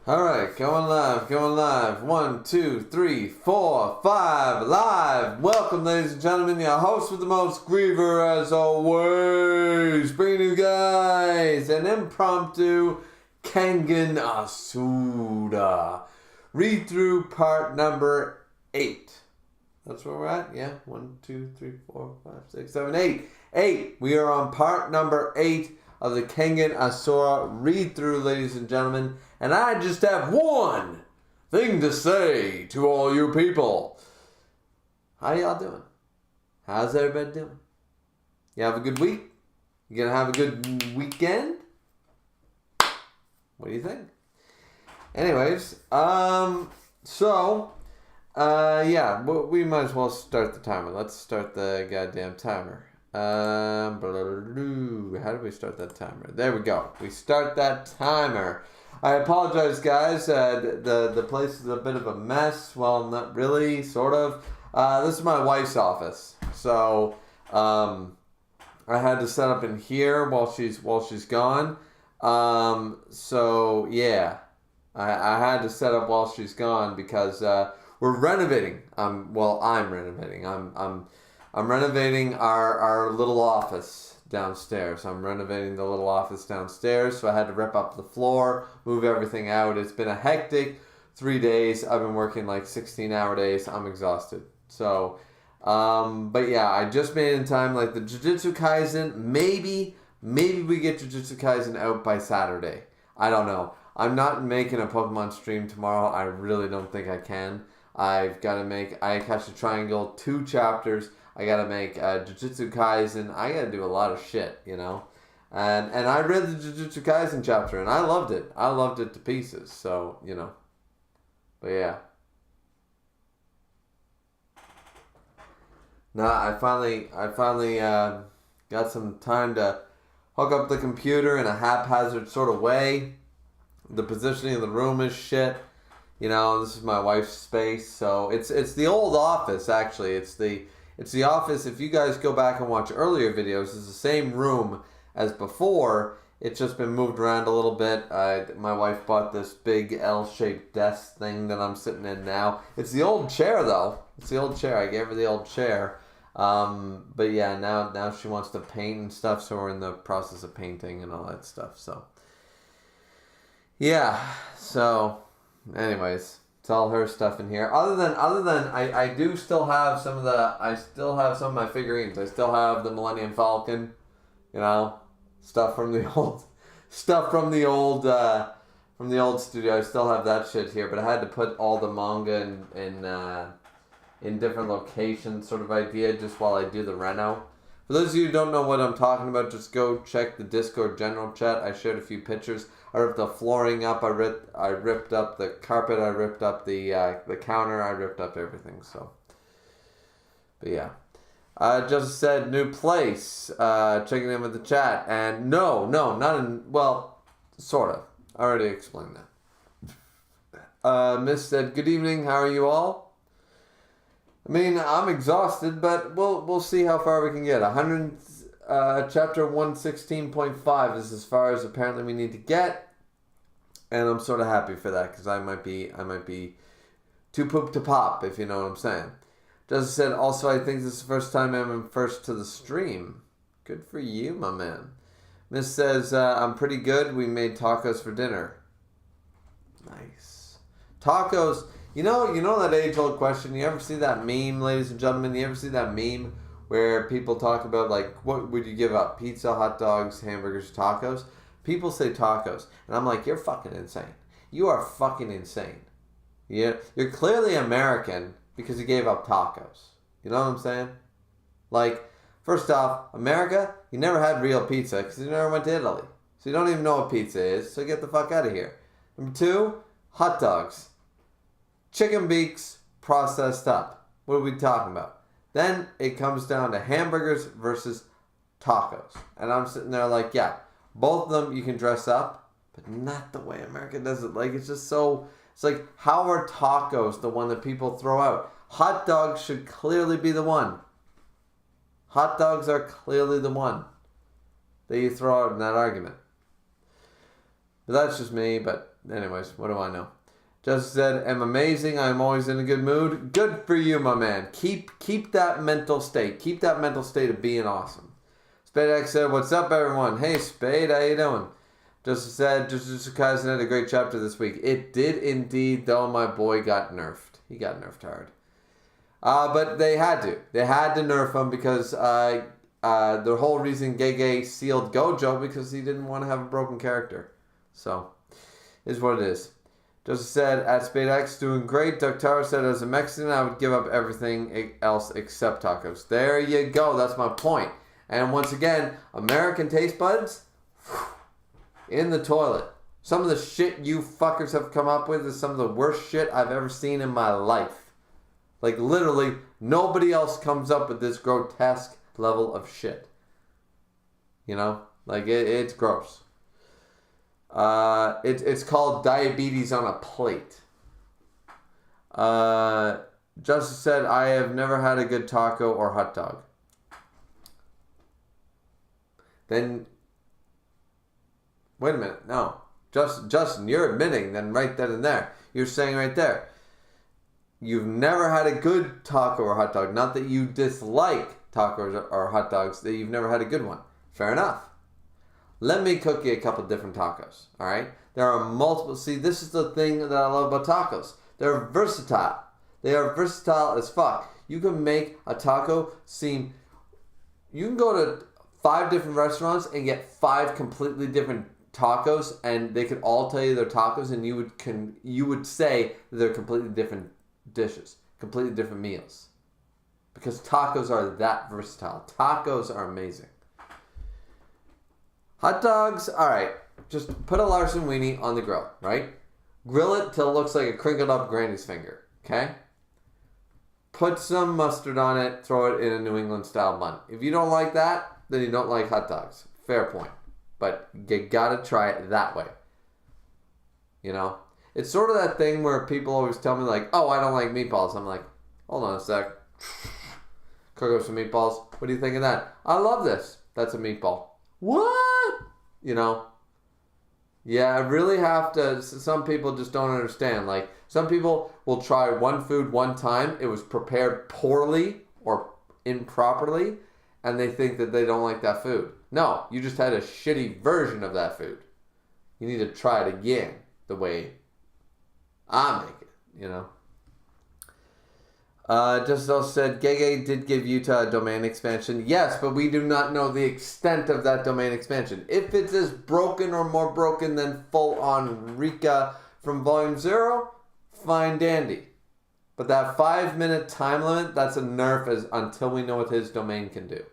Alright, going live. 1, 2, 3, 4, 5, live. Welcome, ladies and gentlemen, your host with the most, Griever, as always. Bringing you guys an impromptu Kengan Asura. Read through part number 8. That's where we're at? Yeah? 1, 2, 3, 4, 5, 6, 7, 8. 8. We are on part number 8 of the Kengan Asura read through, ladies and gentlemen. And I just have one thing to say to all you people. How y'all doing? How's everybody doing? You have a good week? You gonna have a good weekend? What do you think? Anyways, yeah, we might as well start the timer. Let's start the goddamn timer. How do we start that timer? There we go. We start that timer. I apologize, guys. The place is a bit of a mess. Well, not really, sort of. This is my wife's office, so I had to set up in here while she's gone. So yeah, I had to set up while she's gone because we're renovating. I'm renovating. I'm renovating our little office downstairs. I'm renovating the little office downstairs, so I had to rip up the floor, move everything out. It's been a hectic 3 days. I've been working like 16-hour days. I'm exhausted. So, but yeah, I just made it in time. Like the Jujutsu Kaisen, maybe we get Jujutsu Kaisen out by Saturday. I don't know. I'm not making a Pokemon stream tomorrow. I really don't think I can. I've got to make Ayakashi Triangle 2 chapters. I gotta make Jujutsu Kaisen. I gotta do a lot of shit, you know. And I read the Jujutsu Kaisen chapter and I loved it. I loved it to pieces. So, you know. But yeah. I finally got some time to hook up the computer in a haphazard sort of way. The positioning of the room is shit. You know, this is my wife's space. So it's the old office, actually. It's the office. If you guys go back and watch earlier videos, it's the same room as before. It's just been moved around a little bit. My wife bought this big L-shaped desk thing that I'm sitting in now. It's the old chair, though. It's the old chair. I gave her the old chair. But yeah, now she wants to paint and stuff, so we're in the process of painting and all that stuff. So yeah. So anyways. It's all her stuff in here. Other than I do still have some of my figurines. I still have the Millennium Falcon, you know, stuff from the old studio. I still have that shit here, but I had to put all the manga in different locations, sort of idea, just while I do the reno. For those of you who don't know what I'm talking about, just go check the Discord general chat. I shared a few pictures. I ripped the flooring up. I ripped up the carpet. I ripped up the counter. I ripped up everything. So, but yeah, just said new place. Checking in with the chat, and no, not in. Well, sort of. I already explained that. Miss said, "Good evening. How are you all?" I mean, I'm exhausted, but we'll see how far we can get. Chapter 116.5 is as far as apparently we need to get, and I'm sort of happy for that because I might be too poop to pop, if you know what I'm saying. Just said, also, I think this is the first time I'm first to the stream. Good for you, my man. Miss says, I'm pretty good. We made tacos for dinner. Nice. Tacos. You know that age-old question? You ever see that meme, ladies and gentlemen? You ever see that meme where people talk about, like, what would you give up? Pizza, hot dogs, hamburgers, tacos? People say tacos. And I'm like, you're fucking insane. You are fucking insane. You're clearly American because you gave up tacos. You know what I'm saying? Like, first off, America, you never had real pizza because you never went to Italy. So you don't even know what pizza is, so get the fuck out of here. Number 2, hot dogs. Chicken beaks processed up. What are we talking about? Then it comes down to hamburgers versus tacos. And I'm sitting there like, yeah, both of them you can dress up, but not the way America does it. Like, it's just so, it's like, how are tacos the one that people throw out? Hot dogs should clearly be the one. Hot dogs are clearly the one that you throw out in that argument. But that's just me, but anyways, what do I know? Just said, I'm amazing. I'm always in a good mood. Good for you, my man. Keep that mental state. Keep that mental state of being awesome. SpadeX said, what's up, everyone? Hey, Spade, how you doing? Just said, Jujutsu Kaisen had a great chapter this week. It did indeed, though my boy got nerfed. He got nerfed hard. But they had to. They had to nerf him because the whole reason Gege sealed Gojo because he didn't want to have a broken character. So, is what it is. Just said, at SpadeX, doing great. Doctaro said, as a Mexican, I would give up everything else except tacos. There you go. That's my point. And once again, American taste buds, in the toilet. Some of the shit you fuckers have come up with is some of the worst shit I've ever seen in my life. Like, literally, nobody else comes up with this grotesque level of shit. You know? Like, it's gross. It's called diabetes on a plate. Justice said, I have never had a good taco or hot dog. Then, wait a minute, no. Justin, you're admitting then right then and there. You're saying right there, you've never had a good taco or hot dog. Not that you dislike tacos or hot dogs, that you've never had a good one. Fair enough. Let me cook you a couple different tacos, alright? There are multiple, see, this is the thing that I love about tacos. They're versatile. They are versatile as fuck. You can make a taco seem, you can go to 5 different restaurants and get 5 completely different tacos, and they could all tell you they're tacos, and you would say they're completely different dishes, completely different meals, because tacos are that versatile. Tacos are amazing. Hot dogs, all right. Just put a Larson weenie on the grill, right? Grill it till it looks like a crinkled up granny's finger, okay? Put some mustard on it. Throw it in a New England style bun. If you don't like that, then you don't like hot dogs. Fair point. But you gotta try it that way. You know? It's sort of that thing where people always tell me like, oh, I don't like meatballs. I'm like, hold on a sec. Cook up some meatballs. What do you think of that? I love this. That's a meatball. What? You know? Yeah, I really have to. Some people just don't understand. Like, some people will try one food one time. It was prepared poorly or improperly, and they think that they don't like that food. No, you just had a shitty version of that food. You need to try it again the way I make it, you know? Just as also said, Gege did give Utah a domain expansion. Yes, but we do not know the extent of that domain expansion. If it's as broken or more broken than full-on Rika from Volume 0, fine dandy. But that 5-minute time limit, that's a nerf until we know what his domain can do.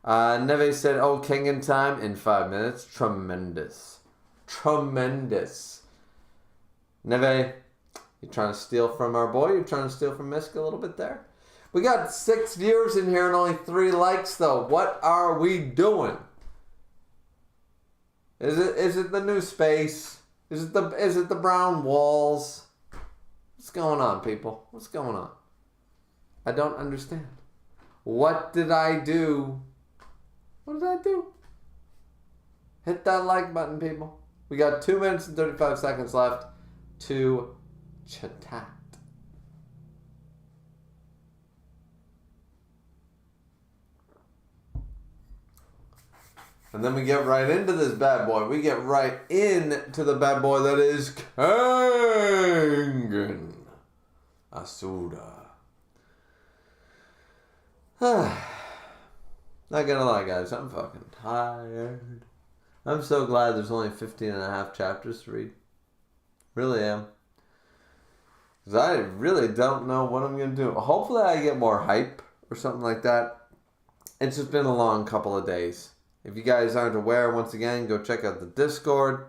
Neve said, oh, Kengan time in 5 minutes. Tremendous. Tremendous. Neve, you trying to steal from our boy? You trying to steal from Misk a little bit there? We got 6 viewers in here and only 3 likes though. What are we doing? Is it the new space? Is it the brown walls? What's going on, people? What's going on? I don't understand. What did I do? What did I do? Hit that like button, people. We got 2 minutes and 35 seconds left to chat. And then we get right into this bad boy. We get right into the bad boy that is Kengan. Asura. Not gonna lie, guys. I'm fucking tired. I'm so glad there's only 15 and a half chapters to read. Really am. Because I really don't know what I'm going to do. Hopefully I get more hype or something like that. It's just been a long couple of days. If you guys aren't aware, once again, go check out the Discord.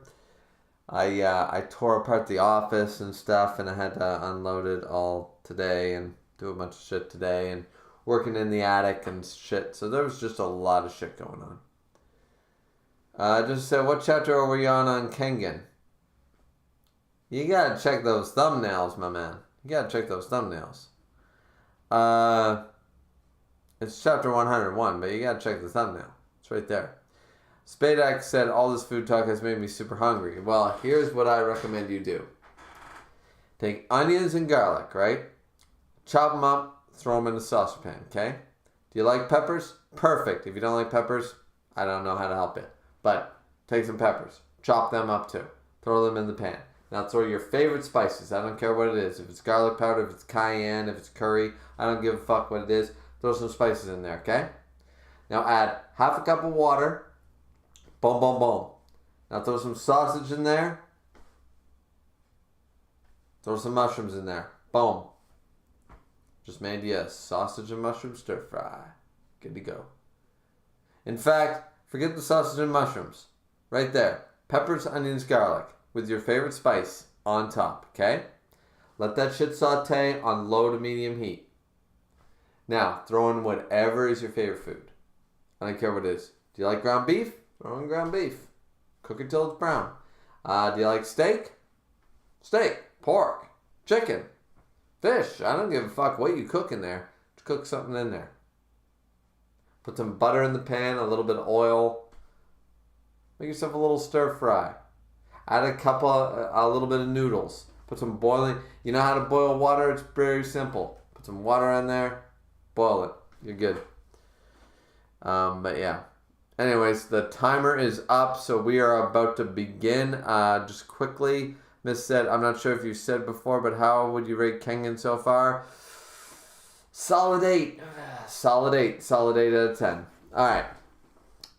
I tore apart the office and stuff, and I had to unload it all today and do a bunch of shit today, and working in the attic and shit. So there was just a lot of shit going on. Just said, what chapter are we on Kengan? You gotta check those thumbnails, my man. You gotta check those thumbnails. It's chapter 101, but you gotta check the thumbnail. It's right there. Spadak said, all this food talk has made me super hungry. Well, here's what I recommend you do. Take onions and garlic, right? Chop them up, throw them in a saucepan, okay? Do you like peppers? Perfect. If you don't like peppers, I don't know how to help you. But take some peppers. Chop them up too. Throw them in the pan. Now throw your favorite spices. I don't care what it is. If it's garlic powder, if it's cayenne, if it's curry, I don't give a fuck what it is. Throw some spices in there, okay? Now add half a cup of water. Boom, boom, boom. Now throw some sausage in there. Throw some mushrooms in there. Boom. Just made you a sausage and mushroom stir fry. Good to go. In fact, forget the sausage and mushrooms. Right there. Peppers, onions, garlic. With your favorite spice on top, okay? Let that shit saute on low to medium heat. Now, throw in whatever is your favorite food. I don't care what it is. Do you like ground beef? Throw in ground beef. Cook it till it's brown. Do you like steak? Steak. Pork. Chicken. Fish. I don't give a fuck what you cook in there. Just cook something in there. Put some butter in the pan, a little bit of oil. Make yourself a little stir fry. Add a little bit of noodles. Put some boiling. You know how to boil water? It's very simple. Put some water in there. Boil it. You're good. But yeah. Anyways, the timer is up, so we are about to begin. Just quickly, Miss said, I'm not sure if you said before, but how would you rate Kengan so far? Solid 8. Solid 8. Solid 8 out of 10. Alright.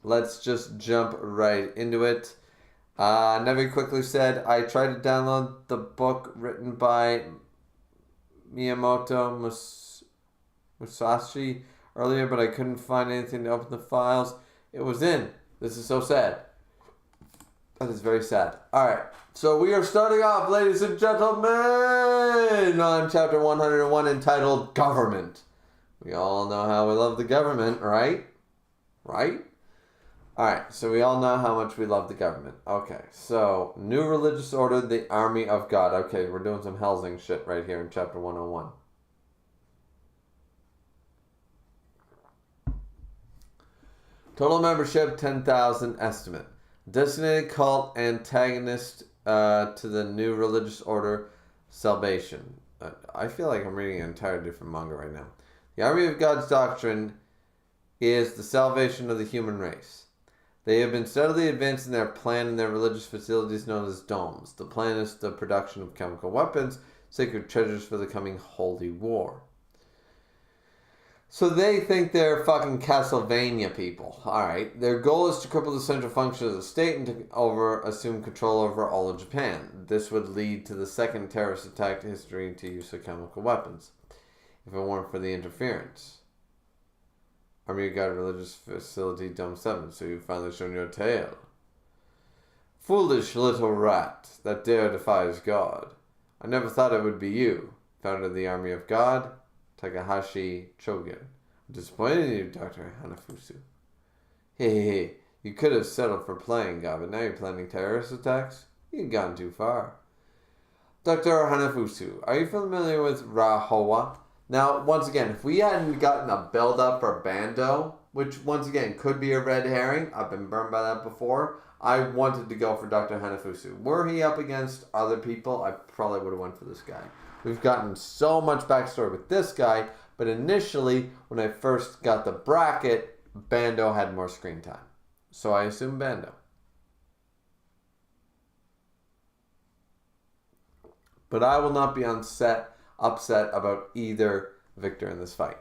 Let's just jump right into it. Nevi quickly said, I tried to download the book written by Miyamoto Musashi earlier, but I couldn't find anything to open the files. It was in. This is so sad. That is very sad. Alright, so we are starting off, ladies and gentlemen, on chapter 101 entitled Government. We all know how we love the government, right? Right? Alright, so we all know how much we love the government. Okay, so, new religious order, the army of God. Okay, we're doing some Helsing shit right here in chapter 101. Total membership, 10,000 estimate. Designated cult antagonist to the new religious order, Salvation. I feel like I'm reading an entirely different manga right now. The army of God's doctrine is the salvation of the human race. They have been steadily advancing their plan in their religious facilities known as domes. The plan is the production of chemical weapons, sacred treasures for the coming holy war. So they think they're fucking Castlevania people. Alright. Their goal is to cripple the central function of the state and to assume control over all of Japan. This would lead to the second terrorist attack in history to use of chemical weapons, if it weren't for the interference. Army of God Religious Facility Dome 7, so you've finally shown your tail. Foolish little rat that dare defies God. I never thought it would be you, founder of the Army of God, Takahashi Chogen. I'm disappointed in you, Dr. Hanafusu. Hey, you could have settled for playing God, but now you're planning terrorist attacks? You've gone too far. Dr. Hanafusu, are you familiar with Rahowa? Now, once again, if we hadn't gotten a build-up for Bando, which, once again, could be a red herring, I've been burned by that before, I wanted to go for Dr. Hanafusu. Were he up against other people, I probably would have went for this guy. We've gotten so much backstory with this guy, but initially, when I first got the bracket, Bando had more screen time. So I assume Bando. But I will not be upset about either victor in this fight.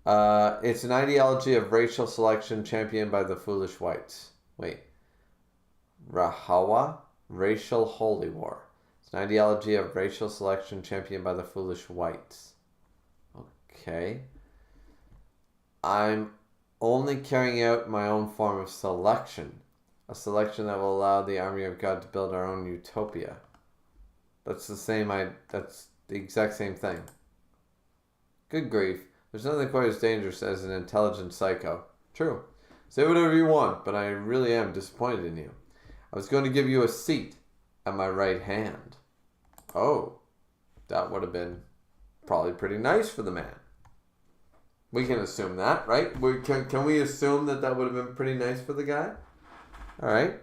It's an ideology of racial selection championed by the foolish whites. Wait. Rahawa? Racial holy war. It's an ideology of racial selection championed by the foolish whites. Okay. I'm only carrying out my own form of selection. A selection that will allow the army of God to build our own utopia. That's the exact same thing. Good grief. There's nothing quite as dangerous as an intelligent psycho. True. Say whatever you want, but I really am disappointed in you. I was going to give you a seat at my right hand. Oh, that would have been probably pretty nice for the man. We can assume that, right? Can we assume that would have been pretty nice for the guy? Alright.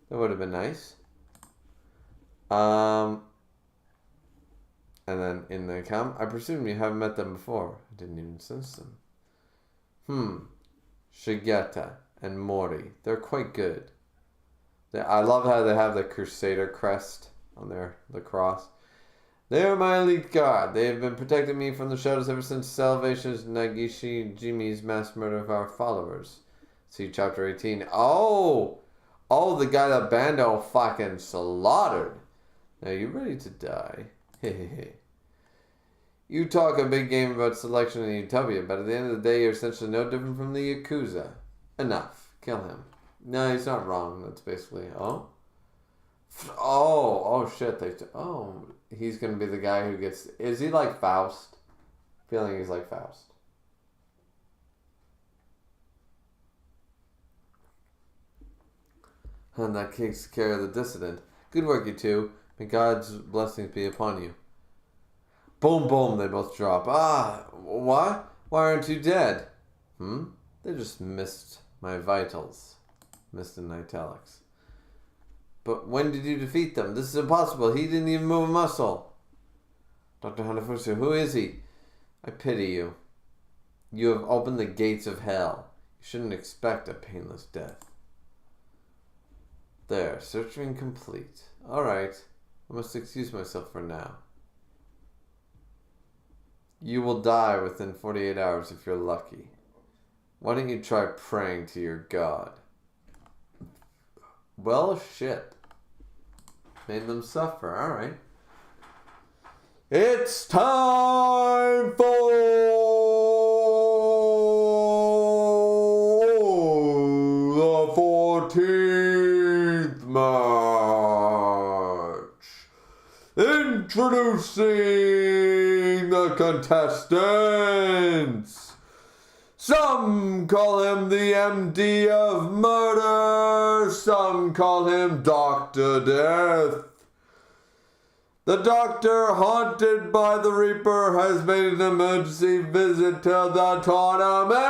That would have been nice. And then in the account, I presume you haven't met them before. I didn't even sense them. Shigeta and Mori. They're quite good. I love how they have the Crusader crest on the cross. They are my elite guard. They have been protecting me from the shadows ever since Salvation's Nagishi Jimi's mass murder of our followers. See chapter 18. Oh, the guy that Bando fucking slaughtered. Now you ready to die? Hehehe. You talk a big game about selection in Utopia, but at the end of the day, you're essentially no different from the Yakuza. Enough. Kill him. No, he's not wrong. That's basically... Oh, shit. He's going to be the guy who gets... Is he like Faust? Feeling he's like Faust. And that takes care of the dissident. Good work, you two. May God's blessings be upon you. Boom, boom, they both drop. What? Why aren't you dead? They just missed my vitals. Missed in italics. But when did you defeat them? This is impossible. He didn't even move a muscle. Dr. Hanafusu, who is he? I pity you. You have opened the gates of hell. You shouldn't expect a painless death. There, searching complete. Alright, I must excuse myself for now. You will die within 48 hours if you're lucky. Why don't you try praying to your god? Well, shit. Made them suffer, alright. It's time for the 14th match. Introducing the contestants. Some call him the MD of murder. Some call him Dr. Death. The doctor, haunted by the Reaper, has made an emergency visit to the tournament.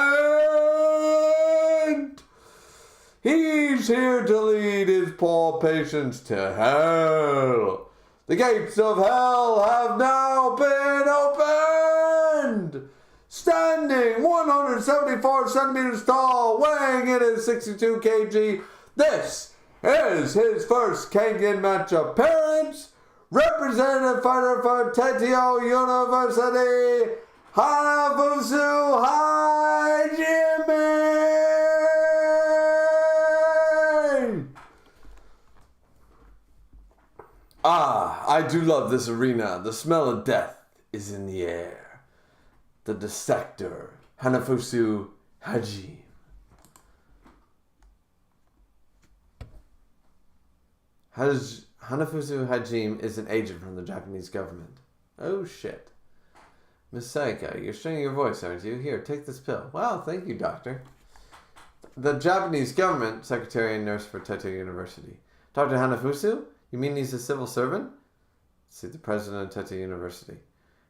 He's here to lead his poor patients to hell. The gates of hell have now been opened. Standing 174 centimeters tall, weighing in at 62 kg, this is his first Kengan match appearance. Representative fighter for Tetio University, Hanafusu Hajime! I do love this arena. The smell of death is in the air. The dissector, Hanafusu Hajime. Hanafusu Hajime is an agent from the Japanese government. Oh shit. Miss Saika, you're straining your voice, aren't you? Here, take this pill. Wow, thank you, doctor. The Japanese government, secretary and nurse for Teto University. Dr. Hanafusu? You mean he's a civil servant? See, the president of Teto University.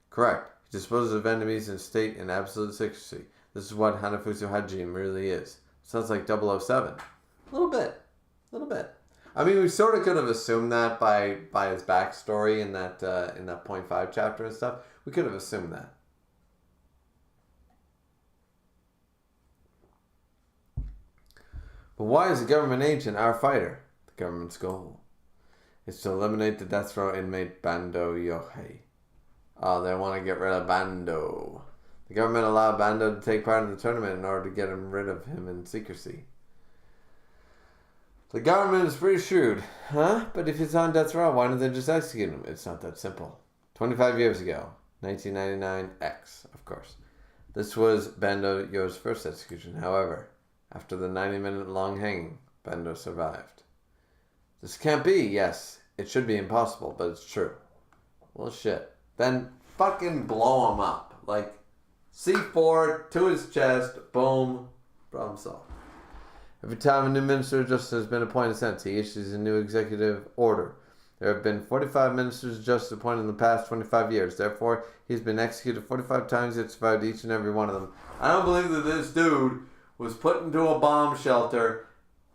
Correct. He disposes of enemies in state in absolute secrecy. This is what Hanafusu Hajime really is. Sounds like 007. A little bit. I mean, we sort of could have assumed that by his backstory in that 0.5 chapter and stuff. We could have assumed that. But why is a government agent our fighter? The government's goal is to eliminate the death row inmate Bando Yohei. Oh, they want to get rid of Bando. The government allowed Bando to take part in the tournament in order to get rid of him in secrecy. The government is pretty shrewd, huh? But if he's on death row, why don't they just execute him? It's not that simple. 25 years ago, 1999 X, of course. This was Bando Yo's first execution. However, after the 90-minute long hanging, Bando survived. This can't be. Yes, it should be impossible, but it's true. Well, shit. Then fucking blow him up. Like, C4 to his chest, boom, problem solved. Every time a new Minister of Justice has been appointed since, he issues a new executive order. There have been 45 Ministers of Justice appointed in the past 25 years. Therefore, he's been executed 45 times, yet survived each and every one of them. I don't believe that this dude was put into a bomb shelter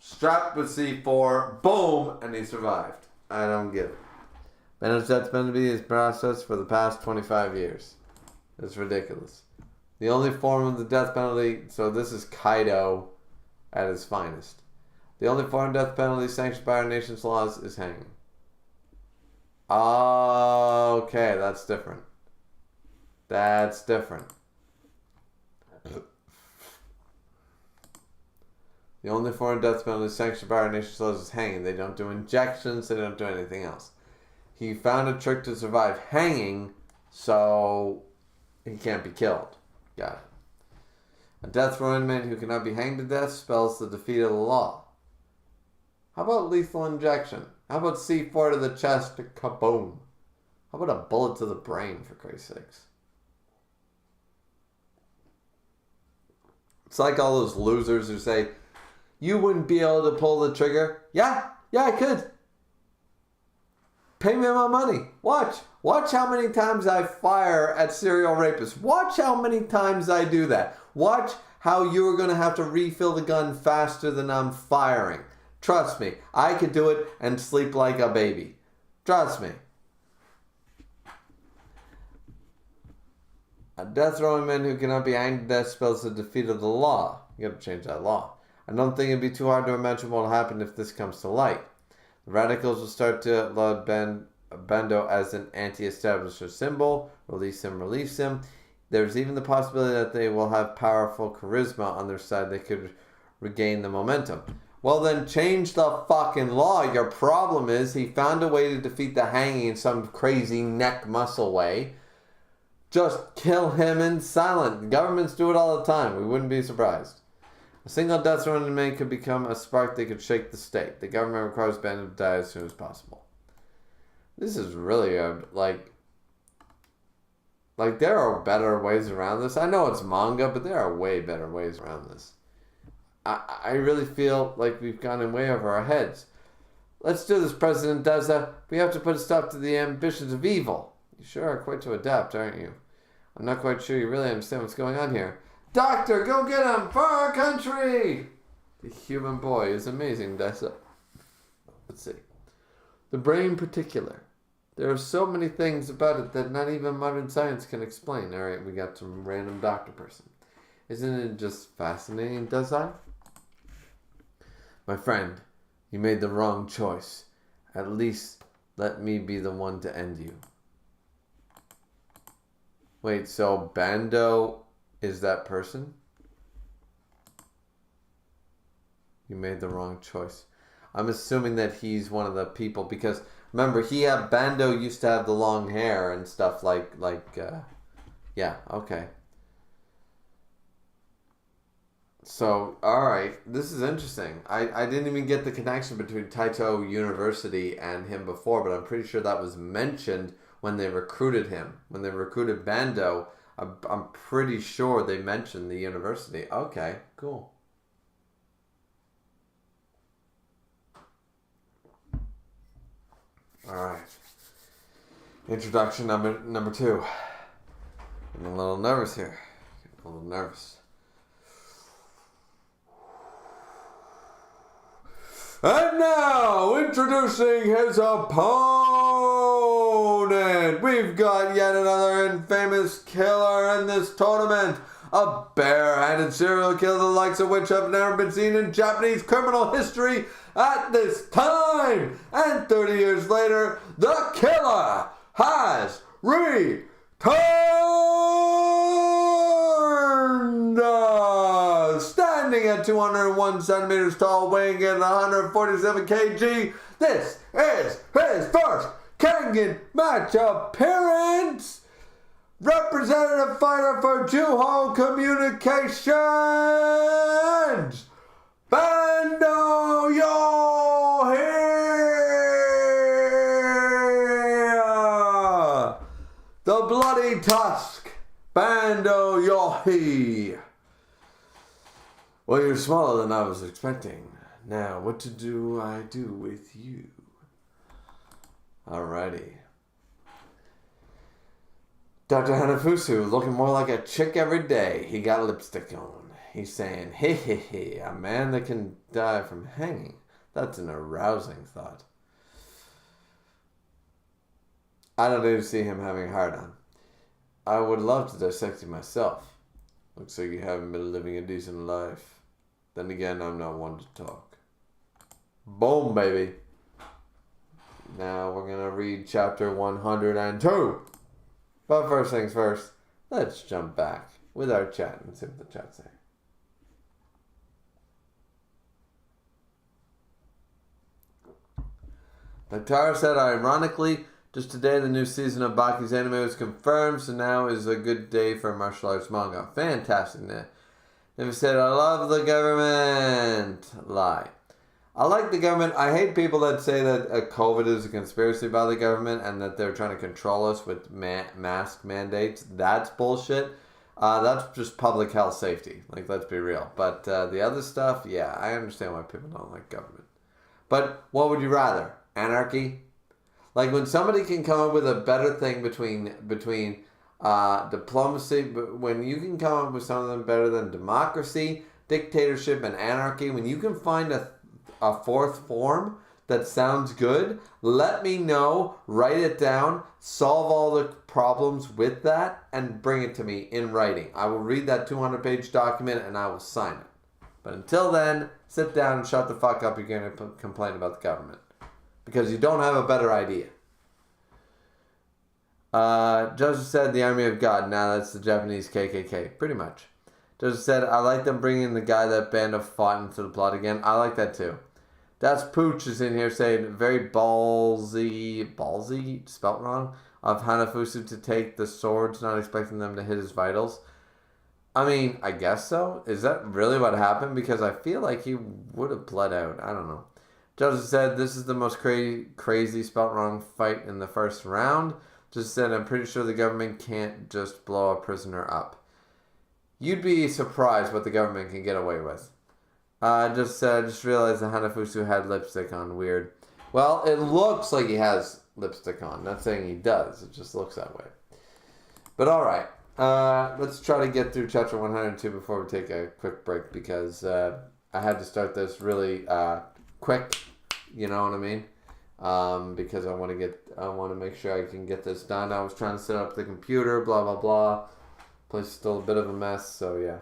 Strapped with C4, boom, and he survived. I don't get it. Bando's death penalty is processed for the past 25 years. It's ridiculous. The only form of the death penalty, so this is Kaido at his finest. The only form of death penalty sanctioned by our nation's laws is hanging. Okay, that's different. That's different. The only form of death penalty sanctioned by our nation's laws is hanging. They don't do injections. They don't do anything else. He found a trick to survive hanging, so he can't be killed. Got it. A death row inmate who cannot be hanged to death spells the defeat of the law. How about lethal injection? How about C4 to the chest, kaboom? How about a bullet to the brain, for Christ's sakes? It's like all those losers who say, you wouldn't be able to pull the trigger. Yeah, I could. Pay me my money. Watch how many times I fire at serial rapists. Watch how many times I do that. Watch how you're going to have to refill the gun faster than I'm firing. Trust me, I could do it and sleep like a baby. Trust me. A death row man who cannot be hanged to death spells the defeat of the law. You got to change that law. I don't think it'd be too hard to imagine what will happen if this comes to light. The radicals will start to laud Bando as an anti-establisher symbol. Release him. There's even the possibility that they will have powerful charisma on their side. They could regain the momentum. Well, then change the fucking law. Your problem is he found a way to defeat the hanging in some crazy neck muscle way. Just kill him in silence. Governments do it all the time. We wouldn't be surprised. A single death row inmate could become a spark that could shake the state. The government requires Bando to die as soon as possible. This is really like there are better ways around this. I know it's manga, but there are way better ways around this. I really feel like we've gone in way over our heads. Let's do this, President Deza. We have to put a stop to the ambitions of evil. You sure are quite to adapt, aren't you? I'm not quite sure you really understand what's going on here. Doctor, go get him for our country! The human boy is amazing, Deza. Let's see. The brain particular. There are so many things about it that not even modern science can explain. All right, we got some random doctor person. Isn't it just fascinating, Deza? My friend, you made the wrong choice. At least let me be the one to end you. Wait, so Bando is that person? You made the wrong choice. I'm assuming that he's one of the people because remember Bando used to have the long hair and stuff yeah, okay. So, alright, this is interesting. I didn't even get the connection between Taito University and him before, but I'm pretty sure that was mentioned when they recruited him. When they recruited Bando, I'm pretty sure they mentioned the university. Okay, cool. Alright. Introduction number 2. I'm a little nervous here. A little nervous. And now, introducing his opponent. We've got yet another infamous killer in this tournament. A bare-handed serial killer the likes of which have never been seen in Japanese criminal history at this time. And 30 years later, the killer has returned. Standing at 201 centimeters tall, weighing in 147 kg, this is his first Kengan match appearance. Representative fighter for Juho Communications, Bando Yohei! The Bloody Tusk, Bando Yohei. Well, you're smaller than I was expecting. Now, what do I do with you? Alrighty. Dr. Hanafusu, looking more like a chick every day. He got lipstick on. He's saying, hey, a man that can die from hanging. That's an arousing thought. I don't need to see him having a hard on. I would love to dissect you myself. Looks like you haven't been living a decent life. Then again, I'm not one to talk. Boom, baby. Now we're going to read chapter 102. But first things first, let's jump back with our chat and see what the chat's saying. Tara said, ironically, just today the new season of Baki's anime was confirmed, so now is a good day for martial arts manga. Fantastic. Never said, I love the government. Lie. I like the government. I hate people that say that COVID is a conspiracy by the government and that they're trying to control us with mask mandates. That's bullshit. That's just public health safety. Like, let's be real. But the other stuff, yeah, I understand why people don't like government. But what would you rather? Anarchy? Like, when somebody can come up with a better thing between diplomacy, but when you can come up with something better than democracy, dictatorship, and anarchy, when you can find a fourth form that sounds good, let me know, write it down, solve all the problems with that, and bring it to me in writing. I will read that 200-page document and I will sign it. But until then, sit down and shut the fuck up. You're going to complain about the government because you don't have a better idea. Joseph said the Army of God. Now that's the Japanese KKK. Pretty much. Joseph said, I like them bringing the guy that Bando fought into the plot again. I like that too. That's Pooch is in here saying, very ballsy, spelt wrong, of Hanafusu to take the swords, not expecting them to hit his vitals. I mean, I guess so. Is that really what happened? Because I feel like he would have bled out. I don't know. Joseph said, this is the most crazy spelt wrong fight in the first round. Just said, I'm pretty sure the government can't just blow a prisoner up. You'd be surprised what the government can get away with. Just realized that Hanafusu had lipstick on. Weird. Well, it looks like he has lipstick on. Not saying he does. It just looks that way. But alright. Let's try to get through chapter 102 before we take a quick break because I had to start this really quick. You know what I mean? Because I want to make sure I can get this done. I was trying to set up the computer, blah, blah, blah. Place is still a bit of a mess, so yeah.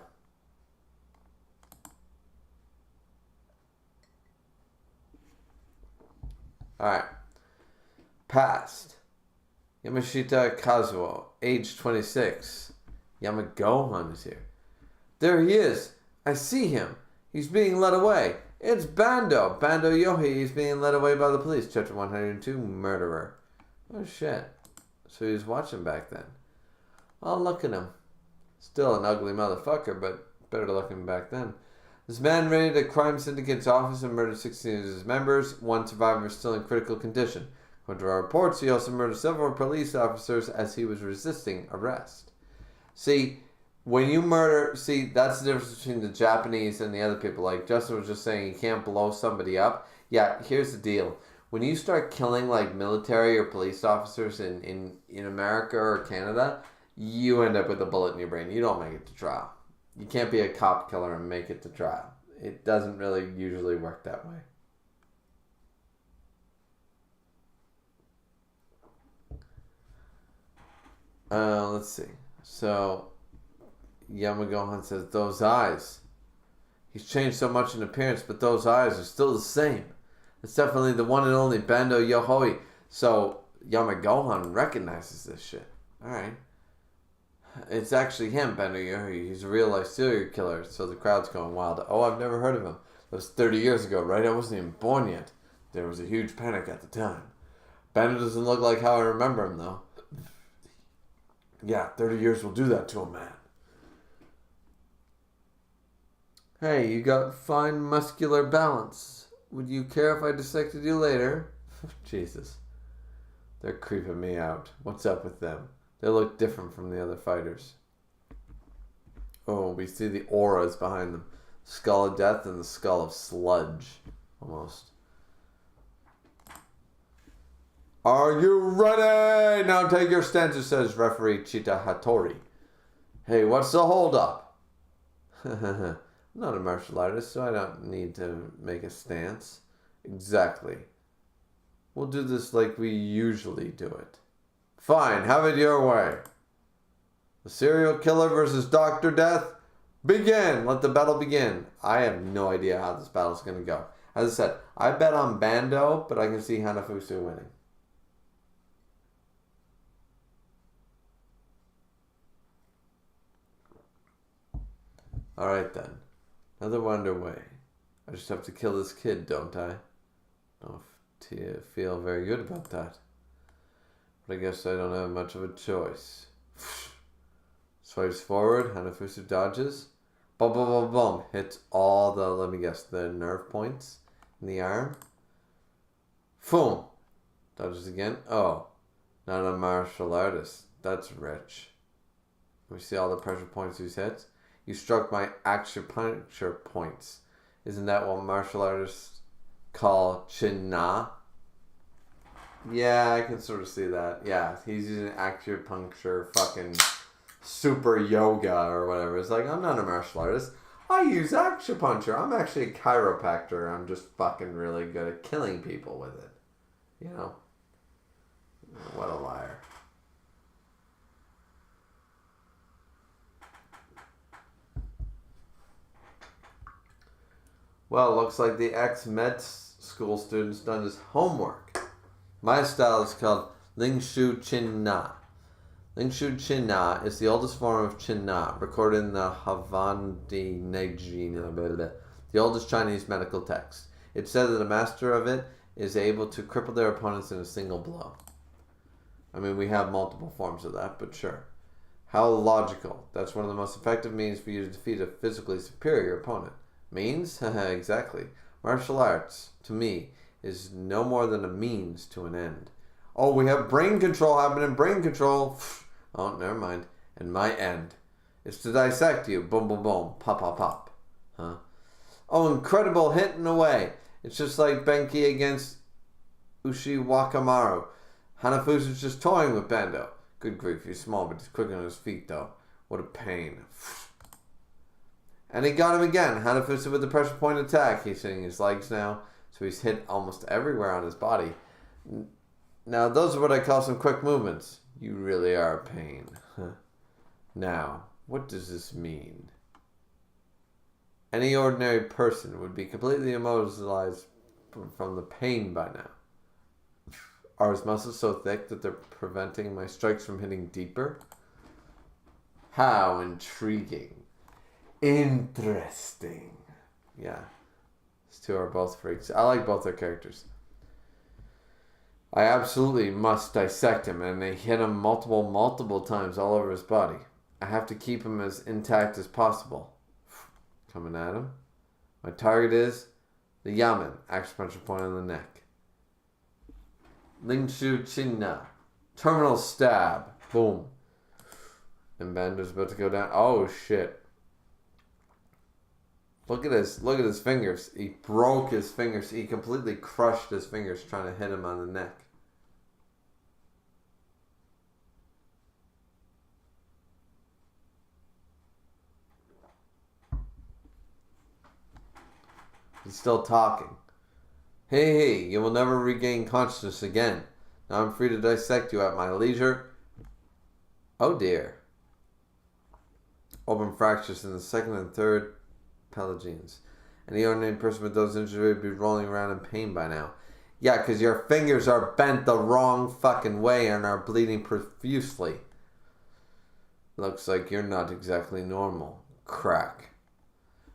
Alright. Past. Yamashita Kazuo, age 26. Yamagohan is here. There he is. I see him. He's being led away. It's Bando. Bando Yohei. He's being led away by the police. Chapter 102, Murderer. Oh, shit. So he was watching back then. Oh, look at him. Still an ugly motherfucker, but better looking back then. This man raided a crime syndicate's office and murdered 16 of his members. One survivor is still in critical condition. According to our reports, he also murdered several police officers as he was resisting arrest. See, when you murder... See, that's the difference between the Japanese and the other people. Like, Justin was just saying you can't blow somebody up. Yeah, here's the deal. When you start killing, like, military or police officers in America or Canada, you end up with a bullet in your brain. You don't make it to trial. You can't be a cop killer and make it to trial. It doesn't really usually work that way. Let's see. So, Yamagohan says, those eyes. He's changed so much in appearance, but those eyes are still the same. It's definitely the one and only Bando Yohei. So, Yamagohan recognizes this shit. Alright. It's actually him, Bando Yohei. He's a real-life serial killer, so the crowd's going wild. Oh, I've never heard of him. That was 30 years ago, right? I wasn't even born yet. There was a huge panic at the time. Bando doesn't look like how I remember him, though. Yeah, 30 years will do that to a man. Hey, you got fine muscular balance. Would you care if I dissected you later? Jesus. They're creeping me out. What's up with them? They look different from the other fighters. Oh, we see the auras behind them. Skull of death and the skull of sludge. Almost. Are you ready? Now take your stances, says referee Chita Hattori. Hey, what's the hold up? I'm not a martial artist, so I don't need to make a stance. Exactly. We'll do this like we usually do it. Fine, have it your way. The serial killer versus Dr. Death. Begin! Let the battle begin. I have no idea how this battle's going to go. As I said, I bet on Bando, but I can see Hanafusu winning. Alright then. Another one underway. I just have to kill this kid, don't I? Don't feel very good about that. But I guess I don't have much of a choice. Swipes forward, Hanafusu dodges. Boom, boom, boom, boom. Hits all the, let me guess, the nerve points in the arm. Boom. Dodges again. Oh, not a martial artist. That's rich. We see all the pressure points he's hit. You struck my acupuncture points. Isn't that what martial artists call chin-na? Yeah, I can sort of see that. Yeah, he's using acupuncture fucking super yoga or whatever. It's like, I'm not a martial artist. I use acupuncture. I'm actually a chiropractor. I'm just fucking really good at killing people with it. You know? What a liar. Well, looks like the ex-med school student's done his homework. My style is called Ling Shu Chin Na. Ling Shu Chin Na is the oldest form of Chin Na, recorded in the Havandi Neiji, the oldest Chinese medical text. It said that a master of it is able to cripple their opponents in a single blow. I mean, we have multiple forms of that, but sure. How logical. That's one of the most effective means for you to defeat a physically superior opponent. Means? Exactly. Martial arts, to me, is no more than a means to an end. Oh, we have brain control happening. Brain control. Oh, never mind. And my end. It's to dissect you. Boom, boom, boom. Pop, pop, pop. Huh? Oh, incredible hitting away. It's just like Benki against Ushiwakamaru. Hanafusu's just toying with Bando. Good grief, he's small, but he's quick on his feet, though. What a pain. And he got him again. Hanafusu with the pressure point attack. He's hitting his legs now, so he's hit almost everywhere on his body. Now, those are what I call some quick movements. You really are a pain. Now, what does this mean? Any ordinary person would be completely immobilized from the pain by now. Are his muscles so thick that they're preventing my strikes from hitting deeper? How intriguing. Interesting. Yeah. These two are both freaks. I like both their characters. I absolutely must dissect him, and they hit him multiple times all over his body. I have to keep him as intact as possible. Coming at him. My target is the Yamen, acupuncture point on the neck. Ling Shu Chin Na. Terminal stab. Boom. And Bando's about to go down. Oh shit. Look at his fingers. He broke his fingers. He completely crushed his fingers trying to hit him on the neck. He's still talking. Hey, you will never regain consciousness again. Now I'm free to dissect you at my leisure. Oh dear. Open fractures in the second and third Pelagians. Any ordinary person with those injuries would be rolling around in pain by now. Yeah, because your fingers are bent the wrong fucking way and are bleeding profusely. Looks like you're not exactly normal. Crack.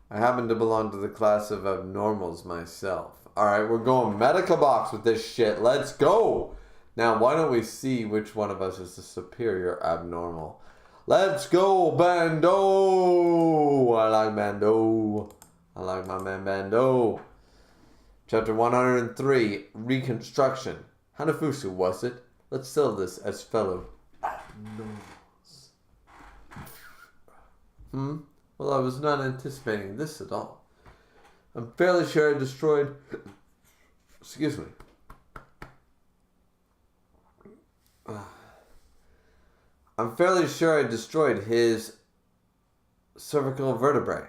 I happen to belong to the class of abnormals myself. Alright, we're going medical box with this shit. Let's go! Now, why don't we see which one of us is the superior abnormal? Let's go, Bando! I like Bando. I like my man Bando. Chapter 103, Reconstruction. Hanafusu, was it? Let's sell this as fellow abnormals. Well, I was not anticipating this at all. I'm fairly sure I destroyed... Excuse me. I'm fairly sure I destroyed his cervical vertebrae.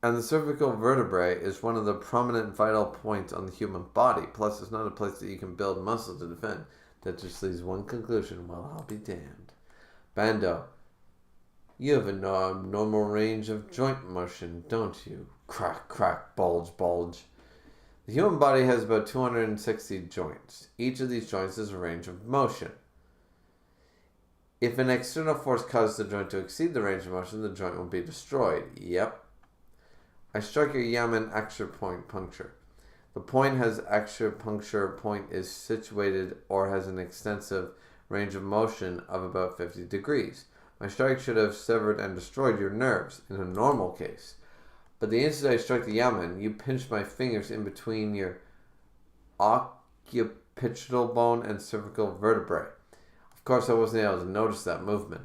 And the cervical vertebrae is one of the prominent vital points on the human body. Plus, it's not a place that you can build muscle to defend. That just leaves one conclusion. Well, I'll be damned. Bando, you have a normal range of joint motion, don't you? Crack, crack, bulge, bulge. The human body has about 260 joints. Each of these joints is a range of motion. If an external force causes the joint to exceed the range of motion, the joint will be destroyed. Yep. I struck your yamen acupuncture puncture. The point has acupuncture point is situated or has an extensive range of motion of about 50 degrees. My strike should have severed and destroyed your nerves in a normal case. But the instant I struck the yamen, you pinched my fingers in between your occipital bone and cervical vertebrae. Of course, I wasn't able to notice that movement.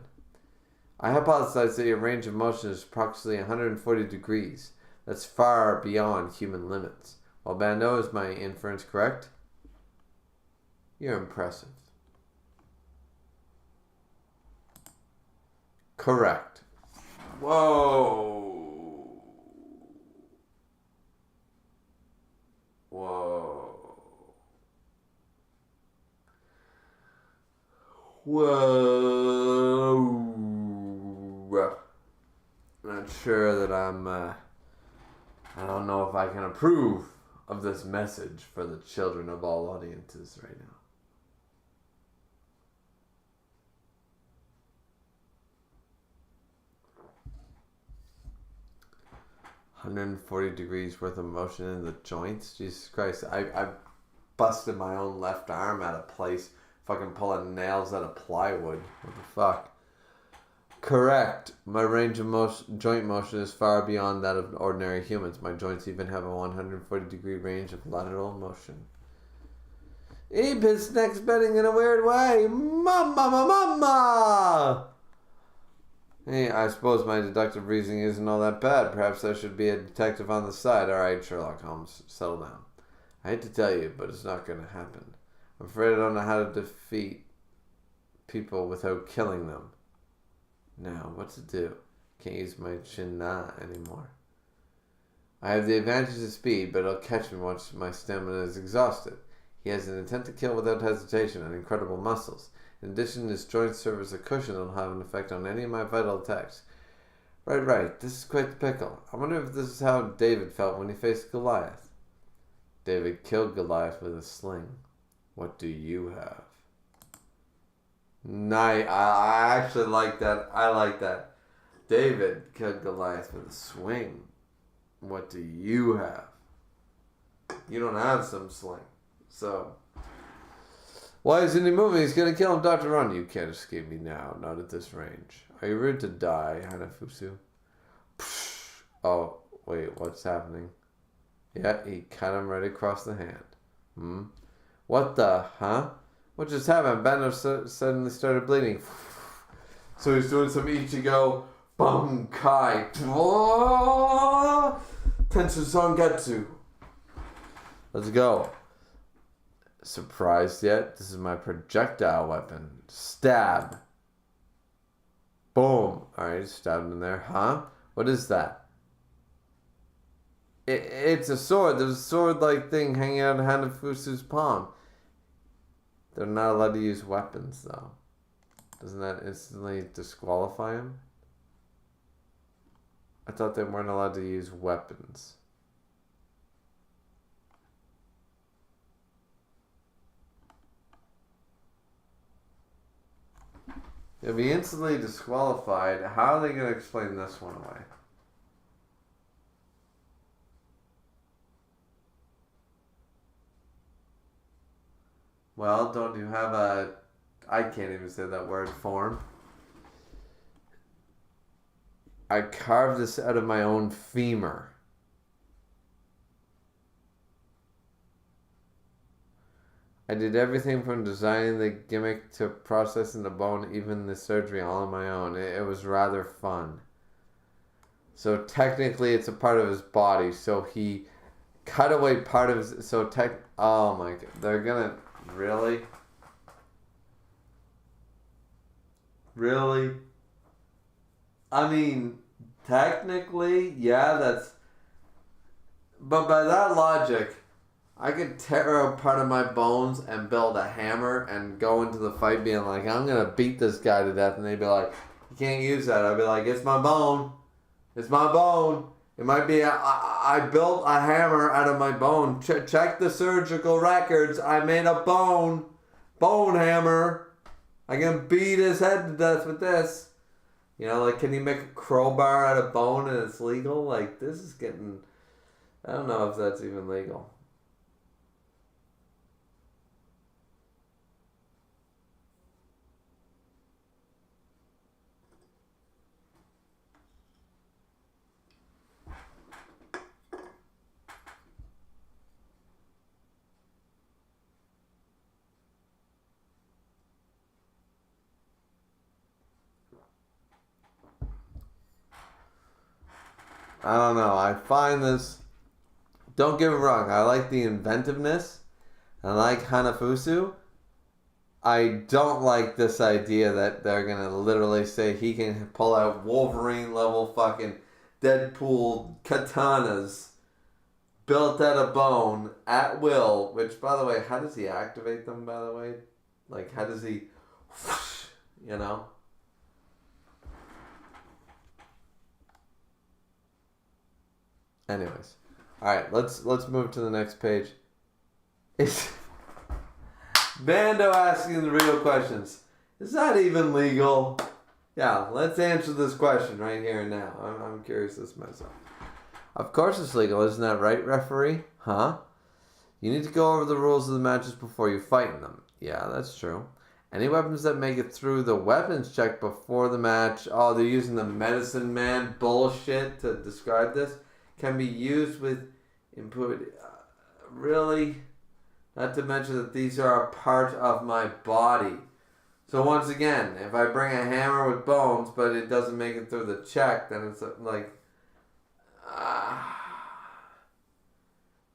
I hypothesized that your range of motion is approximately 140 degrees. That's far beyond human limits. Well, Bando, is my inference correct? You're impressive. Correct. Whoa. Whoa. Whoa. Not sure that I don't know if I can approve of this message for the children of all audiences right now. $140 degrees worth of motion in the joints? Jesus Christ. I busted my own left arm out of place fucking pulling nails out of plywood. What the fuck? Correct. My range of joint motion is far beyond that of ordinary humans. My joints even have a 140 degree range of lateral motion. His neck's bending in a weird way. Mama! Hey, I suppose my deductive reasoning isn't all that bad. Perhaps I should be a detective on the side. Alright, Sherlock Holmes, settle down. I hate to tell you, but it's not going to happen. I'm afraid I don't know how to defeat people without killing them. Now, what to do? Can't use my chin-na anymore. I have the advantage of speed, but he'll catch me once my stamina is exhausted. He has an intent to kill without hesitation and incredible muscles. In addition, his joints serve as a cushion that will have an effect on any of my vital attacks. Right. This is quite the pickle. I wonder if this is how David felt when he faced Goliath. David killed Goliath with a sling. What do you have? Nice. I actually like that. I like that. David killed Goliath with a swing. What do you have? You don't have some sling. So, why isn't he moving? He's going to kill him, Dr. Run. You can't escape me now. Not at this range. Are you ready to die, Hanafusu? Oh, wait. What's happening? Yeah, he cut him right across the hand. What the, huh? What just happened? Bando suddenly started bleeding. So he's doing some Ichigo Bankai. Tensu Songetsu. Let's go. Surprised yet? This is my projectile weapon. Stab. Boom. Alright, stabbed in there. Huh? What is that? It's a sword. There's a sword-like thing hanging out of Hanafusu's palm. They're not allowed to use weapons, though. Doesn't that instantly disqualify him? I thought they weren't allowed to use weapons. He'll be instantly disqualified. How are they going to explain this one away? Well, don't you have a... I can't even say that word, form. I carved this out of my own femur. I did everything from designing the gimmick to processing the bone, even the surgery, all on my own. It was rather fun. So technically it's a part of his body. So he cut away part of his... Oh my God. They're gonna... Really? Really? I mean, technically, yeah, But by that logic, I could tear out part of my bones and build a hammer and go into the fight being like, I'm going to beat this guy to death. And they'd be like, you can't use that. I'd be like, it's my bone. It's my bone. It might be, I built a hammer out of my bone. Check the surgical records. I made a bone hammer. I can beat his head to death with this. You know, like, can you make a crowbar out of bone and it's legal? Like, this is getting, I don't know if that's even legal. I don't know. I find this, don't get me wrong, I like the inventiveness. I like Hanafusu. I don't like this idea that they're going to literally say he can pull out Wolverine level fucking Deadpool katanas built out of bone at will. Which, by the way, how does he activate them, by the way? Like, how does he, you know? Anyways, all right, let's move to the next page. It's Bando asking the real questions. Is that even legal? Yeah, let's answer this question right here and now. I'm curious this myself. Of course it's legal, isn't that right, referee? Huh? You need to go over the rules of the matches before you fight in them. Yeah, that's true. Any weapons that make it through the weapons check before the match. Oh, they're using the medicine man bullshit to describe this. Can be used with impunity. Really? Not to mention that these are a part of my body. So once again, if I bring a hammer with bones, but it doesn't make it through the check, then it's like...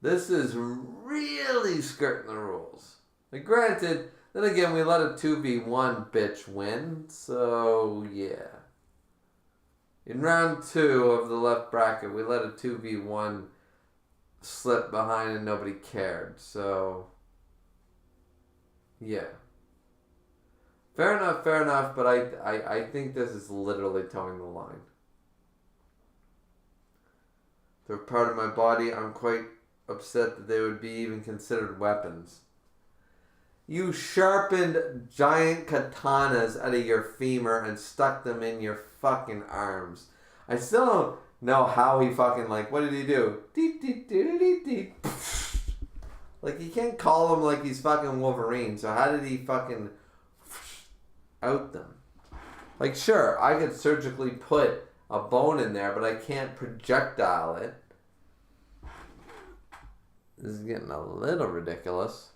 this is really skirting the rules. Like, granted, then again, we let a 2v1 bitch win, so yeah. In round 2 of the left bracket, we let a 2v1 slip behind and nobody cared. So, yeah. Fair enough, but I think this is literally towing the line. They're part of my body. I'm quite upset that they would be even considered weapons. You sharpened giant katanas out of your femur and stuck them in your fucking arms. I still don't know how he fucking, like, what did he do? Like, you can't call him like he's fucking Wolverine, so how did he fucking out them? Like, sure, I could surgically put a bone in there, but I can't projectile it. This is getting a little ridiculous.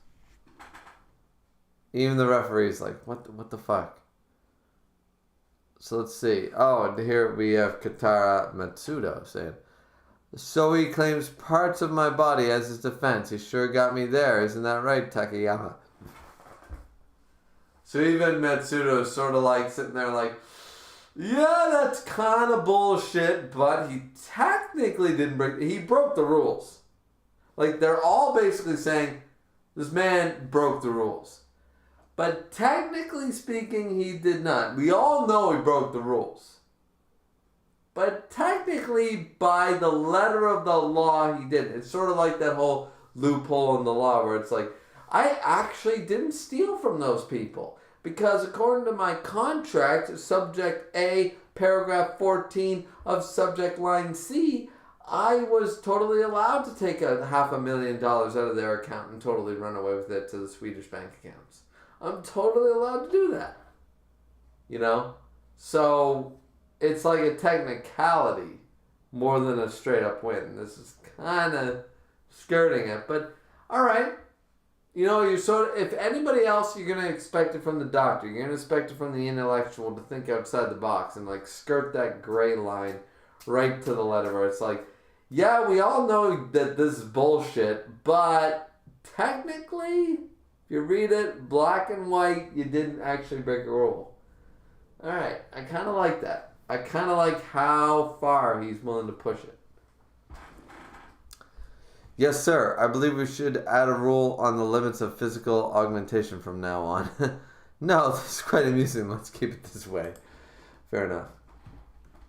Even the referee's like, what the fuck? So let's see. Oh, and here we have Katara Matsudo saying, so he claims parts of my body as his defense. He sure got me there. Isn't that right, Takayama? So even Matsudo is sort of like sitting there like, yeah, that's kind of bullshit, but he technically didn't break... He broke the rules. Like, they're all basically saying, this man broke the rules. But technically speaking, he did not. We all know he broke the rules. But technically, by the letter of the law, he didn't. It's sort of like that whole loophole in the law where it's like, I actually didn't steal from those people. Because according to my contract, subject A, paragraph 14 of subject line C, I was totally allowed to take $500,000 out of their account and totally run away with it to the Swedish bank accounts. I'm totally allowed to do that. You know? So, it's like a technicality more than a straight up win. This is kind of skirting it. But, alright. You know, you're sort of, if anybody else, you're going to expect it from the doctor. You're going to expect it from the intellectual to think outside the box and, like, skirt that gray line right to the letter where it's like, yeah, we all know that this is bullshit, but technically, if you read it black and white, you didn't actually break a rule. Alright, I kind of like that. I kind of like how far he's willing to push it. Yes, sir. I believe we should add a rule on the limits of physical augmentation from now on. No, this is quite amusing. Let's keep it this way. Fair enough.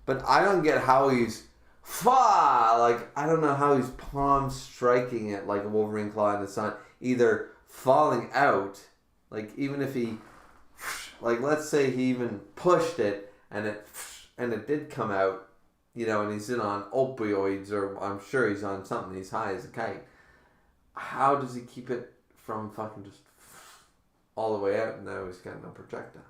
But I don't get how he's... Like, I don't know how he's palm striking it like a Wolverine claw in the sun. Either falling out, like even if he... Like, let's say he even pushed it and it did come out, you know, and he's in on opioids, or I'm sure he's on something. He's high as a kite. How does he keep it from fucking just all the way out, and now he's got no projectile?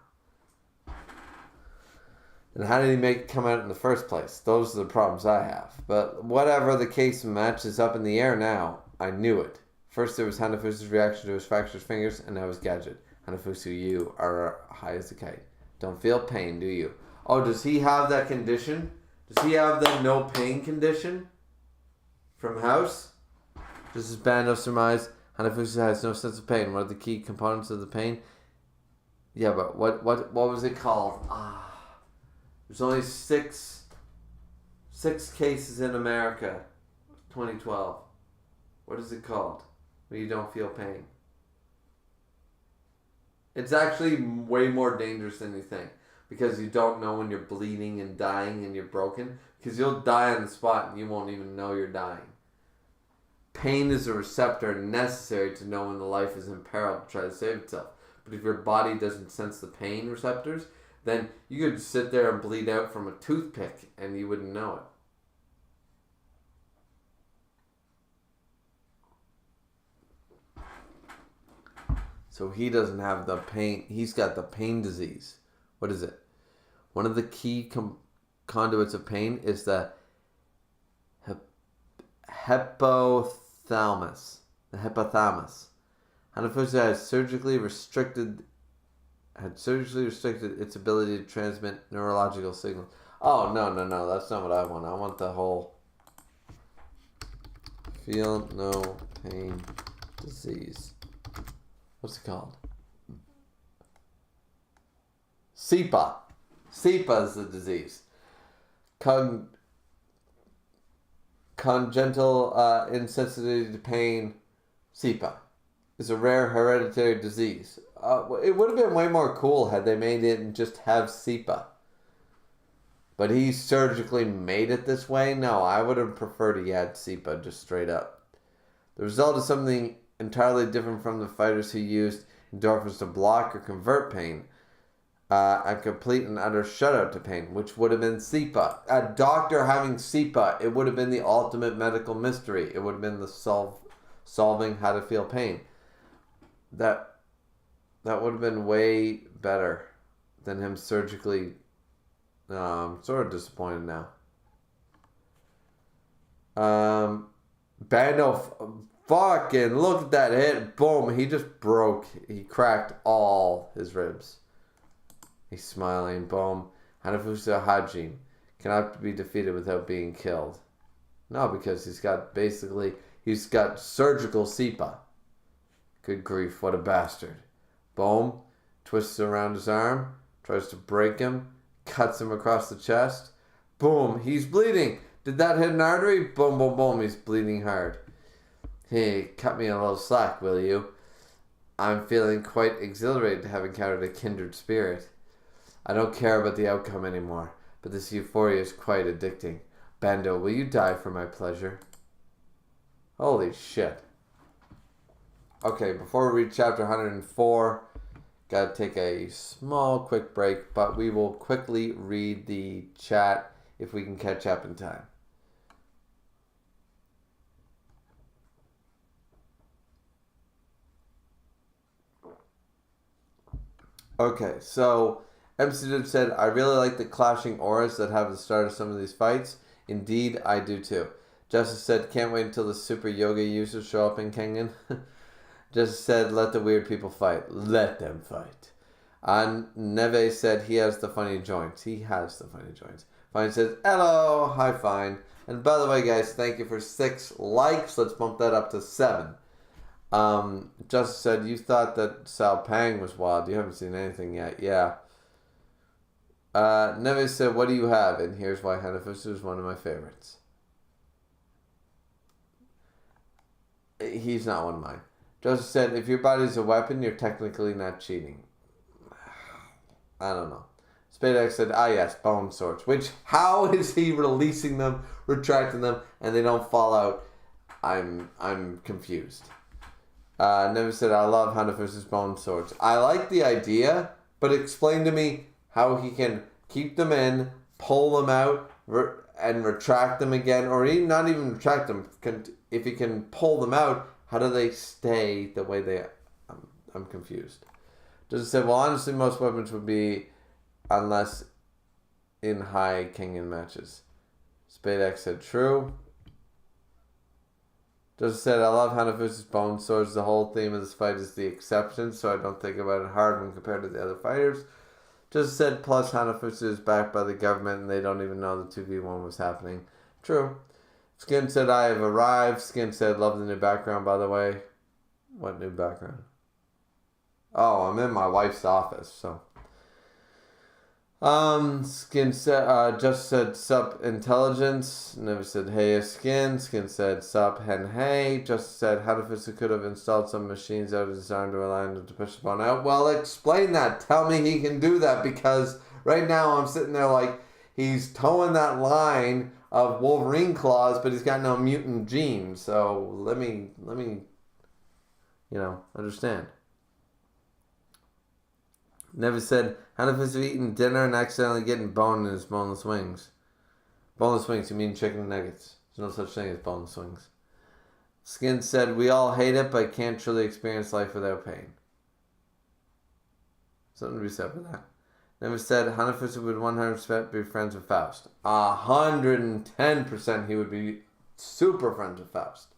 And how did he make it come out in the first place? Those are the problems I have. But whatever the case, match is up in the air now. I knew it. First there was Hanafusu's reaction to his fractured fingers, and now his gadget. Hanafusu, you are high as a kite. Don't feel pain, do you? Oh, does he have that condition? Does he have that no pain condition from House? Does his Bando surmise Hanafusu has no sense of pain? What are the key components of the pain? Yeah, but what was it called? There's only six cases in America, 2012. What is it called when you don't feel pain? It's actually way more dangerous than you think, because you don't know when you're bleeding and dying and you're broken, because you'll die on the spot and you won't even know you're dying. Pain is a receptor necessary to know when the life is in peril to try to save itself. But if your body doesn't sense the pain receptors, then you could sit there and bleed out from a toothpick and you wouldn't know it. So he doesn't have the pain. He's got the pain disease. What is it? One of the key conduits of pain is the hypothalamus. The hypothalamus. Hanafusu had surgically restricted its ability to transmit neurological signals. Oh, no. That's not what I want. I want the whole feel no pain disease. What's it called? SEPA. SEPA is the disease. Congenital insensitivity to pain. SEPA is a rare hereditary disease. It would have been way more cool had they made it and just have SEPA. But he surgically made it this way? No, I would have preferred he had SEPA just straight up. The result is something entirely different from the fighters who used endorphins to block or convert pain. A complete and utter shutout to pain, which would have been SEPA. A doctor having SEPA, it would have been the ultimate medical mystery. It would have been the solving how to feel pain. That would have been way better than him surgically. I'm sort of disappointed now. Bando, fucking look at that hit. Boom, he just broke. He cracked all his ribs. He's smiling. Boom. Hanafusu Hajime cannot be defeated without being killed. No, because he's got surgical SEPA. Good grief, what a bastard. Boom. Twists around his arm. Tries to break him. Cuts him across the chest. Boom. He's bleeding. Did that hit an artery? Boom, boom, boom. He's bleeding hard. Hey, cut me a little slack, will you? I'm feeling quite exhilarated to have encountered a kindred spirit. I don't care about the outcome anymore, but this euphoria is quite addicting. Bando, will you die for my pleasure? Holy shit. Okay, before we read chapter 104, gotta take a small quick break, but we will quickly read the chat if we can catch up in time. Okay, so MC Dude said, I really like the clashing auras that have the start of some of these fights. Indeed, I do too. Justice said, can't wait until the super yoga users show up in Kengan. Justice said, let the weird people fight. Let them fight. And Neve said, he has the funny joints. He has the funny joints. Fine says, hello, hi Fine. And by the way, guys, thank you for 6 likes. Let's bump that up to 7. Justice said, you thought that Sao Pang was wild. You haven't seen anything yet. Yeah. Neve said, what do you have? And here's why Hanafusu is one of my favorites. He's not one of mine. Joseph said, if your body's a weapon, you're technically not cheating. I don't know. Spadex said, yes, bone swords. Which, how is he releasing them, retracting them, and they don't fall out? I'm confused. Never said, I love Hanafusu's bone swords. I like the idea, but explain to me how he can keep them in, pull them out, and retract them again, or even not even retract them. If he can pull them out, how do they stay the way they are? I'm confused. Just said, well, honestly, most weapons would be, unless in high Kengan matches. Spadex said, true. Just said, I love Hanafusu's bone swords. The whole theme of this fight is the exception, so I don't think about it hard when compared to the other fighters. Just said, plus Hanafusu is backed by the government and they don't even know the 2v1 was happening. True. Skin said, I have arrived. Skin said, love the new background, by the way. What new background? Oh, I'm in my wife's office, so. Skin said, just said, sup intelligence. Never said, hey, Skin. Skin said, sup, hen, hey. Just said, Hanafusu could have installed some machines out of his arm to allow him to push the bone out. Well, explain that. Tell me he can do that, because right now I'm sitting there like he's towing that line of Wolverine claws, but he's got no mutant genes. So let me, understand. Never said, Hanafusu eating dinner and accidentally getting bone in his boneless wings. Boneless wings, you mean chicken nuggets. There's no such thing as boneless wings. Skin said, we all hate it, but can't truly experience life without pain. Something to be said for that. Never said, Hanafusu would 100% be friends with Faust. 110% he would be super friends with Faust.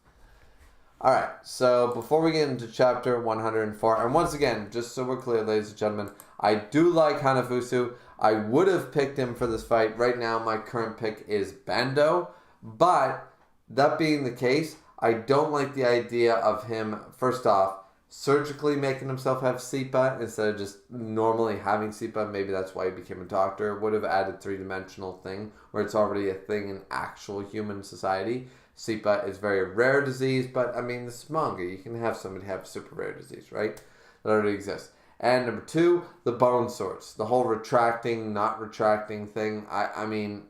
Alright, so before we get into chapter 104, and once again, just so we're clear, ladies and gentlemen, I do like Hanafusu. I would have picked him for this fight. Right now, my current pick is Bando, but that being the case, I don't like the idea of him, first off, surgically making himself have SEPA instead of just normally having SEPA. Maybe that's why he became a doctor. Would have added three-dimensional thing where it's already a thing in actual human society. SEPA is very rare disease, but I mean, this is manga. You can have somebody have a super rare disease, right? That already exists. And number two, the bone swords. The whole retracting, not retracting thing. I mean,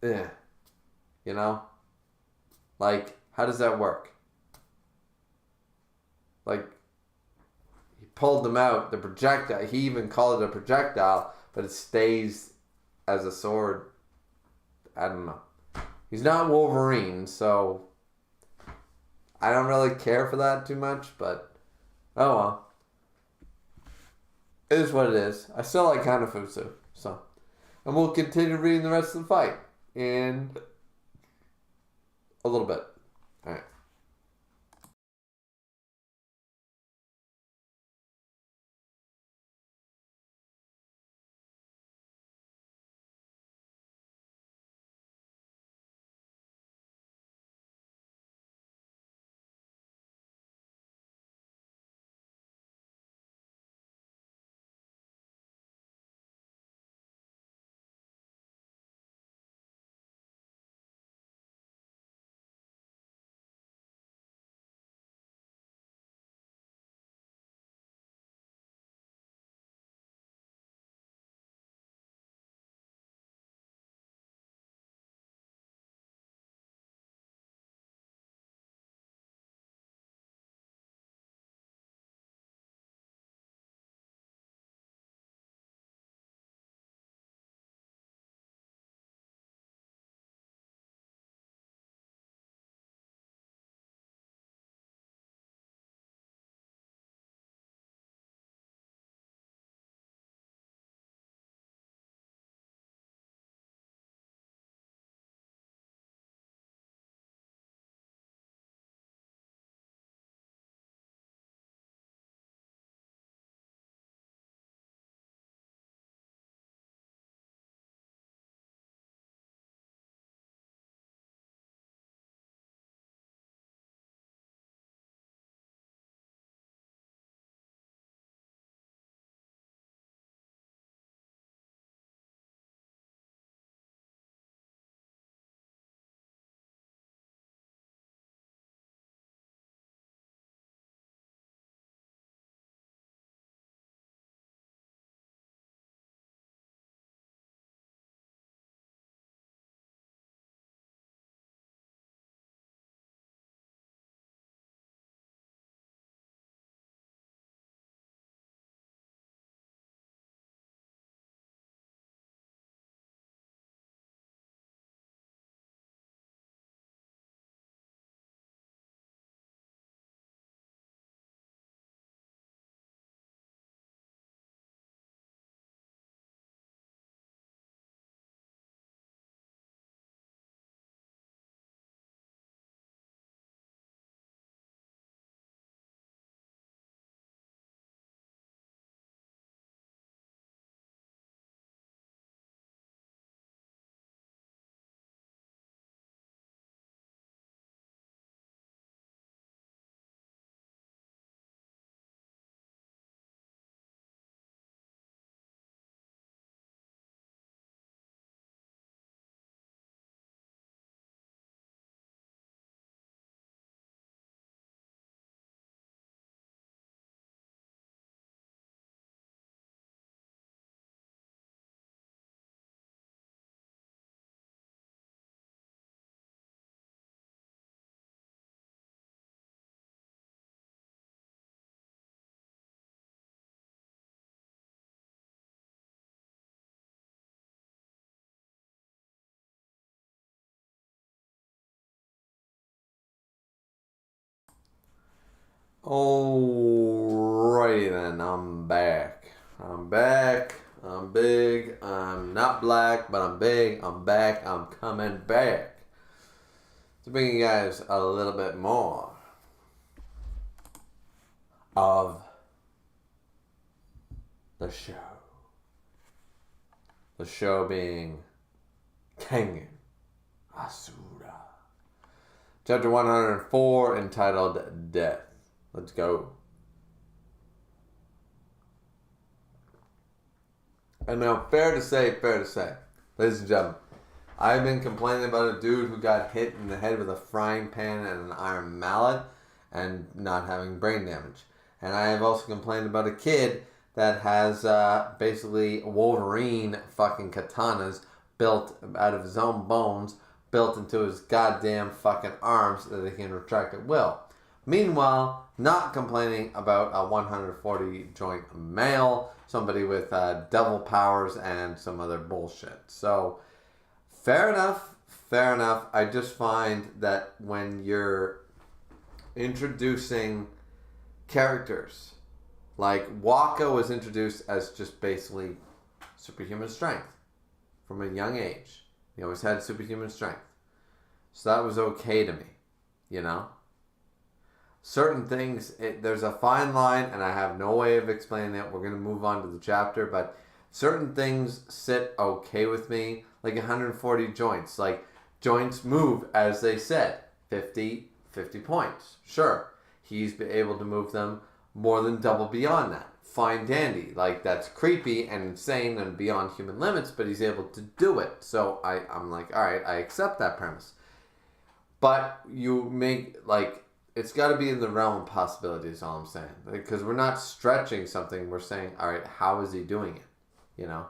you know? Like, how does that work? Like, he pulled them out, the projectile. He even called it a projectile, but it stays as a sword. I don't know. He's not Wolverine, so I don't really care for that too much, but oh well. It is what it is. I still like Hanafusu, so. And we'll continue reading the rest of the fight in a little bit. Alright. Alrighty then, I'm back. I'm big. I'm not black, but I'm big. I'm back. I'm coming back to bring you guys a little bit more of the show. The show being Kengan, Asura. Chapter 104, entitled Death. Let's go. And now, fair to say, ladies and gentlemen, I've been complaining about a dude who got hit in the head with a frying pan and an iron mallet and not having brain damage. And I have also complained about a kid that has basically Wolverine fucking katanas built out of his own bones, built into his goddamn fucking arms that he can retract at will. Meanwhile, not complaining about a 140 joint male, somebody with devil powers and some other bullshit. So, fair enough. I just find that when you're introducing characters, like Waka was introduced as just basically superhuman strength from a young age. He always had superhuman strength. So that was okay to me, you know? Certain things, there's a fine line, and I have no way of explaining it. We're going to move on to the chapter, but certain things sit okay with me, like 140 joints. Like, joints move, as they said, 50 points. Sure, he's been able to move them more than double beyond that. Fine dandy. Like, that's creepy and insane and beyond human limits, but he's able to do it. So I'm like, all right, I accept that premise. But you make, like, it's got to be in the realm of possibilities, all I'm saying. Because we're not stretching something. We're saying, all right, how is he doing it? You know?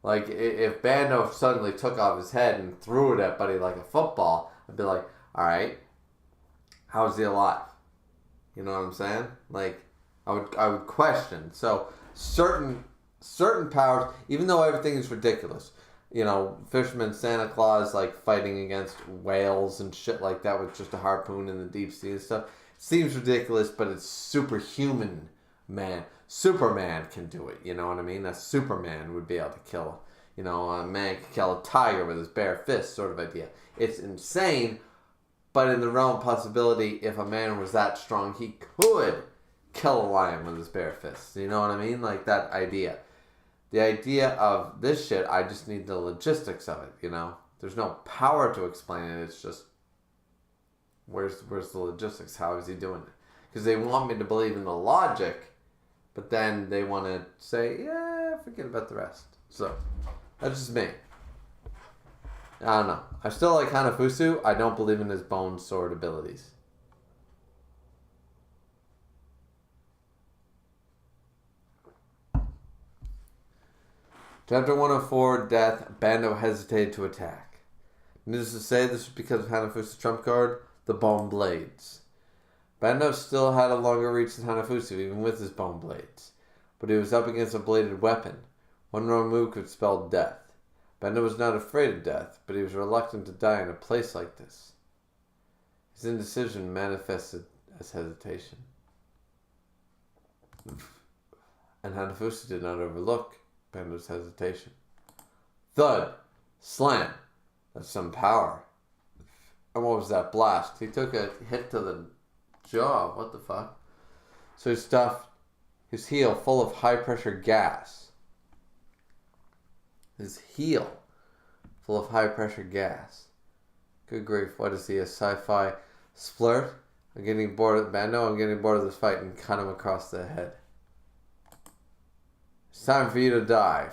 Like, if Bando suddenly took off his head and threw it at Buddy like a football, I'd be like, all right, how is he alive? You know what I'm saying? Like, I would question. So, certain powers, even though everything is ridiculous, you know, Fisherman Santa Claus, like, fighting against whales and shit like that with just a harpoon in the deep sea and stuff. Seems ridiculous, but it's superhuman, man. Superman can do it, you know what I mean? A Superman would be able to kill, you know, a man could kill a tiger with his bare fist sort of idea. It's insane, but in the realm of possibility, if a man was that strong, he could kill a lion with his bare fists. You know what I mean? Like, that idea. The idea of this shit, I just need the logistics of it, you know? There's no power to explain it. It's just, where's the logistics? How is he doing it? Because they want me to believe in the logic, but then they want to say, yeah, forget about the rest. So, that's just me. I don't know. I still like Hanafusu. I don't believe in his bone sword abilities. Chapter 104, Death. Bando hesitated to attack. Needless to say, this was because of Hanafusu's trump card, the bone blades. Bando still had a longer reach than Hanafusu, even with his bone blades. But he was up against a bladed weapon. One wrong move could spell death. Bando was not afraid of death, but he was reluctant to die in a place like this. His indecision manifested as hesitation. And Hanafusu did not overlook Bando's hesitation. Thud! Slam! That's some power. And what was that blast? He took a hit to the jaw. What the fuck? So he stuffed his heel full of high-pressure gas. His heel full of high-pressure gas. Good grief, what is he, a sci-fi splurt? I'm getting bored of Bando. I'm getting bored of this fight, and cut him across the head. It's time for you to die.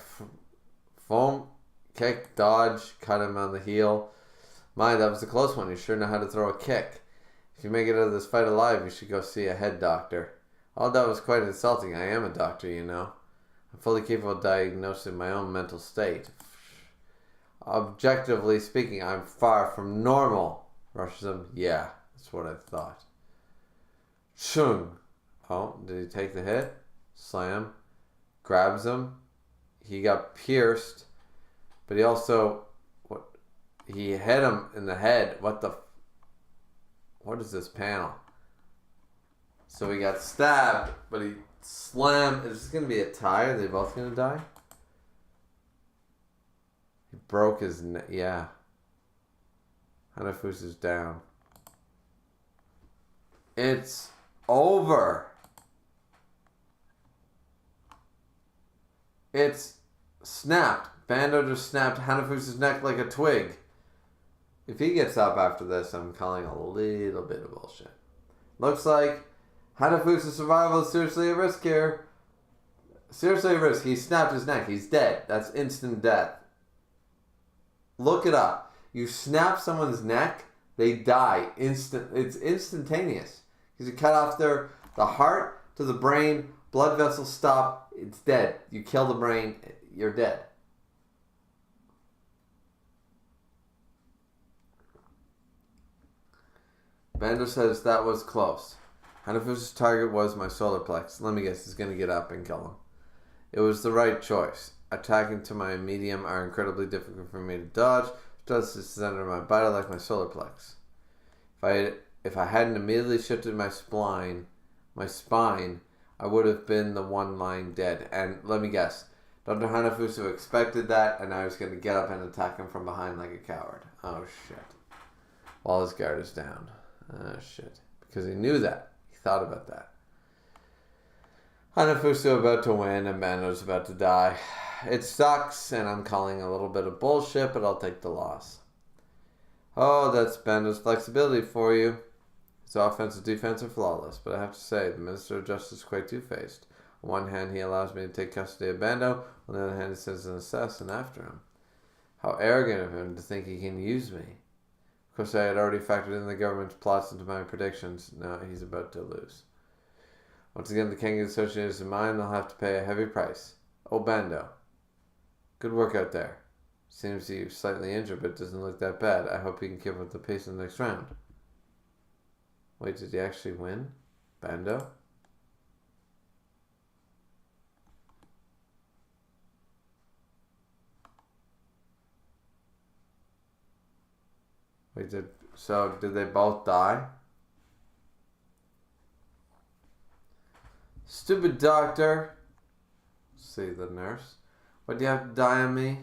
Foam, kick, dodge, cut him on the heel. My, that was a close one. You sure know how to throw a kick. If you make it out of this fight alive, you should go see a head doctor. All that was quite insulting. I am a doctor, you know. I'm fully capable of diagnosing my own mental state. Objectively speaking, I'm far from normal. Rushes him. Yeah, that's what I thought. Chung. Oh, did he take the hit? Slam. Grabs him. He got pierced. But he also... He hit him in the head. What is this panel? So he got stabbed, but he slammed. Is this going to be a tie? Are they both going to die? He broke his neck. Yeah. Hanafusu's down. It's over. It's snapped. Bando just snapped Hanafusu's neck like a twig. If he gets up after this, I'm calling a little bit of bullshit. Looks like Hanafusu's survival is seriously at risk here. Seriously at risk. He snapped his neck. He's dead. That's instant death. Look it up. You snap someone's neck, they die. It's instantaneous. Because you cut off the heart to the brain, blood vessels stop, it's dead. You kill the brain, you're dead. Bando says that was close. Hanafusu's target was my solar plex. Let me guess, he's going to get up and kill him. It was the right choice. Attacking to my medium are incredibly difficult for me to dodge. Justice is under my body like my solar plex. If I hadn't immediately shifted my spine, I would have been the one lying dead. And let me guess, Dr. Hanafusu expected that, and I was going to get up and attack him from behind like a coward. Oh shit. While his guard is down. Oh shit. Because he knew that. He thought about that. Hanafusu about to win and Bando's about to die. It sucks, and I'm calling a little bit of bullshit, but I'll take the loss. Oh, that's Bando's flexibility for you. His offense and defense are flawless, but I have to say, the Minister of Justice is quite two-faced. On one hand, he allows me to take custody of Bando. On the other hand, he sends an assassin after him. How arrogant of him to think he can use me. Of course, I had already factored in the government's plots into my predictions. Now he's about to lose. Once again, the Kengan associates in mind, they'll have to pay a heavy price. Oh, Bando. Good work out there. Seems you're slightly injured, but it doesn't look that bad. I hope you can keep up the pace in the next round. Wait, did he actually win? Bando? Wait, did they both die? Stupid doctor. See the nurse. Why do you have to die on me?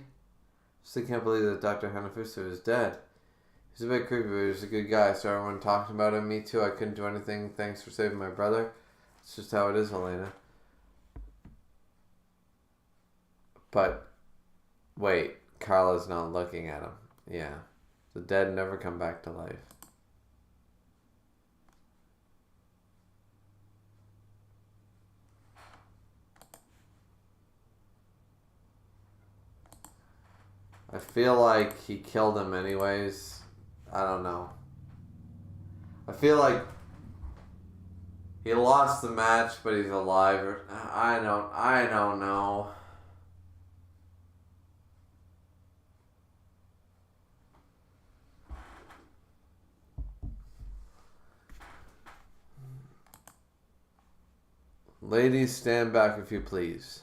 Still can't believe that Dr. Hanafusu is dead. He's a bit creepy, but he's a good guy, so everyone talked about him. Me too, I couldn't do anything. Thanks for saving my brother. It's just how it is, Helena. But, wait, Carla's not looking at him. Yeah. The dead never come back to life. I feel like he killed him anyways. I don't know. I feel like he lost the match, but he's alive. I don't know. Ladies, stand back if you please.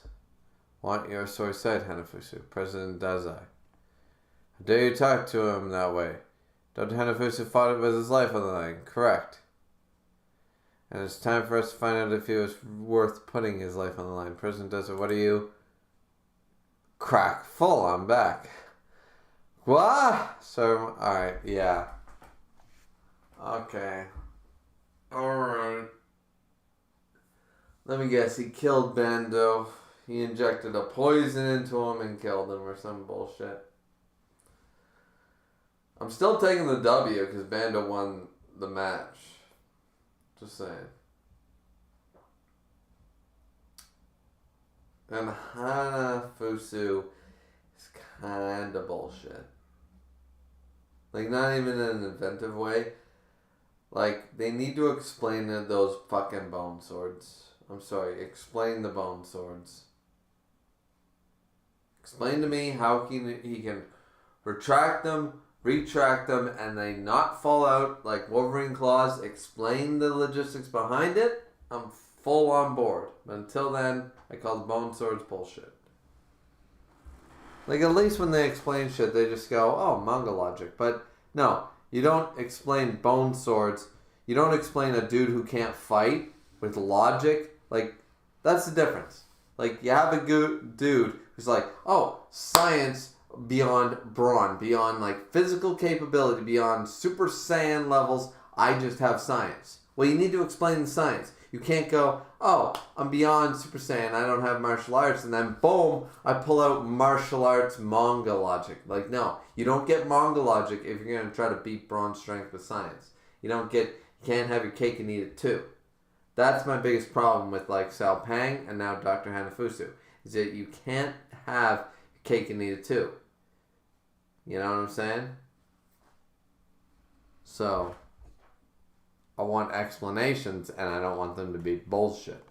Want your sword said, Hanafusu. President Dazai. How dare you talk to him that way? Dr. Hanafusu fought it with his life on the line. Correct. And it's time for us to find out if he was worth putting his life on the line. President Dazai, what are you? Crack. Full. I'm back. What? So, alright, yeah. Okay. Alright. Let me guess, he killed Bando. He injected a poison into him and killed him or some bullshit. I'm still taking the W because Bando won the match. Just saying. And Hanafusu is kinda bullshit. Like, not even in an inventive way. Like, they need to explain those fucking bone swords. I'm sorry, explain the bone swords. Explain to me how he can retract them, retract them, and they not fall out like Wolverine claws. Explain the logistics behind it. I'm full on board. But until then, I call the bone swords bullshit. Like, at least when they explain shit, they just go, oh, manga logic. But no, you don't explain bone swords. You don't explain a dude who can't fight with logic, like, that's the difference. Like, you have a dude who's like, oh, science beyond brawn, beyond, like, physical capability, beyond Super Saiyan levels, I just have science. Well, you need to explain the science. You can't go, oh, I'm beyond Super Saiyan, I don't have martial arts, and then boom, I pull out martial arts manga logic. Like, no, you don't get manga logic if you're going to try to beat brawn strength with science. You can't have your cake and eat it too. That's my biggest problem with, like, Sao Pang and now Dr. Hanafusu, is that you can't have your cake and eat it too. You know what I'm saying? So, I want explanations, and I don't want them to be bullshit.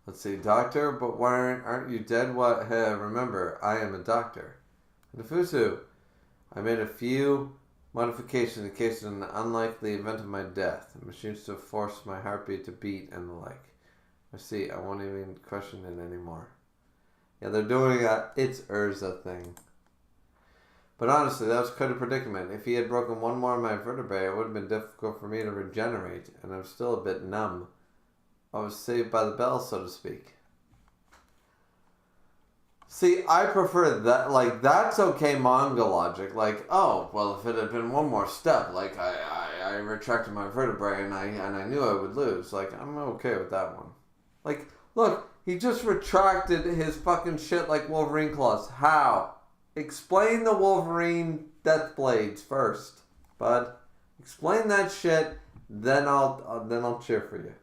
Let's see, doctor, but why aren't you dead? What? Hey, remember, I am a doctor. Nafusu, I made a few modifications in case of an unlikely event of my death. The machines to force my heartbeat to beat and the like. I see, I won't even question it anymore. Yeah, they're doing a it's Urza thing. But honestly, that was quite a predicament. If he had broken one more of my vertebrae, it would have been difficult for me to regenerate, and I'm still a bit numb. I was saved by the bell, so to speak. See, I prefer that, like, that's okay manga logic. Like, oh, well, if it had been one more step, like, I retracted my vertebrae and I knew I would lose. Like, I'm okay with that one. Like, look, he just retracted his fucking shit like Wolverine claws. How? Explain the Wolverine death blades first, bud. Explain that shit, then I'll cheer for you.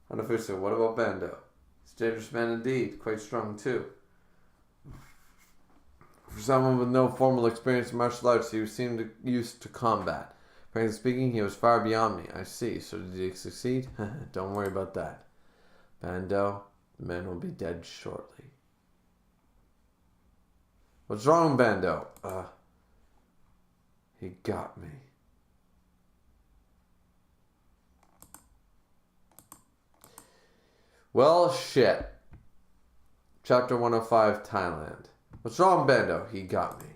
Hanafusu, what about Bando? He's a dangerous man indeed, quite strong too. For someone with no formal experience in martial arts, he seemed used to combat. Frankly speaking, he was far beyond me. I see. So did he succeed? Don't worry about that. Bando, the man will be dead shortly. What's wrong, Bando? He got me. Well, shit. Chapter 105, Thailand. What's wrong, Bando? He got me.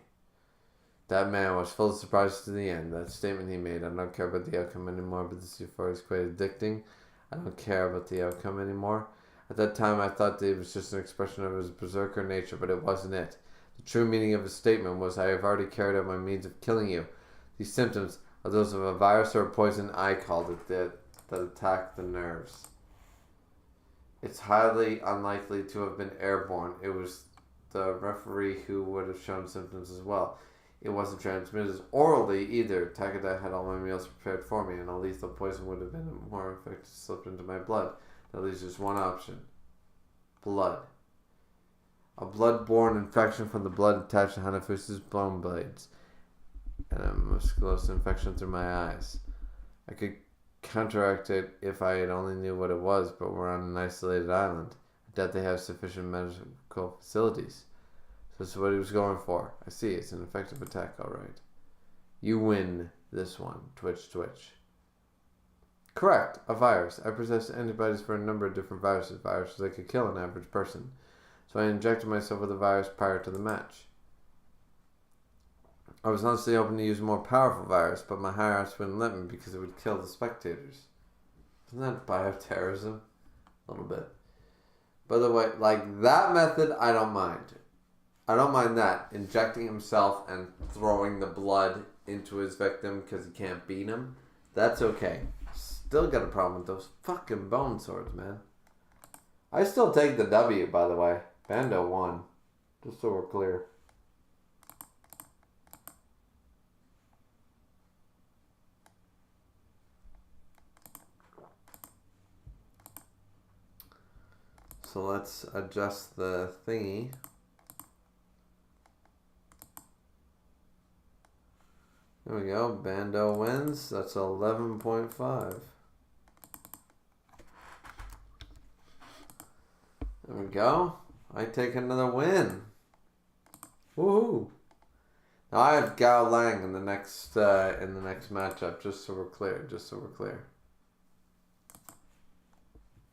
That man was full of surprises to the end. That statement he made, I don't care about the outcome anymore, but this euphoria is quite addicting. I don't care about the outcome anymore. At that time, I thought that it was just an expression of his berserker nature, but it wasn't it. The true meaning of his statement was, I have already carried out my means of killing you. These symptoms are those of a virus or a poison, I called it, that attacked the nerves. It's highly unlikely to have been airborne. It was the referee who would have shown symptoms as well. It wasn't transmitted orally either. Takeda had all my meals prepared for me, and a lethal poison would have been more effective to slip into my blood. That leaves just one option. Blood. A blood-borne infection from the blood attached to Hanafusu's bone blades, and a musculosis infection through my eyes. I could counteract it if I had only knew what it was, but we're on an isolated island. I doubt they have sufficient medical facilities. So that's what he was going for. I see, it's an effective attack, alright. You win this one. Twitch, twitch. Correct, a virus. I possess antibodies for a number of different viruses. Viruses that could kill an average person. So I injected myself with a virus prior to the match. I was honestly hoping to use a more powerful virus, but my higher-ups wouldn't let me because it would kill the spectators. Isn't that bioterrorism? A little bit. By the way, like, that method, I don't mind. I don't mind that. Injecting himself and throwing the blood into his victim because he can't beat him. That's okay. Still got a problem with those fucking bone swords, man. I still take the W, by the way. Bando won. Just so we're clear. So let's adjust the thingy. There we go. Bando wins. That's 11.5. There we go. I take another win. Woohoo! Now I have Gao Lang in the next matchup. Just so we're clear.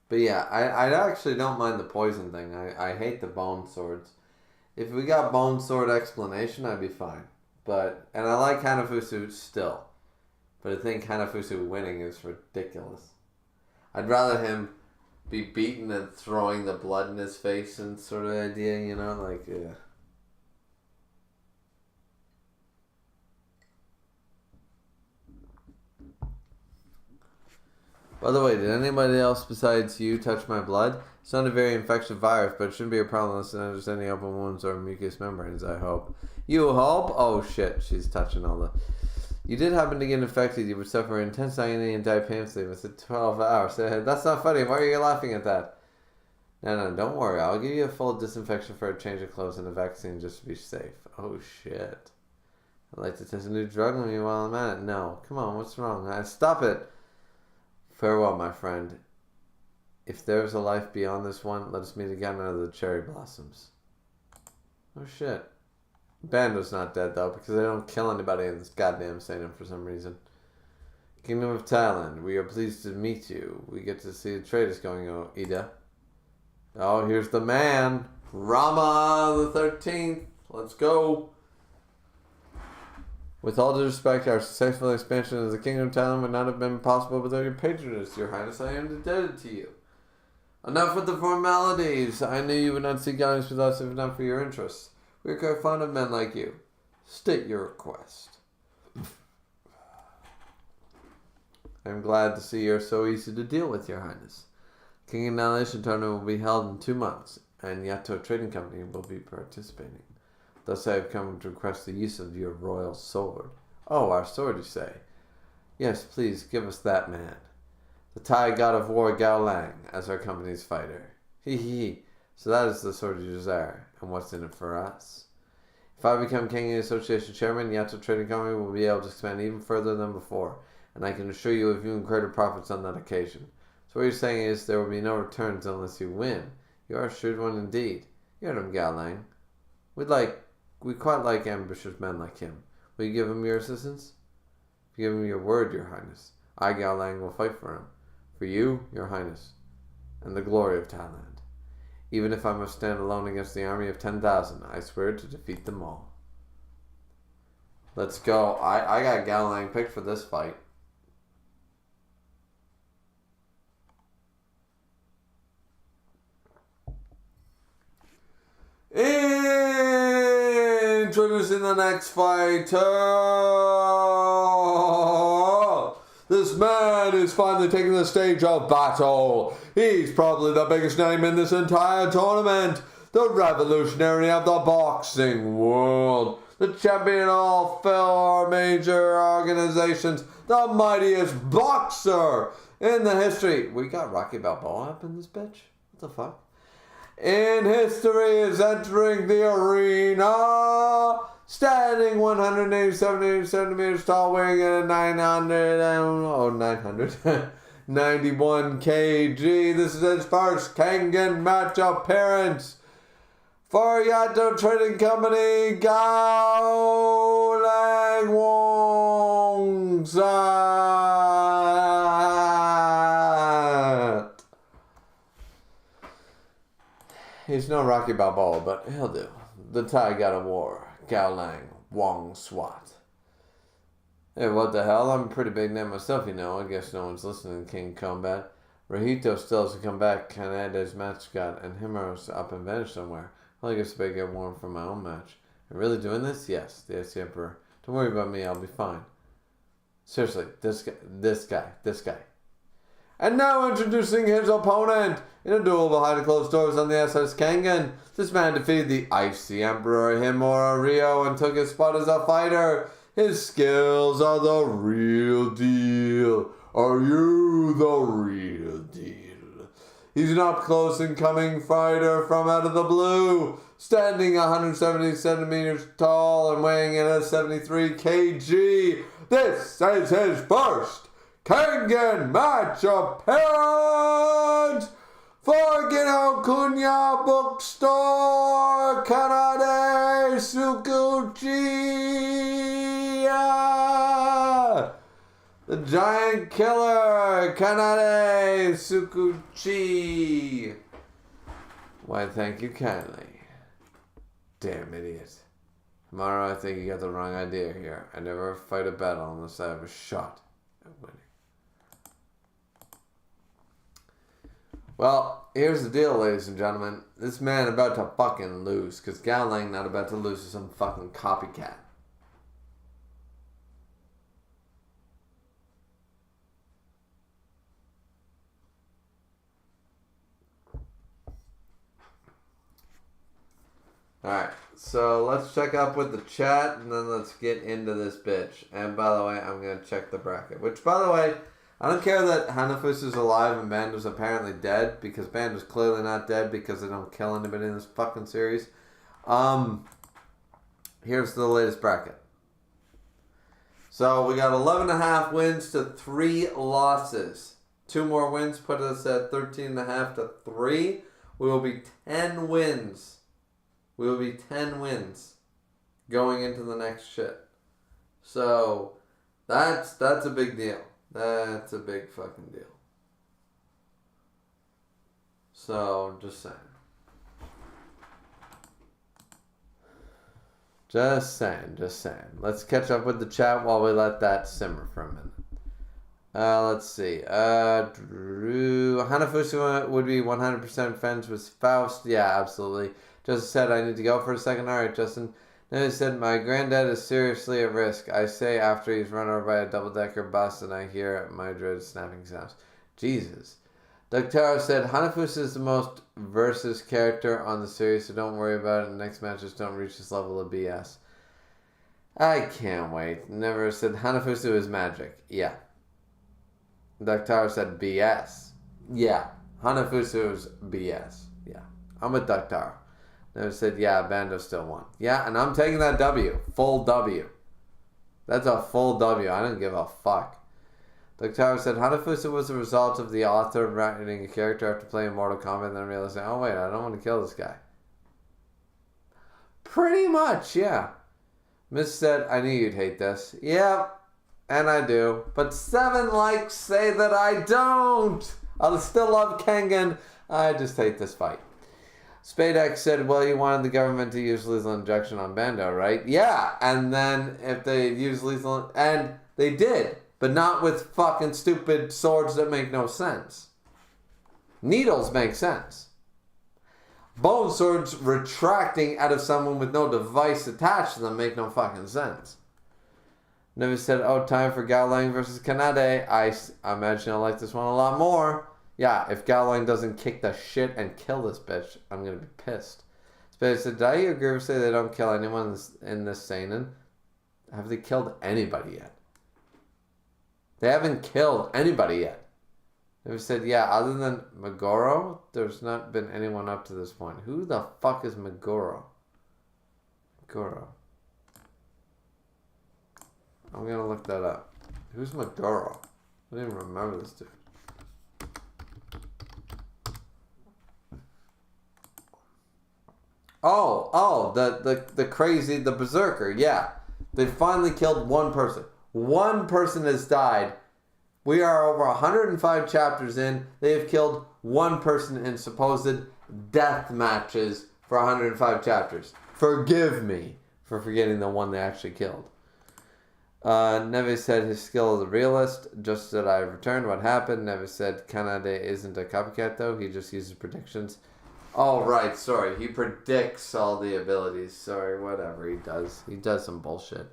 But yeah, I actually don't mind the poison thing. I hate the bone swords. If we got Bone Sword explanation, I'd be fine. But, and I like Hanafusu still. But I think Hanafusu winning is ridiculous. I'd rather him be beaten and throwing the blood in his face and sort of idea, you know, like, yeah. By the way, did anybody else besides you touch my blood? It's not a very infectious virus, but it shouldn't be a problem unless it enters any open wounds or mucous membranes, I hope. You hope? Oh shit, she's touching all the... You did happen to get infected, you would suffer intense agony and die painfully within 12 hours. That's not funny, why are you laughing at that? No, don't worry, I'll give you a full disinfection for a change of clothes and a vaccine just to be safe. Oh shit. I'd like to test a new drug on you while I'm at it. No, come on, what's wrong? Stop it! Farewell, my friend. If there is a life beyond this one, let us meet again under the cherry blossoms. Oh shit. Bando's not dead though, because they don't kill anybody in this goddamn Satan for some reason. Kingdom of Thailand, we are pleased to meet you. We get to see the traders going on, Ida. Oh, here's the man. Rama the 13th. Let's go. With all due respect, our successful expansion of the Kingdom of Thailand would not have been possible without your patronage, Your Highness. I am indebted to you. Enough with the formalities. I knew you would not seek guidance with us if not for your interests. We are quite fond of men like you. State your request. I am glad to see you are so easy to deal with, Your Highness. King Annihilation Tournament will be held in 2 months, and Yato Trading Company will be participating. Thus I have come to request the use of your royal sword. Oh, our sword, you say? Yes, please, give us that man. The Thai god of war Gao Lang, as our company's fighter. He. So that is the sword you desire, and what's in it for us? If I become Kengan Association Chairman, Yato Trading Company will be able to expand even further than before, and I can assure you of even greater profits on that occasion. So what you're saying is there will be no returns unless you win. You are a shrewd one indeed. You heard him, Gao Lang. We quite like ambitious men like him. Will you give him your assistance? If you give him your word, Your Highness, I, Gao Lang, will fight for him. For you, Your Highness, and the glory of Thailand. Even if I must stand alone against the army of 10,000, I swear to defeat them all. Let's go. I got Gao Lang picked for this fight. Introducing the next fighter. This man is finally taking the stage of battle. He's probably the biggest name in this entire tournament. The revolutionary of the boxing world. The champion of all 4 major organizations. The mightiest boxer in the history. We got Rocky Balboa up in this bitch? What the fuck? In history is entering the arena, standing 187 centimeters tall, weighing in at 991 kg. This is his first Kengan match appearance for Yato Trading Company, Gao Lang Wong Zat. He's no Rocky Balboa, but he'll do. The Thai god of war, Gao Lang Wong Swat. Hey, what the hell? I'm a pretty big name myself, you know. I guess no one's listening to King Combat. Rahito still has to come back. Kaneda's mascot, and Himero's up and vanished somewhere. Well, I guess I better get warm for my own match. Are you really doing this? Yes, the Icy Emperor. Don't worry about me, I'll be fine. Seriously, this guy. And now introducing his opponent in a duel behind closed doors on the SS Kengan. This man defeated the Icy Emperor Himura Rio and took his spot as a fighter. His skills are the real deal. Are you the real deal? He's an up-close and coming fighter from out of the blue, standing 170 centimeters tall and weighing in at 73 kg. This is his first Kengan match appearance for Kinokuniya Bookstore, Kanade Sukuchiya. The Giant Killer, Kanade Sukuchi. Why, thank you kindly. Damn idiot. Tomorrow, I think you got the wrong idea here. I never fight a battle unless I have a shot at winning. Well, here's the deal, ladies and gentlemen. This man about to fucking lose, because Gao Lang not about to lose to some fucking copycat. Alright, so let's check up with the chat, and then let's get into this bitch. And by the way, I'm going to check the bracket. Which, by the way, I don't care that Hanafusa is alive and Bando's apparently dead, because Bando's clearly not dead because they don't kill anybody in this fucking series. Here's the latest bracket. So we got 11.5 wins to 3 losses. 2 more wins put us at 13.5 to 3. We will be 10 wins. We will be 10 wins going into the next shit. So that's a big deal. That's a big fucking deal. So just saying. Just saying. Let's catch up with the chat while we let that simmer for a minute. Let's see. Drew Hanafusa would be 100% friends with Faust. Yeah, absolutely. Justin said, I need to go for a second. All right, Justin. Then he said, my granddad is seriously at risk. I say after he's run over by a double-decker bus and I hear my dread snapping sounds. Jesus. Doug Taro said, Hanafusa is the most versus character on the series, so don't worry about it. The next matches don't reach this level of BS. I can't wait. Never said Hanafusa is magic. Yeah. Doug Taro said BS. Yeah. Hanafusa is BS. Yeah. I'm with Doug Taro. Never said, yeah, Bando still won. Yeah, and I'm taking that W. Full W. That's a full W. I don't give a fuck. Doug Tower said, Hanafusa was the result of the author writing a character after playing Mortal Kombat and then realizing, oh wait, I don't want to kill this guy. Pretty much, yeah. Miss said, I knew you'd hate this. Yep, and I do. But 7 likes say that I don't. I still love Kengan. I just hate this fight. Spadex said, well, you wanted the government to use lethal injection on Bando, right? Yeah, and then if they use lethal... And they did, but not with fucking stupid swords that make no sense. Needles make sense. Bone swords retracting out of someone with no device attached to them make no fucking sense. Never said, oh, time for Gao Lang versus Kanade. I imagine I'll like this one a lot more. Yeah, if Gao Lang doesn't kick the shit and kill this bitch, I'm going to be pissed. Space said, did I hear Griever say they don't kill anyone in this seinen? Have they killed anybody yet? They haven't killed anybody yet. They said, yeah, other than Megoro, there's not been anyone up to this point. Who the fuck is Megoro? Megoro. I'm going to look that up. Who's Megoro? I don't even remember this dude. Oh, the crazy, the berserker, yeah. They finally killed one person. One person has died. We are over 105 chapters in. They have killed one person in supposed death matches for 105 chapters. Forgive me for forgetting the one they actually killed. Neves said his skill is a realist. Just that I returned. What happened? Neves said Kanade isn't a copycat though. He just uses predictions. Oh, right, sorry. He predicts all the abilities. Sorry, whatever he does. He does some bullshit.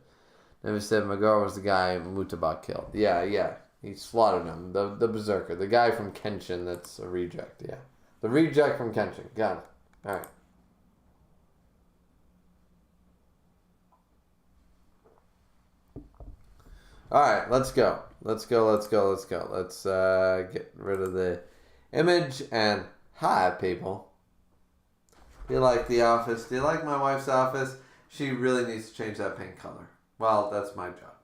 Never said Megoro was the guy Mutaba killed. Yeah. He slaughtered him. The berserker. The guy from Kenshin that's a reject, yeah. The reject from Kenshin. Got it. Alright. Alright, let's go. Let's get rid of the image and hi, people. Do you like The Office? Do you like my wife's office? She really needs to change that paint color. Well, that's my job.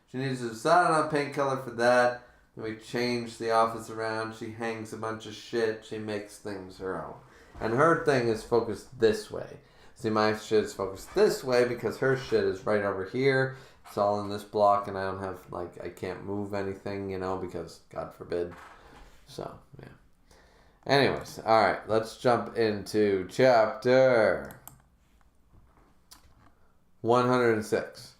She needs to decide on a paint color for that. Then we change the office around. She hangs a bunch of shit. She makes things her own. And her thing is focused this way. See, my shit is focused this way because her shit is right over here. It's all in this block and I don't have, I can't move anything, because God forbid. So, yeah. Anyways, alright, let's jump into chapter 106.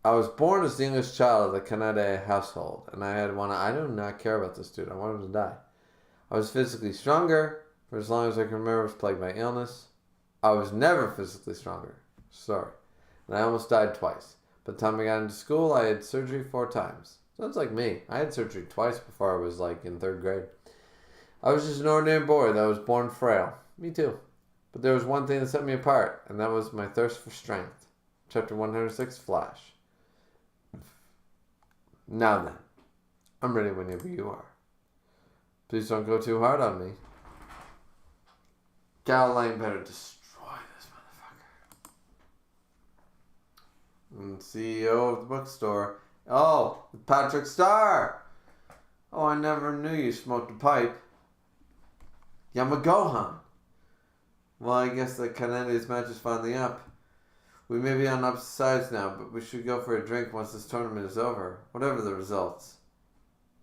I was born as the youngest child of the Kanade household, and I do not care about this dude. I want him to die. I was physically stronger. For as long as I can remember, I was plagued by illness. I was never physically stronger. Sorry. And I almost died twice. By the time I got into school, I had surgery 4 times. Sounds like me. I had surgery twice before I was in 3rd grade. I was just an ordinary boy that was born frail. Me too. But there was one thing that set me apart, and that was my thirst for strength. Chapter 106, Flash. Now then, I'm ready whenever you are. Please don't go too hard on me. Galloway better destroy this motherfucker. And CEO of the bookstore. Oh, Patrick Starr. Oh, I never knew you smoked a pipe. Yamagohan. Well, I guess the Canadians match is finally up. We may be on opposite sides now, but we should go for a drink once this tournament is over, whatever the results.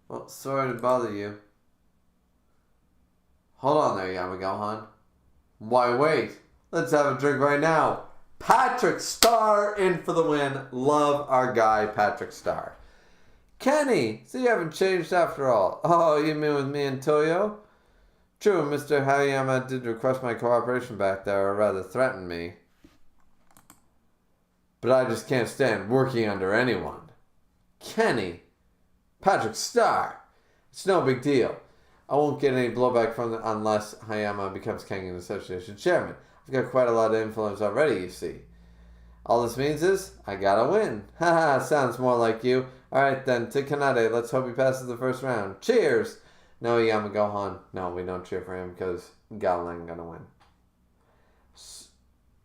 Well, sorry to bother you. Hold on there, Yamagohan. Why wait? Let's have a drink right now. Patrick Starr in for the win. Love our guy, Patrick Starr. Kenny, so you haven't changed after all. Oh, you mean with me and Toyo? True, Mr. Hayama did request my cooperation back there, or rather threaten me. But I just can't stand working under anyone. Kenny, Patrick Starr, it's no big deal. I won't get any blowback from unless Hayama becomes Kengan Association chairman. I've got quite a lot of influence already, you see. All this means is, I gotta win. Haha, sounds more like you. Alright then, to Kanade, let's hope he passes the first round. Cheers! No, Yamagohan. No, we don't cheer for him because Gaolang gonna win.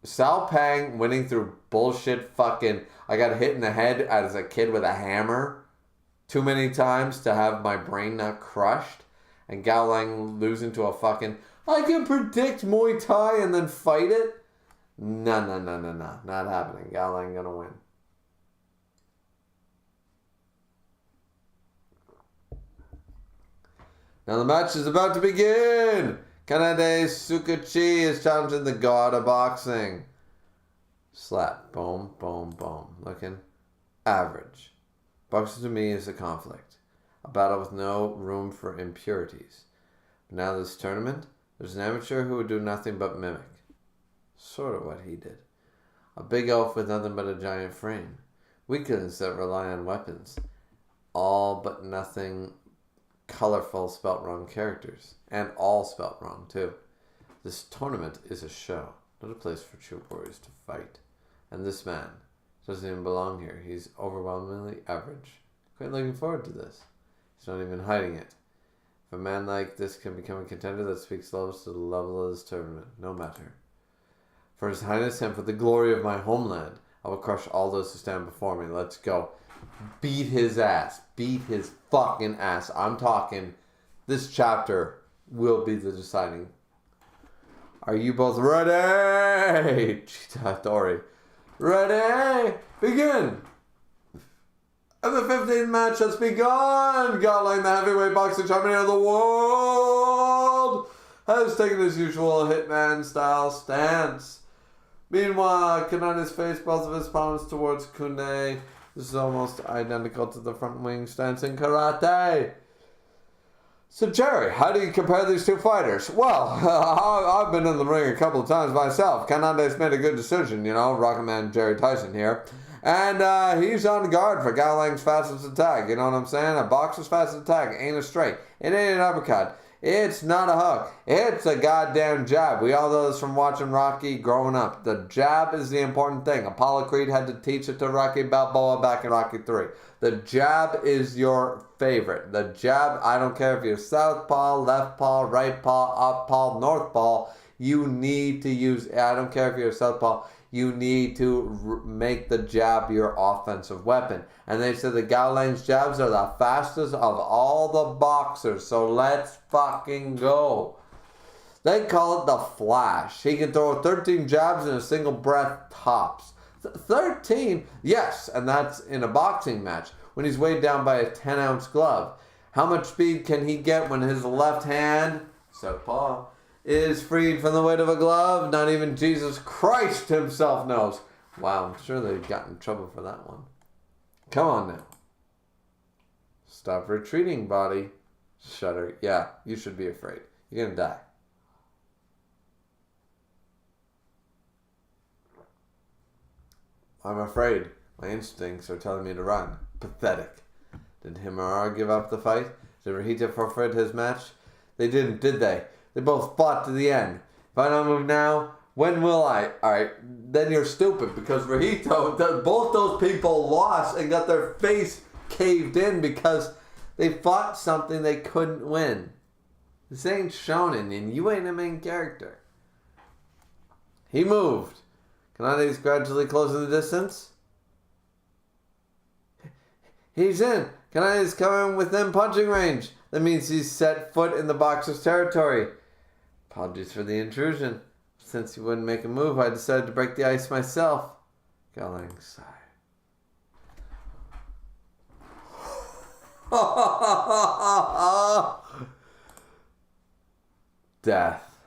Sao Pang winning through bullshit fucking... I got hit in the head as a kid with a hammer too many times to have my brain not crushed. And Gaolang losing to a fucking... I can predict Muay Thai and then fight it? No. Not happening. Gaolang gonna win. Now the match is about to begin. Kanade Sukachi is challenging the god of boxing. Slap. Boom, boom, boom. Looking average. Boxing to me is a conflict. A battle with no room for impurities. But now this tournament, there's an amateur who would do nothing but mimic. Sort of what he did. A big elf with nothing but a giant frame. Weaklings that rely on weapons. All but nothing colorful spelt wrong characters. And all spelt wrong too. This tournament is a show, not a place for true warriors to fight. And this man doesn't even belong here. He's overwhelmingly average. Quite looking forward to this. He's not even hiding it. If a man like this can become a contender, that speaks levels to the level of this tournament, no matter. For His Highness and for the glory of my homeland, I will crush all those who stand before me. Let's go. Beat his ass. Beat his fucking ass. I'm talking, this chapter will be the deciding. Are you both ready? Chitatori. Ready? Begin! And the 15th match has begun! Gaolang, the heavyweight boxing champion of the world, has taken his usual hitman-style stance. Meanwhile, Kanada's faced both of his palms towards Kunde. This is almost identical to the front wing stance in karate. So, Jerry, how do you compare these two fighters? Well, I've been in the ring a couple of times myself. Kanada's made a good decision, Rocket Man Jerry Tyson here. And he's on guard for Gaolang's fastest attack. You know what I'm saying? A boxer's fastest attack ain't a straight. It ain't an uppercut. It's not a hook. It's a goddamn jab. We all know this from watching Rocky growing up. The jab is the important thing. Apollo Creed had to teach it to Rocky Balboa back in Rocky 3. The jab is your favorite. The jab, I don't care if you're southpaw, left paw, right paw, up paw, north paw. You need to use, I don't care if you're a southpaw, you need to make the jab your offensive weapon. And they said the Gaolang's jabs are the fastest of all the boxers. So let's fucking go. They call it the Flash. He can throw 13 jabs in a single breath tops. 13? Yes, and that's in a boxing match when he's weighed down by a 10-ounce glove. How much speed can he get when his left hand, southpaw, is freed from the weight of a glove? Not even Jesus Christ himself knows. Wow, I'm sure they got in trouble for that one. Come on now. Stop retreating, body. Shudder. Yeah, you should be afraid. You're gonna die. I'm afraid. My instincts are telling me to run. Pathetic. Did Himura give up the fight? Did Rahita forfeit his match? They didn't, did they? They both fought to the end. If I don't move now, when will I? Alright, then you're stupid because Rahito, both those people lost and got their face caved in because they fought something they couldn't win. This ain't shonen and you ain't a main character. He moved. Kanade's gradually closing the distance. He's in. Kanade's coming within punching range. That means he's set foot in the boxer's territory. Apologies for the intrusion. Since he wouldn't make a move, I decided to break the ice myself. Galang sighed. Death.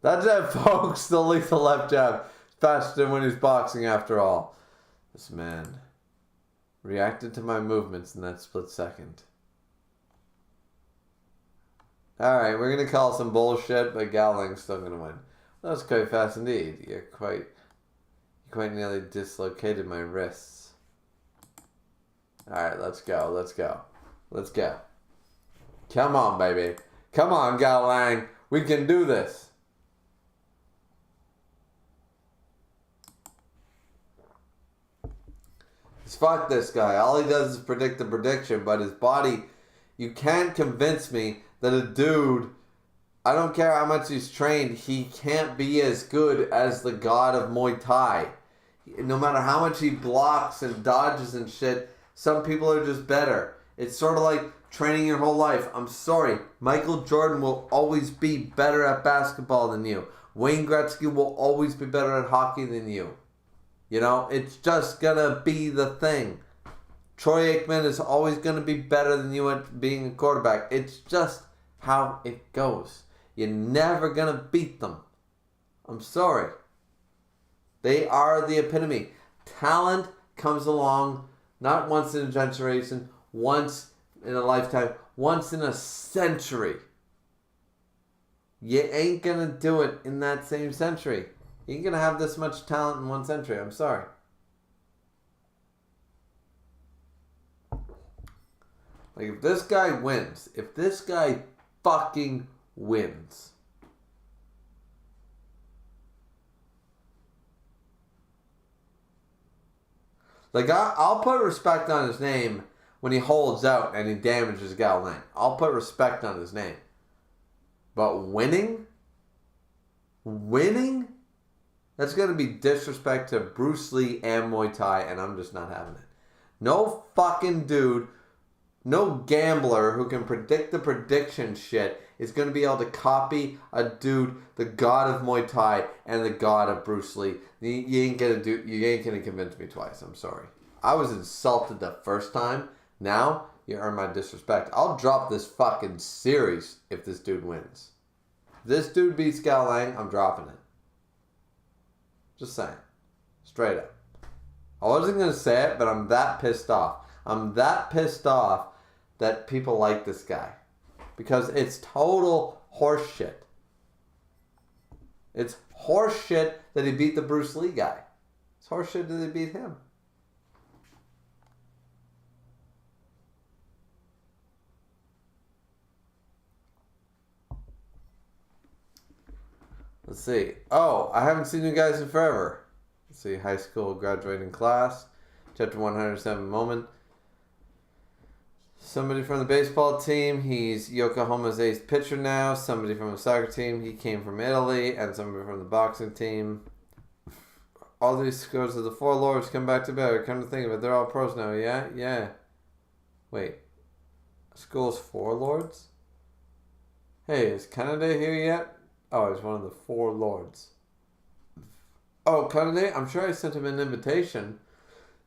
That's it, folks. The lethal left jab. Faster than when he's boxing after all. This man reacted to my movements in that split second. Alright, we're going to call some bullshit, but Galang's still going to win. That was quite fast indeed. You quite nearly dislocated my wrists. Alright, let's go. Let's go. Come on, baby. Come on, Galang. We can do this. Fuck this guy. All he does is predict the prediction, but his body, you can't convince me that a dude, I don't care how much he's trained, he can't be as good as the god of Muay Thai. No matter how much he blocks and dodges and shit, some people are just better. It's sort of like training your whole life. I'm sorry, Michael Jordan will always be better at basketball than you. Wayne Gretzky will always be better at hockey than you. You know, it's just gonna be the thing. Troy Aikman is always gonna be better than you at being a quarterback. It's just how it goes. You're never gonna beat them. I'm sorry. They are the epitome. Talent comes along not once in a generation, once in a lifetime, once in a century. You ain't gonna do it in that same century. You ain't gonna have this much talent in one century. I'm sorry. Like, if this guy wins, if this guy fucking wins, like, I'll put respect on his name when he holds out and he damages Gao Lang. I'll put respect on his name. But winning? That's going to be disrespect to Bruce Lee and Muay Thai, and I'm just not having it. No fucking dude, no gambler who can predict the prediction shit is going to be able to copy a dude, the god of Muay Thai and the god of Bruce Lee. You ain't going to convince me twice. I'm sorry. I was insulted the first time. Now, you earn my disrespect. I'll drop this fucking series if this dude wins. If this dude beats Gao Lang, I'm dropping it. Just saying. Straight up. I wasn't going to say it, but I'm that pissed off. I'm that pissed off that people like this guy. Because it's total horseshit. It's horseshit that he beat the Bruce Lee guy. It's horseshit that he beat him. Let's see. Oh, I haven't seen you guys in forever. Let's see. High school graduating class. Chapter 107 moment. Somebody from the baseball team. He's Yokohama's ace pitcher now. Somebody from the soccer team. He came from Italy. And somebody from the boxing team. All these scores of the four lords come back to better. Come to think of it, they're all pros now. Yeah? Yeah. Wait. School's four lords? Hey, is Kanade here yet? Oh, he's one of the four lords. Oh, Kanade? I'm sure I sent him an invitation.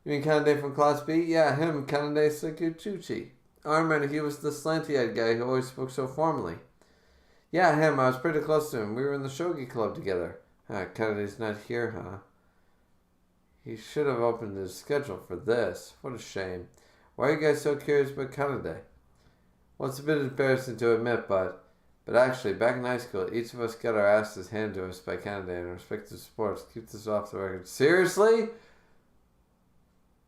You mean Kanade from Class B? Yeah, him, Kanade Sakachuchi. Oh, I remember he was the slanty-eyed guy who always spoke so formally. Yeah, him. I was pretty close to him. We were in the shogi club together. Kanade's not here, huh? He should have opened his schedule for this. What a shame. Why are you guys so curious about Canada? Well, it's a bit embarrassing to admit, but actually, back in high school, each of us got our asses handed to us by Canada in respective sports. Keep this off the record. Seriously?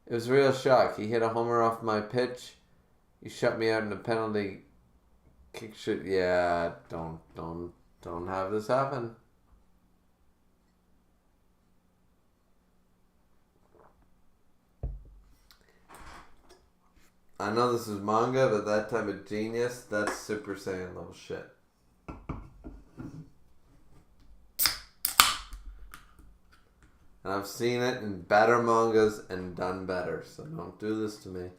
It was a real shock. He hit a homer off my pitch. He shut me out in a penalty kick shoot. Yeah, don't have this happen. I know this is manga, but that type of genius, that's Super Saiyan level shit. And I've seen it in better mangas and done better, so don't do this to me.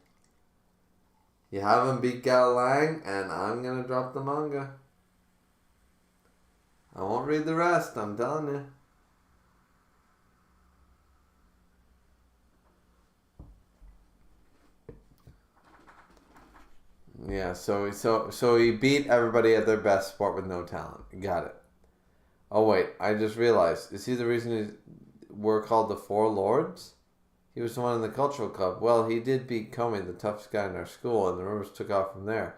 You haven't beat Gal Lang, and I'm gonna drop the manga. I won't read the rest, I'm telling you. Yeah, so he beat everybody at their best sport with no talent. Got it. Oh wait, I just realized. Is he the reason we're called the Four Lords? He was the one in the cultural club. Well, he did beat Comey, the toughest guy in our school, and the rumors took off from there.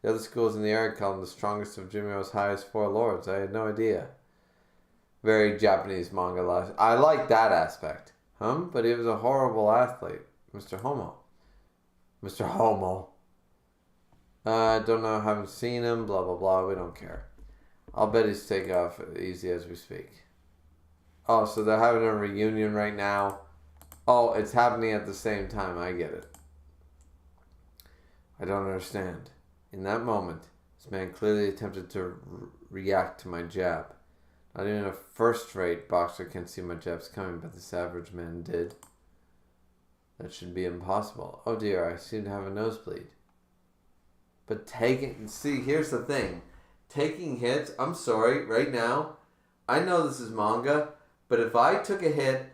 The other schools in the area called him the strongest of Jimio's highest Four Lords. I had no idea. Very Japanese manga life. I like that aspect. But he was a horrible athlete. Mr. Homo. Mr. Homo. Don't know, haven't seen him, blah, blah, blah. We don't care. I'll bet he's taking off easy as we speak. Oh, so they're having a reunion right now. Oh, it's happening at the same time. I get it. I don't understand. In that moment, this man clearly attempted to react to my jab. Not even a first-rate boxer can see my jabs coming, but this average man did. That should be impossible. Oh dear, I seem to have a nosebleed. But here's the thing. Taking hits, I'm sorry, right now, I know this is manga, but if I took a hit,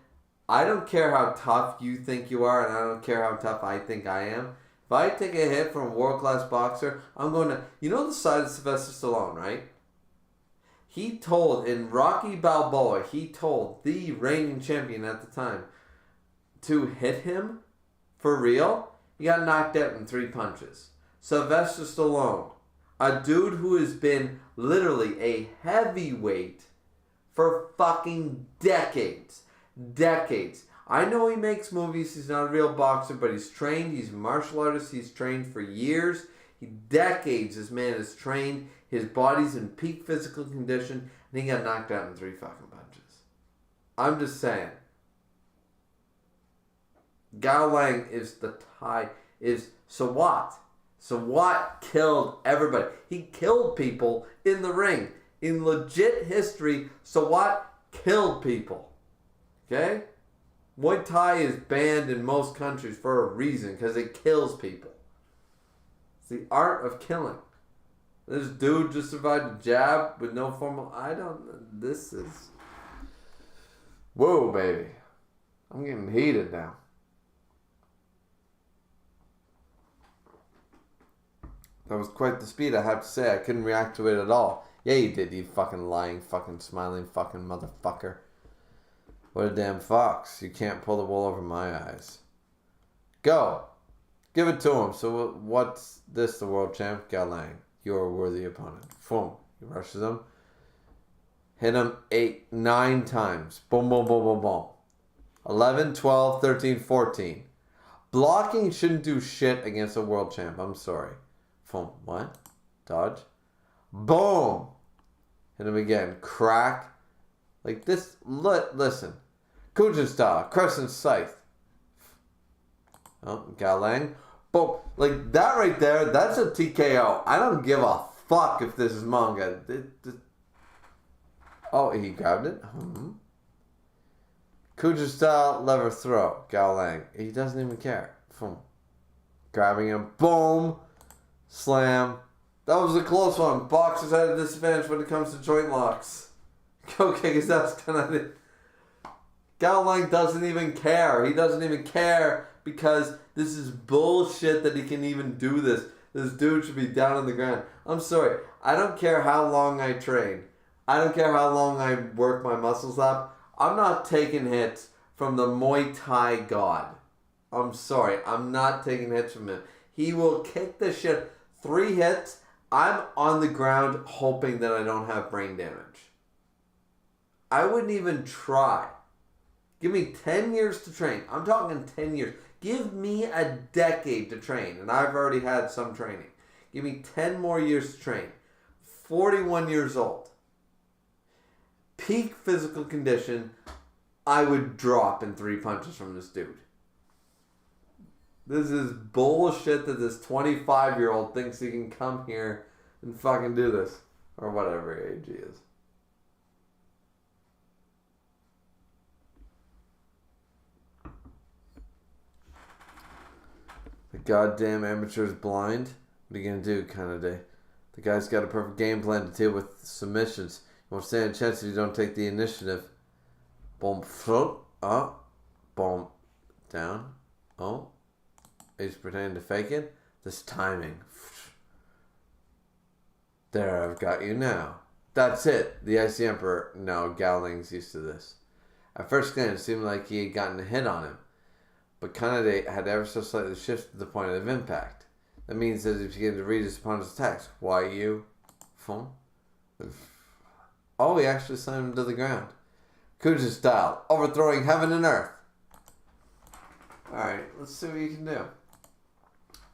I don't care how tough you think you are, and I don't care how tough I think I am. If I take a hit from a world-class boxer, I'm going to... You know the side of Sylvester Stallone, right? He told, in Rocky Balboa, he told the reigning champion at the time to hit him for real. He got knocked out in 3 punches. Sylvester Stallone, a dude who has been literally a heavyweight for fucking decades. Decades. I know he makes movies, he's not a real boxer, but he's trained, he's a martial artist, he's trained for years. Decades this man has trained, his body's in peak physical condition, and he got knocked out in 3 fucking punches. I'm just saying. Gao Lang is the so what? So what killed everybody? He killed people in the ring. In legit history, so what killed people? Okay? Muay Thai is banned in most countries for a reason, because it kills people. It's the art of killing. This dude just survived a jab with no formal... This is... Whoa, baby. I'm getting heated now. That was quite the speed, I have to say. I couldn't react to it at all. Yeah, you did, you fucking lying, fucking smiling, fucking motherfucker. What a damn fox. You can't pull the wool over my eyes. Go. Give it to him. So what's this, the world champ? Gao Lang. You're a worthy opponent. Boom. He rushes him. Hit him 9 times. Boom, boom, boom, boom, boom. 11, 12, 13, 14. Blocking shouldn't do shit against a world champ. I'm sorry. Boom. What? Dodge. Boom. Hit him again. Crack. Like this. Listen. Kujin style. Crescent scythe. Oh, Gao Lang. Boom. Like that right there. That's a TKO. I don't give a fuck if this is manga. Oh, he grabbed it. Kujin style lever throw. Gao Lang. He doesn't even care. Boom. Grabbing him. Boom. Slam. That was a close one. Boxers at a disadvantage when it comes to joint locks. Okay, because that's kind of it. Gao Lang doesn't even care. He doesn't even care because this is bullshit that he can even do this. This dude should be down on the ground. I'm sorry. I don't care how long I train. I don't care how long I work my muscles up. I'm not taking hits from the Muay Thai god. I'm sorry, I'm not taking hits from him. He will kick the shit. 3 hits, I'm on the ground hoping that I don't have brain damage. I wouldn't even try. Give me 10 years to train. I'm talking 10 years. Give me a decade to train, and I've already had some training. Give me 10 more years to train. 41 years old. Peak physical condition, I would drop in 3 punches from this dude. This is bullshit that this 25-year-old thinks he can come here and fucking do this. Or whatever age he is. The goddamn amateur's blind. What are you gonna do, Kanade? The guy's got a perfect game plan to deal with submissions. You won't stand a chance if you don't take the initiative. Boom, float, up, boom, down, oh. He's pretending to fake it. This timing. There, I've got you now. That's it. The Icy Emperor. No, Gowling's used to this. At first glance, it seemed like he had gotten a hit on him. But Kanade had ever so slightly shifted the point of impact. That means that he began to read his opponent's attacks. Why you? Phone? Oh, he actually slammed him to the ground. Kuja style. Overthrowing heaven and earth. Alright, let's see what you can do.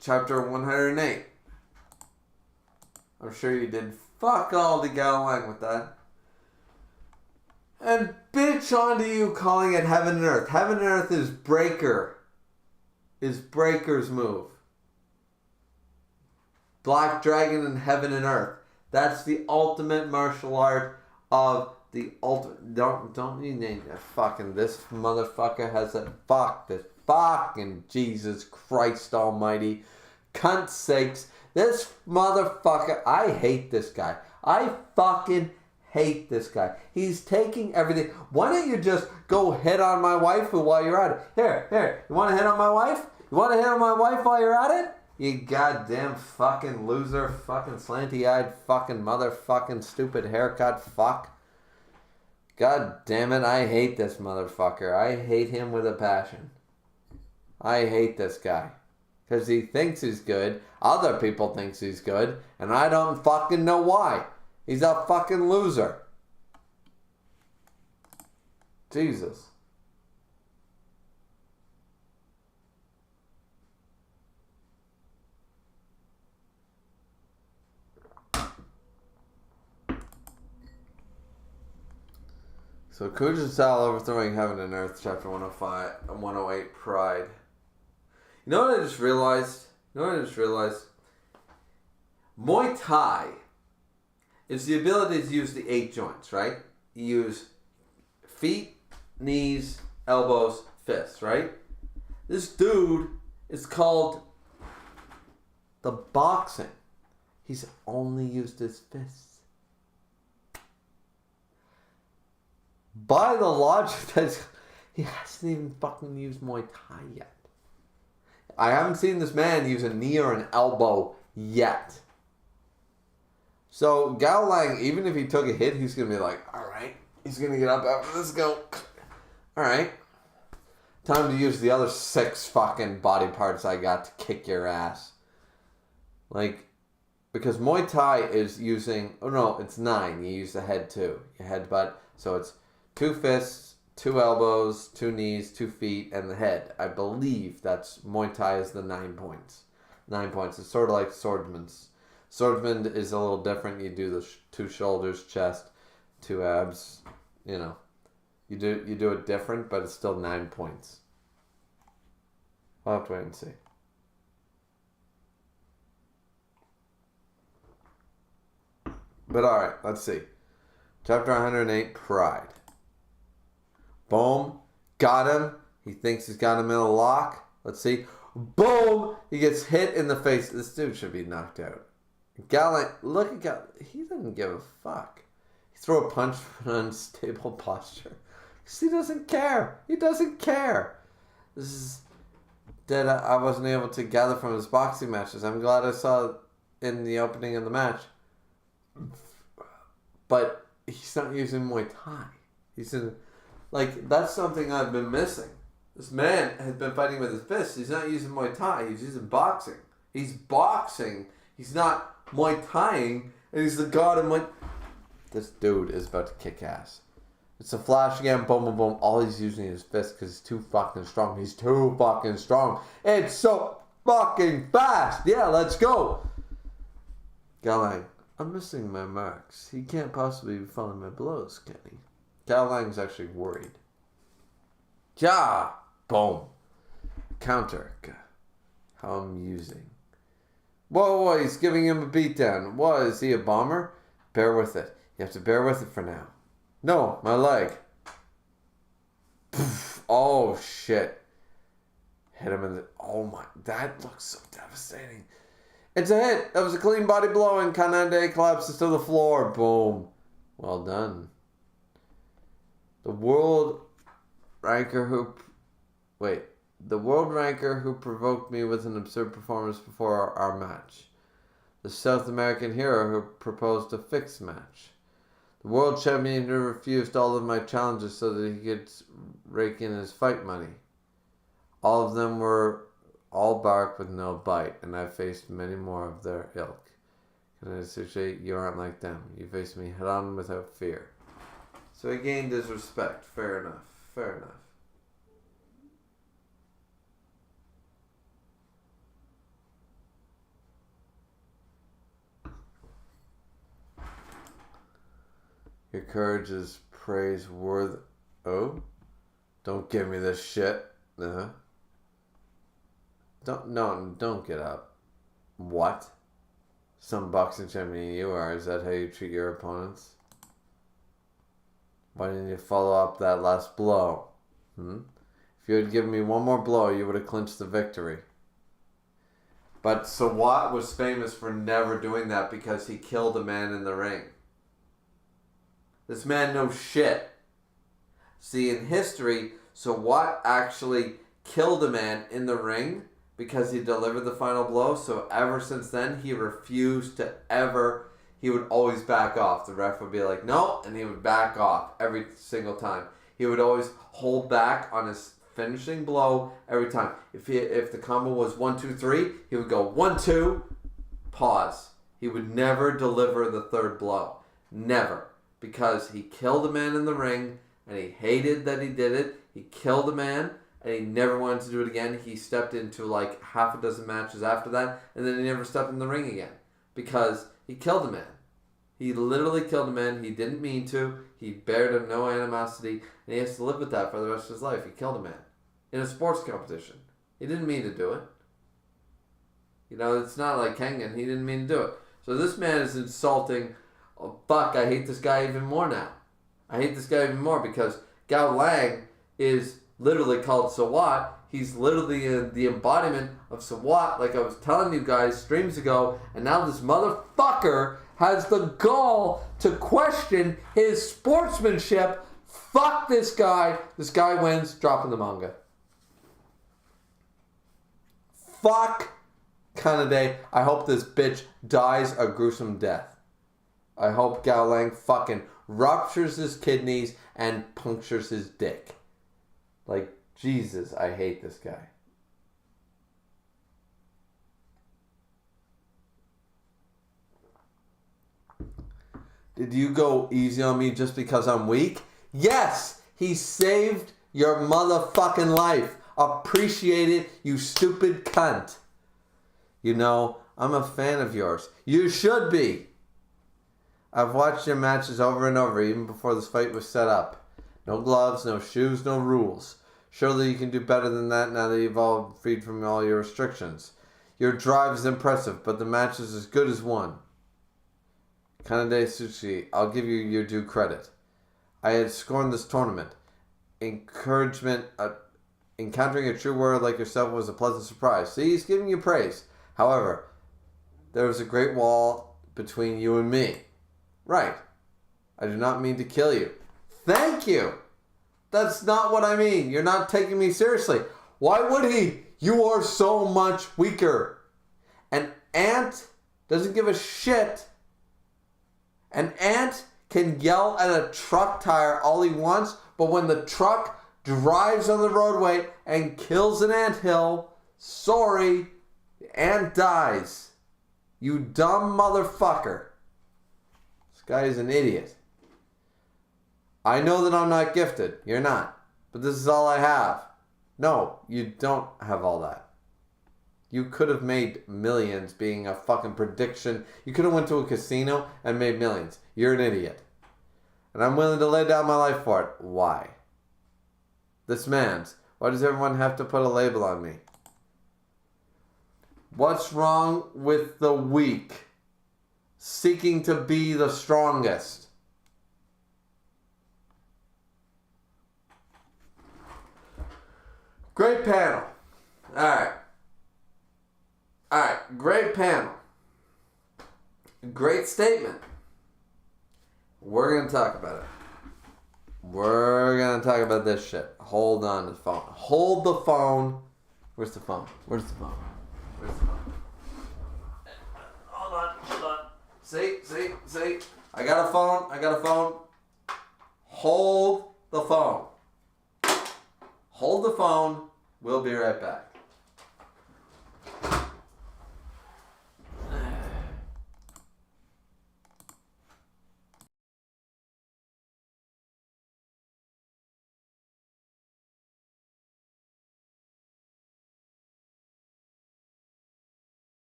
Chapter 108. I'm sure you did fuck all to get along with that. And bitch onto you calling it heaven and earth. Heaven and earth is Breaker. Is Breaker's move. Black Dragon and heaven and earth. That's the ultimate martial art of the ultimate. Don't you name that fucking. This motherfucker has a fuck this fucking Jesus Christ Almighty. Cunt sakes. This motherfucker. I hate this guy. I fucking hate this guy. He's taking everything. Why don't you just go hit on my wife while you're at it? Here. You want to hit on my wife? You want to hit on my wife while you're at it? You goddamn fucking loser, fucking slanty-eyed, fucking motherfucking stupid haircut fuck. God damn it, I hate this motherfucker. I hate him with a passion. I hate this guy. Because he thinks he's good, other people thinks he's good, and I don't fucking know why. He's a fucking loser. Jesus. So Kuja style overthrowing heaven and earth, chapter 105 and 108, pride. You know what I just realized? Muay Thai is the ability to use the 8 joints, right? You use feet, knees, elbows, fists, right? This dude is called the boxing. He's only used his fists. By the logic that he hasn't even fucking used Muay Thai yet. I haven't seen this man use a knee or an elbow yet. So Gao Lang, even if he took a hit, he's going to be like, alright. He's going to get up after this, go, alright. Time to use the other 6 fucking body parts I got to kick your ass. Like, because Muay Thai is using, oh no, it's 9. You use the head too. Your headbutt. So it's 2 fists, 2 elbows, 2 knees, 2 feet, and the head. I believe that's Muay Thai is the 9 points. 9 points. It's sort of like swordsman's. Swordsman is a little different. You do the 2 shoulders, chest, 2 abs. You know, you do it different, but it's still 9 points. I'll have to wait and see. But alright, let's see. Chapter 108, Pride. Boom. Got him. He thinks he's got him in a lock. Let's see. Boom. He gets hit in the face. This dude should be knocked out. Gallant. Look at Gallant. He doesn't give a fuck. He threw a punch from an unstable posture. Because he doesn't care. He doesn't care. This is that I wasn't able to gather from his boxing matches. I'm glad I saw in the opening of the match. But he's not using Muay Thai. He's in Like, that's something I've been missing. This man has been fighting with his fists. He's not using Muay Thai. He's using boxing. He's boxing. He's not Muay Thaiing. And he's the god of Muay... This dude is about to kick ass. It's a flash again. Boom, boom, boom. All he's using is his fist because he's too fucking strong. He's too fucking strong. It's so fucking fast. Yeah, let's go. Galang, I'm missing my marks. He can't possibly be following my blows, can he? Galang's actually worried. Ja! Boom. Counter. How amusing. Whoa, he's giving him a beatdown. What, is he a bomber? Bear with it. You have to bear with it for now. No, my leg. Poof. Oh, shit. Hit him in the... Oh, my... That looks so devastating. It's a hit. That was a clean body blow, and Kanade collapses to the floor. Boom. Well done. The world ranker who provoked me with an absurd performance before our match. The South American hero who proposed a fixed match. The world champion who refused all of my challenges so that he could rake in his fight money. All of them were all bark with no bite, and I faced many more of their ilk. Can I associate you aren't like them? You face me head on without fear. So he gained his respect. Fair enough. Fair enough. Your courage is praiseworthy. Oh? Don't give me this shit. Don't get up. What? Some boxing champion you are. Is that how you treat your opponents? Why didn't you follow up that last blow? If you had given me one more blow, you would have clinched the victory. But Sawat was famous for never doing that because he killed a man in the ring. This man knows shit. See, in history, Sawat actually killed a man in the ring because he delivered the final blow. So ever since then, he refused to ever... He would always back off. The ref would be like, no, and he would back off every single time. He would always hold back on his finishing blow every time. If the combo was 1, 2, 3, he would go 1, 2, pause. He would never deliver the third blow. Never. Because he killed a man in the ring, and he hated that he did it. He killed a man, and he never wanted to do it again. He stepped into like half a dozen matches after that, and then he never stepped in the ring again. Because he killed a man. He literally killed a man. He didn't mean to. He bared him no animosity, and he has to live with that for the rest of his life. He killed a man in a sports competition. He didn't mean to do it. You know, it's not like Kengan. He didn't mean to do it. So this man is insulting... Oh, fuck, I hate this guy even more now. I hate this guy even more because Gao Lang is literally called Sawat. He's literally the embodiment of Sawat, like I was telling you guys streams ago. And now this motherfucker has the gall to question his sportsmanship. Fuck this guy. This guy wins. Dropping the manga. Fuck Kanade. I hope this bitch dies a gruesome death. I hope Gao Lang fucking ruptures his kidneys and punctures his dick. Like, Jesus, I hate this guy. Did you go easy on me just because I'm weak? Yes! He saved your motherfucking life. Appreciate it, you stupid cunt. You know, I'm a fan of yours. You should be. I've watched your matches over and over, even before this fight was set up. No gloves, no shoes, no rules. Surely you can do better than that now that you've all freed from all your restrictions. Your drive is impressive, but the match is as good as one. Kanade Sushi, I'll give you your due credit. I had scorned this tournament. Encountering a true warrior like yourself was a pleasant surprise. See, he's giving you praise. However, there was a great wall between you and me. Right. I do not mean to kill you. Thank you. That's not what I mean. You're not taking me seriously. Why would he? You are so much weaker. An ant doesn't give a shit. An ant can yell at a truck tire all he wants, But when the truck drives on the roadway and kills an anthill, sorry, the ant dies. You dumb motherfucker. This guy is an idiot. I know that I'm not gifted. You're not. But this is all I have. No, you don't have all that. You could have made millions being a fucking prediction. You could have went to a casino and made millions. You're an idiot. And I'm willing to lay down my life for it. Why? This man's. Why does everyone have to put a label on me? What's wrong with the weak seeking to be the strongest? Great panel. Alright, great panel. Great statement. We're going to talk about it. We're going to talk about this shit. Hold on to the phone. Hold the phone. Where's the phone? Where's the phone? Where's the phone? Hold on. See? I got a phone. Hold the phone. Hold the phone. We'll be right back.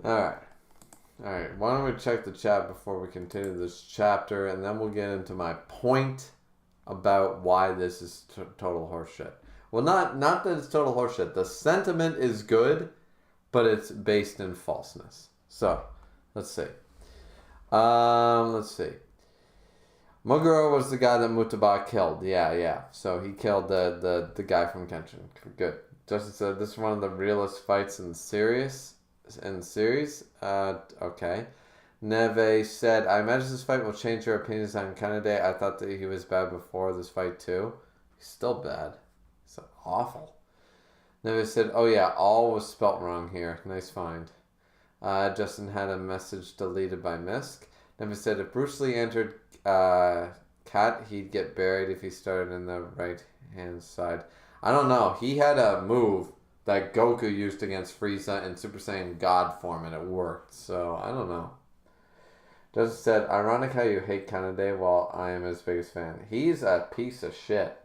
Alright. Why don't we check the chat before we continue this chapter, and then we'll get into my point about why this is total horseshit. Well, not that it's total horseshit. The sentiment is good, but it's based in falseness. So, let's see. Let's see. Muguro was the guy that Mutaba killed. Yeah. So he killed the guy from Kenshin. Good. Justin said this is one of the realest fights in the series. Okay. Neve said, I imagine this fight will change your opinions on Kanade. I thought that he was bad before this fight too. He's still bad. He's awful. Neve said, oh yeah, all was spelt wrong here. Nice find. Justin had a message deleted by Misk. Neve said, if Bruce Lee entered Cat, he'd get buried if he started in the right hand side. I don't know. He had a move that Goku used against Frieza in Super Saiyan God form and it worked. So, I don't know. Justin said, ironic how you hate Kanade while I am his biggest fan. He's a piece of shit.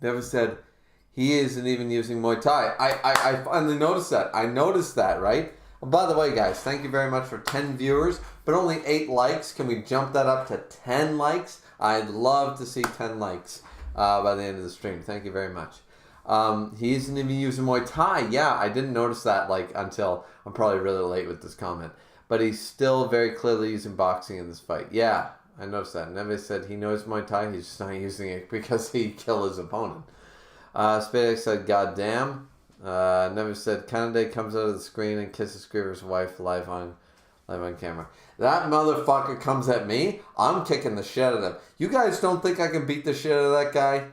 Never said he isn't even using Muay Thai. I finally noticed that. I noticed that, right? And by the way, guys, thank you very much for 10 viewers, but only 8 likes. Can we jump that up to 10 likes? I'd love to see 10 likes by the end of the stream. Thank you very much. He isn't even using Muay Thai. Yeah, I didn't notice that until I'm probably really late with this comment. But he's still very clearly using boxing in this fight. Yeah, I noticed that. Neve said he knows Muay Thai. He's just not using it because he killed his opponent. Spadek said, God damn. Neve said, Kanade comes out of the screen and kisses Griever's wife live on camera. That motherfucker comes at me, I'm kicking the shit out of him. You guys don't think I can beat the shit out of that guy?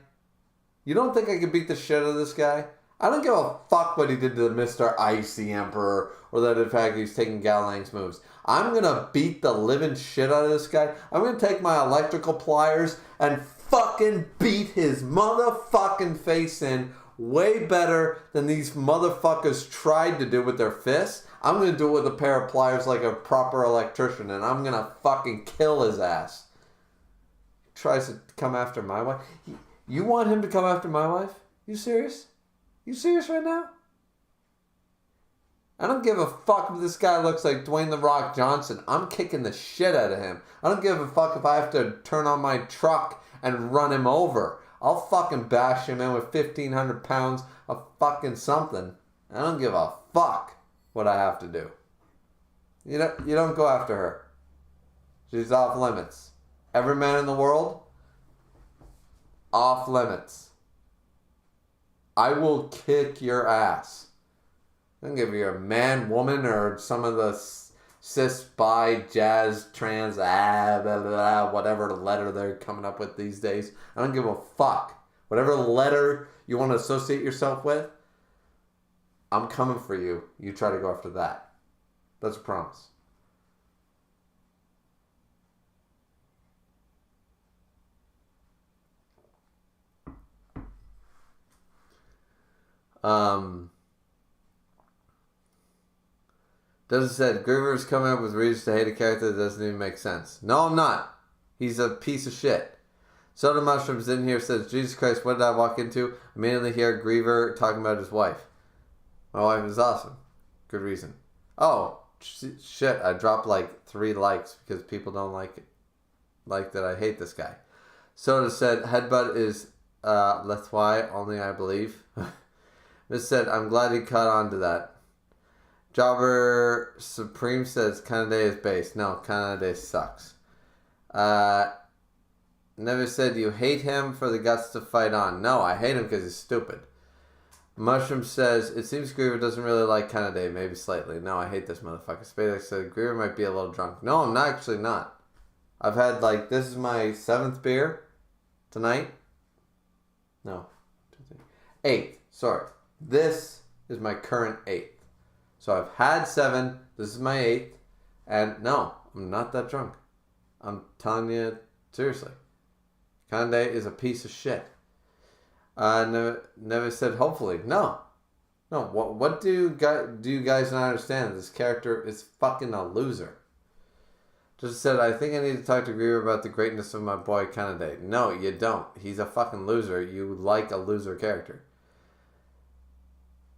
You don't think I can beat the shit out of this guy? I don't give a fuck what he did to Mr. Icy Emperor or that in fact he's taking Galang's moves. I'm going to beat the living shit out of this guy. I'm going to take my electrical pliers and fucking beat his motherfucking face in way better than these motherfuckers tried to do with their fists. I'm going to do it with a pair of pliers like a proper electrician and I'm going to fucking kill his ass. He tries to come after my wife. You want him to come after my wife? You serious? You serious right now? I don't give a fuck if this guy looks like Dwayne The Rock Johnson. I'm kicking the shit out of him. I don't give a fuck if I have to turn on my truck and run him over. I'll fucking bash him in with 1,500 pounds of fucking something. I don't give a fuck what I have to do. You don't go after her. She's off limits. Every man in the world, off limits. I will kick your ass. I don't give you a man, woman, or some of the cis, bi, jazz, trans, blah, blah, blah, whatever letter they're coming up with these days. I don't give a fuck. Whatever letter you want to associate yourself with, I'm coming for you. You try to go after that. That's a promise. Doesn't said Griever is coming up with reasons to hate a character that doesn't even make sense. No, I'm not. He's a piece of shit. Soda Mushrooms in here says, Jesus Christ, what did I walk into? Immediately hear Griever talking about his wife. My wife is awesome. Good reason. Oh, shit, I dropped like 3 likes because people don't like it. Like that I hate this guy. Soda said, Headbutt is Lethwai, only I believe. Miss said, I'm glad he caught on to that. Jobber Supreme says, Kanade is base. No, Kanade sucks. Never said you hate him for the guts to fight on. No, I hate him because he's stupid. Mushroom says, it seems Griever doesn't really like Kanade, maybe slightly. No, I hate this motherfucker. Spadek said, Griever might be a little drunk. No, I'm not actually not. I've had this is my 7th beer tonight. No. 8th, sorry. This is my current 8th. So I've had 7, this is my 8th, and no, I'm not that drunk. I'm telling you, seriously. Kanade is a piece of shit. Never said hopefully. No. What do you guys not understand? This character is fucking a loser. Just said, I think I need to talk to Griever about the greatness of my boy Kanade. No, you don't. He's a fucking loser. You like a loser character.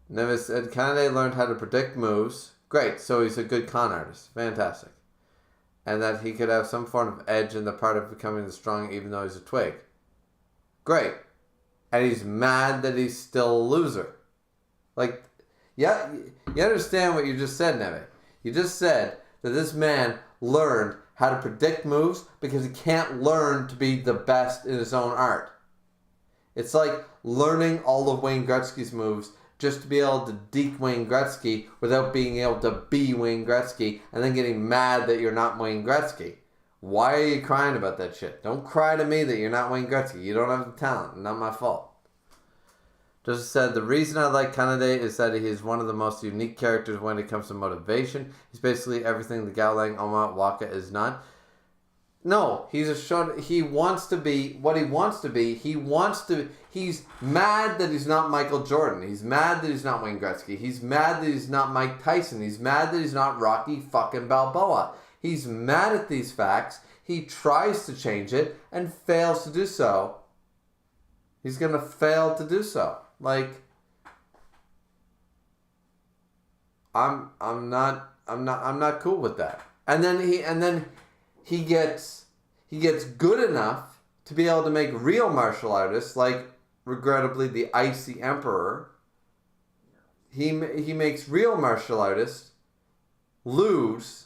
Never said, Kanade learned how to predict moves. Great, so he's a good con artist. Fantastic. And that he could have some form of edge in the part of becoming the strong even though he's a twig. Great. And he's mad that he's still a loser. Yeah, you understand what you just said, Neve. You just said that this man learned how to predict moves because he can't learn to be the best in his own art. It's like learning all of Wayne Gretzky's moves just to be able to deke Wayne Gretzky without being able to be Wayne Gretzky and then getting mad that you're not Wayne Gretzky. Why are you crying about that shit? Don't cry to me that you're not Wayne Gretzky. You don't have the talent. Not my fault. Just said, the reason I like Kanade is that he is one of the most unique characters when it comes to motivation. He's basically everything the Gowlang Oma Waka is not. No, he's he wants to be what he wants to be. He's mad that he's not Michael Jordan. He's mad that he's not Wayne Gretzky. He's mad that he's not Mike Tyson. He's mad that he's not Rocky fucking Balboa. He's mad at these facts. He tries to change it and fails to do so. He's going to fail to do so. Like, I'm not cool with that. And then he gets good enough to be able to make real martial artists, like regrettably the Icy Emperor. He makes real martial artists lose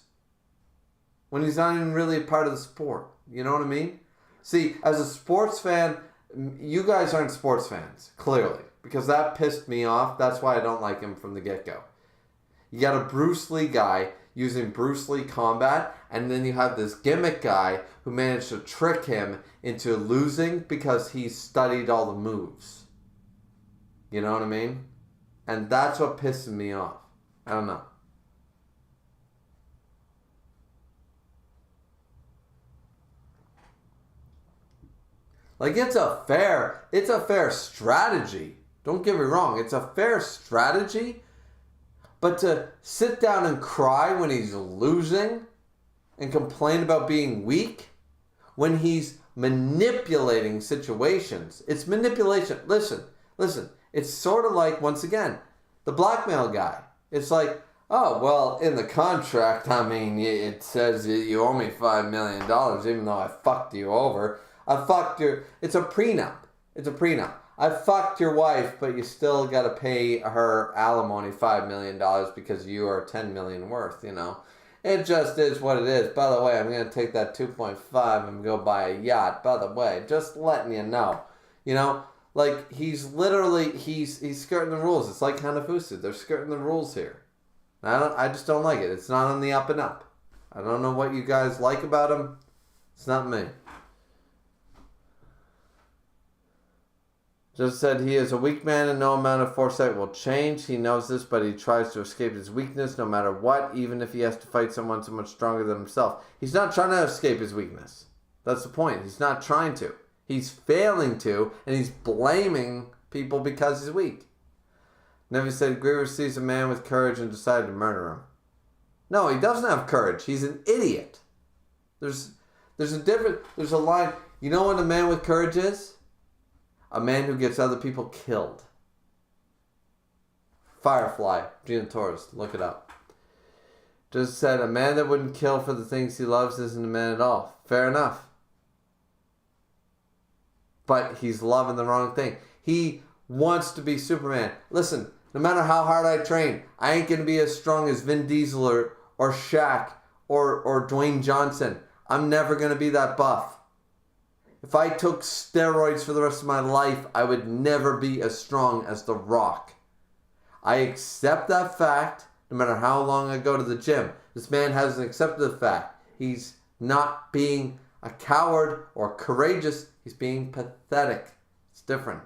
when he's not even really a part of the sport. You know what I mean? See, as a sports fan, you guys aren't sports fans, clearly. Because that pissed me off. That's why I don't like him from the get-go. You got a Bruce Lee guy using Bruce Lee combat, and then you have this gimmick guy who managed to trick him into losing because he studied all the moves. You know what I mean? And that's what pisses me off. I don't know. Like, it's a fair strategy. Don't get me wrong, it's a fair strategy, but to sit down and cry when he's losing and complain about being weak when he's manipulating situations, it's manipulation. Listen, it's sort of like, once again, the blackmail guy. It's like, oh, well, in the contract, I mean, it says you owe me $5 million even though I fucked you over. It's a prenup. I fucked your wife, but you still got to pay her alimony $5 million because you are $10 million worth, you know. It just is what it is. By the way, I'm going to take that 2.5 and go buy a yacht. By the way, just letting you know. You know, like, he's skirting the rules. It's like Hanafusu. They're skirting the rules here. I just don't like it. It's not on the up and up. I don't know what you guys like about him. It's not me. Just said he is a weak man and no amount of foresight will change. He knows this, but he tries to escape his weakness no matter what, even if he has to fight someone so much stronger than himself. He's not trying to escape his weakness. That's the point. He's not trying to. He's failing to, and he's blaming people because he's weak. Never said Griever sees a man with courage and decided to murder him. No, he doesn't have courage. He's an idiot. There's a line. You know what a man with courage is? A man who gets other people killed. Firefly, Gina Torres, look it up. Just said, a man that wouldn't kill for the things he loves isn't a man at all. Fair enough. But he's loving the wrong thing. He wants to be Superman. Listen, no matter how hard I train, I ain't going to be as strong as Vin Diesel or Shaq or Dwayne Johnson. I'm never going to be that buff. If I took steroids for the rest of my life, I would never be as strong as The Rock. I accept that fact no matter how long I go to the gym. This man hasn't accepted the fact. He's not being a coward or courageous. He's being pathetic. It's different.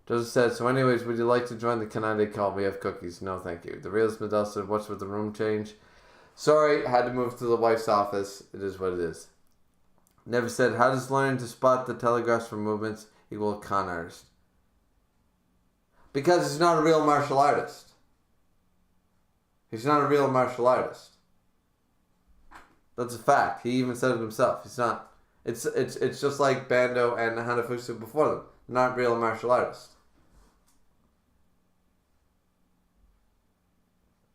Joseph said, so anyways, would you like to join the Kanade call? We have cookies. No, thank you. The realist Medell said, what's with the room change? Sorry, had to move to the wife's office. It is what it is. Never said, how does learning to spot the telegraphs for movements equal a con artist? Because he's not a real martial artist. He's not a real martial artist. That's a fact. He even said it himself. He's not. It's just like Bando and Hanafusu before them. Not real martial artists.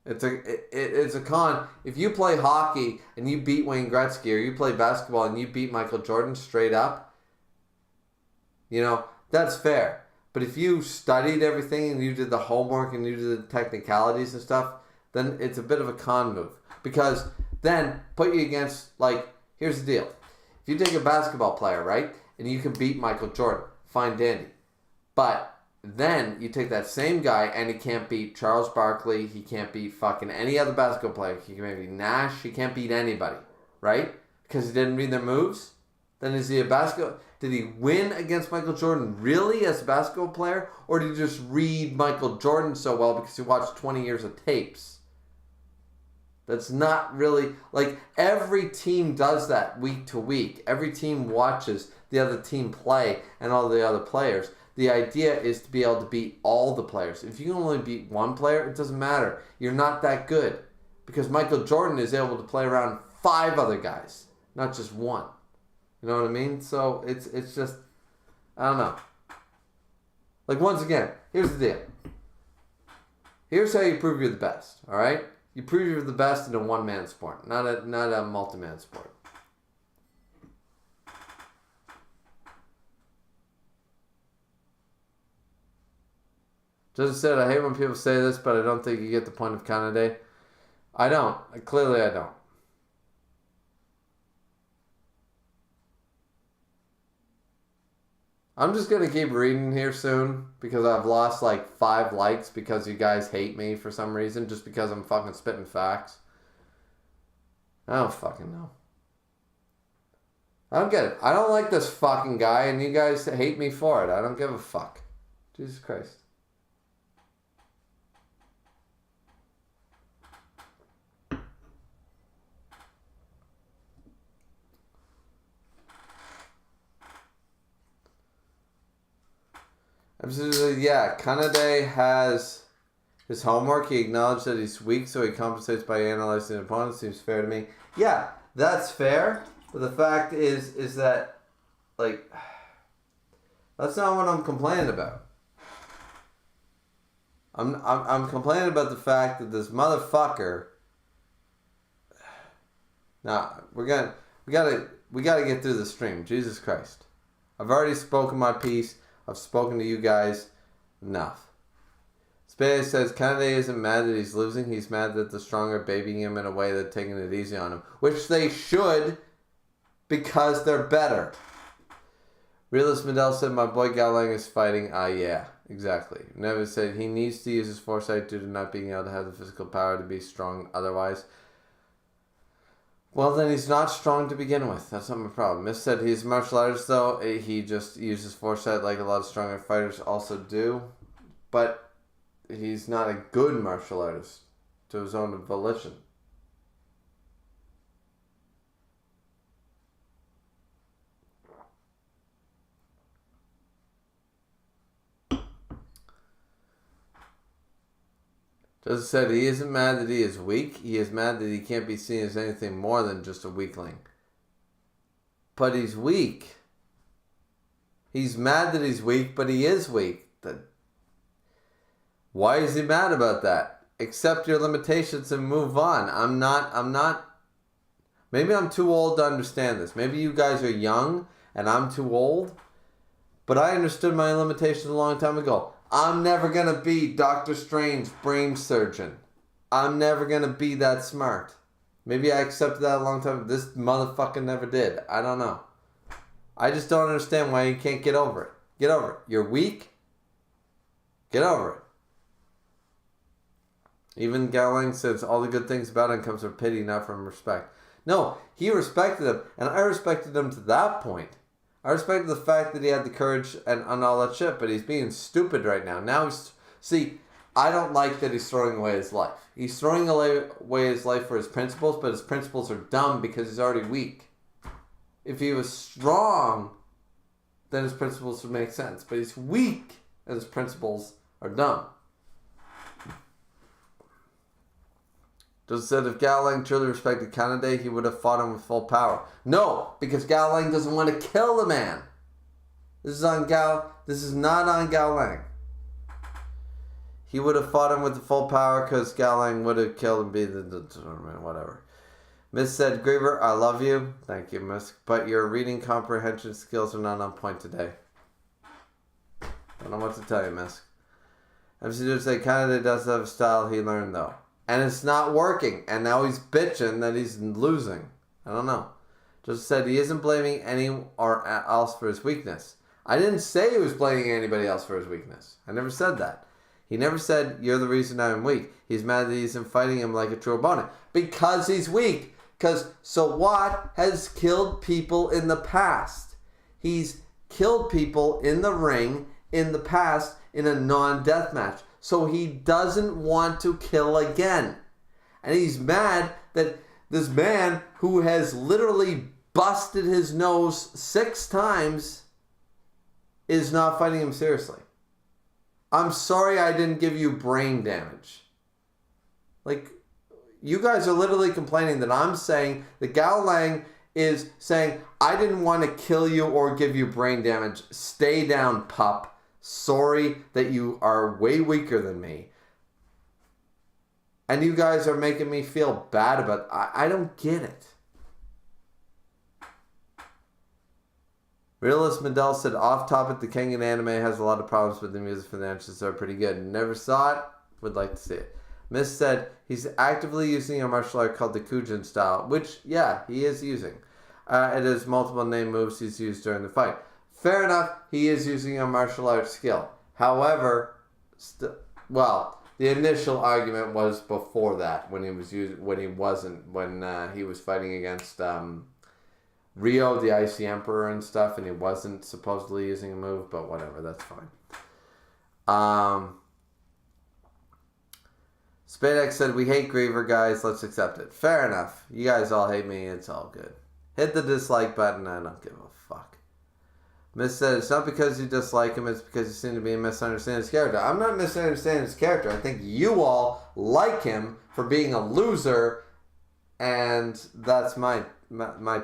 It's a con. If you play hockey and you beat Wayne Gretzky, or you play basketball and you beat Michael Jordan straight up, you know, that's fair. But if you studied everything and you did the homework and you did the technicalities and stuff, then it's a bit of a con move. Because then put you against, like, here's the deal. If you take a basketball player, right, and you can beat Michael Jordan, fine dandy. But then you take that same guy and he can't beat Charles Barkley, he can't beat fucking any other basketball player, he can't beat Nash, he can't beat anybody, right? Because he didn't read their moves? Then is he a basketball... Did he win against Michael Jordan really as a basketball player? Or did he just read Michael Jordan so well because he watched 20 years of tapes? That's not really... Like, every team does that week to week. Every team watches the other team play and all the other players. The idea is to be able to beat all the players. If you can only beat one player, it doesn't matter. You're not that good. Because Michael Jordan is able to play around 5 other guys, not just one. You know what I mean? So it's just, I don't know. Like, once again, here's the deal. Here's how you prove you're the best, all right? You prove you're the best in a one-man sport, not a multi-man sport. Just said, I hate when people say this, but I don't think you get the point of Canada. I don't. Clearly, I don't. I'm just going to keep reading here soon because I've lost like 5 likes because you guys hate me for some reason just because I'm fucking spitting facts. I don't fucking know. I don't get it. I don't like this fucking guy and you guys hate me for it. I don't give a fuck. Jesus Christ. Absolutely, yeah. Kanade has his homework. He acknowledged that he's weak, so he compensates by analyzing the opponent. Seems fair to me. Yeah, that's fair. But the fact is that, like, that's not what I'm complaining about. I'm complaining about the fact that this motherfucker. Now we gotta get through the stream. Jesus Christ! I've already spoken my piece. I've spoken to you guys enough. Spade says Canada isn't mad that he's losing. He's mad that the strong are babying him in a way that's taking it easy on him. Which they should, because they're better. Realist Medell said, my boy Galang is fighting. Yeah, exactly. Never said he needs to use his foresight due to not being able to have the physical power to be strong otherwise. Well, then he's not strong to begin with. That's not my problem. Miss said he's a martial artist, though. He just uses foresight like a lot of stronger fighters also do. But he's not a good martial artist to his own volition. Just said he isn't mad that he is weak. He is mad that he can't be seen as anything more than just a weakling. But he's weak. He's mad that he's weak, but he is weak. Why is he mad about that? Accept your limitations and move on. I'm not. Maybe I'm too old to understand this. Maybe you guys are young and I'm too old. But I understood my limitations a long time ago. I'm never going to be Doctor Strange brain surgeon. I'm never going to be that smart. Maybe I accepted that a long time ago. This motherfucker never did. I don't know. I just don't understand why you can't get over it. Get over it. You're weak. Get over it. Even Gawain says all the good things about him comes from pity, not from respect. No, he respected him, and I respected him to that point. I respected the fact that he had the courage and all that shit, but he's being stupid right now. Now see, I don't like that he's throwing away his life. He's throwing away his life for his principles, but his principles are dumb because he's already weak. If he was strong, then his principles would make sense. But he's weak, and his principles are dumb. Just said if Galang truly respected Canada, he would have fought him with full power. No, because Galang doesn't want to kill the man. This is not on Galang. He would have fought him with the full power because Galang would have killed him. Be the whatever. Miss said, Griever, I love you. Thank you, Miss. But your reading comprehension skills are not on point today. I don't know what to tell you, miss. MC Dude said Canada does have a style he learned, though. And it's not working. And now he's bitching that he's losing. I don't know. Just said he isn't blaming anyone else for his weakness. I didn't say he was blaming anybody else for his weakness. I never said that. He never said, you're the reason I'm weak. He's mad that he isn't fighting him like a true opponent. Because he's weak. Because Sawat has killed people in the past. He's killed people in the ring in the past in a non-death match. So he doesn't want to kill again. And he's mad that this man who has literally busted his nose 6 times is not fighting him seriously. I'm sorry I didn't give you brain damage. Like, you guys are literally complaining that I'm saying that Gao Lang is saying, I didn't want to kill you or give you brain damage. Stay down, pup. Sorry that you are way weaker than me. And you guys are making me feel bad about it. I don't get it. Realist Medell said, off topic, the Kengan anime has a lot of problems, but the music for the entrances are pretty good. Never saw it. Would like to see it. Miss said, he's actively using a martial art called the Kujin style, which, yeah, he is using. It has multiple name moves he's used during the fight. Fair enough, he is using a martial arts skill. However, the initial argument was before that, when he was fighting against Rio, the Icy Emperor and stuff, and he wasn't supposedly using a move, but whatever, that's fine. Spadex said, we hate Griever, guys, let's accept it. Fair enough. You guys all hate me, it's all good. Hit the dislike button, I don't give a fuck. Miss said, it's not because you dislike him, it's because you seem to be misunderstanding his character. I'm not misunderstanding his character. I think you all like him for being a loser, and that's my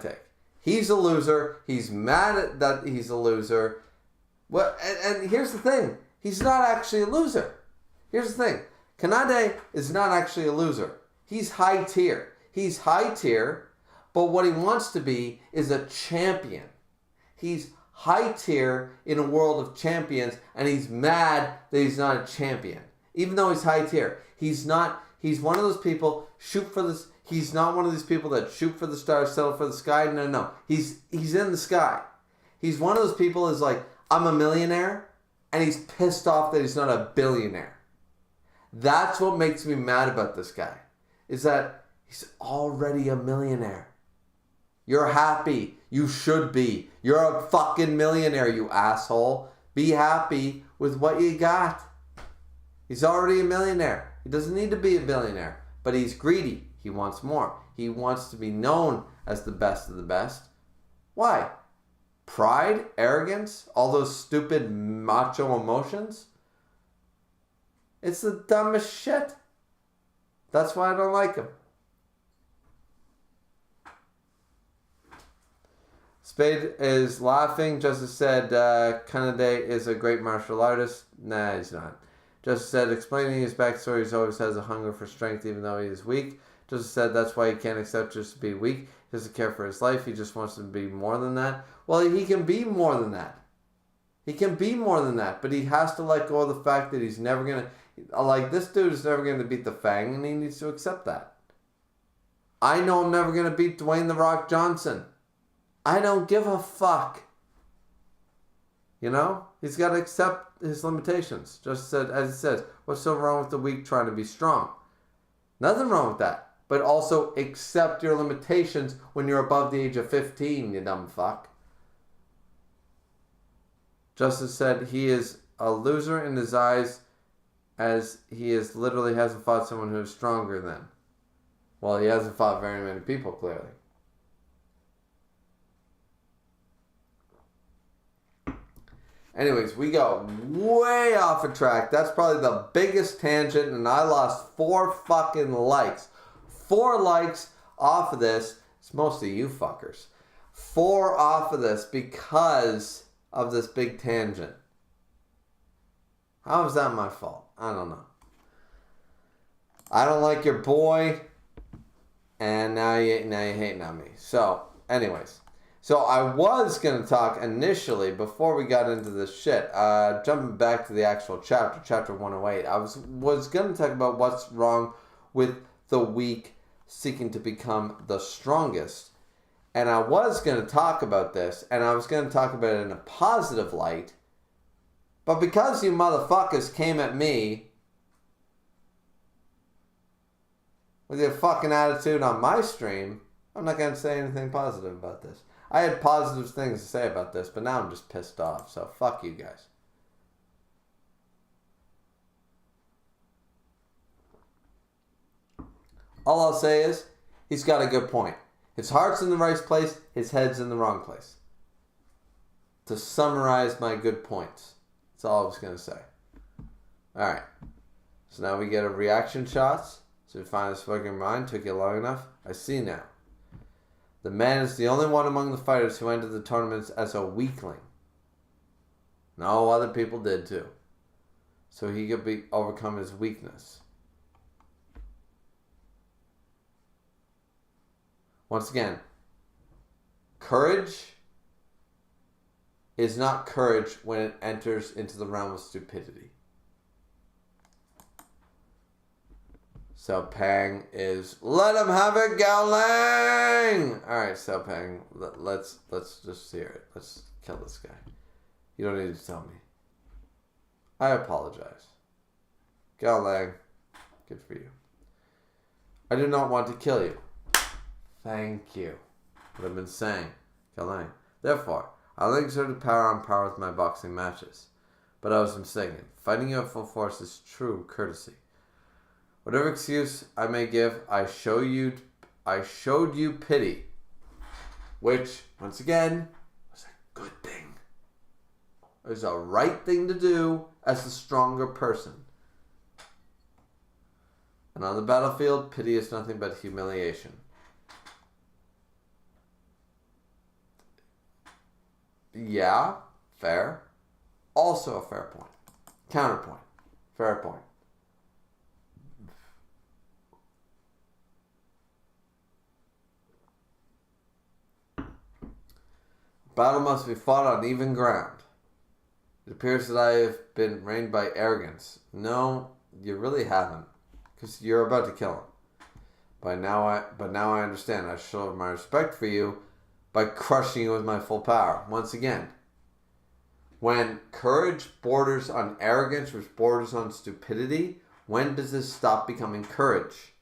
take. He's a loser. He's mad that he's a loser. Well, and here's the thing. He's not actually a loser. Here's the thing. Kanade is not actually a loser. He's high tier. He's high tier, but what he wants to be is a champion. He's high tier in a world of champions, and he's mad that he's not a champion. Even though he's high tier. He's not, he's one of those people, he's not one of these people that shoot for the stars, settle for the sky. No. He's in the sky. He's one of those people who's like, I'm a millionaire, and he's pissed off that he's not a billionaire. That's what makes me mad about this guy. Is that he's already a millionaire. You're happy. You should be. You're a fucking millionaire, you asshole. Be happy with what you got. He's already a millionaire. He doesn't need to be a billionaire. But he's greedy. He wants more. He wants to be known as the best of the best. Why? Pride? Arrogance? All those stupid macho emotions? It's the dumbest shit. That's why I don't like him. Spade is laughing. Justice said, Kanade is a great martial artist. Nah, he's not. Justice said, explaining his backstory, he always has a hunger for strength even though he is weak. Justice said, that's why he can't accept just to be weak. He doesn't care for his life. He just wants to be more than that. Well, he can be more than that. He can be more than that. But he has to let go of the fact that he's never going to... Like, this dude is never going to beat the Fang, and he needs to accept that. I know I'm never going to beat Dwayne The Rock Johnson. I don't give a fuck. You know? He's got to accept his limitations. Just said, as he says, what's so wrong with the weak trying to be strong? Nothing wrong with that. But also accept your limitations when you're above the age of 15, you dumb fuck. Justice said he is a loser in his eyes as he literally hasn't fought someone who is stronger than. Well, he hasn't fought very many people, clearly. Anyways, we go way off a track. That's probably the biggest tangent, and I lost 4 fucking likes. 4 likes off of this. It's mostly you fuckers. 4 off of this because of this big tangent. How is that my fault? I don't know. I don't like your boy, and now you're hating on me. So, anyways, So I was going to talk initially, before we got into this shit, jumping back to the actual chapter, chapter 108, I was going to talk about what's wrong with the weak seeking to become the strongest. And I was going to talk about this, and I was going to talk about it in a positive light, but because you motherfuckers came at me with your fucking attitude on my stream, I'm not going to say anything positive about this. I had positive things to say about this, but now I'm just pissed off. So fuck you guys. All I'll say is, he's got a good point. His heart's in the right place, his head's in the wrong place. To summarize my good points. That's all I was going to say. Alright. So now we get a reaction shots. So we find this fucking mind. Took you long enough. I see now. The man is the only one among the fighters who entered the tournaments as a weakling. No, other people did too. So he could overcome his weakness. Once again, courage is not courage when it enters into the realm of stupidity. So Pang is, let him have it, Gao Lang! Alright, so Pang, let's just hear it. Let's kill this guy. You don't need to tell me. I apologize. Gao Lang, good for you. I do not want to kill you. Thank you. What I've been saying. Gao Lang. Therefore, I'll exert power on power with my boxing matches. But I was mistaken. Fighting you at full force is true courtesy. Whatever excuse I may give, I showed you pity. Which, once again, was a good thing. It was a right thing to do as the stronger person. And on the battlefield, pity is nothing but humiliation. Yeah, fair. Also a fair point. Counterpoint. Fair point. Battle must be fought on even ground. It appears that I have been reigned by arrogance. No, you really haven't, because you're about to kill him. But now I understand. I show my respect for you by crushing you with my full power. Once again, when courage borders on arrogance, which borders on stupidity, when does this stop becoming courage?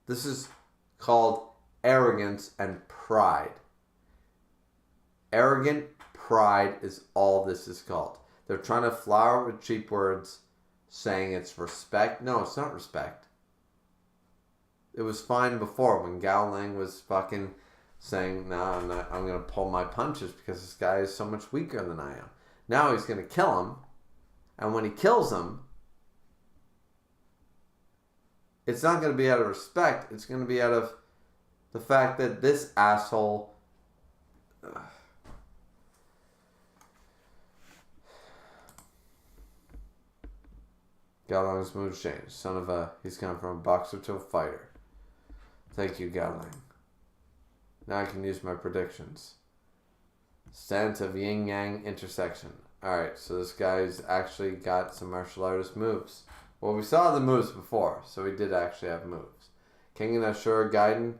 This is called arrogance and pride. Arrogant pride is all this is called. They're trying to flower with cheap words, saying it's respect. No, it's not respect. It was fine before when Gao Lang was fucking saying, no, I'm going to pull my punches because this guy is so much weaker than I am. Now he's going to kill him. And when he kills him, it's not going to be out of respect. It's going to be out of the fact that this asshole... Gao Lang's mood changed. He's gone from a boxer to a fighter. Thank you, Gao Lang. Now I can use my predictions. Stance of yin-yang intersection. Alright, so this guy's actually got some martial artist moves. Well, we saw the moves before, so he did actually have moves. Kengan, Asura, Gaiden,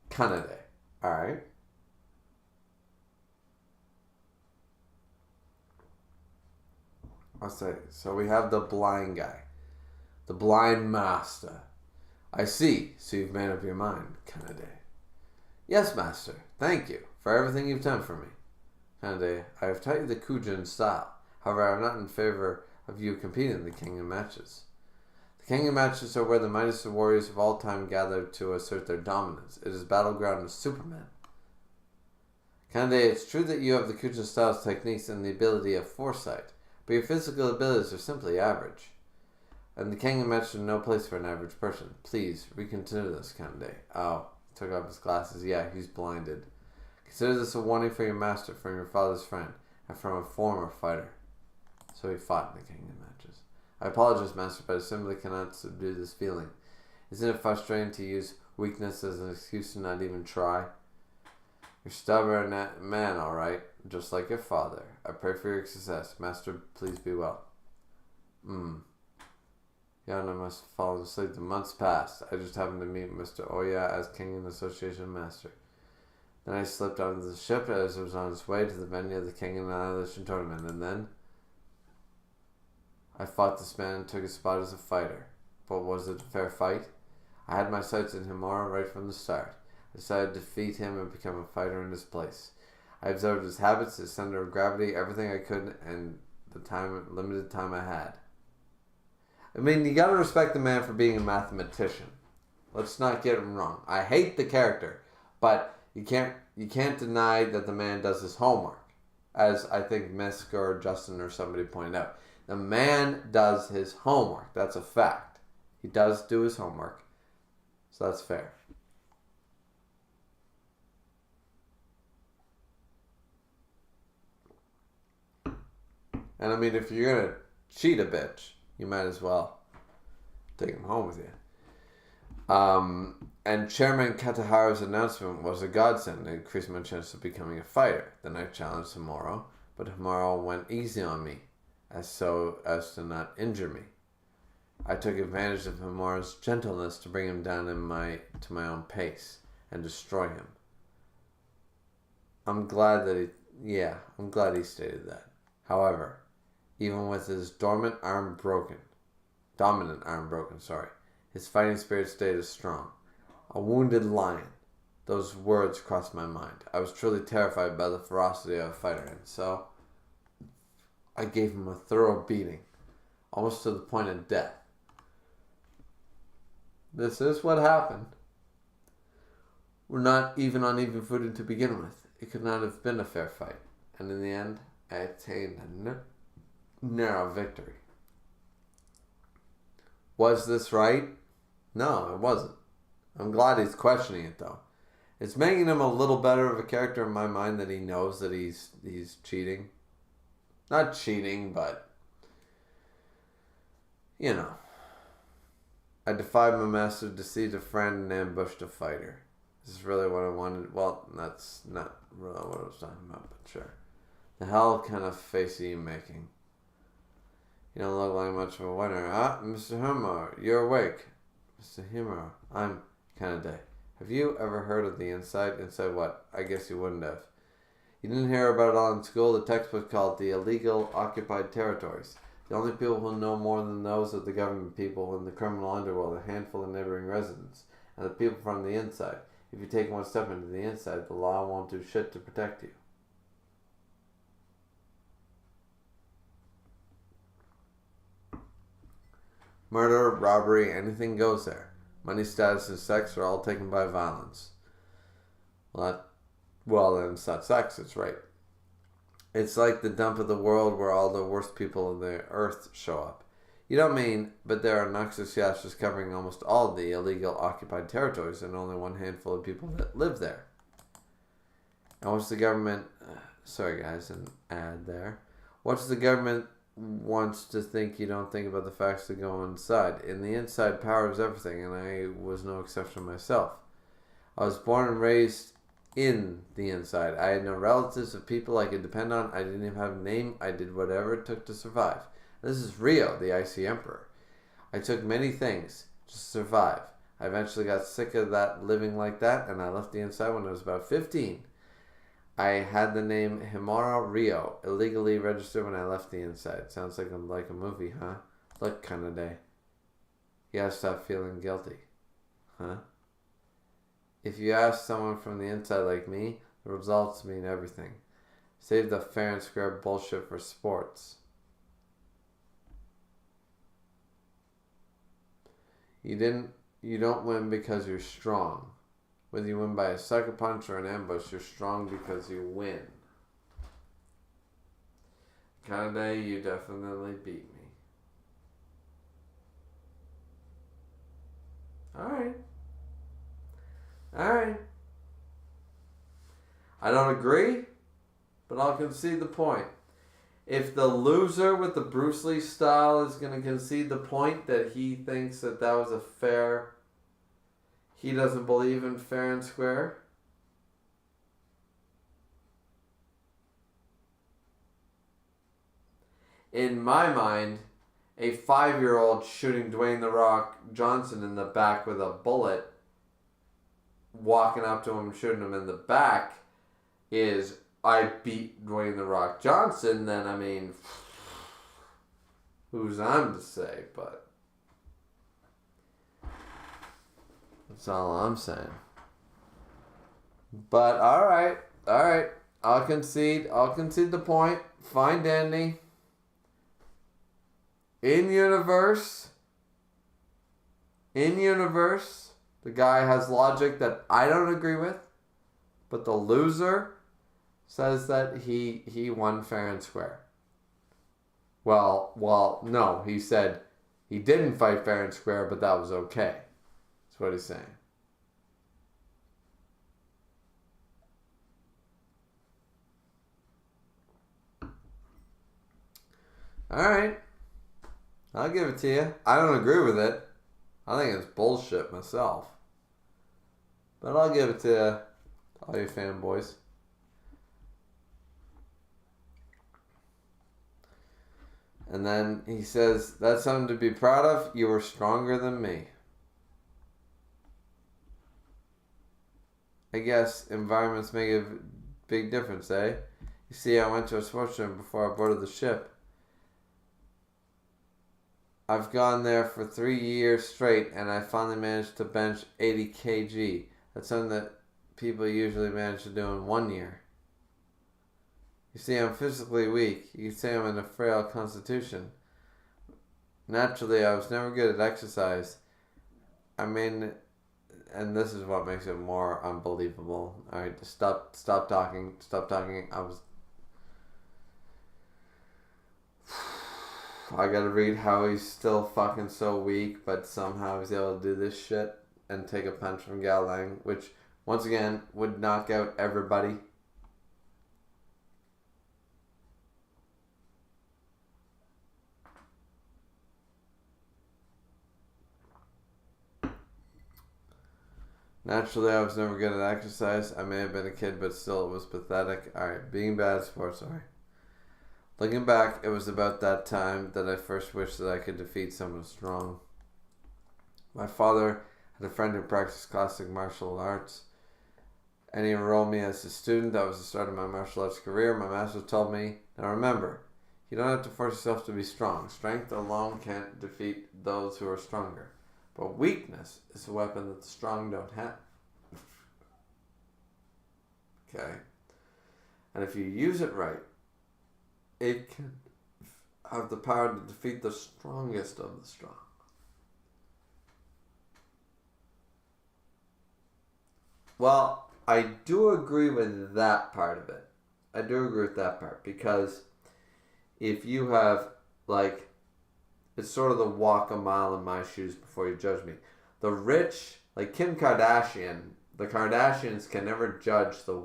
Kanade. Alright. I'll say, so we have the blind guy. The blind master. I see, so you've made up your mind, Kanade. Yes, master. Thank you for everything you've done for me. Kanade, I have taught you the Kujin style. However, I am not in favor of you competing in the Kengan matches. The Kengan matches are where the mightiest warriors of all time gather to assert their dominance. It is battleground of Superman. Kanade, it's true that you have the Kujin style's techniques and the ability of foresight, but your physical abilities are simply average. And the Kengan matches are no place for an average person. Please, reconsider this, Kanade. Oh, took off his glasses. Yeah, he's blinded. Consider this a warning for your master, from your father's friend, and from a former fighter. So he fought in the Kengan matches. I apologize, master, but I simply cannot subdue this feeling. Isn't it frustrating to use Weakness is an excuse to not even try. You're stubborn man, all right, just like your father. I pray for your success. Master, please be well. Yana must have fallen asleep. The months passed. I just happened to meet Mr. Oya as Kengan Association Master. Then I slipped onto the ship as it was on its way to the venue of the Kengan Annihilation Tournament, and then I fought this man and took his spot as a fighter. But was it a fair fight? I had my sights on Himura right from the start. I decided to defeat him and become a fighter in his place. I observed his habits, his center of gravity, everything I could, and the limited time I had. I mean, you gotta respect the man for being a mathematician. Let's not get him wrong. I hate the character, but you can't deny that the man does his homework. As I think Misk or Justin or somebody pointed out. The man does his homework. That's a fact. He does do his homework. So that's fair. And I mean, if you're going to cheat a bitch, you might as well take him home with you. And Chairman Katahara's announcement was a godsend. It increased my chance of becoming a fighter. Then I challenged Himura, but Himura went easy on me, as to not injure me. I took advantage of Himura's gentleness to bring him down to my own pace and destroy him. I'm glad he stated that. However, even with his dominant arm broken, his fighting spirit stayed as strong. A wounded lion. Those words crossed my mind. I was truly terrified by the ferocity of a fighter, and so I gave him a thorough beating, almost to the point of death. This is what happened. We're not even on even footing to begin with. It could not have been a fair fight, and in the end, I attained a narrow victory. Was this right? No, it wasn't. I'm glad he's questioning it, though. It's making him a little better of a character in my mind that he knows that he's cheating. Not cheating, but, you know. I defied my master, deceived a friend, and ambushed a fighter. This is really what I wanted. Well, that's not really what I was talking about, but sure. The hell kind of face are you making? You don't look like much of a winner. Mr. Himura, you're awake. Mr. Himura, I'm Kanade. Have you ever heard of the Inside? Inside what? I guess you wouldn't have. You didn't hear about it all in school. The textbook called the Illegal Occupied Territories. The only people who know more than those are the government people in the criminal underworld, a handful of neighboring residents, and the people from the inside. If you take one step into the inside, the law won't do shit to protect you. Murder, robbery, anything goes there. Money, status, and sex are all taken by violence. Well, then it's not sex, it's rape. It's like the dump of the world where all the worst people on the earth show up. You don't mean, but there are Noxus Yashas covering almost all the illegal occupied territories and only one handful of people that live there. And what's the government... sorry guys, an ad there. What's the government wants to think you don't think about the facts that go inside. In the inside, power is everything, and I was no exception myself. I was born and raised in the inside. I had no relatives of people I could depend on. I didn't even have a name. I did whatever it took to survive. This is Rio, the Icy Emperor. I took many things to survive. I eventually got sick of that living like that, and I left the inside when I was about 15. I had the name Himura Rio illegally registered when I left the inside. Sounds like a movie, huh? Look, Kanade. You gotta stop feeling guilty. Huh? If you ask someone from the inside like me, the results mean everything. Save the fair and square bullshit for sports. You don't win because you're strong. Whether you win by a sucker punch or an ambush, you're strong because you win. Kanade, you definitely beat me. Alright. I don't agree, but I'll concede the point. If the loser with the Bruce Lee style is going to concede the point that he thinks that was a fair... he doesn't believe in fair and square. In my mind, a 5-year-old shooting Dwayne "The Rock" Johnson in the back with a bullet, walking up to him and shooting him in the back, is, I beat Dwayne "The Rock" Johnson, then I mean, who's I'm to say, but that's all I'm saying. But alright, I'll concede the point. Fine, dandy. In universe, the guy has logic that I don't agree with, but the loser says that he won fair and square. Well, no, he said he didn't fight fair and square, but that was okay. That's what he's saying. Alright. I'll give it to you. I don't agree with it. I think it's bullshit myself. But I'll give it to all you fanboys. And then he says, that's something to be proud of. You were stronger than me. I guess environments make a big difference, eh? You see, I went to a sports gym before I boarded the ship. I've gone there for 3 years straight, and I finally managed to bench 80 kg. That's something that people usually manage to do in 1 year. You see, I'm physically weak. You could say I'm in a frail constitution. Naturally, I was never good at exercise. I mean, and this is what makes it more unbelievable. Alright, stop talking. I gotta read how he's still fucking so weak, but somehow he's able to do this shit and take a punch from Gao Lang, which, once again, would knock out everybody. Naturally, I was never good at exercise. I may have been a kid, but still it was pathetic. Alright, being bad at sports, sorry. Looking back, it was about that time that I first wished that I could defeat someone strong. My father had a friend who practiced classic martial arts, and he enrolled me as a student. That was the start of my martial arts career. My master told me, now remember, you don't have to force yourself to be strong. Strength alone can't defeat those who are stronger. But weakness is a weapon that the strong don't have. Okay? And if you use it right, it can have the power to defeat the strongest of the strong. Well, I do agree with that part of it. I do agree with that part, because if you have, like, it's sort of the walk a mile in my shoes before you judge me. The rich, like Kim Kardashian, the Kardashians can never judge the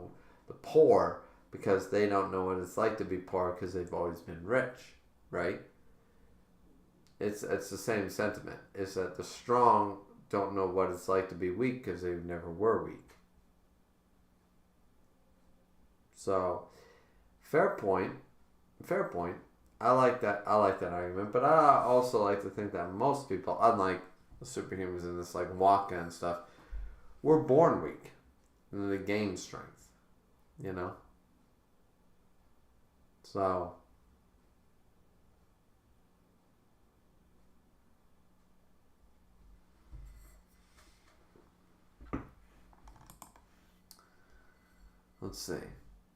poor, because they don't know what it's like to be poor because they've always been rich, right? It's the same sentiment. It's that the strong don't know what it's like to be weak because they never were weak. So, fair point. I like that argument, but I also like to think that most people, unlike the superhumans in this like Waka and stuff, were born weak and they gain strength, you know? So, let's see.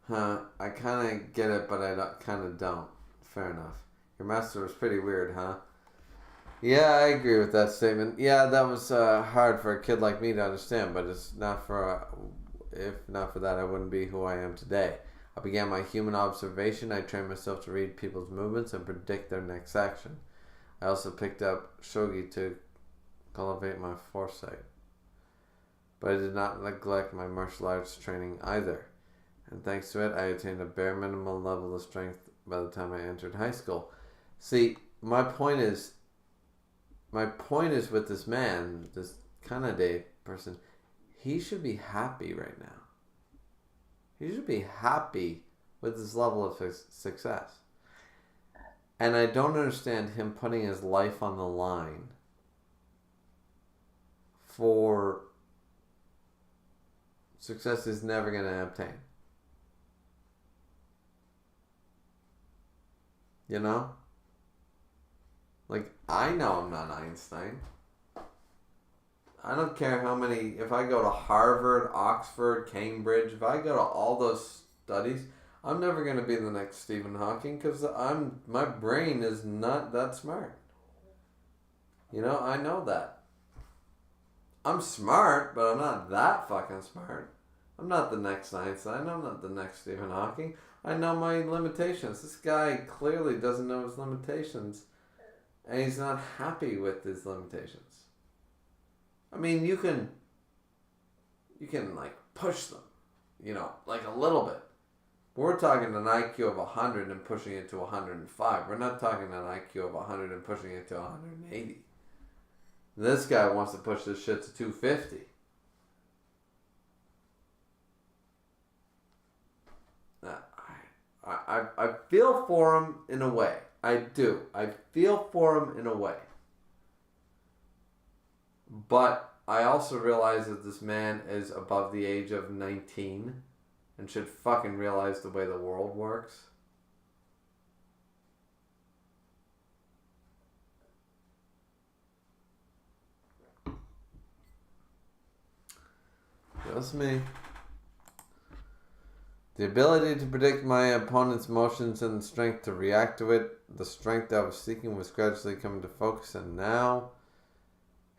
I kind of get it, but I kind of don't. Fair enough. Your master was pretty weird, huh? Yeah, I agree with that statement. Yeah, that was hard for a kid like me to understand, but it's not for... if not for that, I wouldn't be who I am today. I began my human observation. I trained myself to read people's movements and predict their next action. I also picked up shogi to cultivate my foresight. But I did not neglect my martial arts training either. And thanks to it, I attained a bare minimum level of strength by the time I entered high school. See, my point is with this man, this Kanade person, he should be happy right now. He should be happy with his level of success. And I don't understand him putting his life on the line for success he's never going to obtain. You know? Like, I know I'm not Einstein. I don't care how many, if I go to Harvard, Oxford, Cambridge, if I go to all those studies, I'm never going to be the next Stephen Hawking because my brain is not that smart. You know, I know that. I'm smart, but I'm not that fucking smart. I'm not the next Einstein. I'm not the next Stephen Hawking. I know my limitations. This guy clearly doesn't know his limitations, and he's not happy with his limitations. I mean, you can like push them, you know, like a little bit. We're talking an IQ of 100 and pushing it to 105. We're not talking an IQ of 100 and pushing it to 180. This guy wants to push this shit to 250. I feel for him in a way. I do. I feel for him in a way. But I also realize that this man is above the age of 19 and should fucking realize the way the world works. Just me. The ability to predict my opponent's motions and the strength to react to it. The strength I was seeking was gradually coming to focus, and now...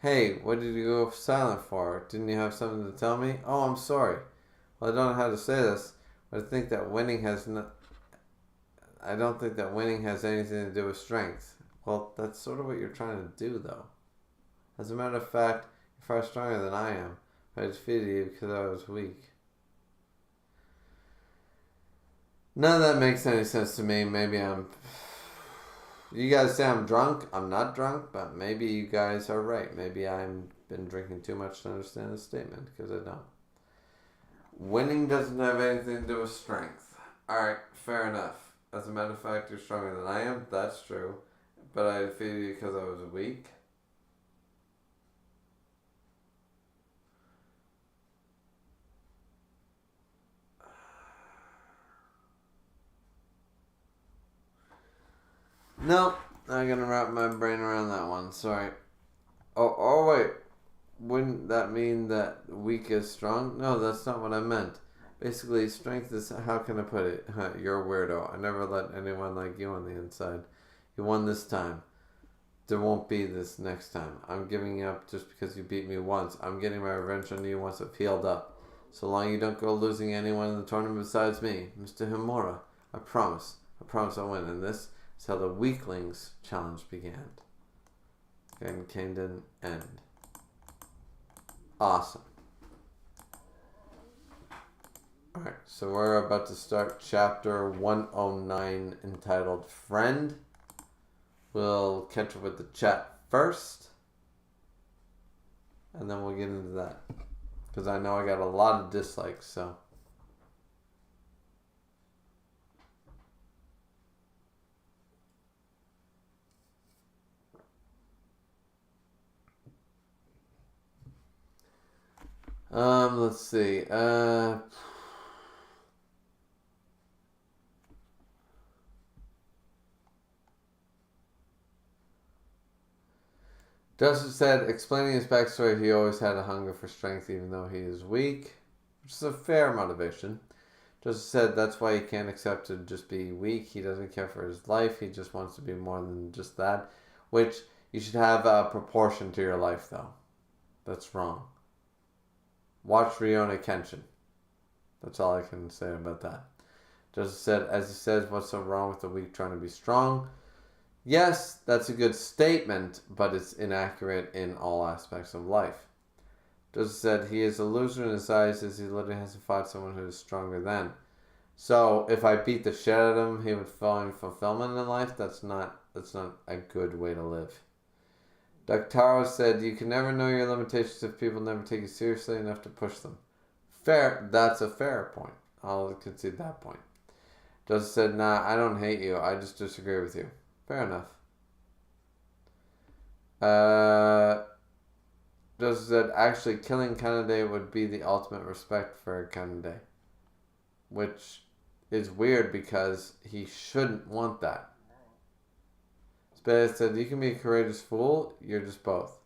Hey, what did you go silent for? Didn't you have something to tell me? Oh, I'm sorry. Well, I don't know how to say this, but I think that winning has I don't think that winning has anything to do with strength. Well, that's sort of what you're trying to do, though. As a matter of fact, you're far stronger than I am. I defeated you because I was weak. None of that makes any sense to me. Maybe I'm... You guys say I'm drunk. I'm not drunk, but maybe you guys are right. Maybe I've been drinking too much to understand this statement, because I don't. Winning doesn't have anything to do with strength. Alright, fair enough. As a matter of fact, you're stronger than I am. That's true. But I defeated you because I was weak. No, I'm gonna wrap my brain around that one. Sorry. Oh wait. Wouldn't that mean that weak is strong? No, that's not what I meant. Basically, strength is, how can I put it? You're a weirdo. I never let anyone like you on the inside. You won this time. There won't be this next time. I'm giving up just because you beat me once. I'm getting my revenge on you once I've healed up. So long you don't go losing anyone in the tournament besides me, Mr. Himura. I promise. I promise I'll win. And this is how the Weaklings challenge began. And Kengan end. Awesome. Alright, so we're about to start chapter 109 entitled Friend. We'll catch up with the chat first. And then we'll get into that. Because I know I got a lot of dislikes, so... let's see. Joseph said, explaining his backstory, he always had a hunger for strength even though he is weak, which is a fair motivation. Joseph said that's why he can't accept to just be weak. He doesn't care for his life. He just wants to be more than just that, which you should have a proportion to your life, though. That's wrong. Watch Rurouni Kenshin. That's all I can say about that. Joseph said, as he says, what's so wrong with the weak trying to be strong? Yes, that's a good statement, but it's inaccurate in all aspects of life. Joseph said, he is a loser in his eyes as he literally hasn't fought someone who is stronger than. So, if I beat the shit out of him, he would find fulfillment in life? That's not a good way to live. Doctaro said, you can never know your limitations if people never take you seriously enough to push them. Fair. That's a fair point. I'll concede that point. Joseph said, nah, I don't hate you. I just disagree with you. Fair enough. Joseph said, actually, killing Kanade would be the ultimate respect for Kanade. Which is weird because he shouldn't want that. Spade said, you can be a courageous fool. You're just both.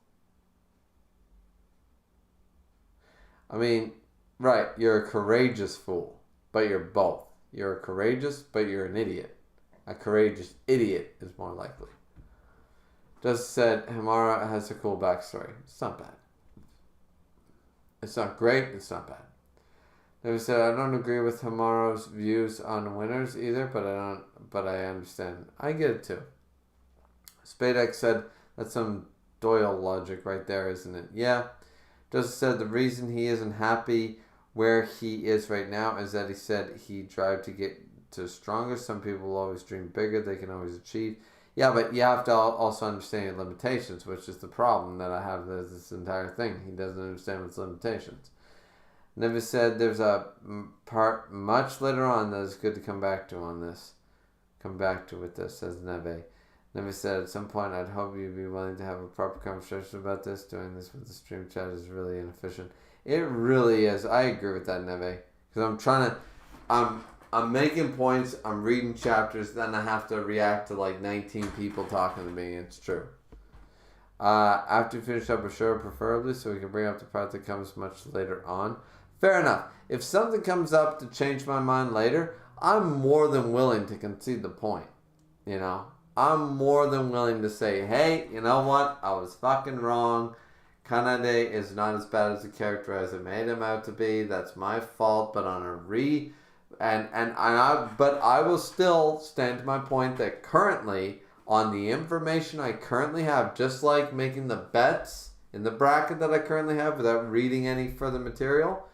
I mean, right, you're a courageous fool, but you're both. You're courageous, but you're an idiot. A courageous idiot is more likely. Just said, Himara has a cool backstory. It's not bad. It's not great, it's not bad. Never said, I don't agree with Himara's views on winners either, but I understand. I get it too. Spadex said, that's some Doyle logic right there, isn't it? Yeah. Joseph said the reason he isn't happy where he is right now is that he said he tried to get to stronger. Some people always dream bigger. They can always achieve. Yeah, but you have to also understand your limitations, which is the problem that I have with this entire thing. He doesn't understand his limitations. Never said there's a part much later on that is good to come back to on this. Come back to with this, says Neve. Never said at some point I'd hope you'd be willing to have a proper conversation about this. Doing this with the stream chat is really inefficient. It really is. I agree with that, Neve. Because I'm making points, I'm reading chapters, then I have to react to like 19 people talking to me. It's true. After you finish up Asura, preferably, so we can bring up the part that comes much later on. Fair enough. If something comes up to change my mind later, I'm more than willing to concede the point. You know? I'm more than willing to say, hey, you know what? I was fucking wrong. Kanade is not as bad as a character as I made him out to be. That's my fault. But on but I will still stand to my point that currently, on the information I currently have, just like making the bets in the bracket that I currently have without reading any further material,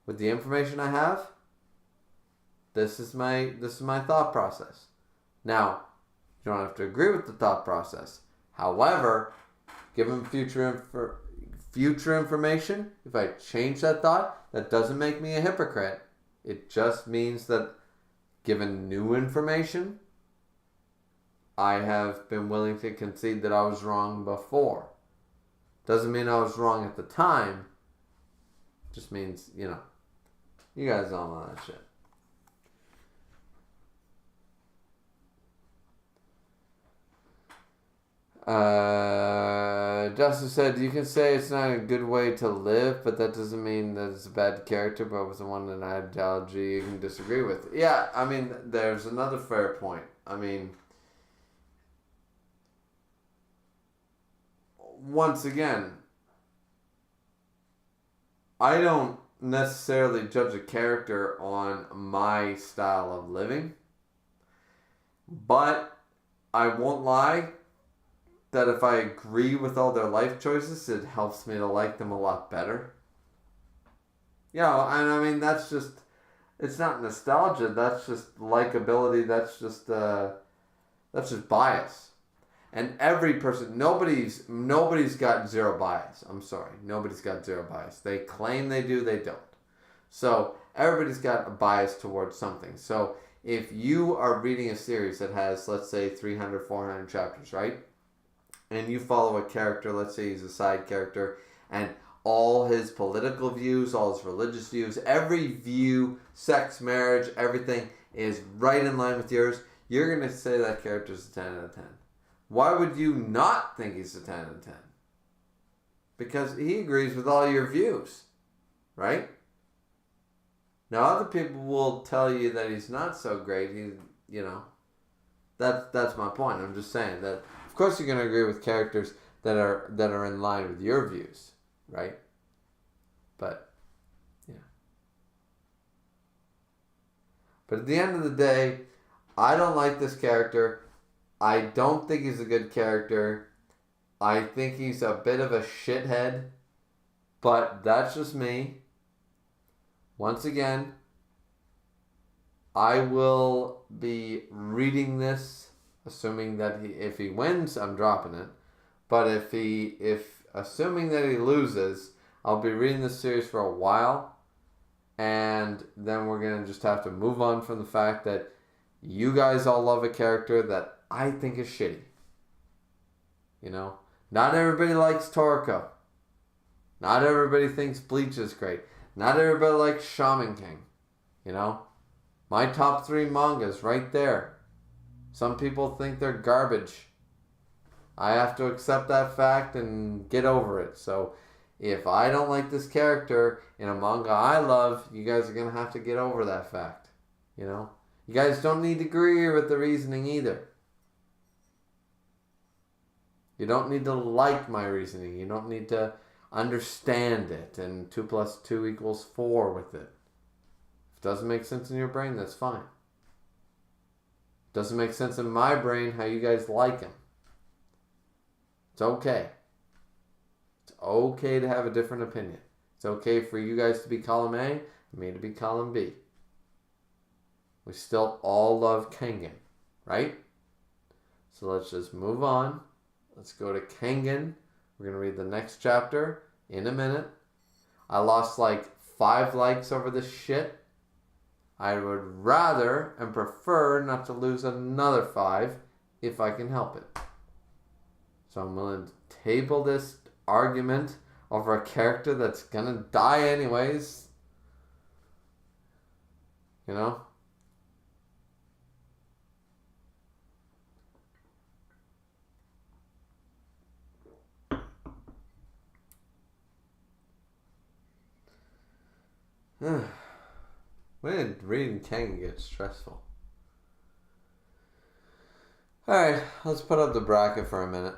with the information I have, this is my thought process. Now, you don't have to agree with the thought process. However, given future information, if I change that thought, that doesn't make me a hypocrite. It just means that given new information, I have been willing to concede that I was wrong before. Doesn't mean I was wrong at the time. Just means, you guys all know that shit. Justice said, you can say it's not a good way to live, but that doesn't mean that it's a bad character, but with the one an ideology you can disagree with. Yeah, I mean, there's another fair point. I mean, once again, I don't necessarily judge a character on my style of living, but I won't lie that if I agree with all their life choices, it helps me to like them a lot better. And I mean, that's just, it's not nostalgia, that's just likability, that's just bias. And every person, nobody's got zero bias. I'm sorry, nobody's got zero bias. They claim they do, they don't. So everybody's got a bias towards something. So if you are reading a series that has, let's say, 300, 400 chapters, right? And you follow a character, let's say he's a side character, and all his political views, all his religious views, every view, sex, marriage, everything is right in line with yours, you're going to say that character's a 10 out of 10. Why would you not think he's a 10 out of 10? Because he agrees with all your views, right? Now other people will tell you that he's not so great. That's my point. I'm just saying that of course you're going to agree with characters that are in line with your views, right? But yeah. But at the end of the day, I don't like this character. I don't think he's a good character. I think he's a bit of a shithead. But that's just me. Once again, I will be reading this, assuming that if he wins, I'm dropping it. But if assuming that he loses, I'll be reading this series for a while, and then we're gonna just have to move on from the fact that you guys all love a character that I think is shitty. You know, not everybody likes Toriko. Not everybody thinks Bleach is great. Not everybody likes Shaman King. You know, my top 3 mangas right there. Some people think they're garbage. I have to accept that fact and get over it. So if I don't like this character in a manga I love, you guys are going to have to get over that fact. You know? You guys don't need to agree with the reasoning either. You don't need to like my reasoning. You don't need to understand it and 2 plus 2 equals 4 with it. If it doesn't make sense in your brain, that's fine. It doesn't make sense in my brain how you guys like him. It's okay. It's okay to have a different opinion. It's okay for you guys to be column A and me to be column B. We still all love Kengan, right? So let's just move on. Let's go to Kengan. We're going to read the next chapter in a minute. I lost like 5 likes over this shit. I would rather and prefer not to lose another 5 if I can help it. So I'm willing to table this argument over a character that's going to die anyways. You know? When reading Kengan gets stressful. Alright, let's put up the bracket for a minute.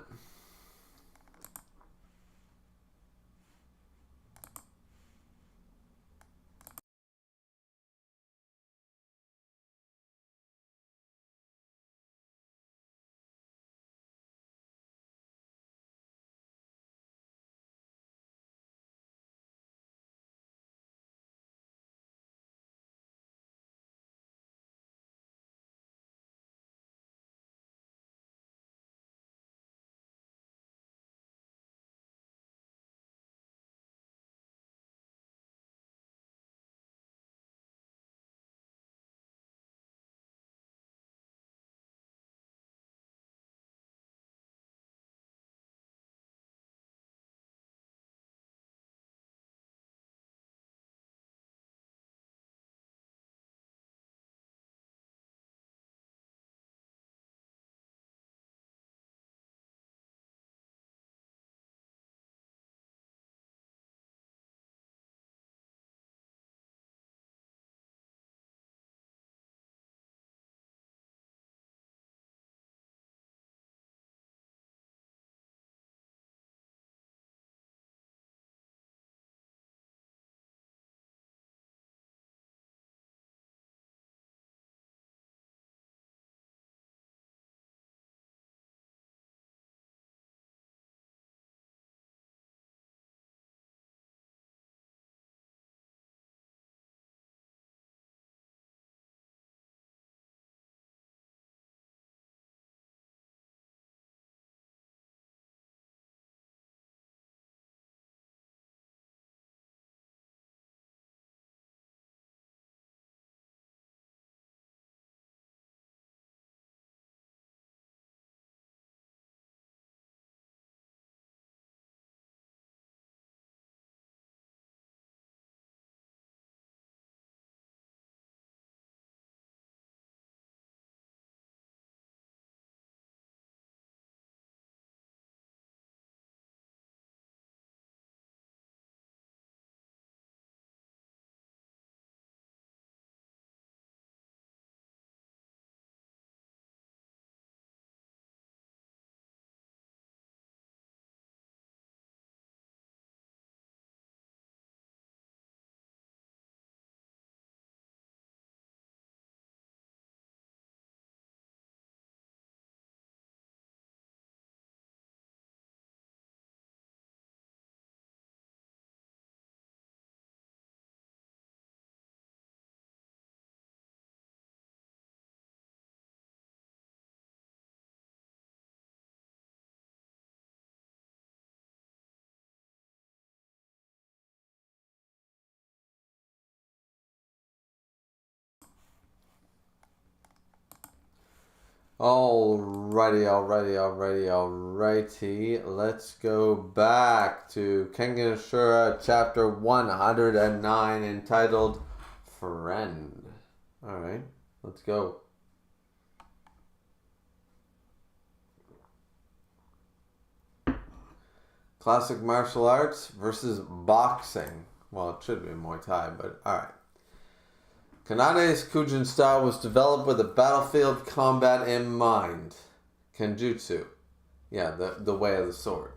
Alrighty. Let's go back to Kengan Asura chapter 109 entitled Friend. Alright, let's go. Classic martial arts versus boxing. Well, it should be Muay Thai, but alright. Kanade's Kujin style was developed with a battlefield combat in mind. Kenjutsu. Yeah, the way of the sword.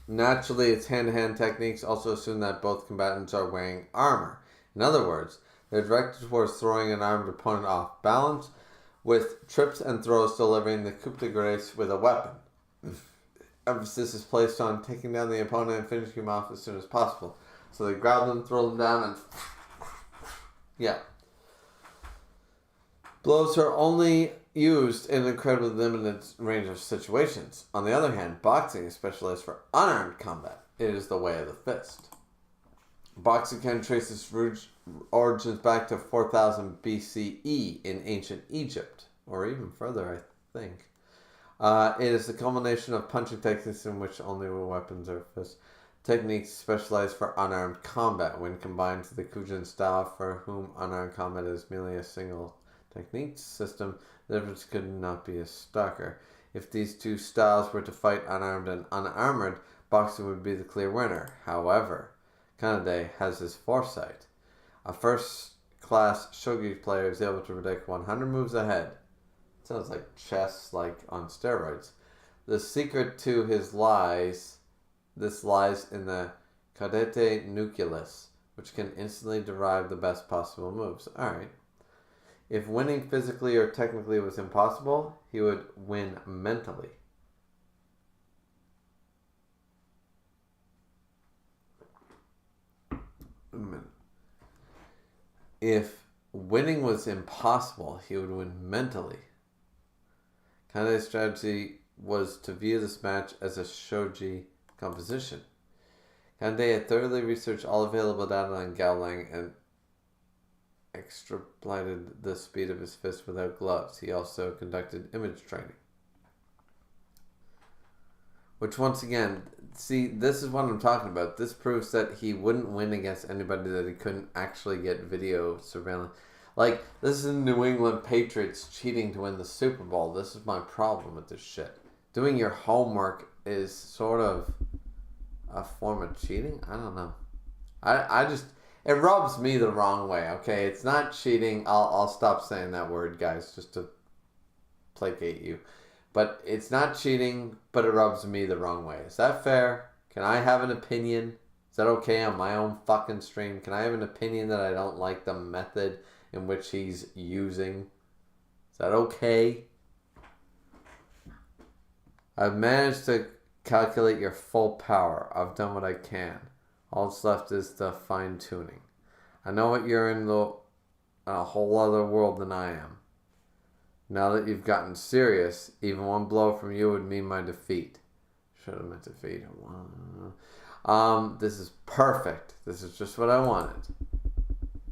Naturally, its hand-to-hand techniques also assume that both combatants are wearing armor. In other words, they're directed towards throwing an armed opponent off balance, with trips and throws delivering the coup de grace with a weapon. Emphasis is placed on taking down the opponent and finishing him off as soon as possible. So they grab them, throw them down, and... yeah. Blows are only used in an incredibly limited range of situations. On the other hand, boxing is specialized for unarmed combat. It is the way of the fist. Boxing can trace its origins back to 4000 BCE in ancient Egypt, or even further, I think. It is the culmination of punching techniques in which only weapons are fists. Techniques specialized for unarmed combat. When combined to the Kujin style, for whom unarmed combat is merely a single technique system, the difference could not be starker. If these two styles were to fight unarmed and unarmored, boxing would be the clear winner. However, Kanade has his foresight. A first-class shogi player is able to predict 100 moves ahead. Sounds like chess, like on steroids. The secret to his lies in the caudate nucleus, which can instantly derive the best possible moves. Alright. If winning physically or technically was impossible, he would win mentally. If winning was impossible, he would win mentally. Kanade's strategy was to view this match as a shogi composition. Kanade had thoroughly researched all available data on Gao Lang and extrapolated the speed of his fist without gloves. He also conducted image training. Which, once again, see, this is what I'm talking about. This proves that he wouldn't win against anybody that he couldn't actually get video surveillance. Like, this is the New England Patriots cheating to win the Super Bowl. This is my problem with this shit. Doing your homework is sort of a form of cheating? I don't know. I just... it rubs me the wrong way, okay? It's not cheating. I'll stop saying that word, guys, just to placate you. But it's not cheating, but it rubs me the wrong way. Is that fair? Can I have an opinion? Is that okay on my own fucking stream? Can I have an opinion that I don't like the method in which he's using? Is that okay? I've managed to calculate your full power. I've done what I can. All that's left is the fine-tuning. I know what you're in a whole other world than I am. Now that you've gotten serious, even one blow from you would mean my defeat. Should have meant defeat. This is perfect. This is just what I wanted.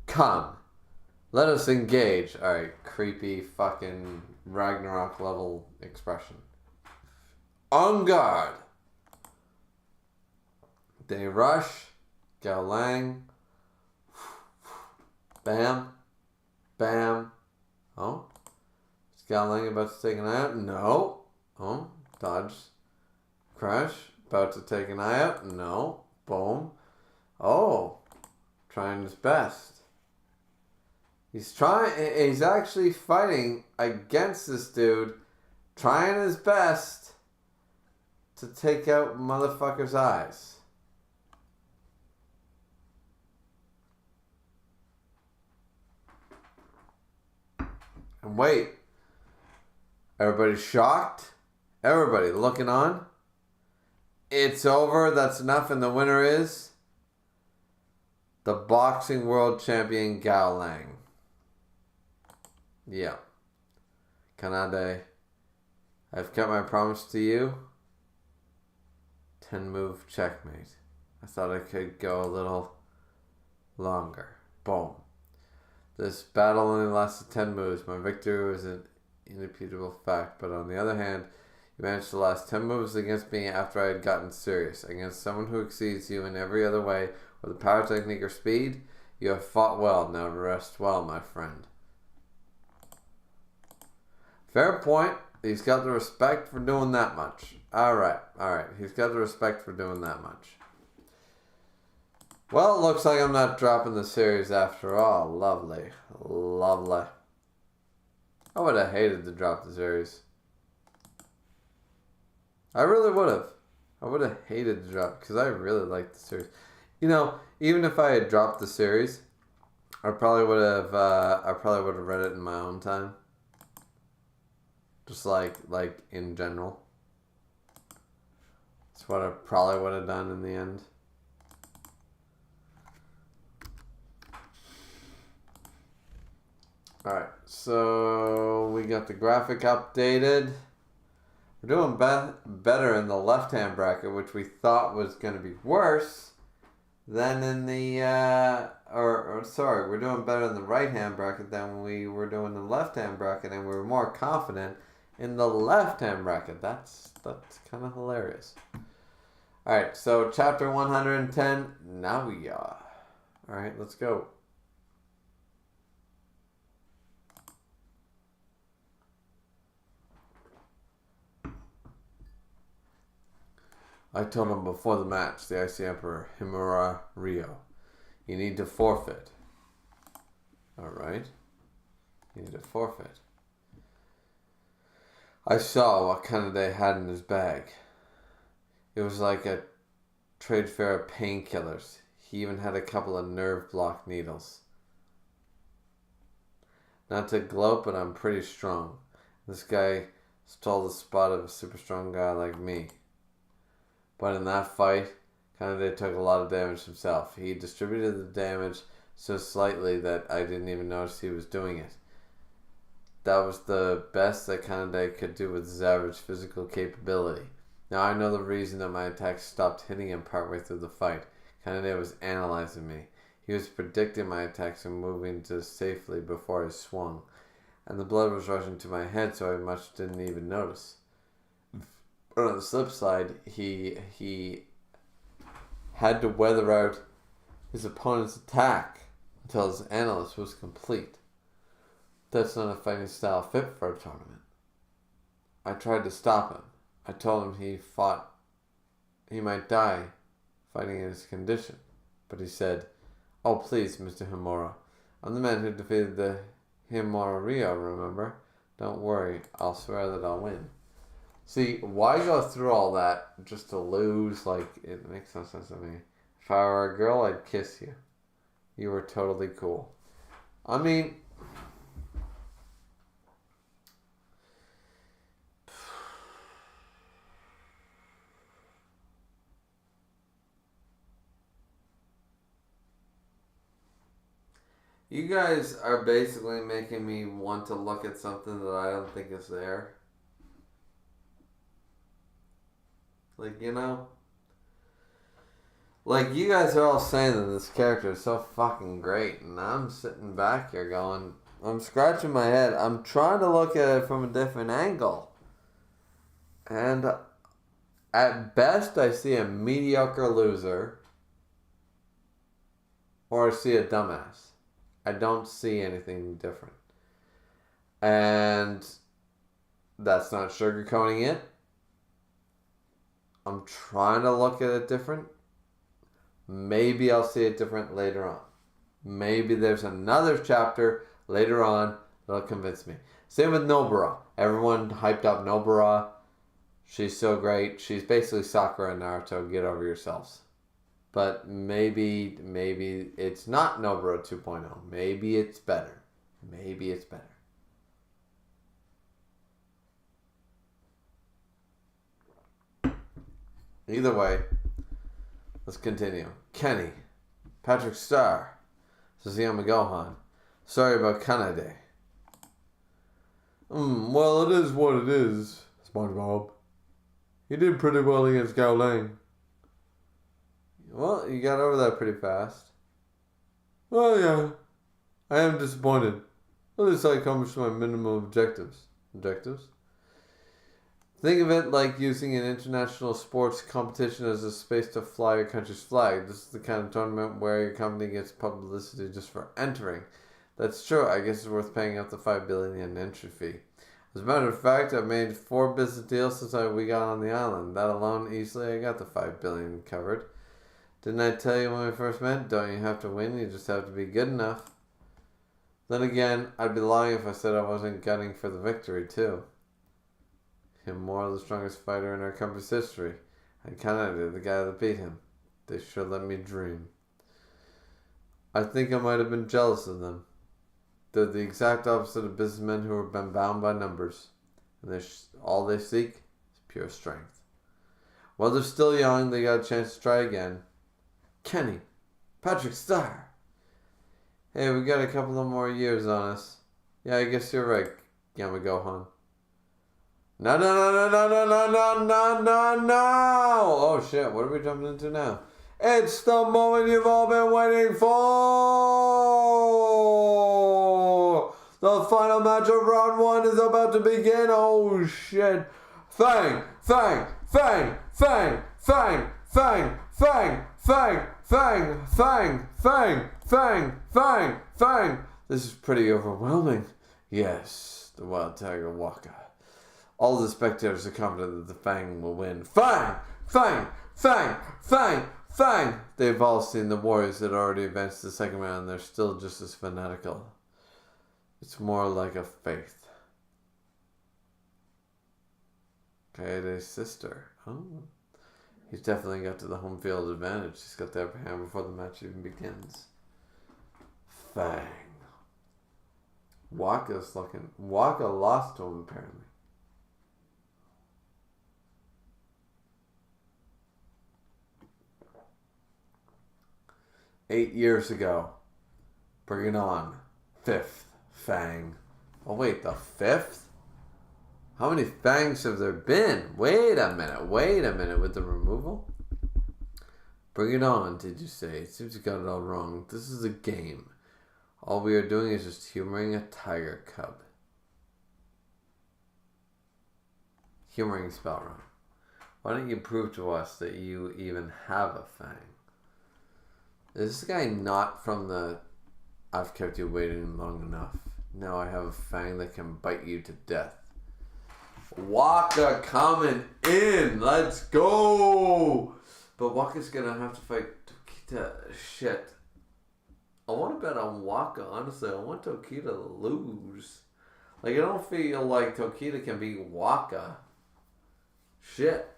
Come. Let us engage. Alright, creepy fucking Ragnarok level expression. En garde. They rush. Gao Lang. Bam. Bam. Oh. Is Gao Lang about to take an eye out? No. Oh. Dodge. Crush. About to take an eye out? No. Boom. Oh. Trying his best. He's actually fighting against this dude. Trying his best to take out motherfucker's eyes. And wait. Everybody shocked? Everybody looking on? It's over. That's enough. And the winner is the boxing world champion Gao Lang. Yeah. Kanade, I've kept my promise to you. 10 move checkmate. I thought I could go a little longer. Boom. This battle only lasted 10 moves. My victory was indisputable fact. But on the other hand, you managed to last 10 moves against me after I had gotten serious. Against someone who exceeds you in every other way, whether power, technique, or speed, you have fought well. Now rest well, my friend. Fair point. He's got the respect for doing that much. Alright. He's got the respect for doing that much. Well, it looks like I'm not dropping the series after all. Lovely. Lovely. I would have hated to drop the series. I really would have. I would have hated to drop because I really liked the series. You know, even if I had dropped the series, I probably would have read it in my own time. Just like in general. That's what I probably would have done in the end. Alright, so we got the graphic updated. We're doing better in the left-hand bracket, which we thought was going to be worse than in the... we're doing better in the right-hand bracket than we were doing in the left-hand bracket, and we were more confident in the left-hand bracket. That's kind of hilarious. Alright, so chapter 110, now we are. Alright, let's go. I told him before the match, the Icy Emperor, Himura Ryo, you need to forfeit. Alright. You need to forfeit. I saw what Kanade had in his bag. It was like a trade fair of painkillers. He even had a couple of nerve block needles. Not to gloat, but I'm pretty strong. This guy stole the spot of a super strong guy like me. But in that fight, Kanade took a lot of damage himself. He distributed the damage so slightly that I didn't even notice he was doing it. That was the best that Kanade could do with his average physical capability. Now I know the reason that my attacks stopped hitting him partway through the fight. Kanade was analyzing me. He was predicting my attacks and moving to safely before I swung. And the blood was rushing to my head, so I much didn't even notice. But on the flip side, he had to weather out his opponent's attack until his analysis was complete. That's not a fighting style fit for a tournament. I tried to stop him. I told him he might die fighting in his condition. But he said, "Oh please, Mr. Himura, I'm the man who defeated the Himura Ryo, remember? Don't worry, I'll swear that I'll win." See, why go through all that just to lose? Like, it makes no sense to me. If I were a girl, I'd kiss you. You were totally cool. I mean, you guys are basically making me want to look at something that I don't think is there. Like, you know? Like, you guys are all saying that this character is so fucking great, and I'm sitting back here going, I'm scratching my head. I'm trying to look at it from a different angle. And at best, I see a mediocre loser, or I see a dumbass. I don't see anything different. And that's not sugarcoating it. I'm trying to look at it different. Maybe I'll see it different later on. Maybe there's another chapter later on that'll convince me. Same with Nobara. Everyone hyped up Nobara. She's so great. She's basically Sakura and Naruto. Get over yourselves. But maybe it's not Nobara 2.0. Maybe it's better. Maybe it's better. Either way, let's continue. Kenny. Patrick Star. Suzuyama Gohan. Sorry about Kanade. Well, it is what it is, SpongeBob. He did pretty well against Gao Lang. Well, you got over that pretty fast. Well, yeah. I am disappointed. At least I accomplished my minimum objectives. objectives. Think of it like using an international sports competition as a space to fly your country's flag. This is the kind of tournament where your company gets publicity just for entering. That's true. I guess it's worth paying up the $5 billion yen entry fee. As a matter of fact, I've made 4 business deals since we got on the island. That alone, easily, I got the $5 billion covered. Didn't I tell you when we first met? Don't you have to win? You just have to be good enough. Then again, I'd be lying if I said I wasn't gunning for the victory too. Him more the strongest fighter in our company's history. And Canada, the guy that beat him. They sure let me dream. I think I might have been jealous of them. They're the exact opposite of businessmen who have been bound by numbers. And all they seek is pure strength. While they're still young, they got a chance to try again. Kenny. Patrick Star. Hey, we got a couple of more years on us. Yeah, I guess you're right, Yamagohan. No. Oh shit, what are we jumping into now? It's the moment you've all been waiting for! The final match of round 1 is about to begin. Oh shit. Fang! This is pretty overwhelming. Yes, the wild tiger Waka. All the spectators are confident that the Fang will win. Fang! They've all seen the warriors that already advanced to the second round and they're still just as fanatical. It's more like a faith. Kaede's sister. Oh. He's definitely got to the home field advantage. He's got the upper hand before the match even begins. Fang. Waka lost to him apparently. "8 years ago. Bring it on. 5th Fang." Oh wait, the 5th? How many Fangs have there been? Wait a minute with the removal? Bring it on, did you say? It seems you got it all wrong. This is a game. All we are doing is just humoring a tiger cub. Humoring spelled wrong. Why don't you prove to us that you even have a Fang? Is this guy not from the "I've kept you waiting long enough. Now I have a Fang that can bite you to death"? Waka coming in. Let's go. But Waka's gonna have to fight Tokita. Shit. I want to bet on Waka. Honestly, I want Tokita to lose. Like, I don't feel like Tokita can beat Waka. Shit.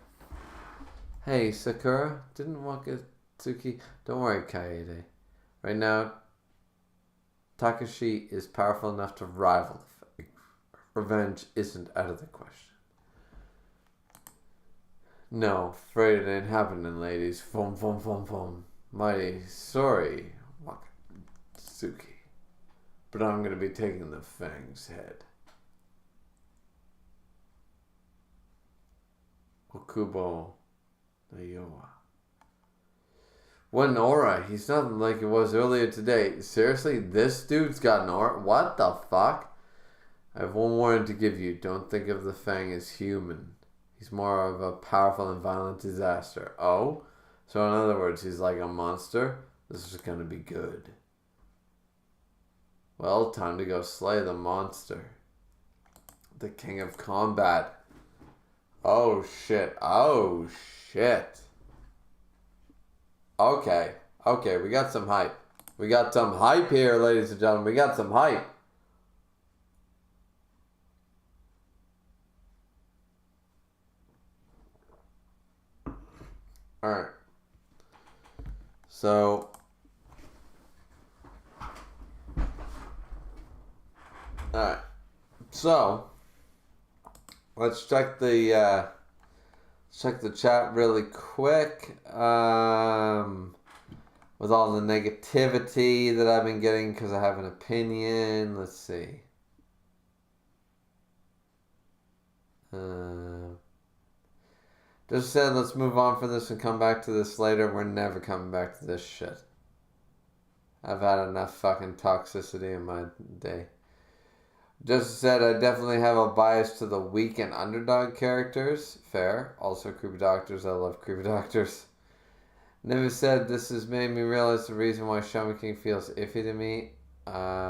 Hey, Sakura. Didn't Wakatsuki... Don't worry, Kaede. Right now, Takashi is powerful enough to rival the Fang. Revenge isn't out of the question. No, afraid it ain't happening, ladies. Fum. Mighty sorry, Wakatsuki. But I'm gonna be taking the Fang's head. Okubo Nayoa. What an aura. He's nothing like it was earlier today. Seriously, this dude's got an aura? What the fuck? I have one warning to give you. Don't think of the Fang as human. He's more of a powerful and violent disaster. Oh? So in other words, he's like a monster? This is gonna be good. Well, time to go slay the monster. The king of combat. Oh shit. Okay, we got some hype. We got some hype here, ladies and gentlemen. We got some hype. Alright. So. Alright. So. Let's check the chat really quick. With all the negativity that I've been getting because I have an opinion. Let's see. Just said let's move on from this and come back to this later. We're never coming back to this shit. I've had enough fucking toxicity in my day. Just said, I definitely have a bias to the weak and underdog characters. Fair. Also, creepy doctors. I love creepy doctors. Never said, this has made me realize the reason why Shaman King feels iffy to me.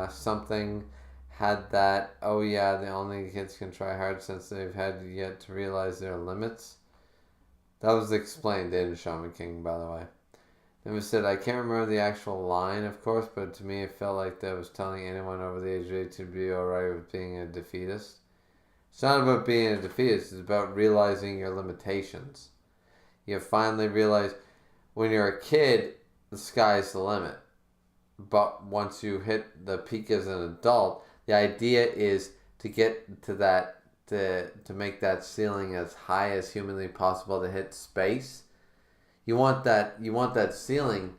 Something had that, oh yeah, the only kids can try hard since they've had yet to realize their limits. That was explained in Shaman King, by the way. Never said, I can't remember the actual line, of course, but to me it felt like that was telling anyone over the age of 8 to be alright with being a defeatist. It's not about being a defeatist, it's about realizing your limitations. You finally realize when you're a kid, the sky's the limit. But once you hit the peak as an adult, the idea is to get to that, to make that ceiling as high as humanly possible to hit space. You want that ceiling.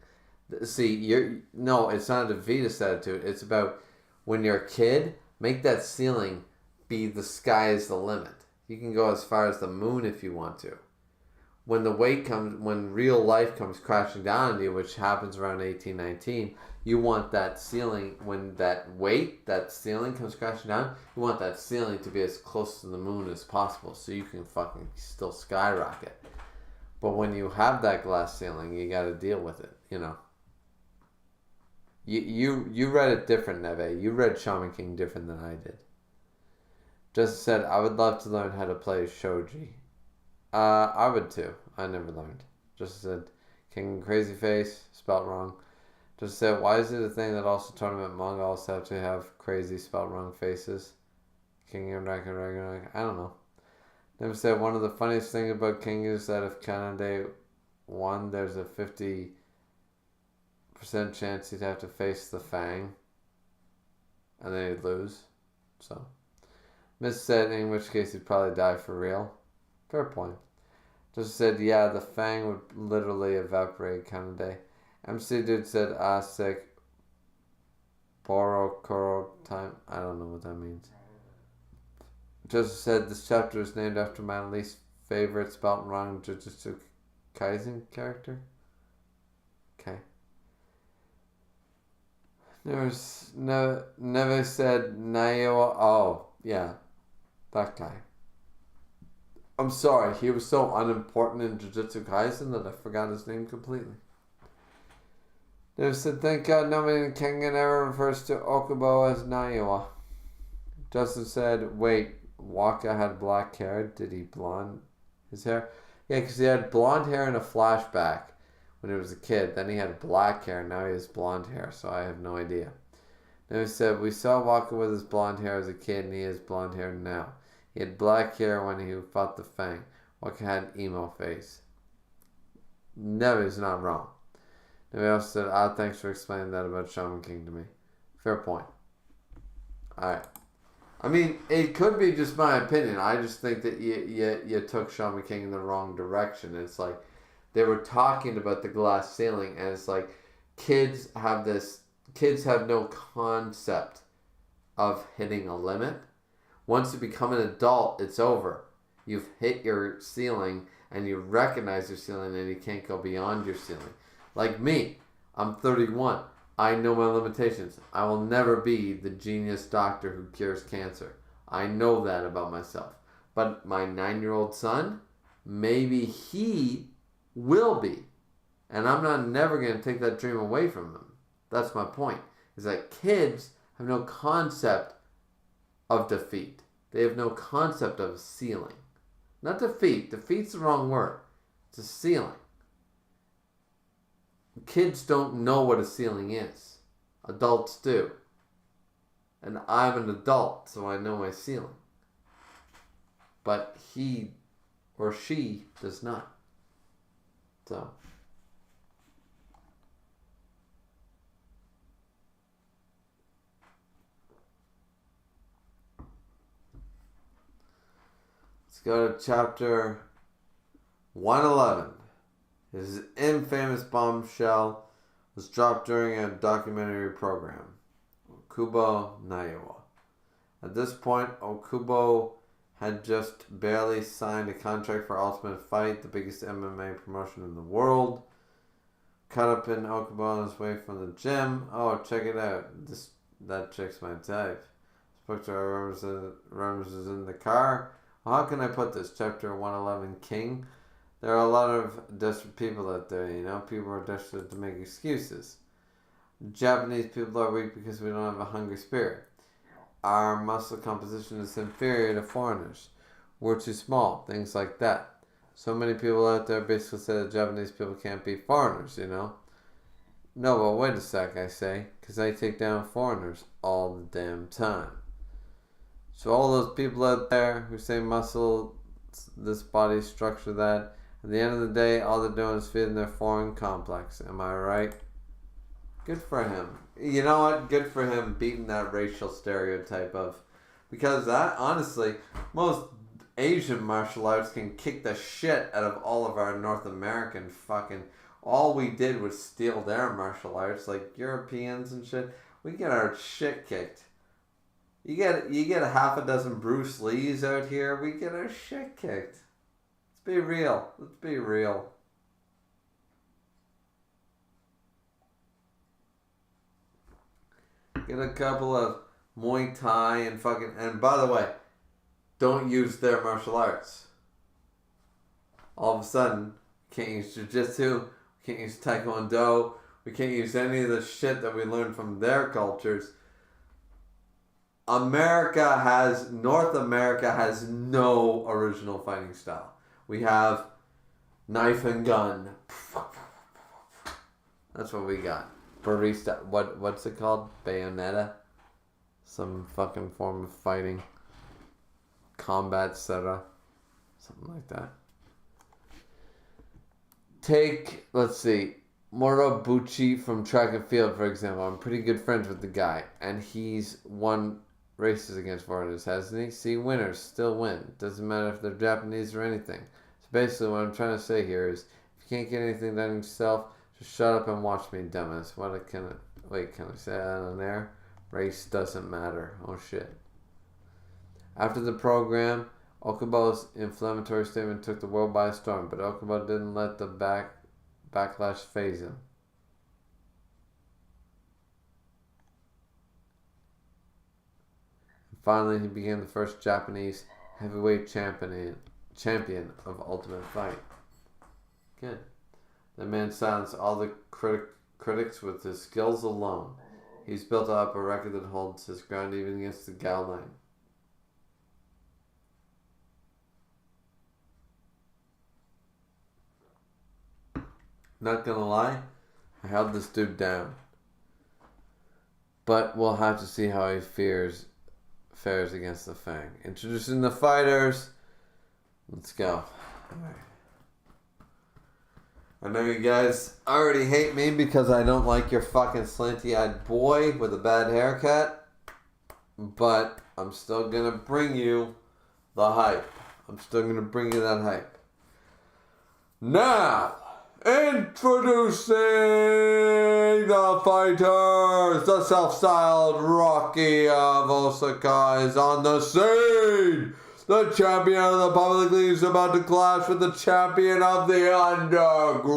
See, no, it's not a defeatist attitude. It's about when you're a kid, make that ceiling be the sky is the limit. You can go as far as the moon if you want to. When real life comes crashing down on you, which happens around 1819, you want that ceiling, when that ceiling comes crashing down, you want that ceiling to be as close to the moon as possible so you can fucking still skyrocket. But when you have that glass ceiling, you got to deal with it, you know. You read it different, Neve. You read Shaman King different than I did. Just said, I would love to learn how to play shogi. I would too. I never learned. Just said, King Crazy Face, spelled wrong. Just said, why is it a thing that also tournament Mongols have to have crazy spelled wrong faces? Kengan, I don't know. Never said, one of the funniest things about King is that if Canada won, there's a 50% chance he'd have to face the Fang. And then he'd lose. So. Miss said, in which case he'd probably die for real. Fair point. Just said, yeah, the Fang would literally evaporate Canada. MC Dude said, sick. Borokoro time. I don't know what that means. Just said, this chapter is named after my least favorite spelt wrong Jujutsu Kaisen character. Okay. Never said Nayo. Oh, yeah. That guy. I'm sorry, he was so unimportant in Jujutsu Kaisen that I forgot his name completely. Never said, thank God nobody in Kengan ever refers to Okubo as Naiwa. Justin said, wait, Waka had black hair. Did he blonde his hair? Yeah, because he had blonde hair in a flashback when he was a kid. Then he had black hair. Now he has blonde hair, so I have no idea. Then he said, we saw Waka with his blonde hair as a kid, and he has blonde hair now. He had black hair when he fought the Fang. Waka had an emo face. Never is not wrong. Then he also said, thanks for explaining that about Shaman King to me. Fair point. Alright. I mean, it could be just my opinion. I just think that you took Shaman King in the wrong direction. It's like they were talking about the glass ceiling, and it's like kids have no concept of hitting a limit. Once you become an adult, it's over. You've hit your ceiling, and you recognize your ceiling, and you can't go beyond your ceiling. Like me, I'm 31. I know my limitations. I will never be the genius doctor who cures cancer. I know that about myself. But my 9-year-old son, maybe he will be. And I'm never going to take that dream away from him. That's my point. Is that kids have no concept of defeat. They have no concept of ceiling. Not defeat. Defeat's the wrong word. It's a ceiling. Kids don't know what a ceiling is. Adults do. And I'm an adult, so I know my ceiling. But he or she does not. So. Let's go to chapter 111. His infamous bombshell was dropped during a documentary program. Okubo Naiwa. At this point, Okubo had just barely signed a contract for Ultimate Fight, the biggest MMA promotion in the world. Caught up in Okubo on his way from the gym. Oh, check it out. That chick's my type. picture is in the car. Well, how can I put this? Chapter 111, King. There are a lot of desperate people out there, you know. People are desperate to make excuses. Japanese people are weak because we don't have a hungry spirit. Our muscle composition is inferior to foreigners. We're too small. Things like that. So many people out there basically say that Japanese people can't beat foreigners, you know. No, but wait a sec, I say. Because I take down foreigners all the damn time. So all those people out there who say muscle, this body structure, that, at the end of the day, all they're doing is feeding their foreign complex. Am I right? Good for him. You know what? Good for him beating that racial stereotype of... Because that, honestly, most Asian martial arts can kick the shit out of all of our North American fucking... All we did was steal their martial arts, like Europeans and shit. We get our shit kicked. You get a half a dozen Bruce Lees out here, we get our shit kicked. Let's be real. Let's be real. Get a couple of Muay Thai and fucking... And by the way, don't use their martial arts. All of a sudden, can't use Jiu-Jitsu, can't use Taekwondo, we can't use any of the shit that we learned from their cultures. North America has no original fighting style. We have knife and gun. That's what we got. Barista, what's it called? Bayonetta? Some fucking form of fighting. Combat setup. Something like that. Take, let's see, Morobuchi from track and field, for example. I'm pretty good friends with the guy. And he's won races against foreigners, hasn't he? See, winners still win. Doesn't matter if they're Japanese or anything. So basically what I'm trying to say here is, if you can't get anything done yourself, just shut up and watch me, dumbass. Can I say that on air? Race doesn't matter. Oh shit. After the program, Okubo's inflammatory statement took the world by storm, but Okubo didn't let the backlash faze him. And finally, he became the first Japanese heavyweight champion of Ultimate Fight. Good. The man silenced all the critics with his skills alone. He's built up a record that holds his ground even against the Gao line. Not gonna lie, I held this dude down. But we'll have to see how he fares against the Fang. Introducing the fighters. Let's go. Alright. I know you guys already hate me because I don't like your fucking slanty-eyed boy with a bad haircut. But I'm still gonna bring you the hype. I'm still gonna bring you that hype. Now, introducing the fighters. The self-styled Rocky of Osaka is on the scene. The champion of the public league is about to clash with the champion of the underground.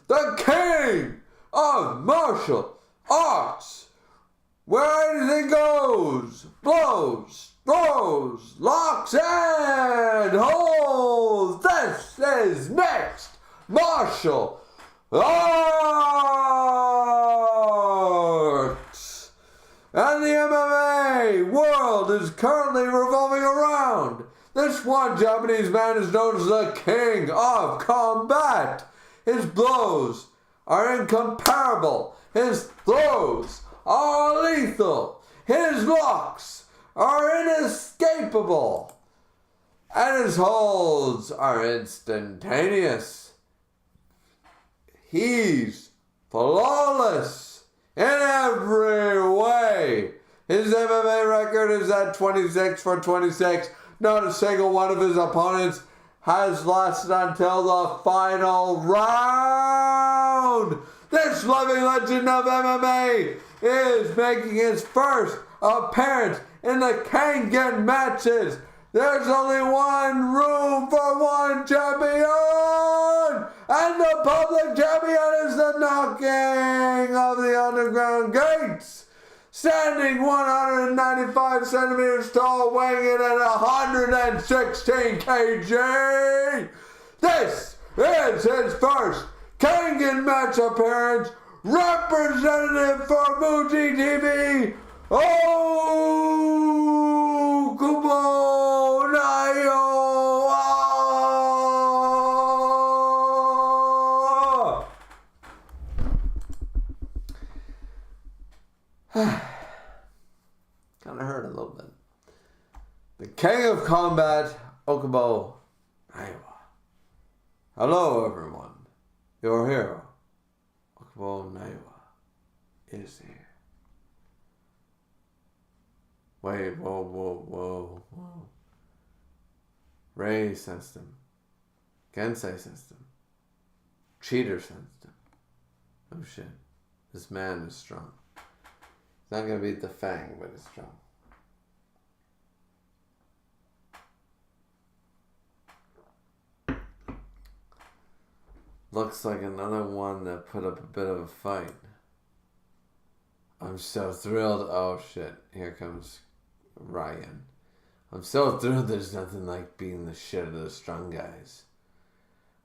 The king of martial arts. Where anything goes. Blows, throws, locks, and holds. This is mixed martial arts. And the MMA world is currently revolving around. This one Japanese man is known as the king of combat. His blows are incomparable. His throws are lethal. His locks are inescapable. And his holds are instantaneous. He's flawless in every way. His MMA record is at 26 for 26. Not a single one of his opponents has lasted until the final round. This living legend of MMA is making his first appearance in the Kengan matches. There's only one room for one champion! And the public champion is the knocking of the underground gates! Standing 195 centimeters tall, weighing in at 116 kg! This is his first Kengan match appearance, representative for Muji TV, Kubo Nayo! Kind of hurt a little bit. The King of Combat, Okubo Naiwa. Hello, everyone. Your hero, Okubo Naiwa, is here. Wait, whoa. Ray sensed him. Gensei sensed him. Cheater sensed him. Oh shit. This man is strong. He's not gonna beat the Fang, but he's strong. Looks like another one that put up a bit of a fight. I'm so thrilled. Oh shit, here comes Ryan. I'm so thrilled there's nothing like beating the shit out of the strong guys.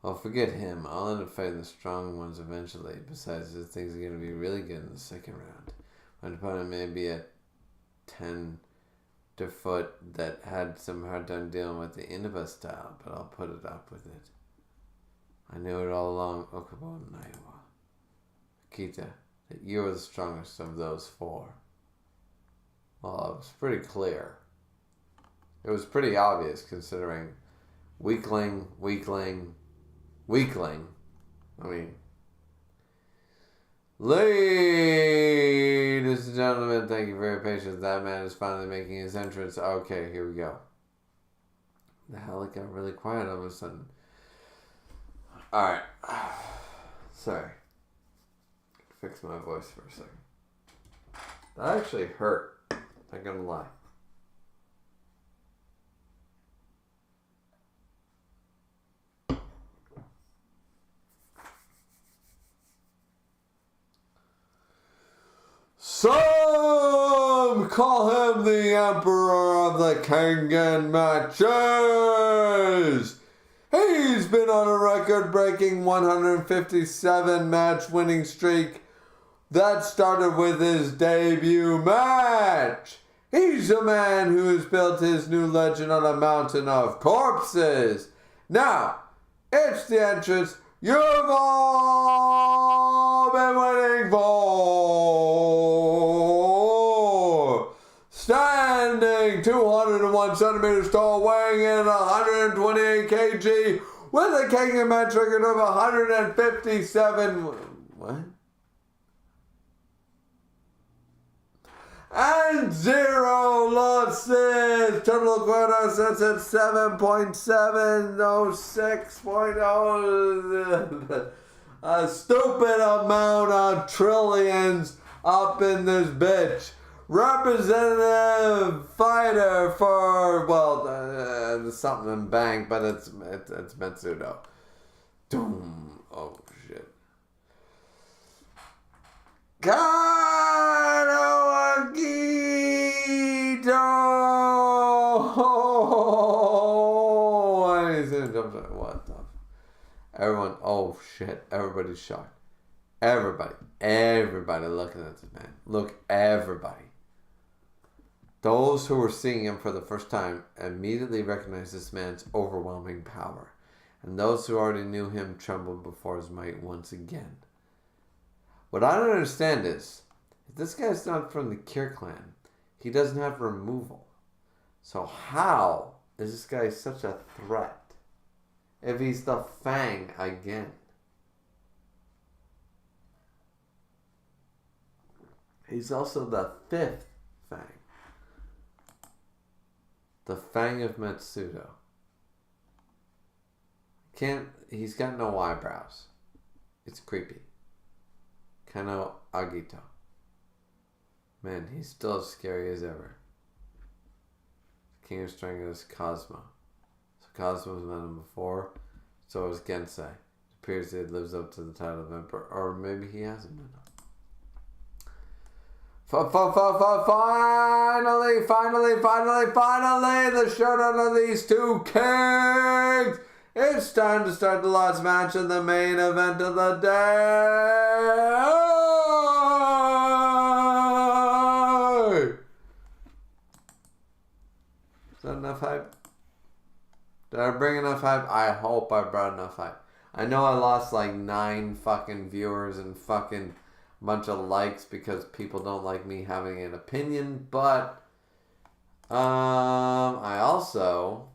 Well, forget him. I'll end up fighting the strong ones eventually. Besides, things are going to be really good in the second round. My opponent may be a 10-foot that had some hard time dealing with the Innova style, but I'll put it up with it. I knew it all along, Okubo Naiwa. Akita, that you were the strongest of those four. Well, it was pretty clear. It was pretty obvious considering weakling. I mean, ladies and gentlemen, thank you for your patience. That man is finally making his entrance. Okay, here we go. The hell, it got really quiet all of a sudden. Alright. Sorry. Fix my voice for a second. That actually hurt. Not gonna lie. Some call him the Emperor of the Kengan matches. He's been on a record-breaking 157 match winning streak that started with his debut match. He's a man who has built his new legend on a mountain of corpses. Now, it's the entrance you've all been waiting for. Standing 201 centimeters tall, weighing in at 128 kg, with a Kengan match record of 157. What? And 0 losses. Total quota sits at 7.706.0. A stupid amount of trillions up in this bitch. Representative fighter for, well, something in bank, but it's Metsudo. Doom. Oh shit. Kano Agito! And he's in a jump shot. What the? Everyone, oh shit. Everybody's shocked. Everybody looking at this man. Look, everybody. Those who were seeing him for the first time immediately recognized this man's overwhelming power. And those who already knew him trembled before his might once again. What I don't understand is, if this guy's not from the Kier clan, he doesn't have removal. So how is this guy such a threat if he's the Fang again? He's also the 5th Fang. The Fang of Metsudo. He's got no eyebrows. It's creepy. Kano Agito. Man, he's still as scary as ever. King of Strength is Cosmo. So Cosmo's met him before. So is Gensei. It appears that he lives up to the title of Emperor. Or maybe he hasn't met him. Finally, the showdown of these two kings! It's time to start the last match in the main event of the day! Is that enough hype? Did I bring enough hype? I hope I brought enough hype. I know I lost like 9 fucking viewers and fucking bunch of likes because people don't like me having an opinion, but I also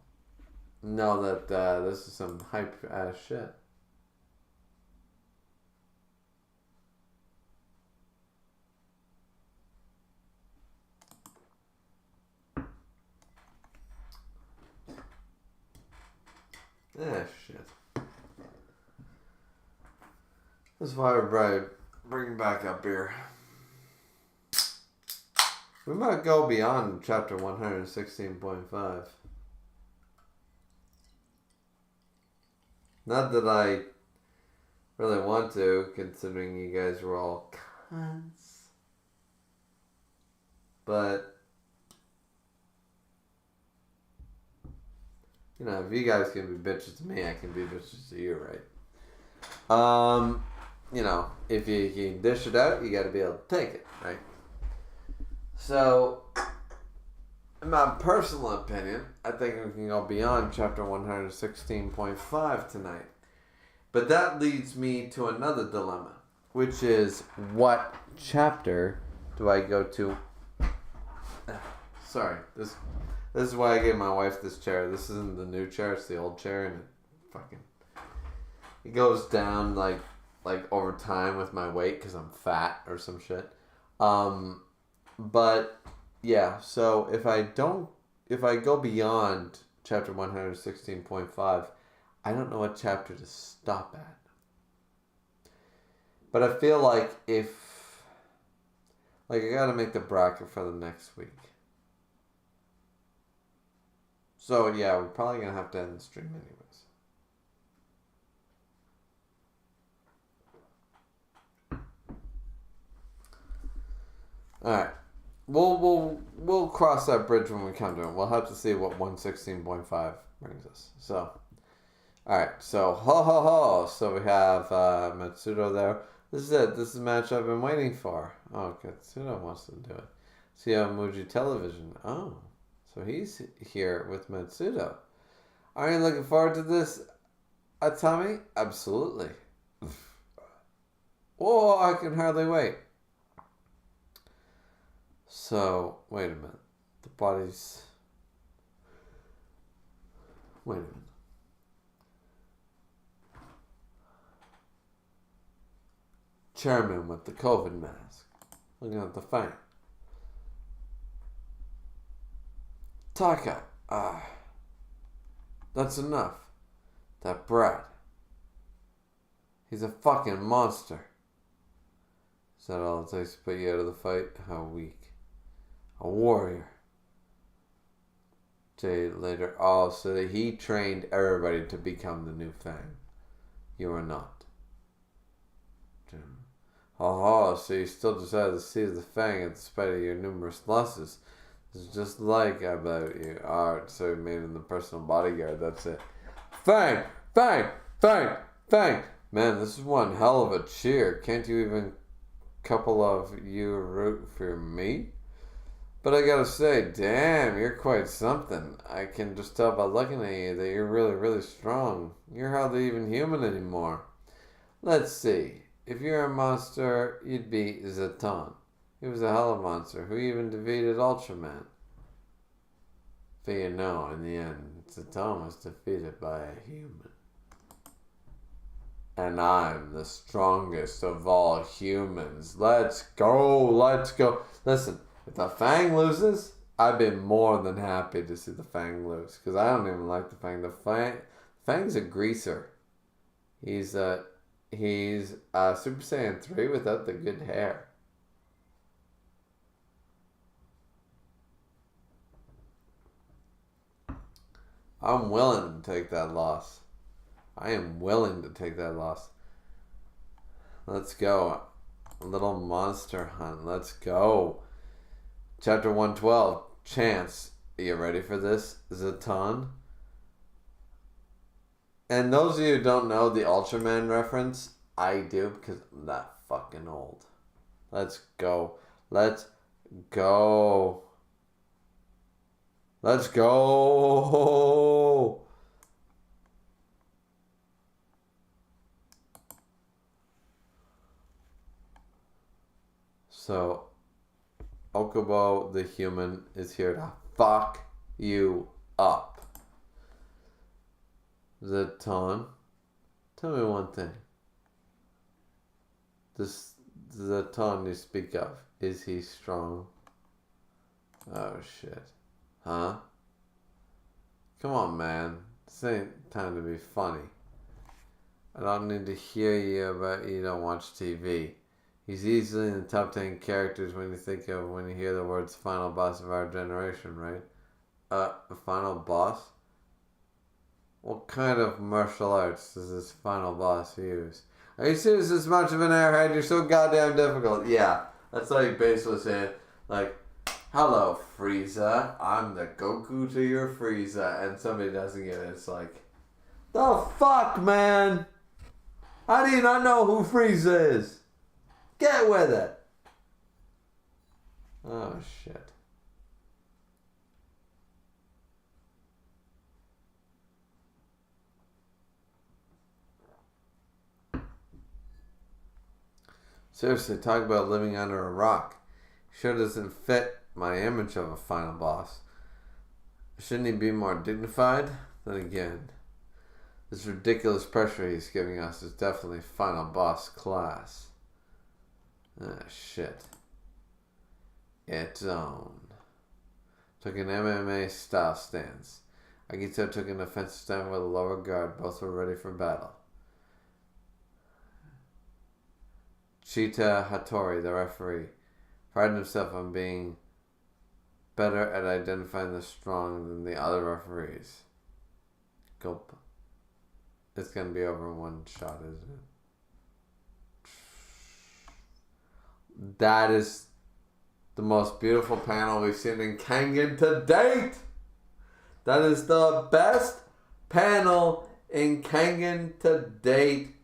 know that this is some hype ass shit. Shit. This is why we're bringing back up here. We might go beyond chapter 116.5. Not that I really want to, considering you guys were all cunts. But, you know, if you guys can be bitches to me, I can be bitches to you, right? You know, if you can dish it out, you gotta be able to take it, right? So, in my personal opinion, I think we can go beyond chapter 116.5 tonight. But that leads me to another dilemma, which is, what chapter do I go to? Sorry, this is why I gave my wife this chair. This isn't the new chair, it's the old chair, and it goes down like over time with my weight because I'm fat or some shit. But yeah, so if I go beyond chapter 116.5, I don't know what chapter to stop at. But I feel like I gotta make the bracket for the next week. So yeah, we're probably gonna have to end the stream anyways. Alright. We'll cross that bridge when we come to it. We'll have to see what 116.5 brings us. So, alright. So, ho. So we have Matsudo there. This is it. This is the match I've been waiting for. Oh, Katsudo wants to do it. See Muji Television. Oh, so he's here with Matsudo. Are you looking forward to this, Atami? Absolutely. Oh, I can hardly wait. So, wait a minute. The body's... Wait a minute. Chairman with the COVID mask. Looking at the fan. Taka. That's enough. That brat. He's a fucking monster. Is that all it takes to put you out of the fight? How weak. A warrior. Jay later. Oh, so that he trained everybody to become the new Fang. You are not. Oh, so you still decided to seize the Fang in spite of your numerous losses. It's just like about you are. So you made him the personal bodyguard. That's it. Fang! Man, this is one hell of a cheer. Can't you even couple of you root for me? But I gotta say, damn, you're quite something. I can just tell by looking at you that you're really, really strong. You're hardly even human anymore. Let's see. If you're a monster, you'd be Zaton. He was a hell of a monster who even defeated Ultraman. But you know, in the end, Zaton was defeated by a human. And I'm the strongest of all humans. Let's go. Listen. If the Fang loses, I'd be more than happy to see the Fang lose. Because I don't even like the Fang. Fang's a greaser. He's Super Saiyan 3 without the good hair. I'm willing to take that loss. I am willing to take that loss. Let's go. A little monster hunt. Let's go. Chapter 112. Chance. Are you ready for this? Zaton. And those of you who don't know the Ultraman reference, I do because I'm that fucking old. Let's go. Let's go. Let's go. So, Okubo the human is here to fuck you up. Zaton, tell me one thing. This Zaton you speak of, is he strong? Oh shit. Huh? Come on, man. This ain't time to be funny. I don't need to hear you about you don't watch TV. He's easily in the top 10 characters when you hear the words final boss of our generation, right? The final boss? What kind of martial arts does this final boss use? Are you serious? This much of an airhead? You're so goddamn difficult. Yeah, that's like basically saying, like, hello, Frieza. I'm the Goku to your Frieza. And somebody doesn't get it. It's like, the fuck, man? How do you not know who Frieza is? Get with it. Oh, shit. Seriously, talk about living under a rock. Sure doesn't fit my image of a final boss. Shouldn't he be more dignified? Then again, this ridiculous pressure he's giving us is definitely final boss class. Ah, shit. It's on. Took an MMA style stance. Agito took an offensive stand with a lower guard. Both were ready for battle. Chita Hattori, the referee, prided himself on being better at identifying the strong than the other referees. Gulp. It's going to be over in one shot, isn't it? That is the most beautiful panel we've seen in Kengan to date. That is the best panel in Kengan to date.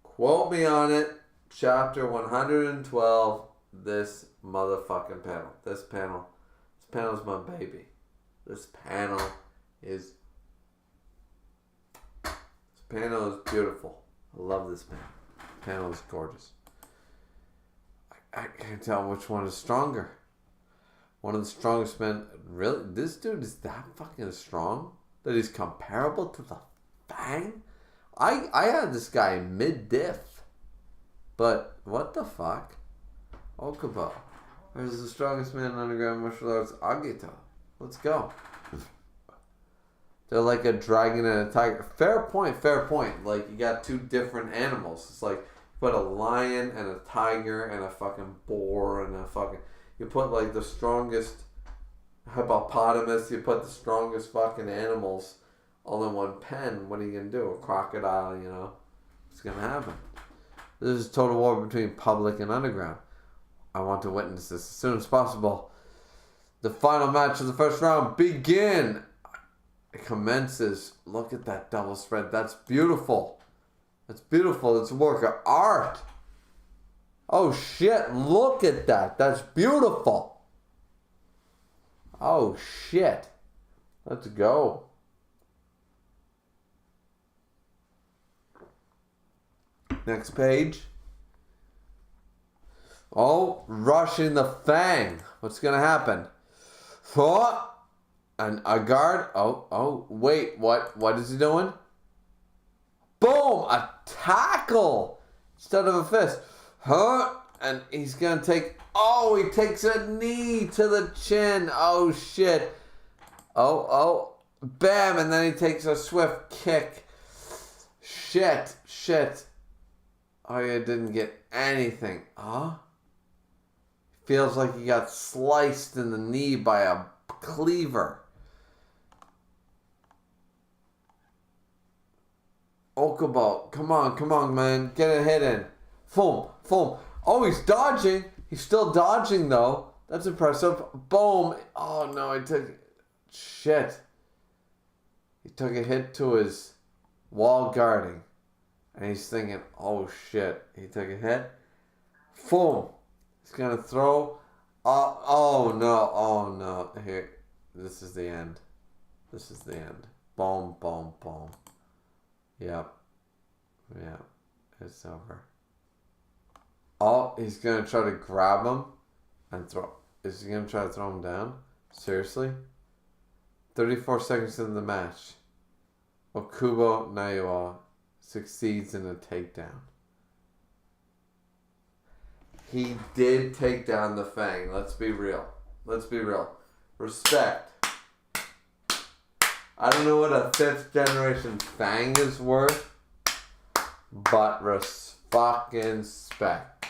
Quote me on it. Chapter 112. This motherfucking panel. This panel is my baby. This panel is beautiful. I love this panel. This panel is gorgeous. I can't tell which one is stronger. One of the strongest men. Really? This dude is that fucking strong? That he's comparable to the Fang? I had this guy mid-diff. But, what the fuck? Okubo. There's the strongest man in underground martial arts, Agito. Let's go. They're like a dragon and a tiger. Fair point. Like, you got two different animals. It's like, put a lion and a tiger and a fucking boar and a fucking... You put like the strongest hippopotamus, you put the strongest fucking animals all in one pen. What are you going to do? A crocodile, you know? What's going to happen? This is a total war between public and underground. I want to witness this as soon as possible. The final match of the first round begin. It commences. Look at that double spread. That's beautiful. That's beautiful. It's a work of art. Oh shit, look at that. That's beautiful. Oh shit. Let's go. Next page. Oh, rushing the Fang. What's going to happen? Oh, and a guard. Oh, wait, what is he doing? Boom, a tackle instead of a fist. And he's going to take, he takes a knee to the chin. Oh, shit. Oh, bam, and then he takes a swift kick. Shit. Oh, you didn't get anything. Feels like he got sliced in the knee by a cleaver. Okubo, come on, man. Get a hit in. Boom. Oh, he's dodging. He's still dodging, though. That's impressive. Boom. Oh, no, he took... Shit. He took a hit to his wall guarding. And he's thinking, oh, shit. He took a hit. Boom. He's going to throw. Oh, no. Here. This is the end. Boom. Yep. It's over. Oh, he's going to try to grab him and throw. Is he going to try to throw him down? Seriously? 34 seconds into the match. Okubo Naiwa succeeds in a takedown. He did take down the Fang. Let's be real. Respect. I don't know what a 5th generation Fang is worth, but fucking respect.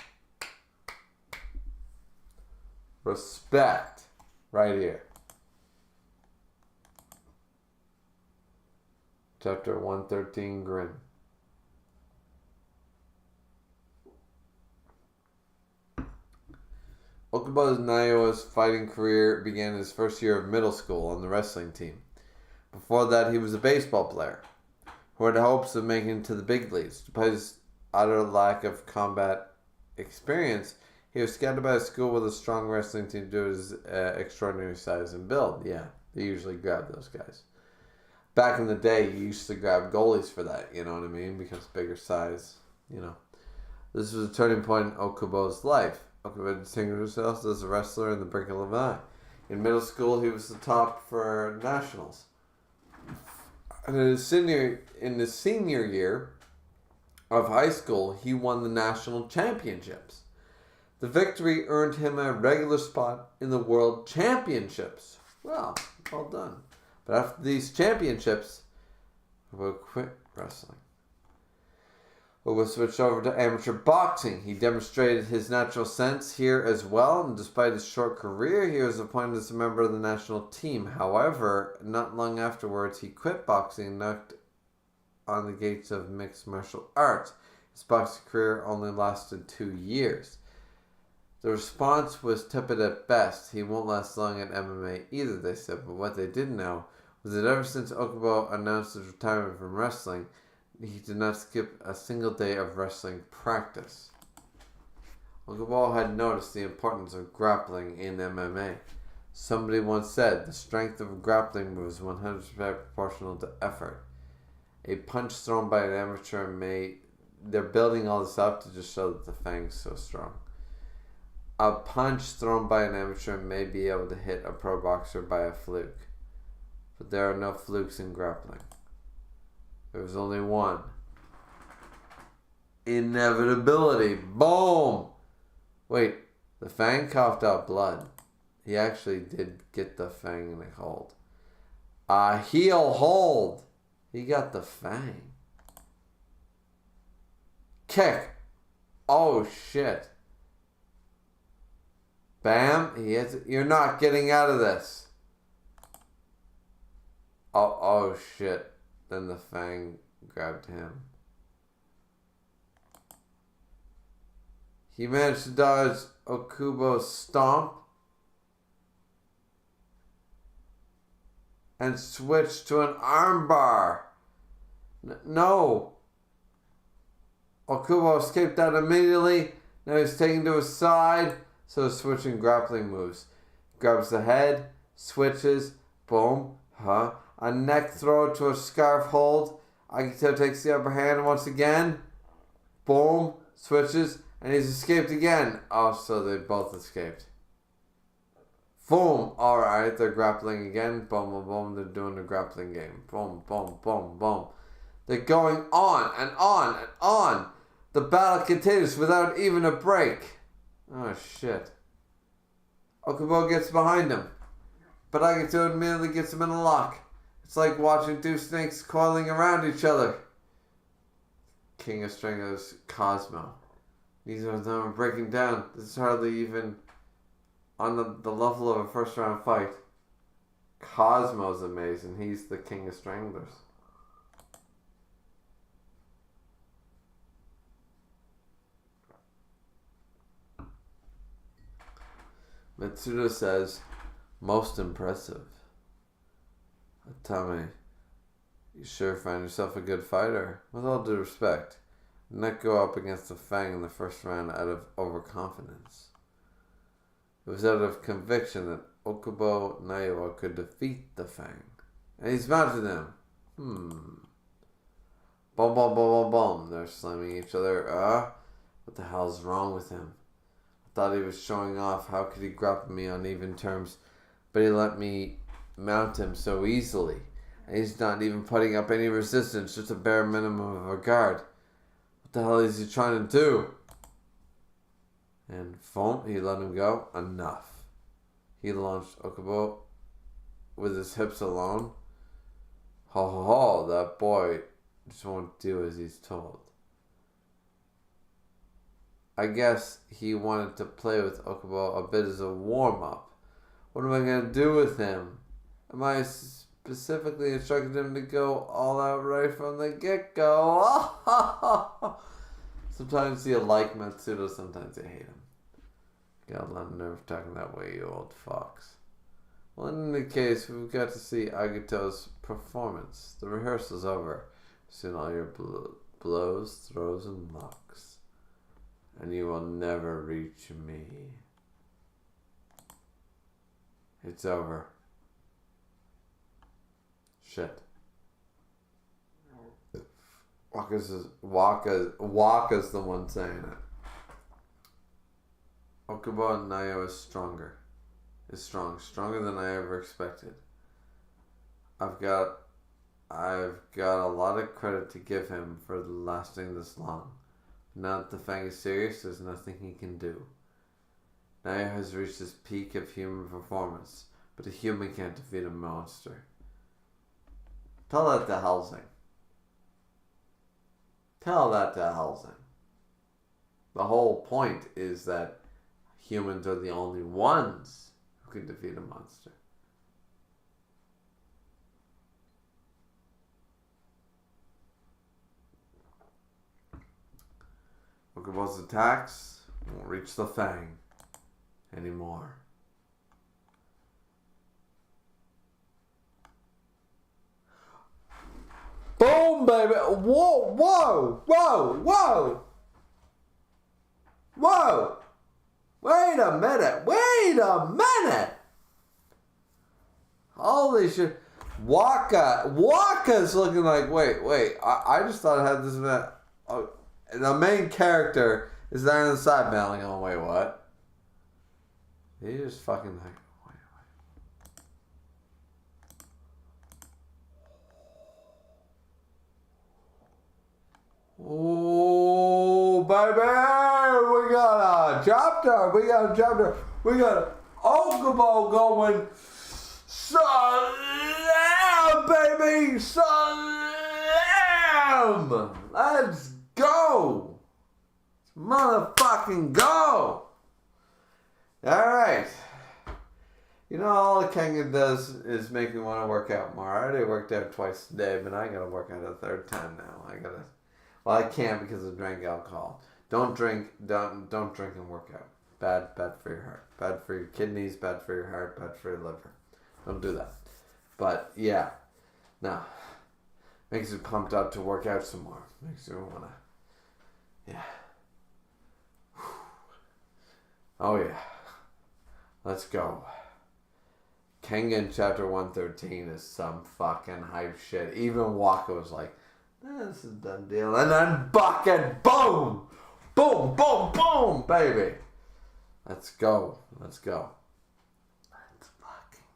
Respect. Right here. Chapter 113, Grin. Okubo Naiwa's fighting career began in his first year of middle school on the wrestling team. Before that, he was a baseball player who had hopes of making it to the big leagues. Despite his utter lack of combat experience, he was scouted by a school with a strong wrestling team due to his extraordinary size and build. Yeah, they usually grab those guys. Back in the day, you used to grab goalies for that, you know what I mean? Because bigger size, you know. This was a turning point in Okubo's life. Okubo distinguished himself as a wrestler in the brink of an eye. In middle school, he was the top for nationals. And in the senior year of high school, he won the national championships. The victory earned him a regular spot in the world championships. Well done. But after these championships, Okubo quit wrestling. Okubo switched over to amateur boxing. He demonstrated his natural sense here as well, and despite his short career, he was appointed as a member of the national team. However, not long afterwards, he quit boxing and knocked on the gates of mixed martial arts. His boxing career only lasted 2 years. The response was tepid at best. He won't last long at MMA either, they said, but what they didn't know was that ever since Okubo announced his retirement from wrestling, he did not skip a single day of wrestling practice. Okubo had noticed the importance of grappling in MMA. Somebody once said the strength of a grappling move is 100% proportional to effort. A punch thrown by an amateur they're building all this up to just show that the Fang's so strong. A punch thrown by an amateur may be able to hit a pro boxer by a fluke, but there are no flukes in grappling. There was only one. Inevitability. Boom! Wait, the Fang coughed out blood. He actually did get the Fang in a hold. A heel hold! He got the Fang. Kick! Oh shit. Bam! You're not getting out of this. Oh shit. Then the Fang grabbed him. He managed to dodge Okubo's stomp and switched to an armbar. No. Okubo escaped that immediately. Now he's taken to his side. So switching grappling moves. Grabs the head, switches, boom, a neck throw to a scarf hold. Agito takes the upper hand once again. Boom, switches, and he's escaped again. Oh, so they both escaped. Boom, alright, they're grappling again. Boom, they're doing a grappling game. Boom. They're going on and on and on. The battle continues without even a break. Oh, shit. Okubo gets behind him, but Agito immediately gets him in a lock. It's like watching two snakes coiling around each other. King of Strangers, Cosmo. These are them breaking down. This is hardly even on the level of a first round fight. Cosmo's amazing. He's the King of Stranglers. Mitsuda says, most impressive. Tell me, you sure find yourself a good fighter? With all due respect, not go up against the Fang in the first round out of overconfidence. It was out of conviction that Okubo Naiwa could defeat the Fang. And he's mounted them. Boom, boom, boom, boom, boom. They're slamming each other. What the hell's wrong with him? I thought he was showing off. How could he grapple me on even terms? But he let me mount him so easily. And he's not even putting up any resistance, just a bare minimum of a guard. What the hell is he trying to do? And boom, he let him go. Enough. He launched Okubo with his hips alone. Ho ho ho, that boy just won't do as he's told. I guess he wanted to play with Okubo a bit as a warm-up. What am I going to do with him? Am I specifically instructed him to go all out right from the get-go? Sometimes you like Matsuda, sometimes you hate him. Got a lot of nerve talking that way, you old fox. Well, in any case, we've got to see Agito's performance. The rehearsal's over. Soon all your blows, throws, and locks. And you will never reach me. It's over. Shit. Waka's the one saying it. Okubo Nayo is stronger than I ever expected. I've got a lot of credit to give him for lasting this long. Now that the Fang is serious, there's nothing he can do. Nayo has reached his peak of human performance, but a human can't defeat a monster. Tell that to Helsing. Tell that to Helsing. The whole point is that humans are the only ones who can defeat a monster. Okubo's attacks won't reach the Fang anymore. Boom, baby! Whoa, whoa, whoa, whoa! Whoa! Wait a minute! Holy shit. Waka's looking like, wait. I just thought I had this minute. Oh, the main character is there on the side bailing on, wait, what? He just fucking like, wait. Oh, baby! We got a chapter! We got Okubo going slam, baby! Slam! Let's go! Motherfucking go! Alright. You know, all the Kengan does is make me want to work out more. I already worked out twice today, but I gotta work out a third time now. Well, I can't because I drank alcohol. Don't drink and work out. Bad for your heart. Bad for your kidneys, bad for your heart, bad for your liver. Don't do that. But, yeah. No. Makes you pumped up to work out some more. Makes you wanna... Yeah. Oh, yeah. Let's go. Kengan chapter 113 is some fucking hype shit. Even Waka was like, this is a done deal. And then bucket, boom! Boom, boom, boom, baby! Let's go. Let's fucking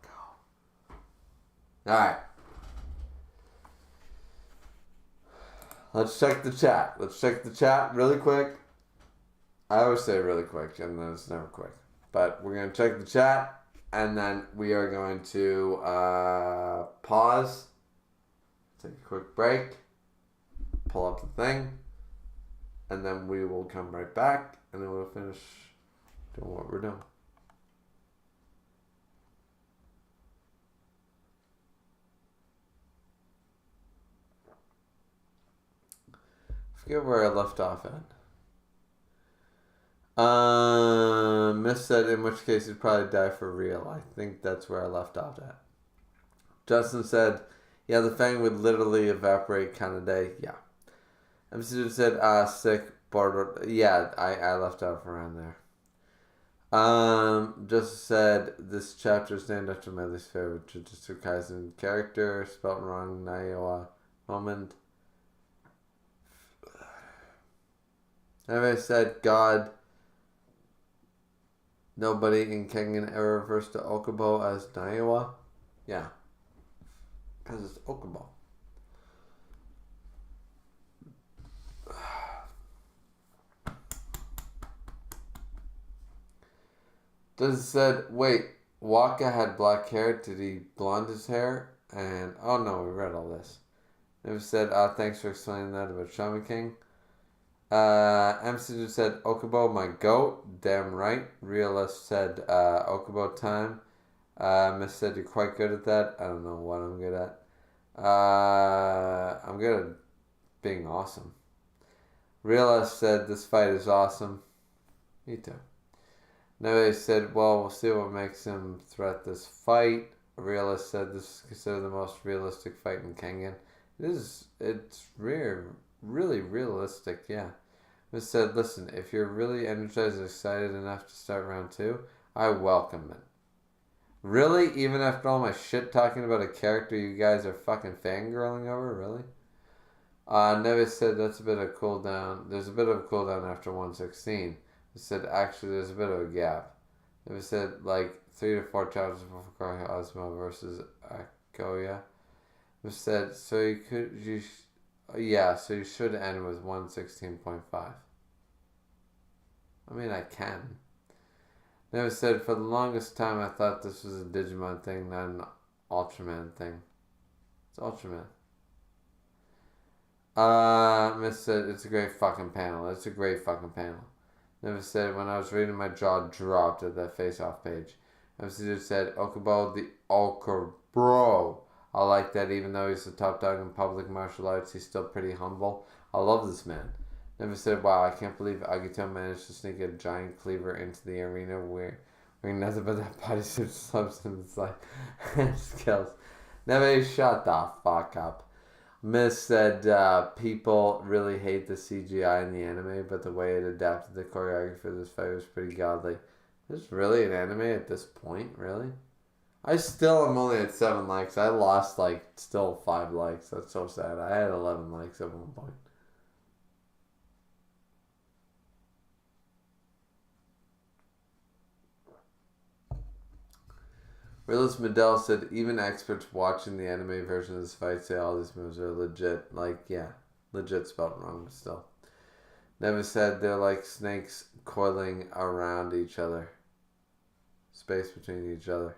go. Alright. Let's check the chat really quick. I always say really quick, and then it's never quick. But we're going to check the chat, and then we are going to pause, take a quick break, pull up the thing, and then we will come right back, and then we'll finish doing what we're doing. I forget where I left off at. Miss said, in which case he'd probably die for real. I think that's where I left off at. Justin said, yeah, the fang would literally evaporate kind of day. Yeah. MC said, sick, bored. Yeah, I left off around there. Just said, this chapter is named after my least favorite Jujutsu Kaisen character, spelled wrong, Naiwa moment. Anyway, said, God, nobody in Kengan ever refers to Okubo as Naiwa. Yeah. Because it's Okubo. Does said, wait, Waka had black hair. Did he blonde his hair? And, oh no, we read all this. Never said, thanks for explaining that about Shaman King. MC said, Okubo, my goat. Damn right. Realist said, Okubo time. Miss said, you're quite good at that. I don't know what I'm good at. I'm good at being awesome. Realist said, this fight is awesome. Me too. Nobody said, well, we'll see what makes him threat this fight. Realist said, this is considered the most realistic fight in Kengan. It's really realistic, yeah. Miss said, listen, if you're really energized and excited enough to start round 2, I welcome it. Really? Even after all my shit talking about a character you guys are fucking fangirling over? Really? Nevis said, that's a bit of cooldown. There's a bit of a cooldown after 116. He said, actually, there's a bit of a gap. It said, like, 3 to 4 chapters before Ozma versus Akoya. It said, so you should end with 116.5. I mean, I can. Never said, for the longest time, I thought this was a Digimon thing, not an Ultraman thing. It's Ultraman. Miss said, it's a great fucking panel. It's a great fucking panel. Never said, when I was reading, my jaw dropped at that face-off page. MC said, Okubo the Okubro. I like that even though he's the top dog in public martial arts, he's still pretty humble. I love this man. Never said, wow, I can't believe Agito managed to sneak a giant cleaver into the arena wearing nothing but that bodysuit substance like skills. Never shut the fuck up. Miss said people really hate the CGI in the anime, but the way it adapted the choreography for this fight was pretty godly. There's really an anime at this point, really? I still am only at 7 likes. I lost still 5 likes. That's so sad. I had 11 likes at one point. Realist Medell said, even experts watching the anime version of this fight say all these moves are legit. Legit spelled wrong, but still. Never said they're like snakes coiling around each other. Space between each other.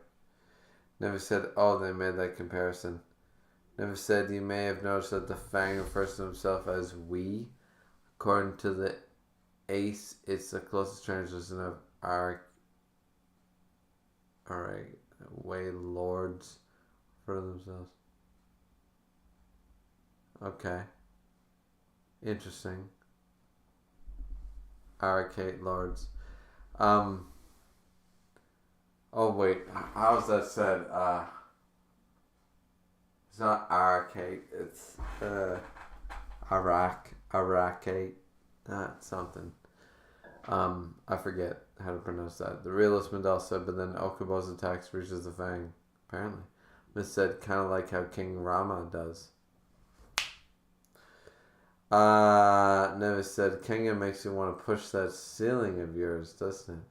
Never said, oh, they made that comparison. Never said, you may have noticed that the Fang refers to himself as we. According to the Ace, it's the closest translation of our... Alright. Way lords for themselves. Okay. Interesting. Arcade lords. Oh wait, how's that said? It's not arcade, it's Aracate. Something. I forget how to pronounce that. The realist Mandel said, but then Okubo's attacks reaches the Fang. Apparently. Miss said, kind of like how King Rama does. Never said, Kengan makes you want to push that ceiling of yours, doesn't it?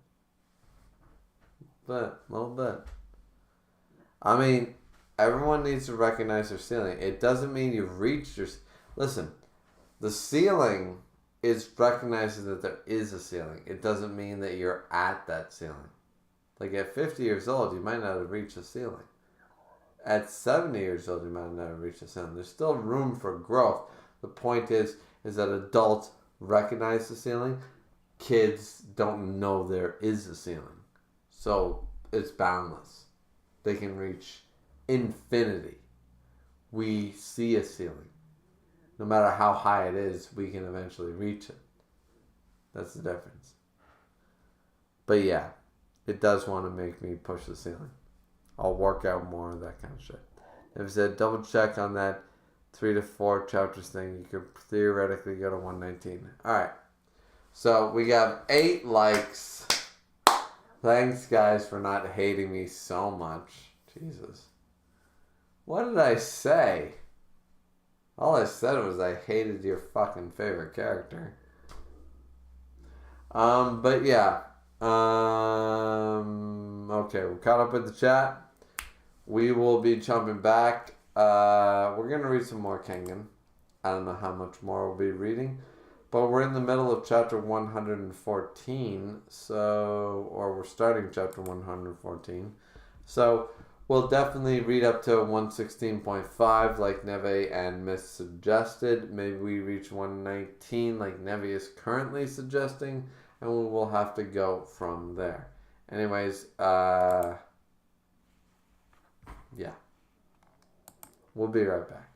But, a little bit. I mean, everyone needs to recognize their ceiling. It doesn't mean you've reached your... Listen, the ceiling is recognizing that there is a ceiling. It doesn't mean that you're at that ceiling. Like at 50 years old, you might not have reached the ceiling. At 70 years old, you might have never reached the ceiling. There's still room for growth. The point is that adults recognize the ceiling. Kids don't know there is a ceiling. So it's boundless. They can reach infinity. We see a ceiling. No matter how high it is, we can eventually reach it. That's the difference. But yeah, it does want to make me push the ceiling. I'll work out more of that kind of shit. If it said double check on that 3 to 4 chapters thing, you could theoretically go to 119. Alright. So we got 8 likes. Thanks, guys, for not hating me so much. Jesus. What did I say? All I said was I hated your fucking favorite character. But yeah. Okay, we're caught up with the chat. We will be jumping back. We're going to read some more Kengan. I don't know how much more we'll be reading. But we're in the middle of chapter 114. Or we're starting chapter 114. So we'll definitely read up to 116.5 like Neve and Miss suggested. Maybe we reach 119 like Neve is currently suggesting. And we will have to go from there. Anyways, yeah. We'll be right back.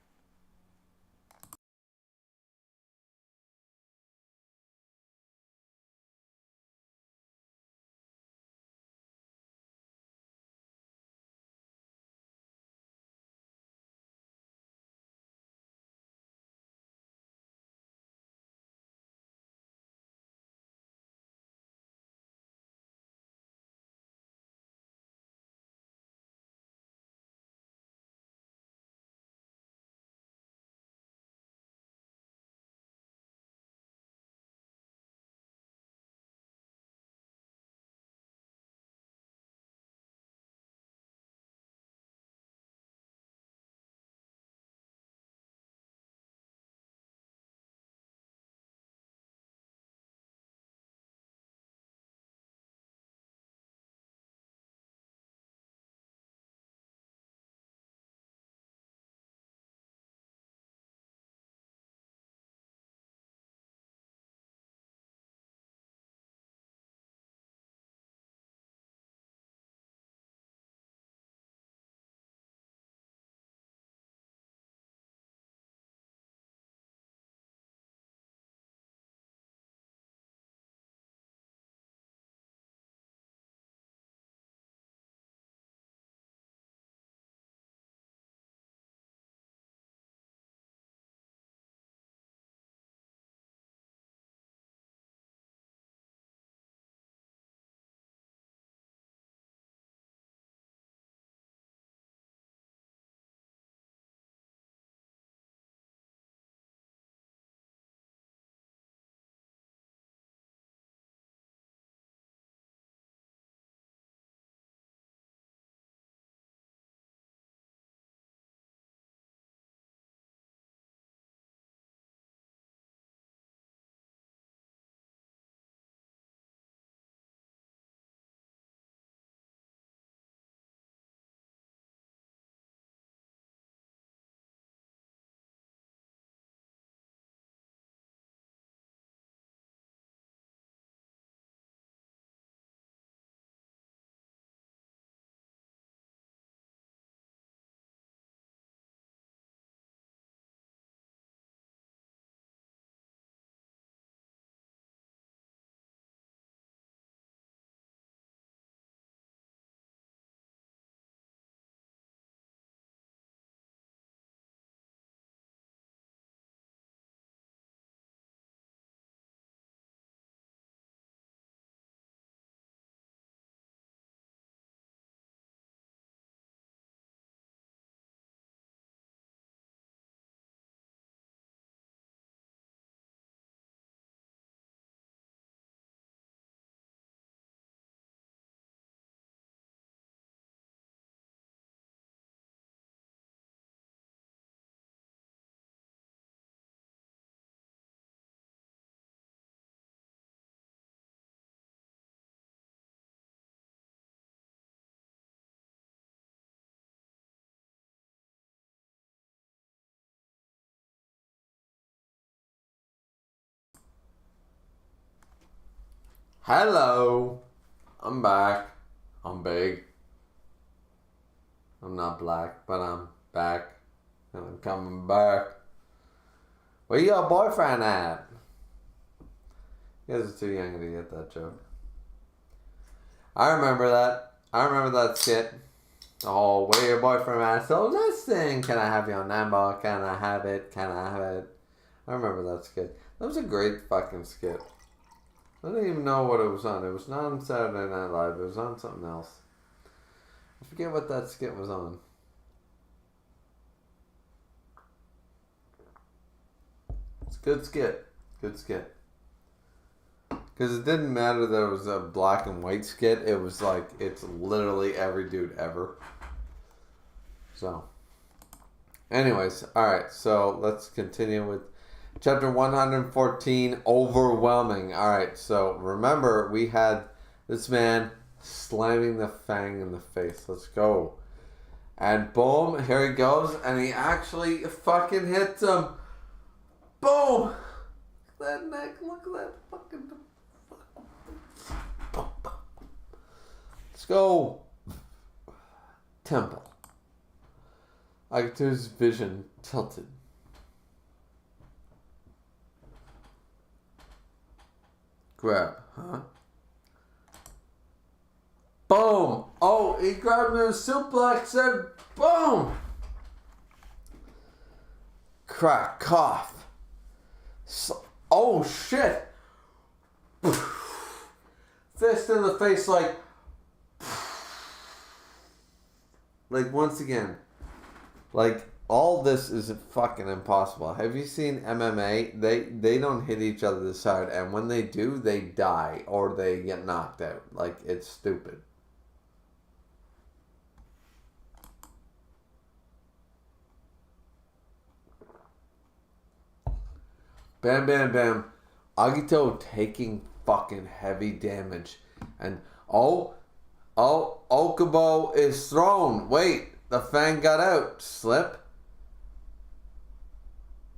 Hello. I'm back. I'm big. I'm not black, but I'm back. And I'm coming back. Where your boyfriend at? You guys are too young to get that joke. I remember that. I remember that skit. Oh, where your boyfriend at? So listen, can I have your number? Can I have it? Can I have it? I remember that skit. That was a great fucking skit. I didn't even know what it was on. It was not on Saturday Night Live. It was on something else. I forget what that skit was on. It's a good skit. Good skit. Because it didn't matter that it was a black and white skit. It was like, it's literally every dude ever. So, anyways, alright, so let's continue with chapter 114, Overwhelming. Alright, so remember, we had this man slamming the Fang in the face. Let's go. And boom, here he goes, and he actually fucking hits him. Boom! That neck, look at that fucking... Let's go. Temple. Agato's vision tilted. Grab, huh? Boom! Oh, he grabbed me with a suplex and boom! Crack, cough. Oh shit! Fist in the face like once again, like all this is fucking impossible. Have you seen MMA? They don't hit each other this hard, and when they do, they die or they get knocked out. Like, it's stupid. Bam, bam, bam. Agito taking fucking heavy damage. And, Okubo is thrown. Wait, the Fang got out. Slip.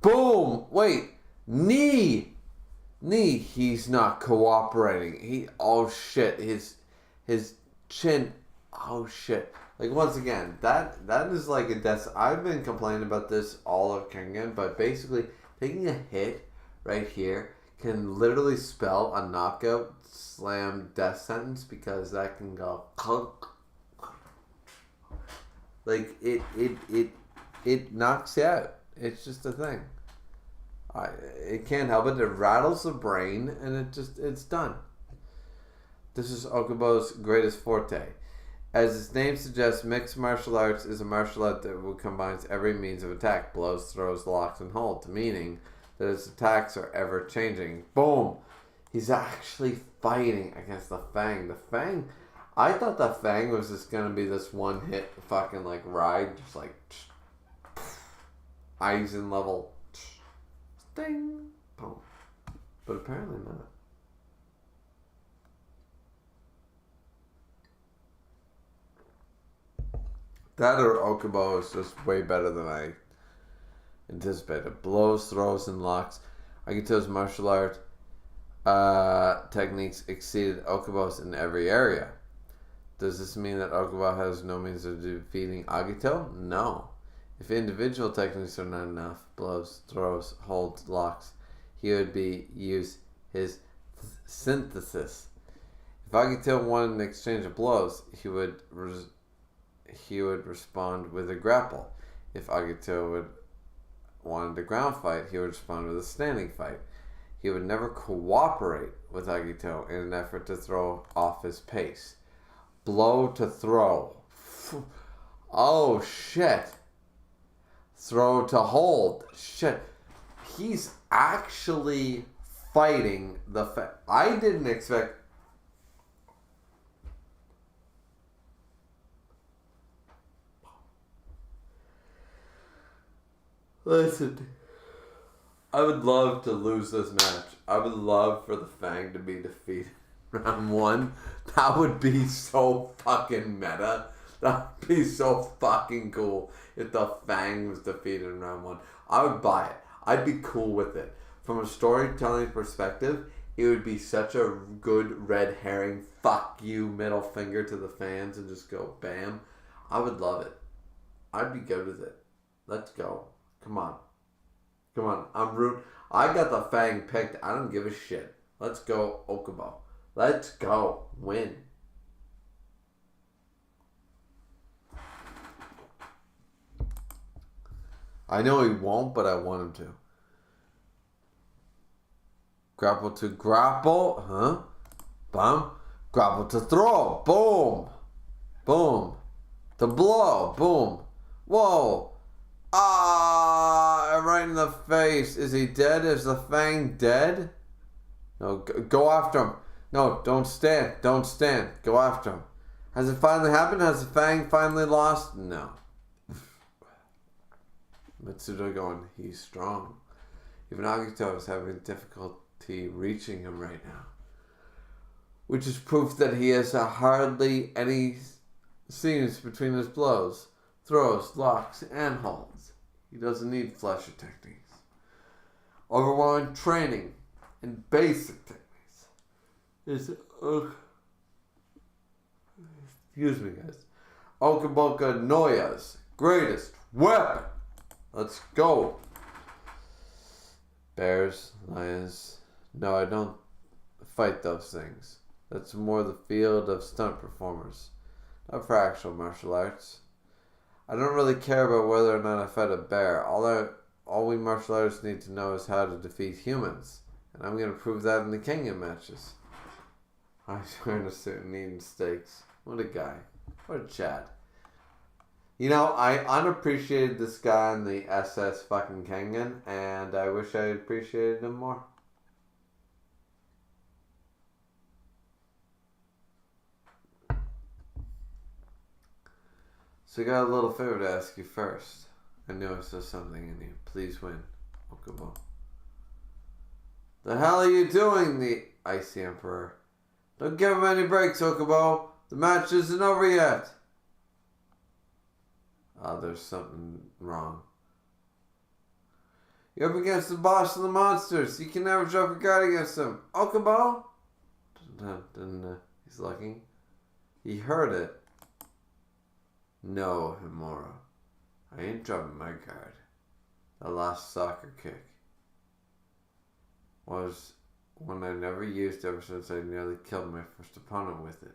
Boom. Wait. Knee. He's not cooperating. Oh shit. His chin. Oh shit. Like, once again, that is like a death. I've been complaining about this all of Kengan, but basically taking a hit right here can literally spell a knockout slam death sentence, because that can go like it knocks you out. It's just a thing. It can't help it. It rattles the brain and it's done. This is Okubo's greatest forte. As its name suggests, mixed martial arts is a martial art that combines every means of attack: blows, throws, locks, and holds, meaning that its attacks are ever changing. Boom! He's actually fighting against the Fang. The Fang, I thought the Fang was just gonna be this one hit fucking like ride, just like Aizen level, ding, boom. But apparently not. That or Okubo is just way better than I anticipated. Blows, throws, and locks. Agito's martial art techniques exceeded Okubo's in every area. Does this mean that Okubo has no means of defeating Agito? No. If individual techniques are not enough, blows, throws, holds, locks, he would use his synthesis. If Agito wanted an exchange of blows, he would respond with a grapple. If Agito wanted a ground fight, he would respond with a standing fight. He would never cooperate with Agito in an effort to throw off his pace. Blow to throw. Oh shit. Throw to hold. Shit. He's actually fighting the I didn't expect. Listen, I would love to lose this match. I would love for the Fang to be defeated round one. That would be so fucking meta. That would be so fucking cool if the Fang was defeated in round one. I would buy it. I'd be cool with it. From a storytelling perspective, it would be such a good red herring, fuck you, middle finger to the fans and just go bam. I would love it. I'd be good with it. Let's go. Come on. I'm rooting. I got the Fang picked. I don't give a shit. Let's go, Okubo. Let's go. Win. I know he won't, but I want him to. Grapple to grapple. Huh? Bum. Grapple to throw. Boom. Boom. To blow. Boom. Whoa. Ah, right in the face. Is he dead? Is the Fang dead? No, go after him. No, don't stand. Don't stand. Go after him. Has it finally happened? Has the Fang finally lost? No. Mitsuda going, he's strong. Even Agito is having difficulty reaching him right now. Which is proof that he has hardly any seams between his blows, throws, locks, and holds. He doesn't need flashy techniques. Overwhelming training and basic techniques is excuse me guys. Okaboka Noya's greatest weapon. Let's go. Bears, lions. No, I don't fight those things. That's more the field of stunt performers, not for actual martial arts. I don't really care about whether or not I fight a bear. All we martial artists need to know is how to defeat humans. And I'm going to prove that in the Kengan matches. I learned a certain eating steaks. What a guy. What a Chad. You know, I unappreciated this guy in the SS fucking Kengan, and I wish I appreciated him more. So I got a little favor to ask you first. I know I saw something in you. Please win, Okubo. The hell are you doing, the Icy Emperor? Don't give him any breaks, Okubo. The match isn't over yet. There's something wrong. You're up against the boss of the monsters. You can never drop your guard against him. Okubo? He's looking. He heard it. No, Himura. I ain't dropping my guard. The last soccer kick was one I never used ever since I nearly killed my first opponent with it.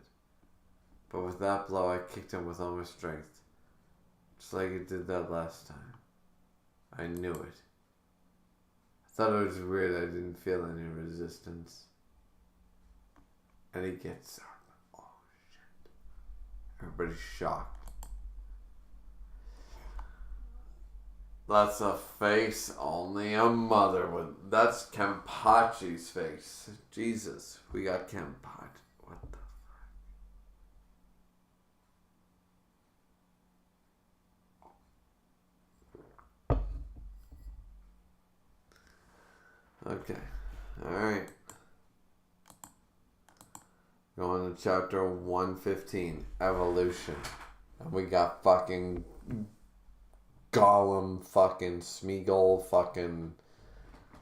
But with that blow, I kicked him with all my strength. Just like I did that last time. I knew it. I thought it was weird I didn't feel any resistance. And he gets up. Oh shit. Everybody's shocked. That's a face only a mother would. That's Kenpachi's face. Jesus, we got Kenpachi. What the fuck? Okay. Alright. Going to chapter 115. Evolution. And we got fucking Gollum, fucking Smeagol, fucking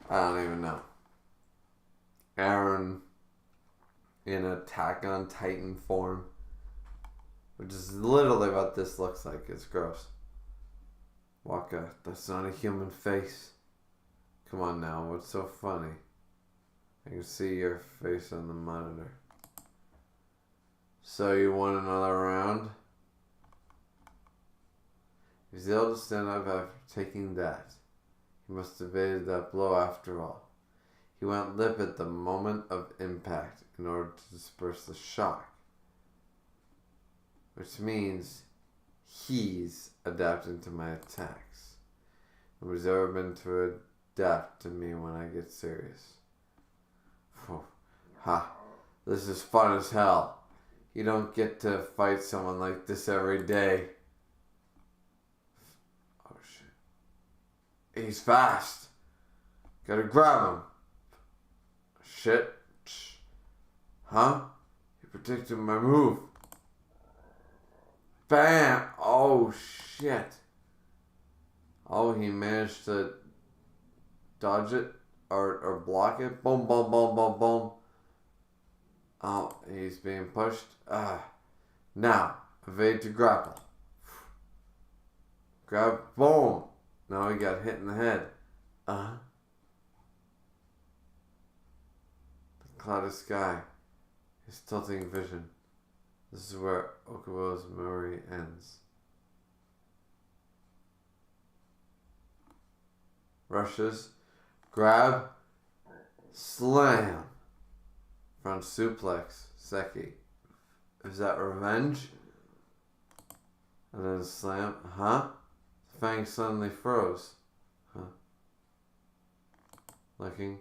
I don't even know. Aaron in Attack on Titan form, which is literally what this looks like. It's gross. Waka, that's not a human face. Come on now, what's so funny? I can see your face on the monitor. So you want another round? He was able to stand up after taking that. He must have evaded that blow after all. He went limp at the moment of impact in order to disperse the shock. Which means he's adapting to my attacks. Nobody's ever been to adapt to me when I get serious. Ha! This is fun as hell. You don't get to fight someone like this every day. He's fast. Gotta grab him. Shit. Huh? He predicted my move. Bam! Oh, shit. Oh, he managed to dodge it or block it. Boom, boom, boom, boom, boom. Oh, he's being pushed. Now, evade to grapple. Grab, boom. No, he got hit in the head. The clouded sky. His tilting vision. This is where Okubo's memory ends. Rushes. Grab. Slam. Front suplex. Seki. Is that revenge? And then slam. Huh? Fang suddenly froze. Huh? Looking.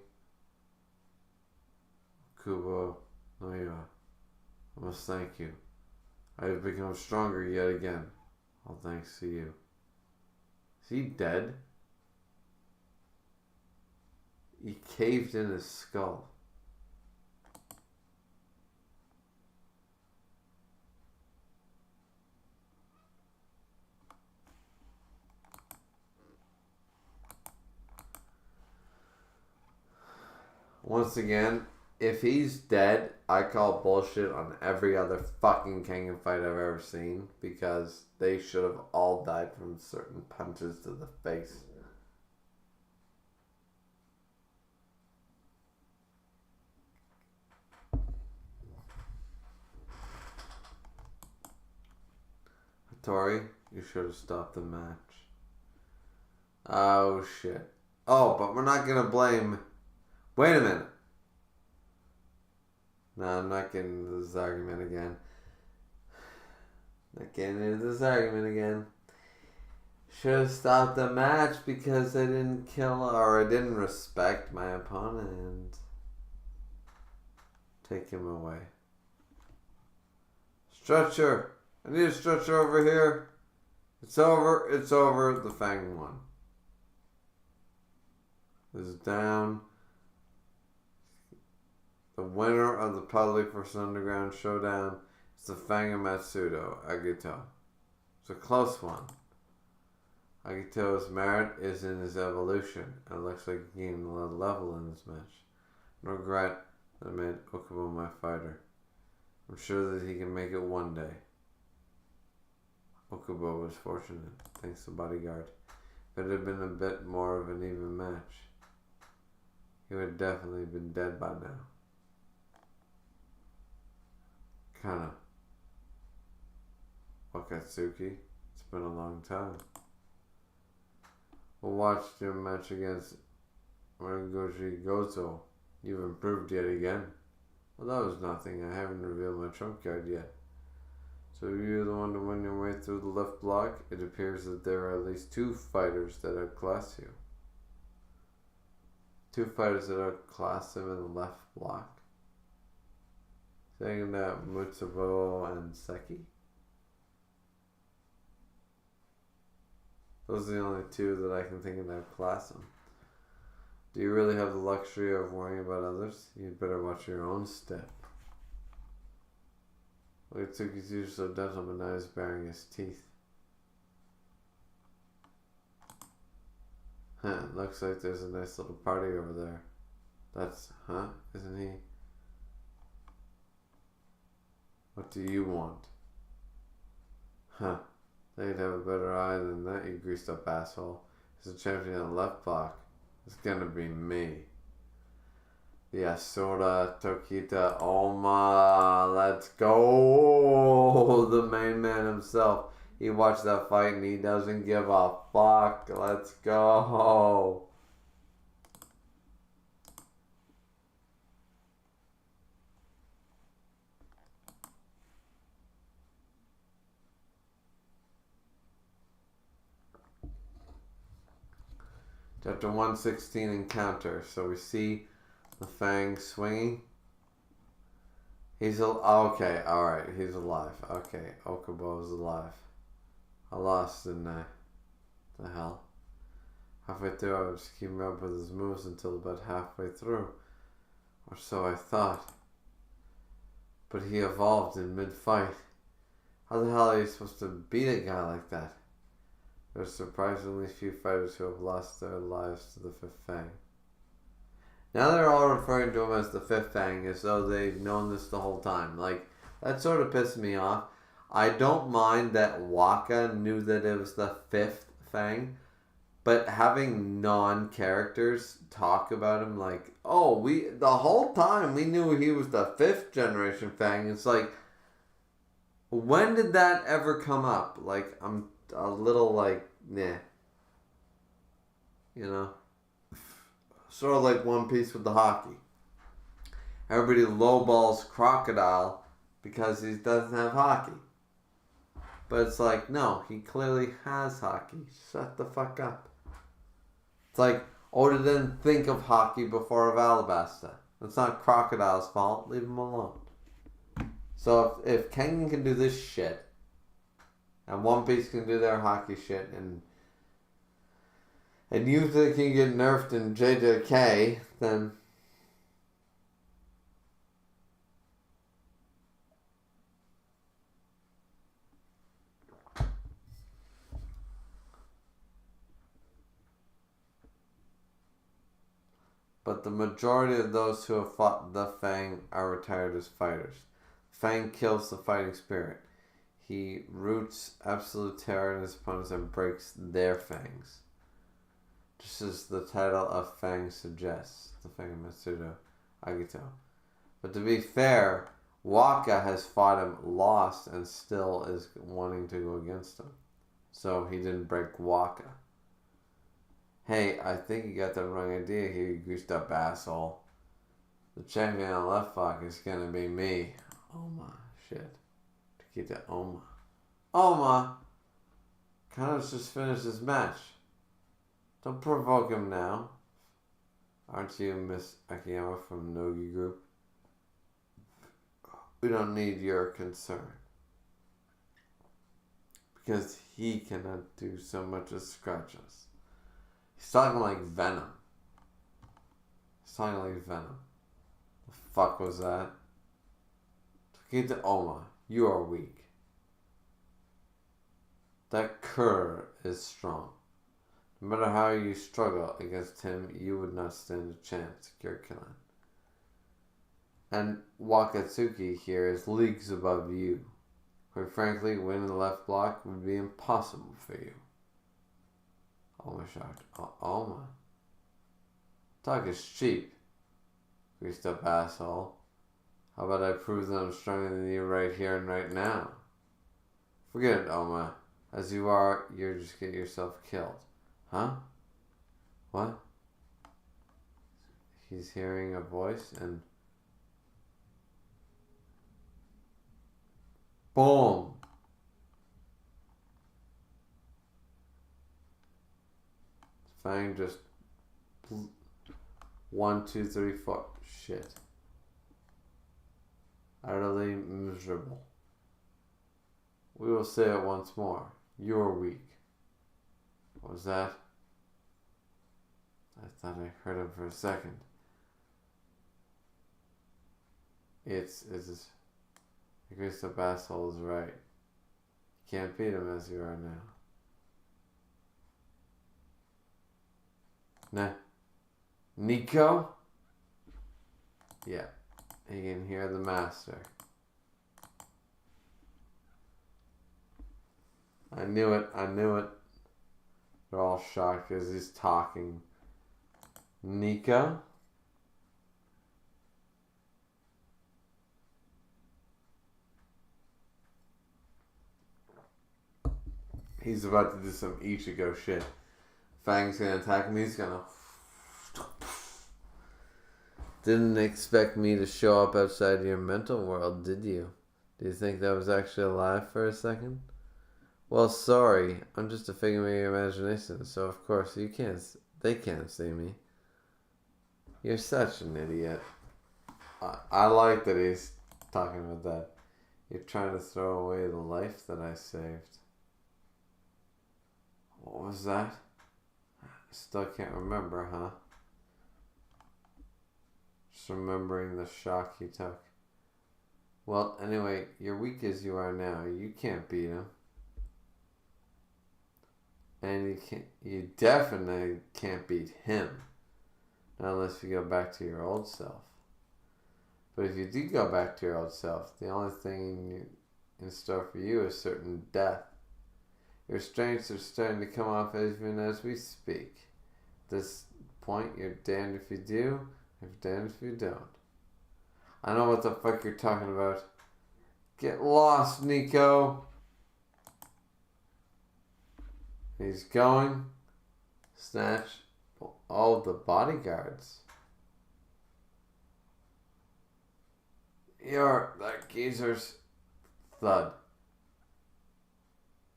Kubo. No, you are. I must thank you. I have become stronger yet again. All thanks to you. Is he dead? He caved in his skull. Once again, if he's dead, I call bullshit on every other fucking Kengan fight I've ever seen, because they should have all died from certain punches to the face. Hattori, you should have stopped the match. Oh shit. Oh, but we're not gonna blame... Wait a minute. No, I'm not getting into this argument again. Should have stopped the match because I didn't kill or I didn't respect my opponent. Take him away. Stretcher. I need a stretcher over here. It's over. It's over. The Fang won. Is down. The winner of the Public vs. Underground Showdown is the Fang and Matsudo, Agito. It's a close one. Agito's merit is in his evolution, and it looks like he gained a level in this match. No regret that I made Okubo my fighter. I'm sure that he can make it one day. Okubo was fortunate, thanks to Bodyguard. If it had been a bit more of an even match, he would have definitely been dead by now. Kinda. Wakatsuki, it's been a long time. We'll watch your match against Morigoshi Gozo. You've improved yet again. Well, that was nothing. I haven't revealed my trump card yet. So you're the one to win your way through the left block? It appears that there are at least 2 fighters that outclass you. 2 fighters that outclass him in the left block? Saying that Mutsubo and Seki? Those are the only 2 that I can think of that outclass him. Do you really have the luxury of worrying about others? You'd better watch your own step. Wakatsuki's usually so gentle, but now he's baring his teeth. Huh, looks like there's a nice little party over there. That's, huh? Isn't he? What do you want? Huh. They'd have a better eye than that, you greased up asshole. He's a champion on the left block. It's gonna be me. The Asura, Tokita, Oma, let's go! The main man himself. He watched that fight and he doesn't give a fuck. Let's go! Chapter 116 Encounter. So we see the Fang swinging. He's okay, alright, he's alive. Okay, Okubo is alive. I lost, didn't I? The hell? Halfway through, I was keeping up with his moves until about halfway through. Or so I thought. But he evolved in mid-fight. How the hell are you supposed to beat a guy like that? There are surprisingly few fighters who have lost their lives to the Fifth Fang. Now they're all referring to him as the Fifth Fang as though they've known this the whole time. Like, that sort of pissed me off. I don't mind that Waka knew that it was the Fifth Fang, but having non-characters talk about him like, oh, the whole time we knew he was the 5th generation Fang. It's like, when did that ever come up? Like, I'm a little like, nah. You know? Sort of like One Piece with the hockey. Everybody lowballs Crocodile because he doesn't have hockey. But it's like, no, he clearly has hockey. Shut the fuck up. It's like, Oda didn't think of hockey before of Alabasta. It's not Crocodile's fault. Leave him alone. So if Kengan can do this shit, and One Piece can do their hockey shit, and you think he can get nerfed in JJK, then but the majority of those who have fought the Fang are retired as fighters. Fang kills the fighting spirit. He roots absolute terror in his opponents and breaks their fangs. Just as the title of Fang suggests. The Fang of Mitsudo Agito. But to be fair, Waka has fought him, lost, and still is wanting to go against him. So he didn't break Waka. Hey, I think you got the wrong idea here, you greased up asshole. The champion on left fuck is gonna be me. Oma. Shit. Takita Oma. Oma! Kano's just finished his match. Don't provoke him now. Aren't you Miss Akiyama from Nogi Group? We don't need your concern. Because he cannot do so much as scratch us. He's talking like Venom. He's talking like Venom. The fuck was that? Takita Oma, you are weak. That cur is strong. No matter how you struggle against him, you would not stand a chance, Gyurkilan. And Wakatsuki here is leagues above you. Quite frankly, winning the left block would be impossible for you. Oma shocked. Oma? Talk is cheap. Greased up asshole. How about I prove that I'm stronger than you right here and right now? Forget it, Oma. As you are, you'll just get yourself killed. Huh? What? He's hearing a voice and... Boom! Fang just... 1, 2, 3, 4. Shit. Utterly miserable. We will say it once more. You are weak. What was that? I thought I heard him for a second. It's the greased up asshole is right. You can't beat him as you are now. Nah. Nico? Yeah. You can hear the master. I knew it. They're all shocked as he's talking. Nico? He's about to do some Ichigo shit. Fang's gonna attack me. He's gonna... Didn't expect me to show up outside your mental world, did you? Do you think that was actually alive for a second? Well, sorry. I'm just a figment of your imagination, so of course they can't see me. You're such an idiot. I like that he's talking about that. You're trying to throw away the life that I saved. What was that? I still can't remember, huh? Just remembering the shock he took. Well, anyway, you're weak as you are now. You can't beat him. And you definitely can't beat him. Not unless you go back to your old self. But if you do go back to your old self, the only thing in store for you is certain death. Your strengths are starting to come off even as we speak. At this point, you're damned if you do, you're damned if you don't. I know what the fuck you're talking about. Get lost, Nico. He's going. Snatch. Oh, the bodyguards. You're that geezer's thud.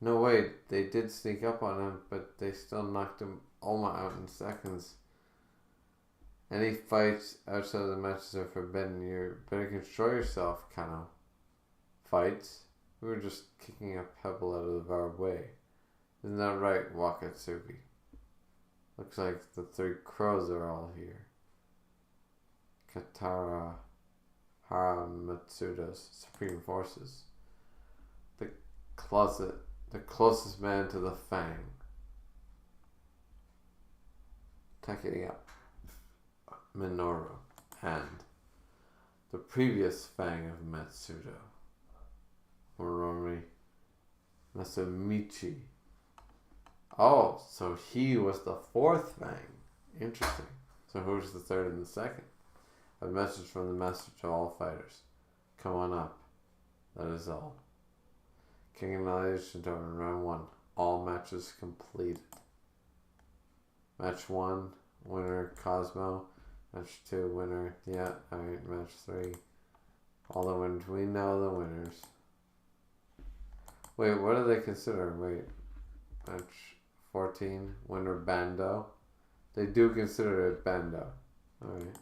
No, wait, they did sneak up on him, but they still knocked him almost out in seconds. Any fights outside of the matches are forbidden. You better control yourself, Kano. Fights? We were just kicking a pebble out of our way. Isn't that right, Wakatsuki? Looks like the three crows are all here. Katara Haramatsuda's Supreme Forces. The closest man to the Fang. Takeya Minoru and the previous Fang of Matsudo. Moromi Masamichi. Oh, so he was the fourth Fang. Interesting. So who's the third and the second? A message from the master to all fighters. Come on up. That is all. Kengan annihilation tournament round 1. All matches completed. Match 1, winner Cosmo. Match 2, winner. Yeah, alright, match 3. All the winners. We know the winners. Wait, what do they consider? Wait. Match 14, winner Bando. They do consider it Bando. Alright.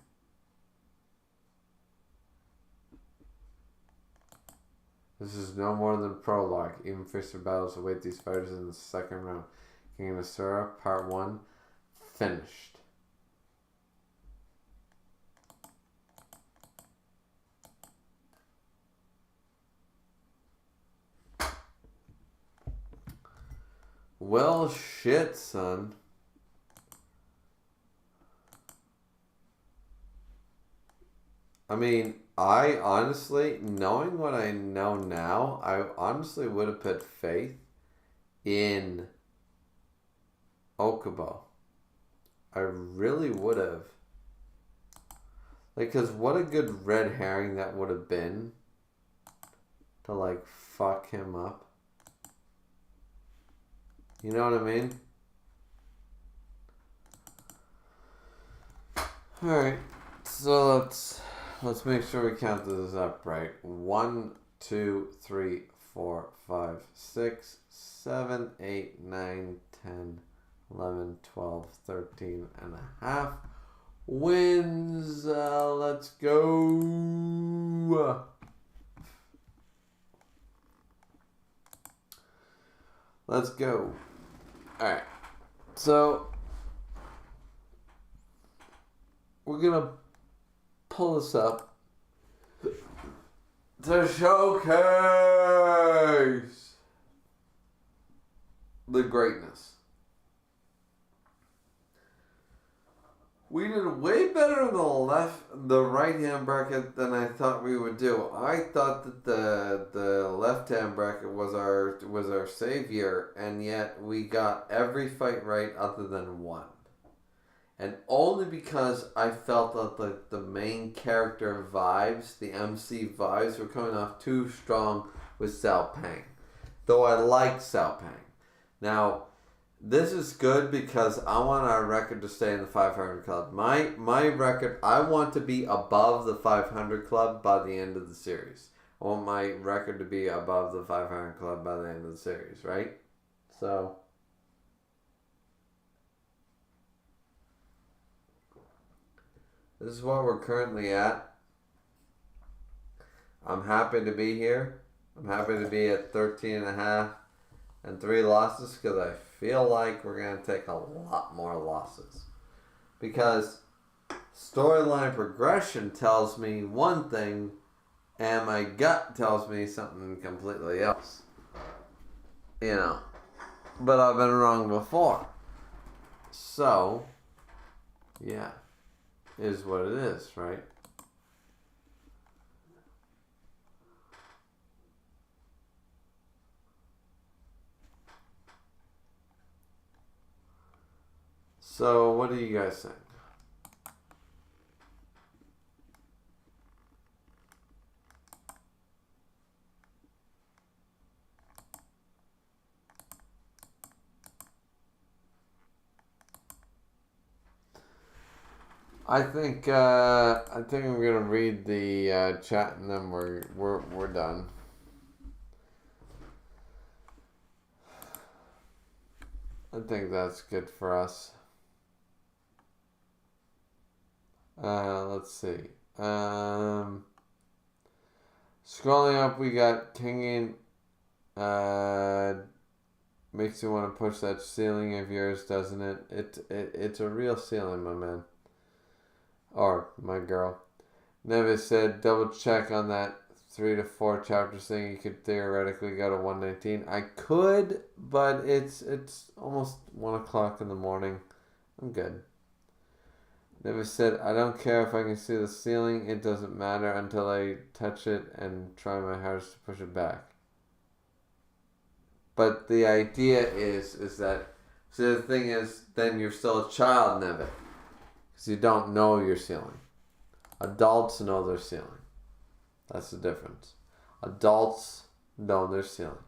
This is no more than prologue. Even fiercer battles await these fighters in the second round. King Asura, part 1, finished. Well, shit, son. I mean, I honestly, knowing what I know now, I honestly would have put faith in Okubo. I really would have. Like, because what a good red herring that would have been to, like, fuck him up. You know what I mean? Alright, so let's make sure we count this up right. 1, 2, 3, 4, 5, 6, 7, 8, 9, 10, 11, 12, 13 and a half wins. Let's go. Let's go. Alright. So we're gonna pull this up to showcase the greatness. We did way better in the right hand bracket than I thought we would do. I thought that the left hand bracket was our savior, and yet we got every fight right other than one. And only because I felt that the main character vibes, the MC vibes, were coming off too strong with Sao Pang. Though I like Sao Pang. Now, this is good because I want our record to stay in the 500 club. My record, I want to be above the 500 club by the end of the series. I want my record to be above the 500 club by the end of the series, right? So this is what we're currently at. I'm happy to be here. I'm happy to be at 13 and a half and 3 losses because I feel like we're going to take a lot more losses. Because storyline progression tells me one thing and my gut tells me something completely else. You know. But I've been wrong before. So, yeah. Is what it is, right? So, what do you guys think? I think I'm gonna read the chat and then we're done. I think that's good for us. Let's see. Scrolling up, we got Kengan. Makes you want to push that ceiling of yours, doesn't it? It's a real ceiling, my man. Or my girl. Nevis said, double check on that 3 to 4 chapters thing. You could theoretically go to 119. I could, but it's almost 1 o'clock in the morning. I'm good. Nevis said, I don't care if I can see the ceiling. It doesn't matter until I touch it and try my hardest to push it back. But the idea is that, so the thing is, then you're still a child, Nevis. Because you don't know your ceiling. Adults know their ceiling. That's the difference. Adults know their ceiling.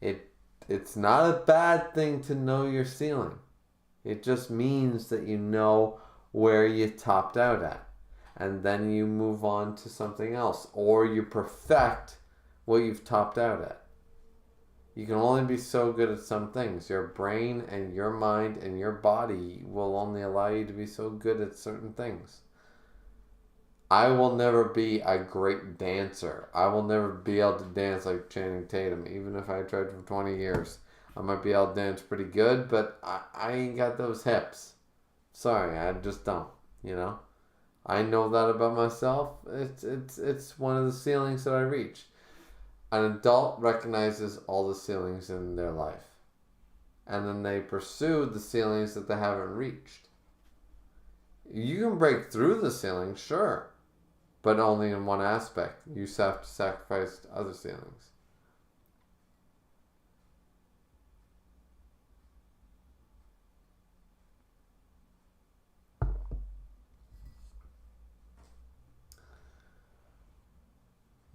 It's not a bad thing to know your ceiling. It just means that you know where you topped out at. And then you move on to something else. Or you perfect what you've topped out at. You can only be so good at some things. Your brain and your mind and your body will only allow you to be so good at certain things. I will never be a great dancer. I will never be able to dance like Channing Tatum, even if I tried for 20 years. I might be able to dance pretty good, but I ain't got those hips. Sorry, I just don't, you know? I know that about myself. It's one of the ceilings that I reach. An adult recognizes all the ceilings in their life. And then they pursue the ceilings that they haven't reached. You can break through the ceiling, sure. But only in one aspect. You have to sacrifice other ceilings.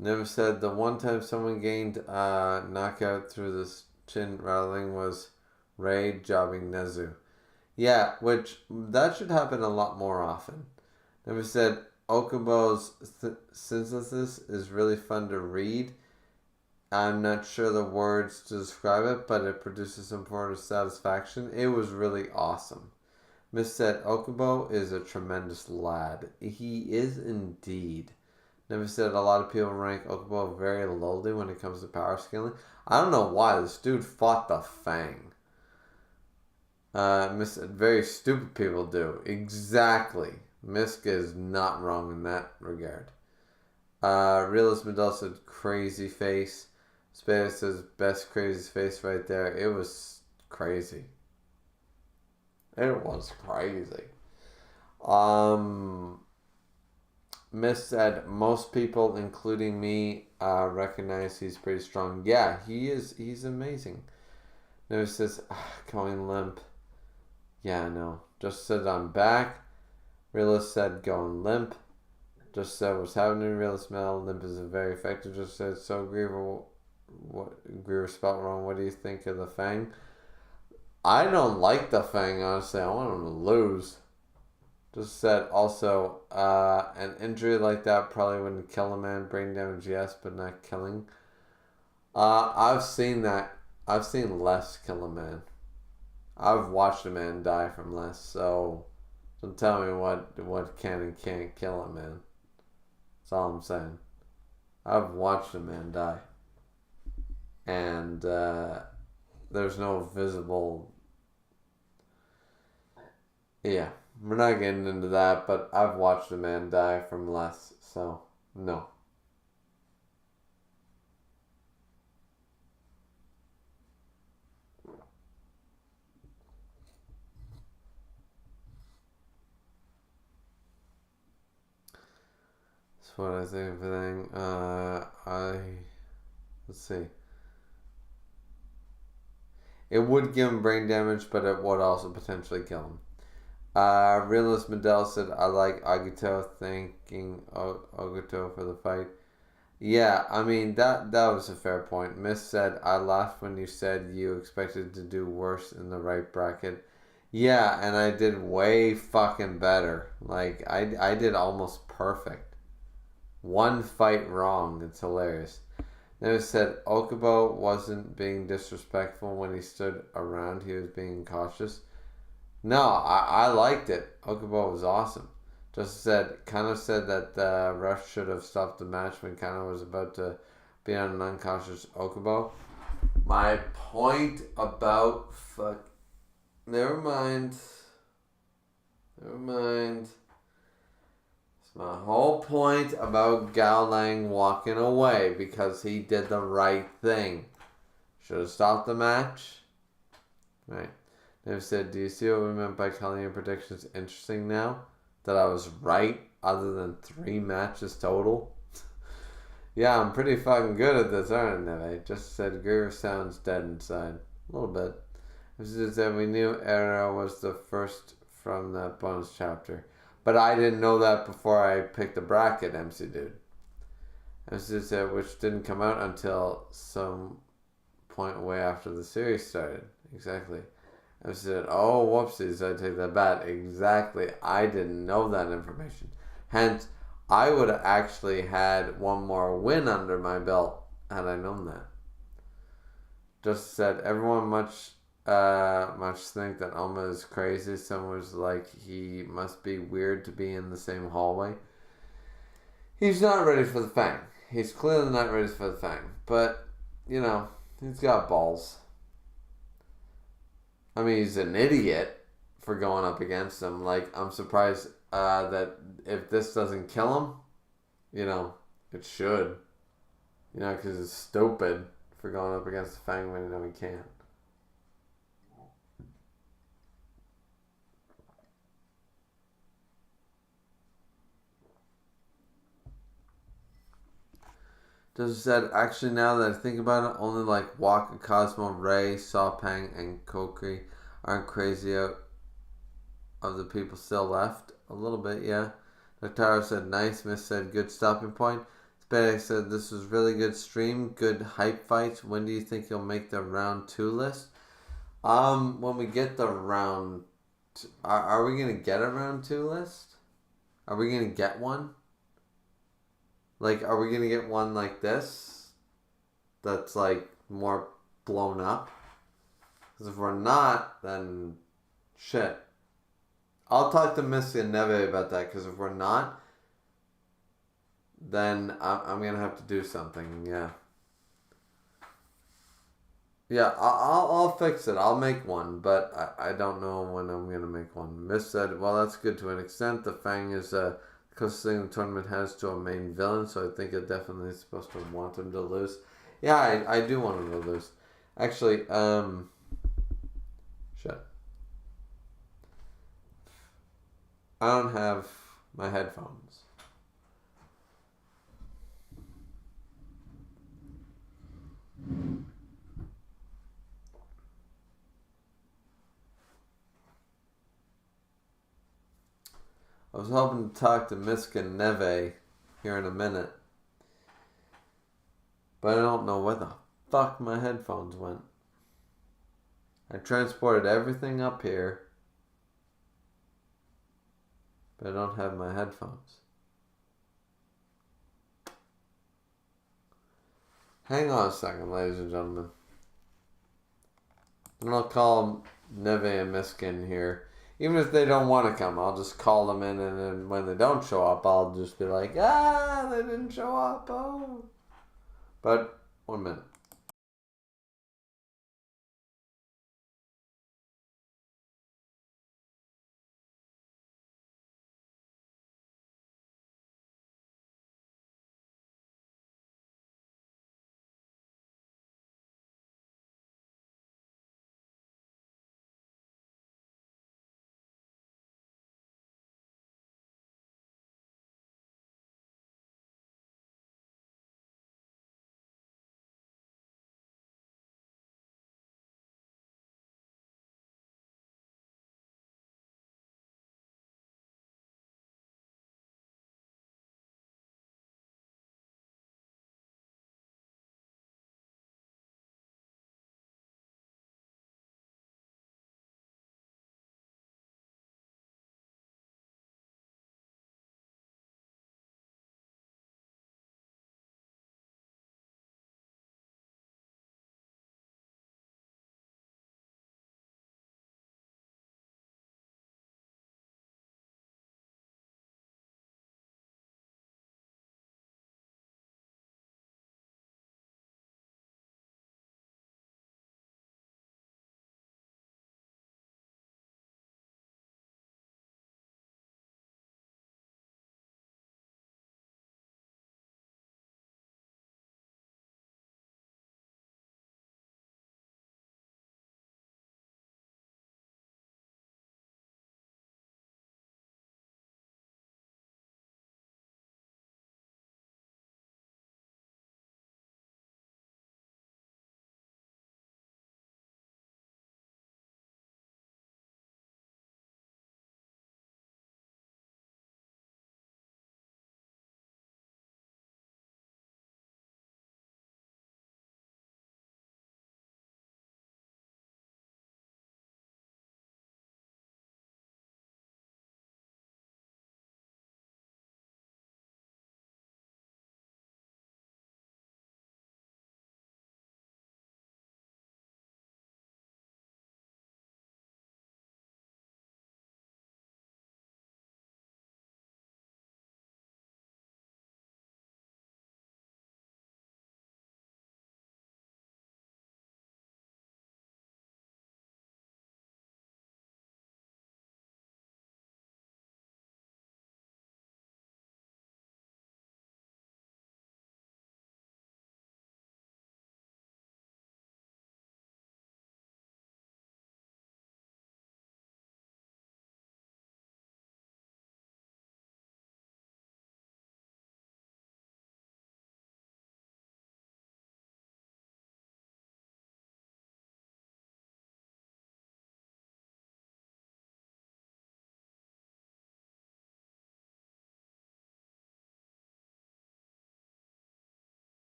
Never said the one time someone gained knockout through this chin rattling was Ray jobbing Nezu. Yeah, which that should happen a lot more often. Never said Okubo's synthesis is really fun to read. I'm not sure the words to describe it, but it produces some form of satisfaction. It was really awesome. Miss said Okubo is a tremendous lad. He is indeed. Never said a lot of people rank Okubo very lowly when it comes to power scaling. I don't know why. This dude fought the Fang. Very stupid people do. Exactly. Miska is not wrong in that regard. Realist Medell said crazy face. Spada says best crazy face right there. It was crazy. It was crazy. Miss said most people, including me, recognize he's pretty strong. Yeah, he is. He's amazing. Never says going limp. Yeah, I know. Just said I'm back. Realist said going limp. Just said what's happening. Realist Mel limp is very effective. Just said so Griever. What Griever spelled wrong? What do you think of the Fang? I don't like the Fang, honestly. I want him to lose. Just said also, an injury like that probably wouldn't kill a man. Brain damage, yes, but not killing. I've seen that. I've seen less kill a man. I've watched a man die from less, so don't tell me what can and can't kill a man. That's all I'm saying. I've watched a man die. And there's no visible... Yeah. We're not getting into that, but I've watched a man die from less, so no. That's what I think of everything. Let's see. It would give him brain damage, but it would also potentially kill him. Realist Medell said, I like Agito, thanking Ogito for the fight. Yeah, I mean, that was a fair point. Miss said, I laughed when you said you expected to do worse in the right bracket. Yeah, and I did way fucking better. Like, I did almost perfect. One fight wrong. It's hilarious. Then it said Okubo wasn't being disrespectful when he stood around. He was being cautious. No, I liked it. Okubo was awesome. Just said, kind of said that the ref should have stopped the match when Kana was about to be on an uncautious Okubo. My point about fuck. Never mind. Never mind. It's my whole point about Gao Lang walking away because he did the right thing. Should have stopped the match. Right. They've said, do you see what we meant by calling your predictions interesting now? That I was right other than 3 matches total? Yeah, I'm pretty fucking good at this, aren't I? Just said Griever sounds dead inside. A little bit. This said we knew Era was the first from that bonus chapter. But I didn't know that before I picked the bracket, MC Dude. MC said, which didn't come out until some point way after the series started. Exactly. I said, oh, whoopsies, I take that back. Exactly. I didn't know that information. Hence, I would have actually had one more win under my belt had I known that. Just said, everyone much think that Oma is crazy. Someone was like, he must be weird to be in the same hallway. He's not ready for the Fang. He's clearly not ready for the Fang. But, you know, he's got balls. I mean, he's an idiot for going up against him. Like, I'm surprised that if this doesn't kill him, you know, it should. You know, because it's stupid for going up against the Fang when you know he can't. Just said, actually, now that I think about it, only like Waka, Cosmo, Ray, Sawpang, and Kokri aren't crazy out of the people still left. A little bit, yeah. Noctaro said, nice. Miss said, good stopping point. Spadek said, this was really good stream. Good hype fights. When do you think you'll make the round 2 list? When we get the round... Are we going to get a round 2 list? Are we going to get one? Like, are we going to get one like this? That's, like, more blown up? Because if we're not, then... Shit. I'll talk to Missy and Neve about that, because if we're not, then I'm going to have to do something, yeah. Yeah, I'll fix it. I'll make one, but I don't know when I'm going to make one. Miss said, well, that's good to an extent. The Fang is the closest thing the tournament has to a main villain, so I think it definitely is supposed to want him to lose. Yeah, I do want him to lose. Actually, shit. I don't have my headphones. I was hoping to talk to Miska and Neve here in a minute. But I don't know where the fuck my headphones went. I transported everything up here. But I don't have my headphones. Hang on a second, ladies and gentlemen. And I'll call Neve and Miskin here. Even if they don't want to come, I'll just call them in, and then when they don't show up, I'll just be like, they didn't show up, oh. But, 1 minute.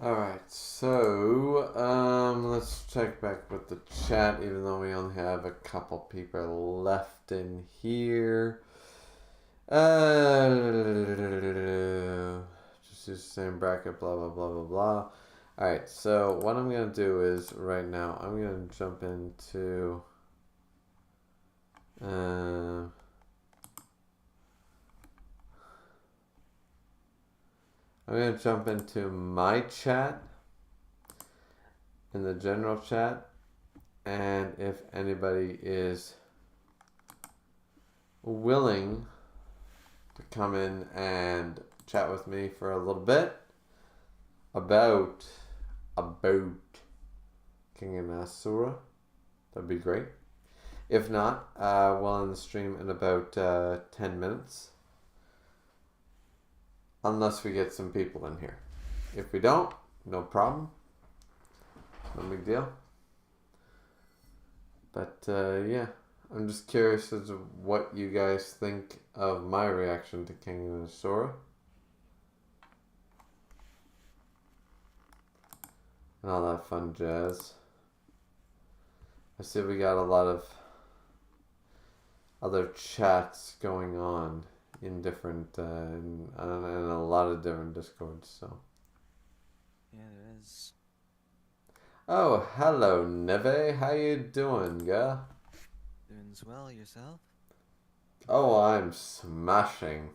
Alright, so let's check back with the chat, even though we only have a couple people left in here. Just use the same bracket, blah blah blah blah blah. Alright, so what I'm gonna do is right now I'm gonna jump into my chat in the general chat, and if anybody is willing to come in and chat with me for a little bit about Kengan Asura, that'd be great. If not, we'll end the stream in about 10 minutes. Unless we get some people in here. If we don't, no problem. No big deal. But yeah, I'm just curious as to what you guys think of my reaction to Kengan Asura. And all that fun jazz. I see we got a lot of other chats going on in different in a lot of different discords, so yeah, there is. oh, hello Neve, how you doing, girl? Doing as well yourself? Oh, I'm smashing.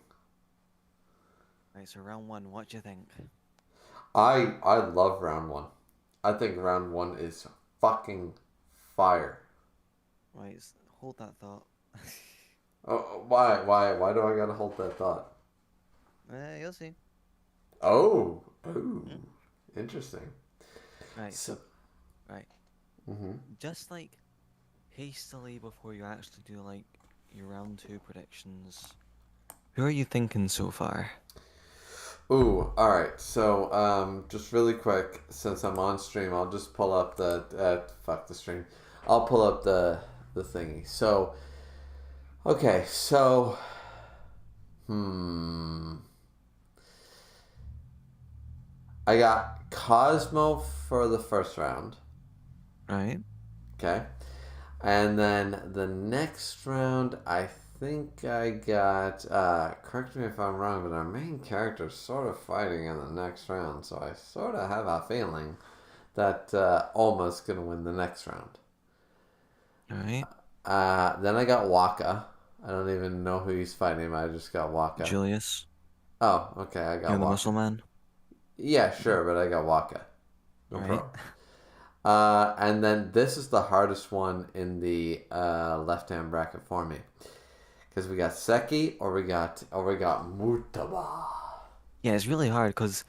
Right, so round 1, what do you think? I love round 1. I think round 1 is fucking fire. Right, hold that thought. Oh, why do I gotta hold that thought? You'll see. Oh, interesting. Right, So, right. Just like hastily before you actually do like your round 2 predictions, who are you thinking so far? ooh, alright, so just really quick, since I'm on stream, I'll just pull up the fuck the stream. I'll pull up the thingy. So okay, so I got Cosmo for the first round. Right. Okay. And then the next round, I think I got, correct me if I'm wrong, but our main character's sort of fighting in the next round, so I sort of have a feeling that Alma's going to win the next round. Right. Then I got Waka. I don't even know who he's fighting, but I just got Waka. Julius. Oh, okay, I got You're the Waka. muscle man? Yeah, sure, but I got Waka. No Right. problem. And then this is the hardest one in the left-hand bracket for me, because we got Seki or we got Murtaba. Yeah, it's really hard because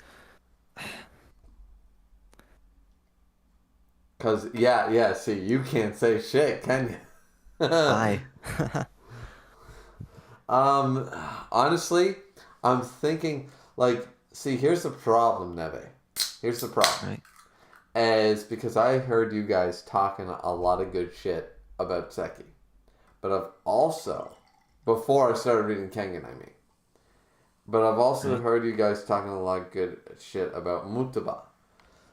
Yeah. See, you can't say shit, can you? I. Honestly, I'm thinking like, see, here's the problem, Neve. Here's the problem. Right. Is because I heard you guys talking a lot of good shit about Seki. But I've also, before I started reading Kengan, I mean. But I've also heard you guys talking a lot of good shit about Mutaba.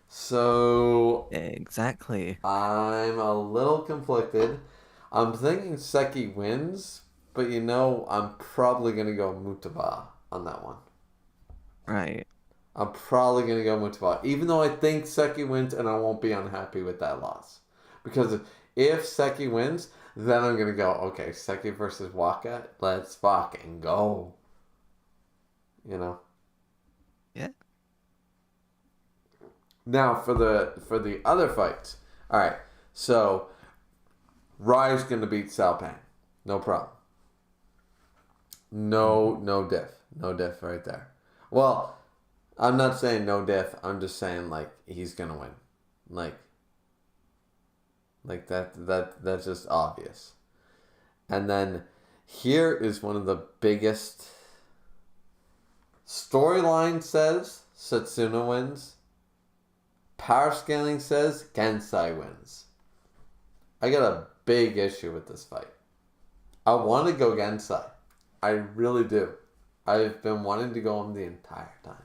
So Exactly. I'm a little conflicted. I'm thinking Seki wins, but I'm probably going to go Mutaba on that one. Right. I'm probably going to go Mutaba, even though I think Seki wins, and I won't be unhappy with that loss. Because if Seki wins, then I'm going to go, okay, Seki versus Waka, let's fucking go. Yeah. Now, for the other fights. All right, so Rai's going to beat Salpan. No problem. No diff. No diff right there. Well, I'm not saying no diff. I'm just saying like he's gonna win, like that's just obvious. And then here is one of the biggest storyline says Setsuna wins. Power scaling says Gensai wins. I got a big issue with this fight. I want to go Gensai. I really do. I've been wanting to go him the entire time.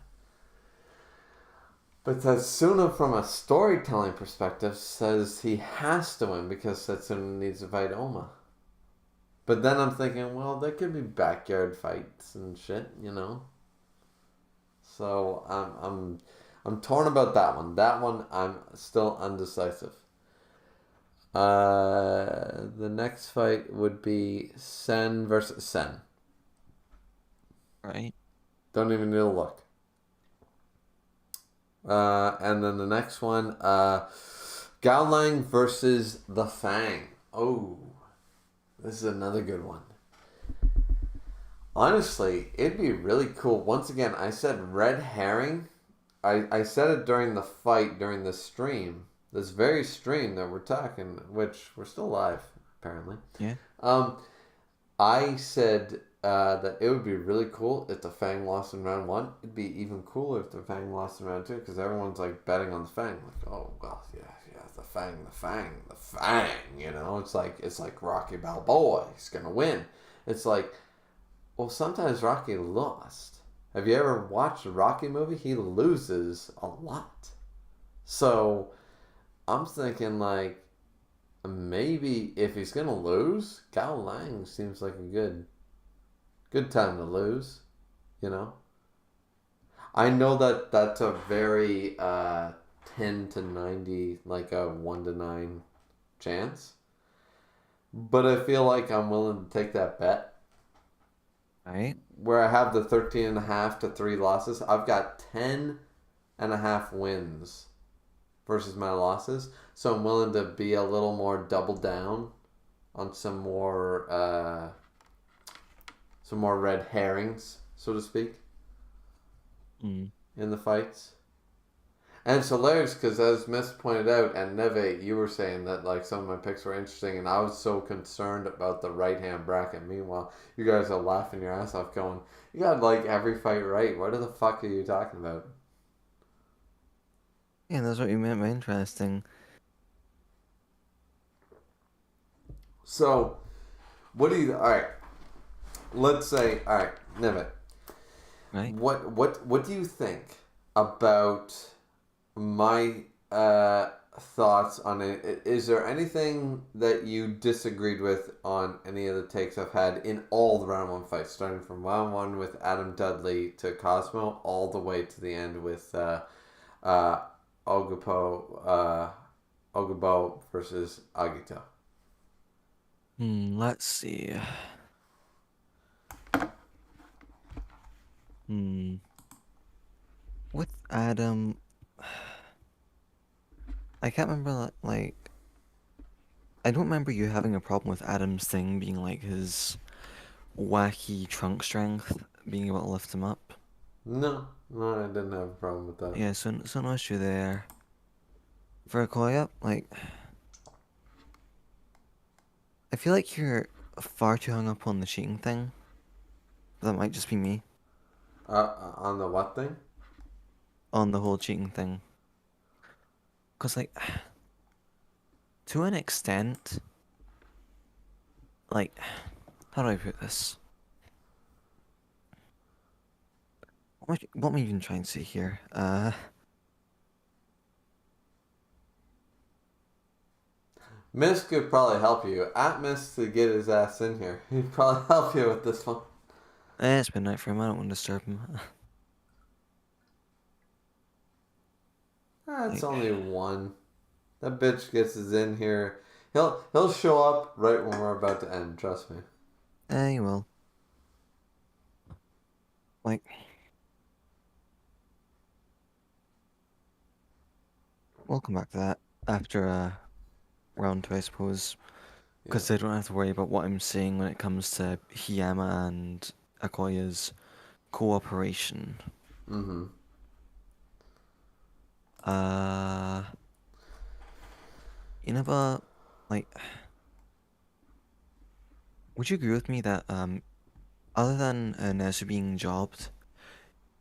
But Setsuna, from a storytelling perspective, says he has to win because Setsuna needs to fight Oma. But then I'm thinking, well, there could be backyard fights and shit, you know. So I'm torn about that one. That one I'm still undecisive. The next fight would be Sen versus Sen. Right. Don't even need to look. And then the next one, Gao Lang versus the Fang. Oh, this is another good one. Honestly, it'd be really cool. Once again, I said red herring. I said it during the fight, during the stream. This very stream that we're talking, which we're still live, apparently. Yeah. I said that it would be really cool if the Fang lost in round 1. It'd be even cooler if the Fang lost in round 2, because everyone's like betting on the Fang. Like, oh well, yeah, the Fang. You know, it's like Rocky Balboa. He's gonna win. It's like, well, sometimes Rocky lost. Have you ever watched a Rocky movie? He loses a lot. So I'm thinking like, maybe if he's gonna lose, Gao Lang seems like a good time to lose, you know. I know that that's a very 10 to 90, like a 1 to 9 chance, but I feel like I'm willing to take that bet. Right. Where I have the 13.5 to 3 losses, I've got 10.5 wins versus my losses. So I'm willing to be a little more double down on some more red herrings, so to speak, in the fights. And it's hilarious because, as Miss pointed out, and Neve, you were saying that like some of my picks were interesting, and I was so concerned about the right hand bracket. Meanwhile, you guys are laughing your ass off, going, "You got like every fight right. What the fuck are you talking about?" Yeah, that's what you meant by interesting. So, what do you? All right, let's say, all right, Neve, Right. what do you think about my thoughts on it? Is there anything that you disagreed with on any of the takes I've had in all the round 1 fights, starting from round 1 with Adam Dudley to Cosmo, all the way to the end with Ogubo versus Agito? Let's see. With Adam, I can't remember, like, I don't remember you having a problem with Adam's thing being like his wacky trunk strength, being able to lift him up. No, I didn't have a problem with that. Yeah, so no issue there. For a call-up, like, I feel like you're far too hung up on the cheating thing. That might just be me. On the what thing? On the whole cheating thing. Because, like, to an extent, like, how do I put this? What am I even trying to say here? Miss could probably help you. At Miss to get his ass in here. He'd probably help you with this one. It's midnight for him, I don't want to disturb him. It's Like, only one. That bitch gets us in here. He'll show up right when we're about to end. Trust me. he will. Like, we'll come back to that after round 2, I suppose. Because I don't have to worry about what I'm saying when it comes to Hiyama and Akoya's cooperation. Mm-hmm. Inaba, like, would you agree with me that other than Nezu being jobbed,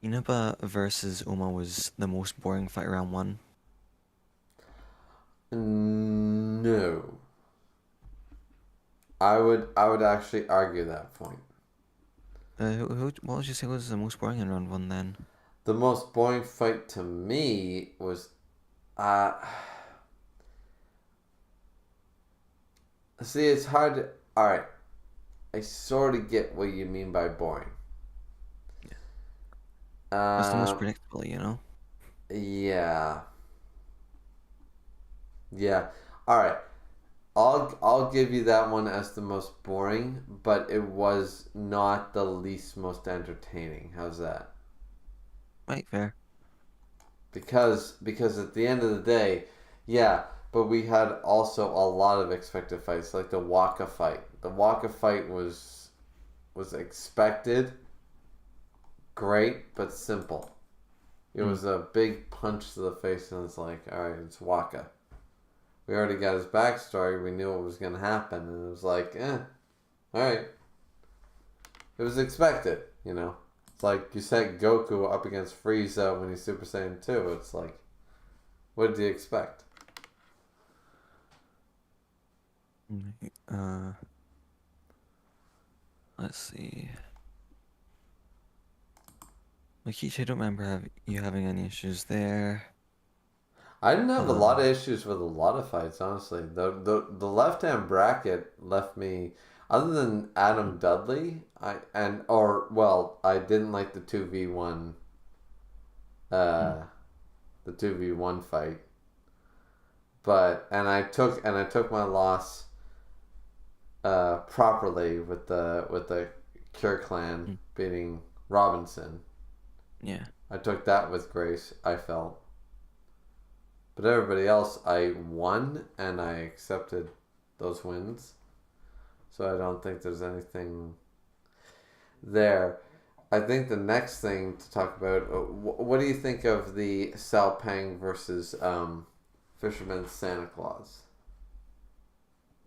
Inaba versus Uma was the most boring fight round 1? No. I would actually argue that point. What would you say was the most boring in round 1 then? The most boring fight to me was, uh, see, it's hard to, alright, I sort of get what you mean by boring. It's the most Um, predictable, you know? yeah. Yeah. Alright. I'll give you that one as the most boring, but it was not the least most entertaining. How's that? Right, fair. Because at the end of the day, yeah, but we had also a lot of expected fights, like the Waka fight. The Waka fight was expected, great, but simple. It Mm. was a big punch to the face, and it's like, all right, it's Waka. We already got his backstory. We knew what was going to happen, and it was like, all right. It was expected, you know. It's like you set Goku up against Frieza when he's Super Saiyan 2. It's like, what did you expect? Uh, let's see. Lakeisha, I don't remember you having any issues there. I didn't have a lot of Um, issues with a lot of fights, honestly. The left hand bracket left me, other than Adam Dudley, I didn't like the 2v1 mm, the 2v1 fight. But and I took my loss properly with the Cure Clan mm, beating Robinson. yeah. I took that with grace, I felt. But everybody else, I won and I accepted those wins. So I don't think there's anything there. I think the next thing to talk about, what do you think of the Sao Pang versus Fisherman Santa Claus?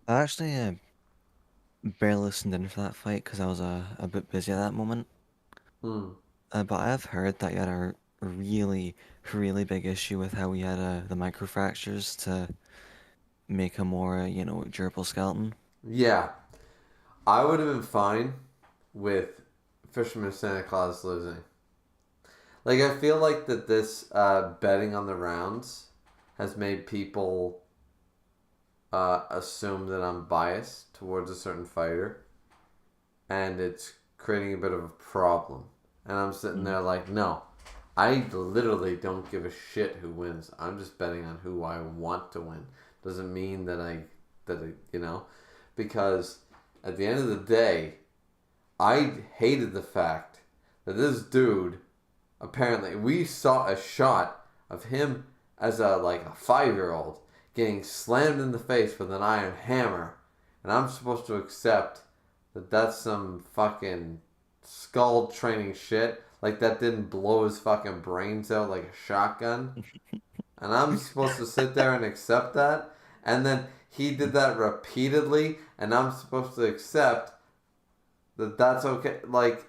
I actually barely listened in for that fight because I was a bit busy at that moment. Hmm. But I have heard that you had a really, really big issue with how we had the microfractures to make a more, durable skeleton. Yeah, I would have been fine with Fisherman Santa Claus losing. Like I feel like that this betting on the rounds has made people assume that I'm biased towards a certain fighter, and it's creating a bit of a problem. And I'm sitting Mm, there like, no, I literally don't give a shit who wins. I'm just betting on who I want to win. Doesn't mean that I because at the end of the day, I hated the fact that this dude apparently we saw a shot of him as a 5-year-old getting slammed in the face with an iron hammer, and I'm supposed to accept that that's some fucking skull training shit. Like that didn't blow his fucking brains out like a shotgun. And I'm supposed to sit there and accept that. And then he did that repeatedly, and I'm supposed to accept that that's okay. Like,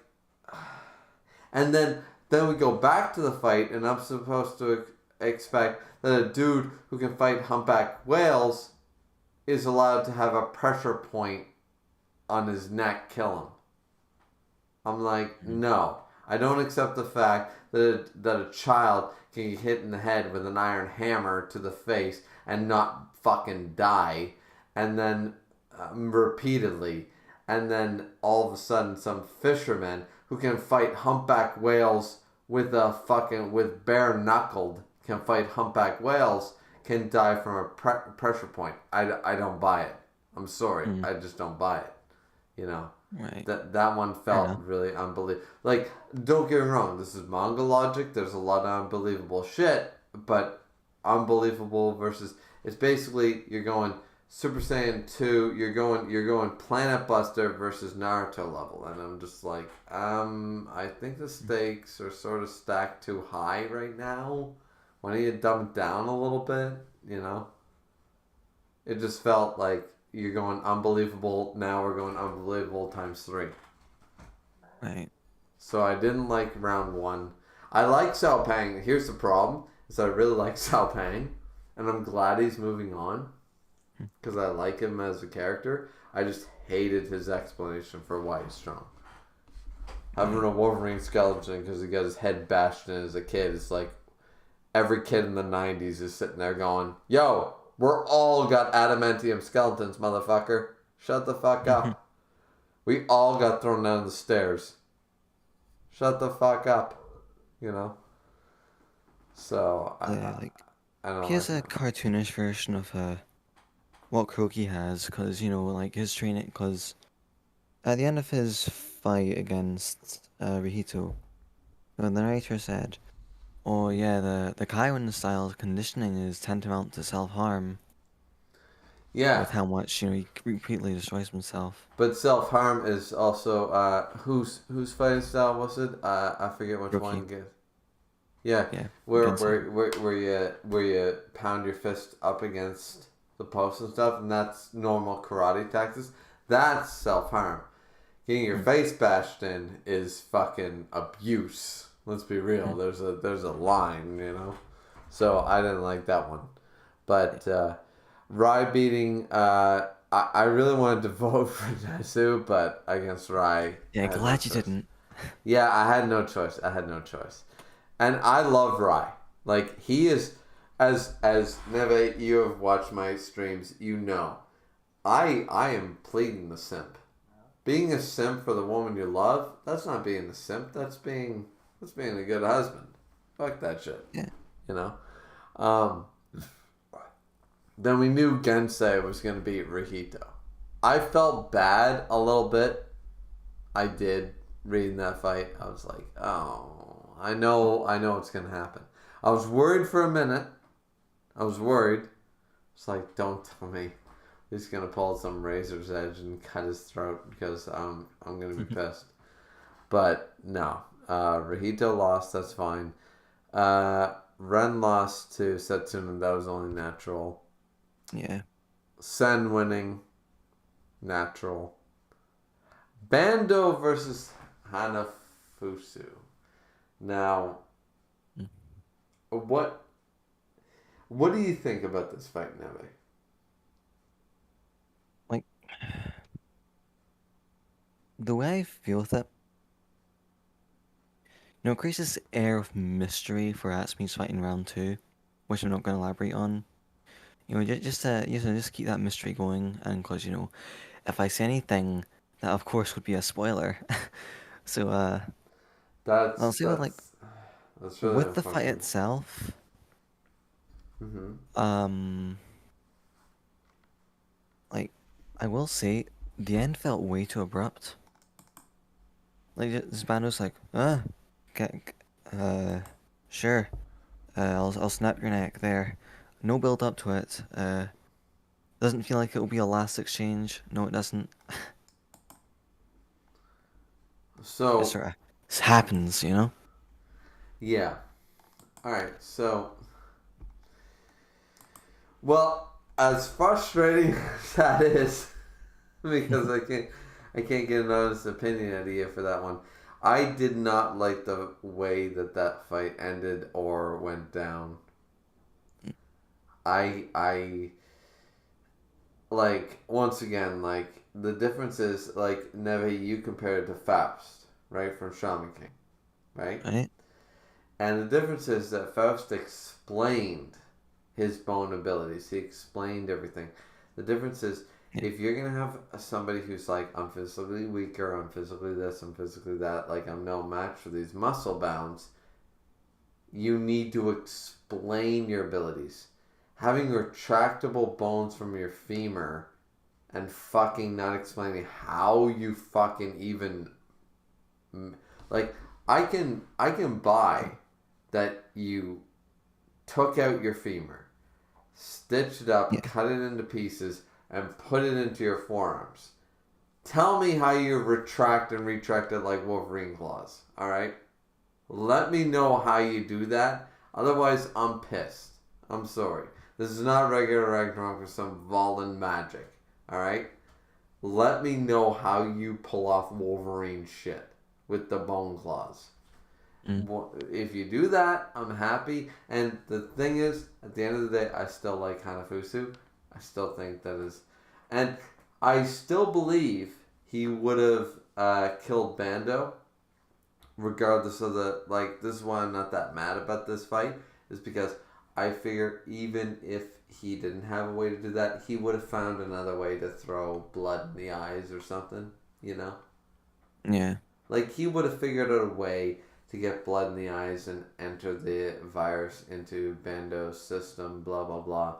and then we go back to the fight, and I'm supposed to expect that a dude who can fight humpback whales is allowed to have a pressure point on his neck kill him. I'm like, mm, no. I don't accept the fact that a child can get hit in the head with an iron hammer to the face and not fucking die, and then repeatedly, and then all of a sudden some fisherman who can fight humpback whales with bare knuckled can fight humpback whales can die from a pressure point. I don't buy it. I'm sorry, mm, I just don't buy it. You know. right. That one Fair felt enough. really unbelievable. Like, don't get me wrong, this is manga logic. There's a lot of unbelievable shit, but unbelievable versus it's basically you're going Super Saiyan 2, you're going Planet Buster versus Naruto level, and I'm just like, I think the stakes are sort of stacked too high right now. Why don't you dumb it down a little bit? You know, it just felt like you're going unbelievable. Now we're going unbelievable times 3. Right. So I didn't like round 1. I like Sao Pang. Here's the problem: is I really like Sao Pang, and I'm glad he's moving on Mm. because I like him as a character. I just hated his explanation for why he's strong. having a Wolverine skeleton because he got his head bashed in as a kid. It's like every kid in the 90s is sitting there going, yo, we're all got adamantium skeletons, motherfucker. Shut the fuck up. We all got thrown down the stairs. Shut the fuck up. You know? So, Yeah, like, I don't he has like a cartoonish version of what Kroki has, because, you know, like, his training, because at the end of his fight against Rihito, the narrator said, oh yeah, the Kaiwan style conditioning is tantamount to self-harm, Yeah. with how much, you know, he repeatedly destroys himself. But self-harm is also, whose fighting style was it? I forget which Kroki. one. Yeah, Yeah, where Gensai. where you pound your fist up against the post and stuff, and that's normal karate tactics. That's self harm. Getting your face bashed in is fucking abuse. Let's be real. There's a line, you know. So I didn't like that one, but Rai beating. I really wanted to vote for Nezu, but against Rai, Yeah, I had no glad you choice. didn't. Yeah, I had no choice. And I love Rai. Like he is, as Neve, you have watched my streams. You know, I am pleading the simp. Being a simp for the woman you love, that's not being a simp. That's being a good husband. Fuck that shit. Yeah. You know. Then we knew Gensei was gonna beat Rihito. I felt bad a little bit. I did reading that fight. I was like, oh. I know it's gonna happen. I was worried for a minute. It's like, don't tell me he's gonna pull some razor's edge and cut his throat because I'm gonna be pissed. But no, Rahito lost. That's fine. Ren lost to Setsuna. That was only natural. Yeah. Sen winning, natural. Bando versus Hanafusu. Now, what do you think about this fight, Neve? Like, the way I feel with it, you know, it creates this air of mystery for Atsumi's fight in round 2, which I'm not going to elaborate on. You know, just keep that mystery going, and because, you know, if I say anything, that of course would be a spoiler. So, I'll say with, like, That's really with the fight unfortunate. itself, Mm-hmm. like, I will say, the end felt way too abrupt. Like, this band was like, sure, I'll snap your neck there. No build up to it. Doesn't feel like it'll be a last exchange. No, it doesn't. It So sort of happens, you know? yeah, all right. So well, as frustrating as that is, because I can't get an honest opinion out of you for that one. I did not like the way that fight ended or went down. I like once again like the difference is like Neve, you compared it to Faust, right, from Shaman King, right? Right? And the difference is that Faust explained his bone abilities. He explained everything. The difference is Yeah. if you're gonna have somebody who's like, I'm physically weaker, I'm physically this, I'm physically that, like I'm no match for these muscle bounds, you need to explain your abilities. Having retractable bones from your femur and fucking not explaining how you fucking even like I can buy that you took out your femur, stitched it up, Yeah. cut it into pieces, and put it into your forearms. Tell me how you retract and retract it like Wolverine claws. All right, let me know how you do that. Otherwise, I'm pissed. I'm sorry. This is not regular Ragnarok or some Valen magic. All right, let me know how you pull off Wolverine shit with the bone claws. Mm. If you do that, I'm happy. And the thing is, at the end of the day, I still like Hanafusu. I still think that is, and I still believe he would have killed Bando, regardless of this is why I'm not that mad about this fight, is because I figure even if he didn't have a way to do that, he would have found another way to throw blood in the eyes or something, you know? Yeah. Like, he would have figured out a way to get blood in the eyes and enter the virus into Bando's system, blah, blah, blah.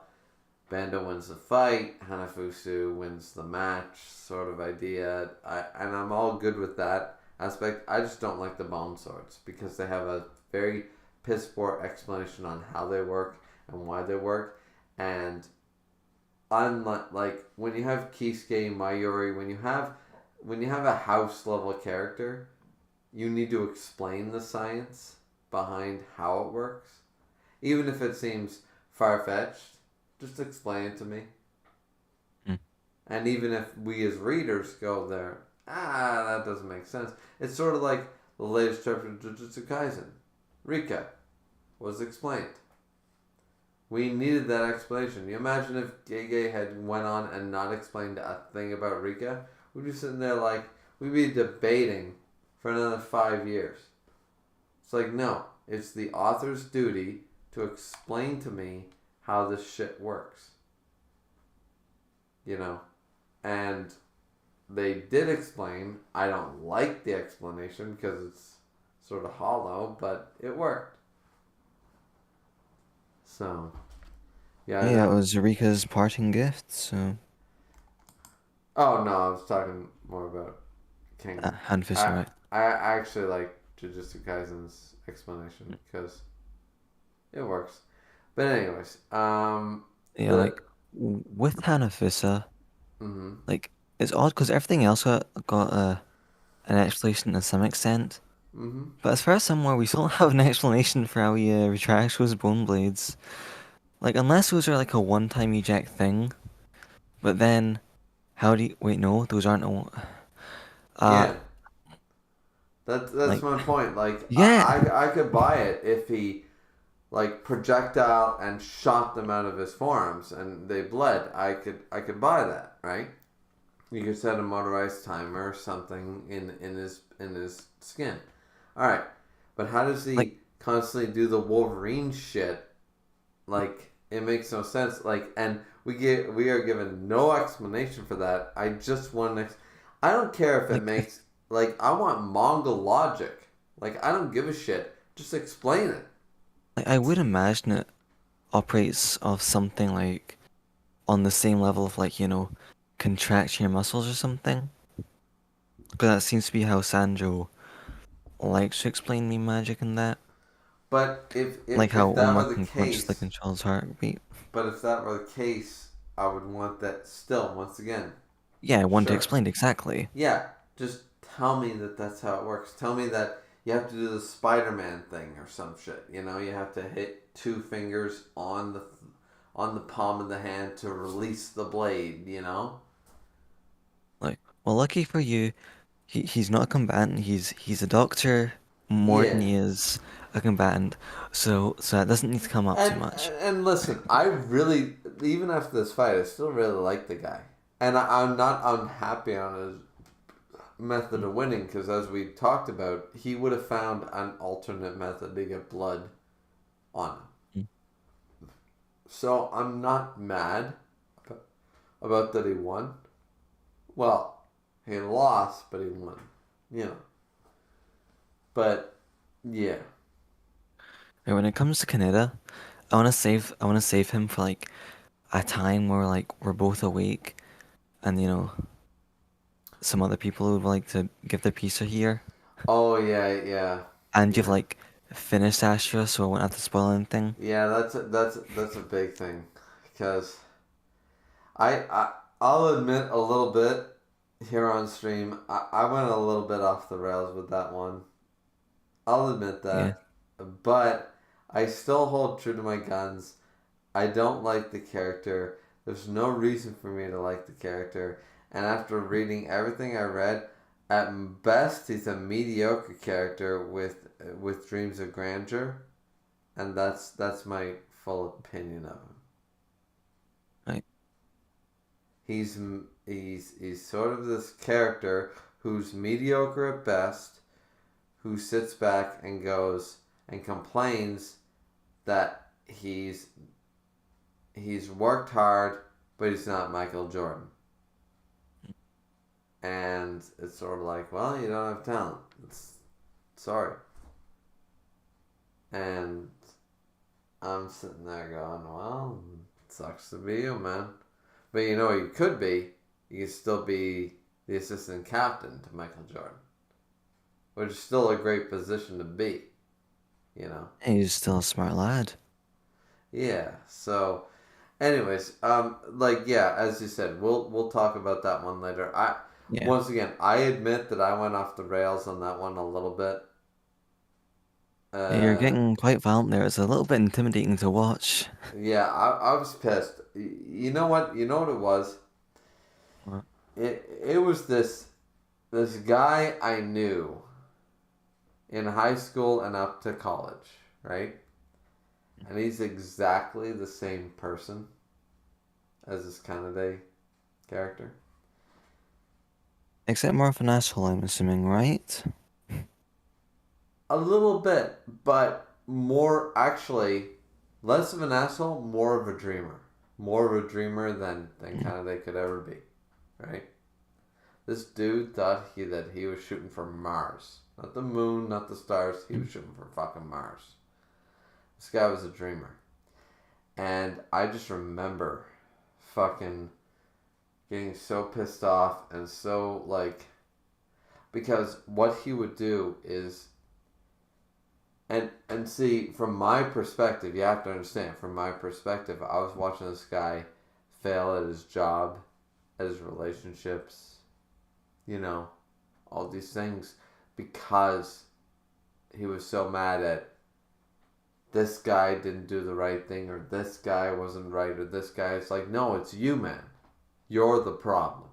Bando wins the fight, Hanafusu wins the match, sort of idea. And I'm all good with that aspect. I just don't like the bone swords because they have a very piss poor explanation on how they work and why they work. And unlike, like, when you have Kisuke Mayuri, when you have a house level character, you need to explain the science behind how it works. Even if it seems far-fetched, just explain it to me. Mm. And even if we as readers go there, that doesn't make sense. It's sort of like the latest chapter of Jujutsu Kaisen. Rika was explained. We needed that explanation. You imagine if Gege had went on and not explained a thing about Rika? We'd be sitting there like, we'd be debating for another 5 years. It's like, no, it's the author's duty to explain to me how this shit works. You know? And they did explain. I don't like the explanation because it's sort of hollow, but it worked. So, yeah. Yeah, it was Eureka's parting gift, so... Oh, no, I was talking more about Kengan. Handfist, right. I actually like Jujutsu Kaisen's explanation because it works. But anyways, Yeah, like, with Hanafisa, mm-hmm. like, it's odd because everything else got an explanation to some extent. Mm-hmm. But as far as somewhere, we still don't have an explanation for how he retracts those bone blades. Like, unless those are like a one-time eject thing. But then, how do you... Wait, no, those aren't... Uh, Yeah, that's like, my point. Like, yeah. I could buy it if he like projectile and shot them out of his forearms and they bled. I could buy that, right? You could set a motorized timer or something in his skin. All right, but how does Like, he constantly do the Wolverine shit? Like, it makes no sense. Like, and we are given no explanation for that. I just want I don't care if it like, makes like I want Mongol logic. Like, I don't give a shit. Just explain it. I would imagine it operates off something like on the same level of like, contracting your muscles or something. Because that seems to be how Sanjo likes to explain me magic and that. But Like how if that Uma were the can consciously case, control his heartbeat. but if that were the case, I would want that still. Once again, Yeah, I want to sure. explain exactly. Yeah, just tell me that that's how it works. Tell me that you have to do the Spider-Man thing or some shit. You know, you have to hit two fingers on the palm of the hand to release the blade. You know. Like, well, lucky for you, he's not a combatant. He's a doctor more than Yeah. he is a combatant. So that doesn't need to come up too And much. and listen, I really even after this fight, I still really like the guy, and I'm not unhappy on his method of winning because as we talked about, he would have found an alternate method to get blood on him. Mm. So I'm not mad about that he won. Well, he lost, but he won. You know. But yeah. And when it comes to Kaneda, I wanna save him for like a time where like we're both awake and some other people would like to give their piece are here. Oh yeah, yeah, And you've yeah. like finished Astra, so I won't have to spoil anything. Yeah, that's a big thing because I'll admit a little bit here on stream. I went a little bit off the rails with that one. I'll admit Yeah. that, but I still hold true to my guns. I don't like the character. There's no reason for me to like the character. And after reading everything I read, at best he's a mediocre character with dreams of grandeur, and that's my full opinion of him. Right. He's sort of this character who's mediocre at best, who sits back and goes and complains that he's worked hard, but he's not Michael Jordan. And it's sort of like, well, you don't have talent. Sorry. And I'm sitting there going, well, it sucks to be you, man. But you know what you could be? You could still be the assistant captain to Michael Jordan. Which is still a great position to be. You know? He's still a smart lad. Yeah, so... Anyways, as you said, we'll talk about that one later. Once again, I admit that I went off the rails on that one a little bit. You're getting quite violent there. It's a little bit intimidating to watch. Yeah, I was pissed. You know what? You know what it was? What? It was this guy I knew in high school and up to college, right? And he's exactly the same person as this Kanade character. Except more of an asshole, I'm assuming, right? A little bit, but more actually, less of an asshole, more of a dreamer. More of a dreamer than Kanade could ever be, right? This dude thought that he was shooting for Mars. Not the moon, not the stars. He was shooting for fucking Mars. This guy was a dreamer. And I just remember fucking getting so pissed off and so because what he would do is and see, from my perspective, you have to understand, from my perspective, I was watching this guy fail at his job, at his relationships, all these things because he was so mad at this guy didn't do the right thing, or this guy wasn't right, or this guy. It's like, no, it's you, man. You're the problem.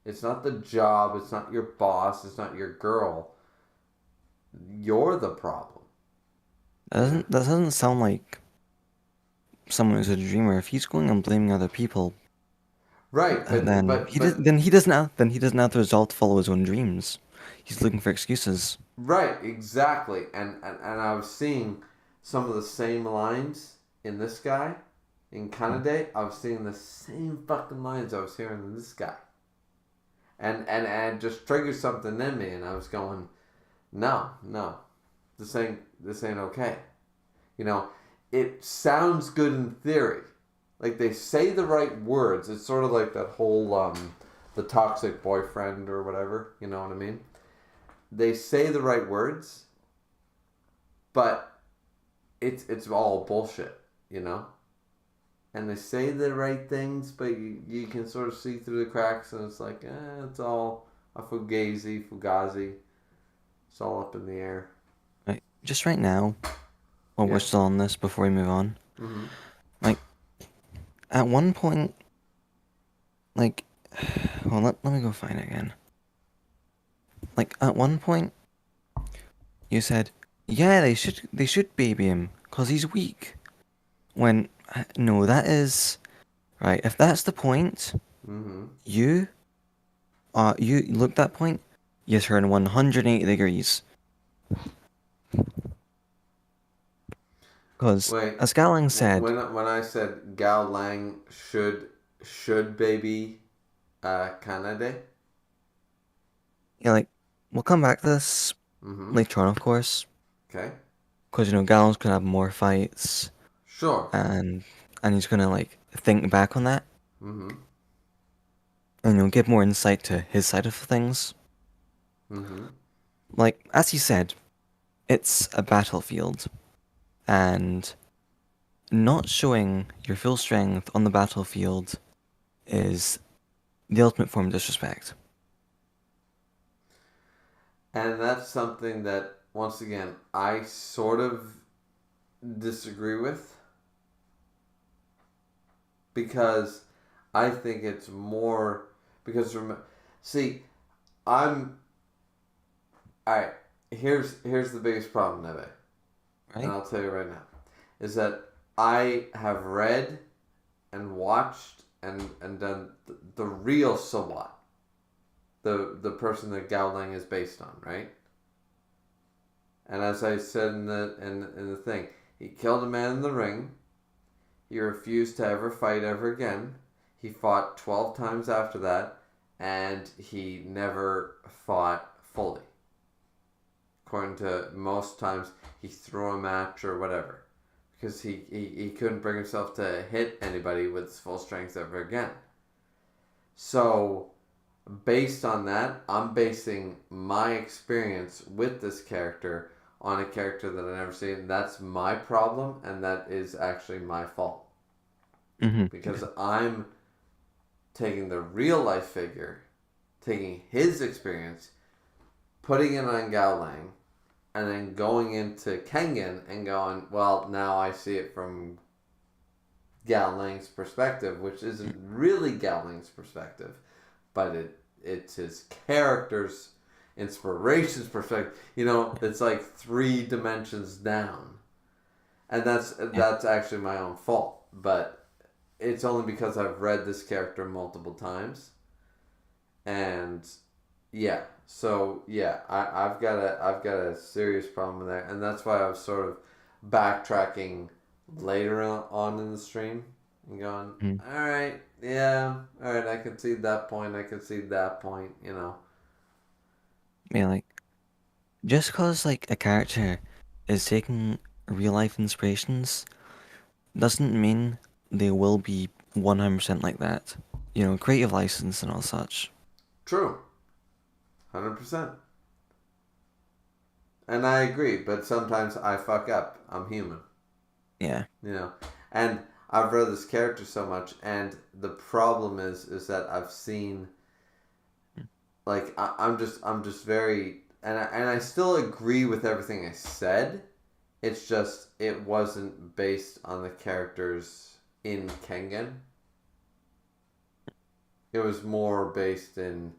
It's not the job. It's not your boss. It's not your girl. You're the problem. That doesn't sound like someone who's a dreamer. If he's going and blaming other people, right? Then he doesn't have the resolve to follow his own dreams. He's looking for excuses. Right, exactly. And I was seeing some of the same lines in this guy, in Kanade. I was seeing the same fucking lines I was hearing in this guy. And it just triggered something in me, and I was going, no, this ain't okay. It sounds good in theory. Like, they say the right words. It's sort of like that whole, the toxic boyfriend or whatever, you know what I mean? They say the right words, but it's all bullshit, And they say the right things, but you can sort of see through the cracks, and it's like, it's all a fugazi. It's all up in the air. Right, just right now, while we're still on this, before we move on, at one point, well, let me go find it again. At one point, you said, yeah, they should baby him, 'cause he's weak. When, no, that is, right, if that's the point, you look at that point, you turn 180 degrees. Because, as Gao Lang said... When I said Gao Lang should baby Kanade? Yeah, we'll come back to this later on, of course. Okay. Because, Gao Lang's gonna have more fights. Sure. And he's gonna, think back on that. And, give more insight to his side of things. As he said, it's a battlefield. And not showing your full strength on the battlefield is the ultimate form of disrespect. And that's something that, once again, I sort of disagree with. Because I think it's more... Because, Alright, here's the biggest problem, Neve. Right. And I'll tell you right now. Is that I have read and watched and done the real So What. The person that Gao Lang is based on, right? And as I said in the thing, he killed a man in the ring. He refused to ever fight ever again. He fought 12 times after that, and he never fought fully. According to most times, he threw a match or whatever. Because he couldn't bring himself to hit anybody with his full strength ever again. So, based on that, I'm basing my experience with this character on a character that I've never seen. That's my problem, and that is actually my fault. Because I'm taking the real life figure, taking his experience, putting it on Gao Lang, and then going into Kengan and going, well, now I see it from Gao Lang's perspective, which isn't really Gao Lang's perspective, but it's his character's inspiration's perspective. You know, it's like 3 dimensions down, and that's actually my own fault. But it's only because I've read this character multiple times, and yeah. So yeah, I've got a serious problem with that, and that's why I was sort of backtracking later on in the stream and going, all right, yeah, all right, I can see that point, I can see that point, you know. Yeah, like just cause like a character is taking real life inspirations doesn't mean they will be 100% like that. You know, creative license and all such. True, 100%. And I agree, but sometimes I fuck up. I'm human. Yeah. You know, and I've read this character so much, and the problem is that I've seen, like, I'm just very, and I still agree with everything I said. It's just it wasn't based on the characters in Kengan. It was more based in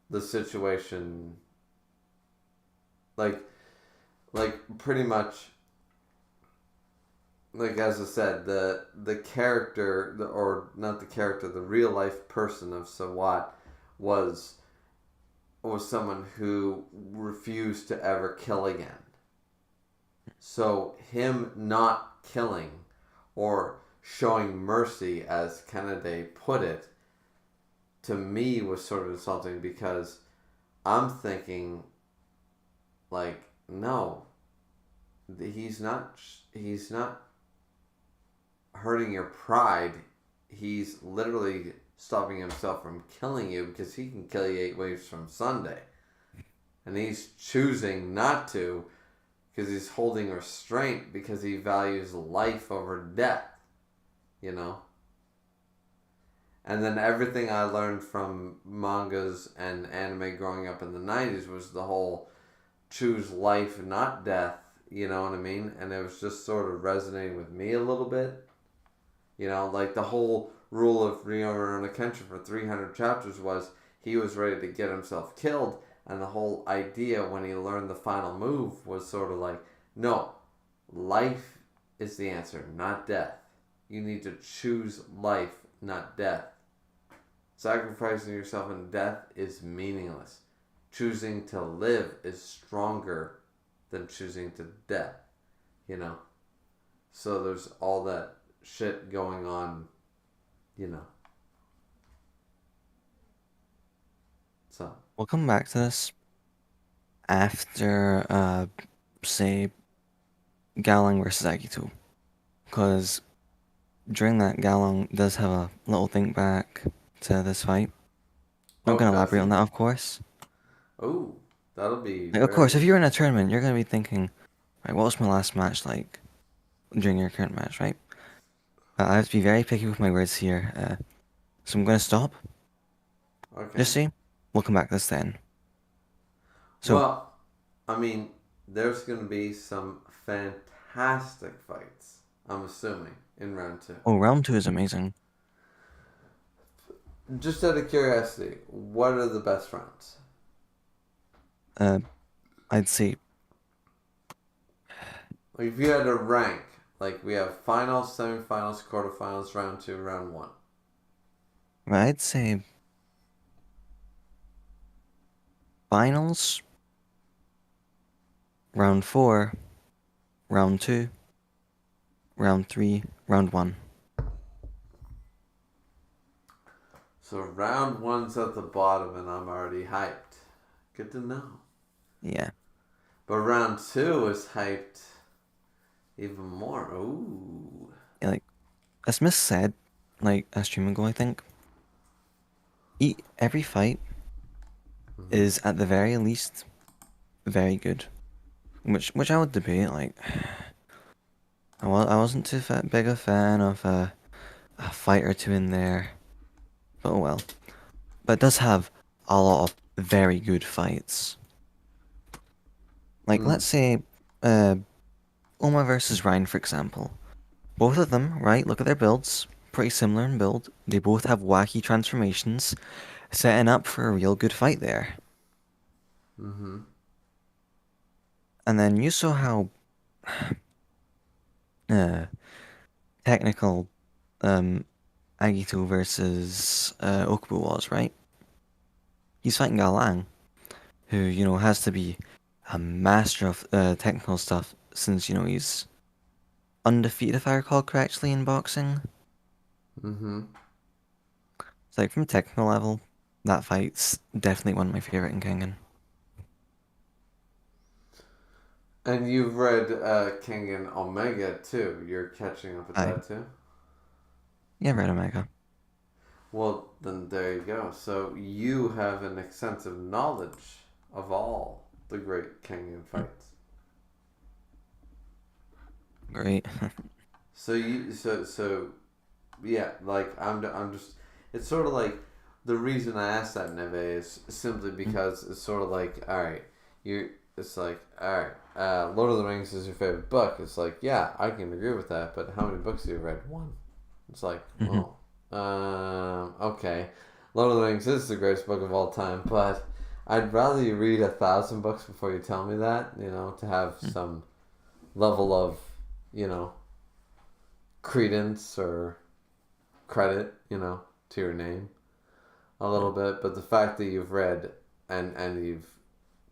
the situation, like pretty much. Like as I said, the character, or not the character, the real life person of Sawat was someone who refused to ever kill again. So him not killing or showing mercy, as Kennedy put it, to me was sort of insulting, because I'm thinking, like, no, he's not hurting your pride. He's literally stopping himself from killing you, because he can kill you 8 waves from Sunday. And he's choosing not to, because he's holding restraint, because he values life over death. You know? And then everything I learned from mangas and anime growing up in the 90s was the whole choose life, not death. You know what I mean? And it was just sort of resonating with me a little bit. You know, like the whole rule of Ryomura no Kenshin for 300 chapters was he was ready to get himself killed, and the whole idea when he learned the final move was sort of like, no, life is the answer, not death. You need to choose life, not death. Sacrificing yourself in death is meaningless. Choosing to live is stronger than choosing to death, you know? So there's all that shit going on, you know. So We'll come back to this after, say, Galang versus Agito. Because during that, Galang does have a little think back to this fight. Not oh, gonna does elaborate he? on that, of course. Oh, that'll be Like, of course, very if you're in a interesting. tournament, you're gonna be thinking, right, what was my last match like during your current match, right? I have to be very picky with my words here, so I'm gonna stop. Okay. Just see. We'll come back to this then. So, Well, I mean, there's going to be some fantastic fights, I'm assuming, in round 2. oh, round two is amazing. Just out of curiosity, what are the best rounds? Uh, I'd say, Like, if you had to rank, like, we have finals, semifinals, quarterfinals, round 2, round 1. I'd say finals, round 4, round 2, round 3, round 1. So round one's at the bottom, and I'm already hyped. Good to know. Yeah. But round two is hyped even more. Ooh. Yeah, like, as Miss said, like, a stream ago, I think, every fight Mm-hmm. is, at the very least, very good. Which I would debate, like, I wasn't too big a fan of a fight or two in there, but oh well. But it does have a lot of very good fights. Like, Mm. let's say, uh, Oma versus Ryan, for example. Both of them, right? Look at their builds. Pretty similar in build. They both have wacky transformations, setting up for a real good fight there. Mm-hmm. And then you saw how uh, technical Agito versus Okubo was, right? He's fighting Galang, who, has to be a master of technical stuff since, he's undefeated, if I recall correctly, in boxing. Mm-hmm. It's like, from a technical level, that fight's definitely one of my favorite in Kengan. And you've read Kengan Omega too. You're catching up with Aye. that too? Yeah, Red Omega. Well, then there you go. So you have an extensive knowledge of all the great Kengan fights. Great. So yeah, like I'm just it's sort of like the reason I asked that, Neve, is simply because it's sort of like, all right, you it's like, all right, Lord of the Rings is your favorite book. It's like, yeah, I can agree with that, but how many books have you read? One. It's like, Mhm. oh, okay, Lord of the Rings is the greatest book of all time, but I'd rather you read 1,000 books before you tell me that, to have some level of, you know, credence or credit, to your name a little bit. But the fact that you've read and you've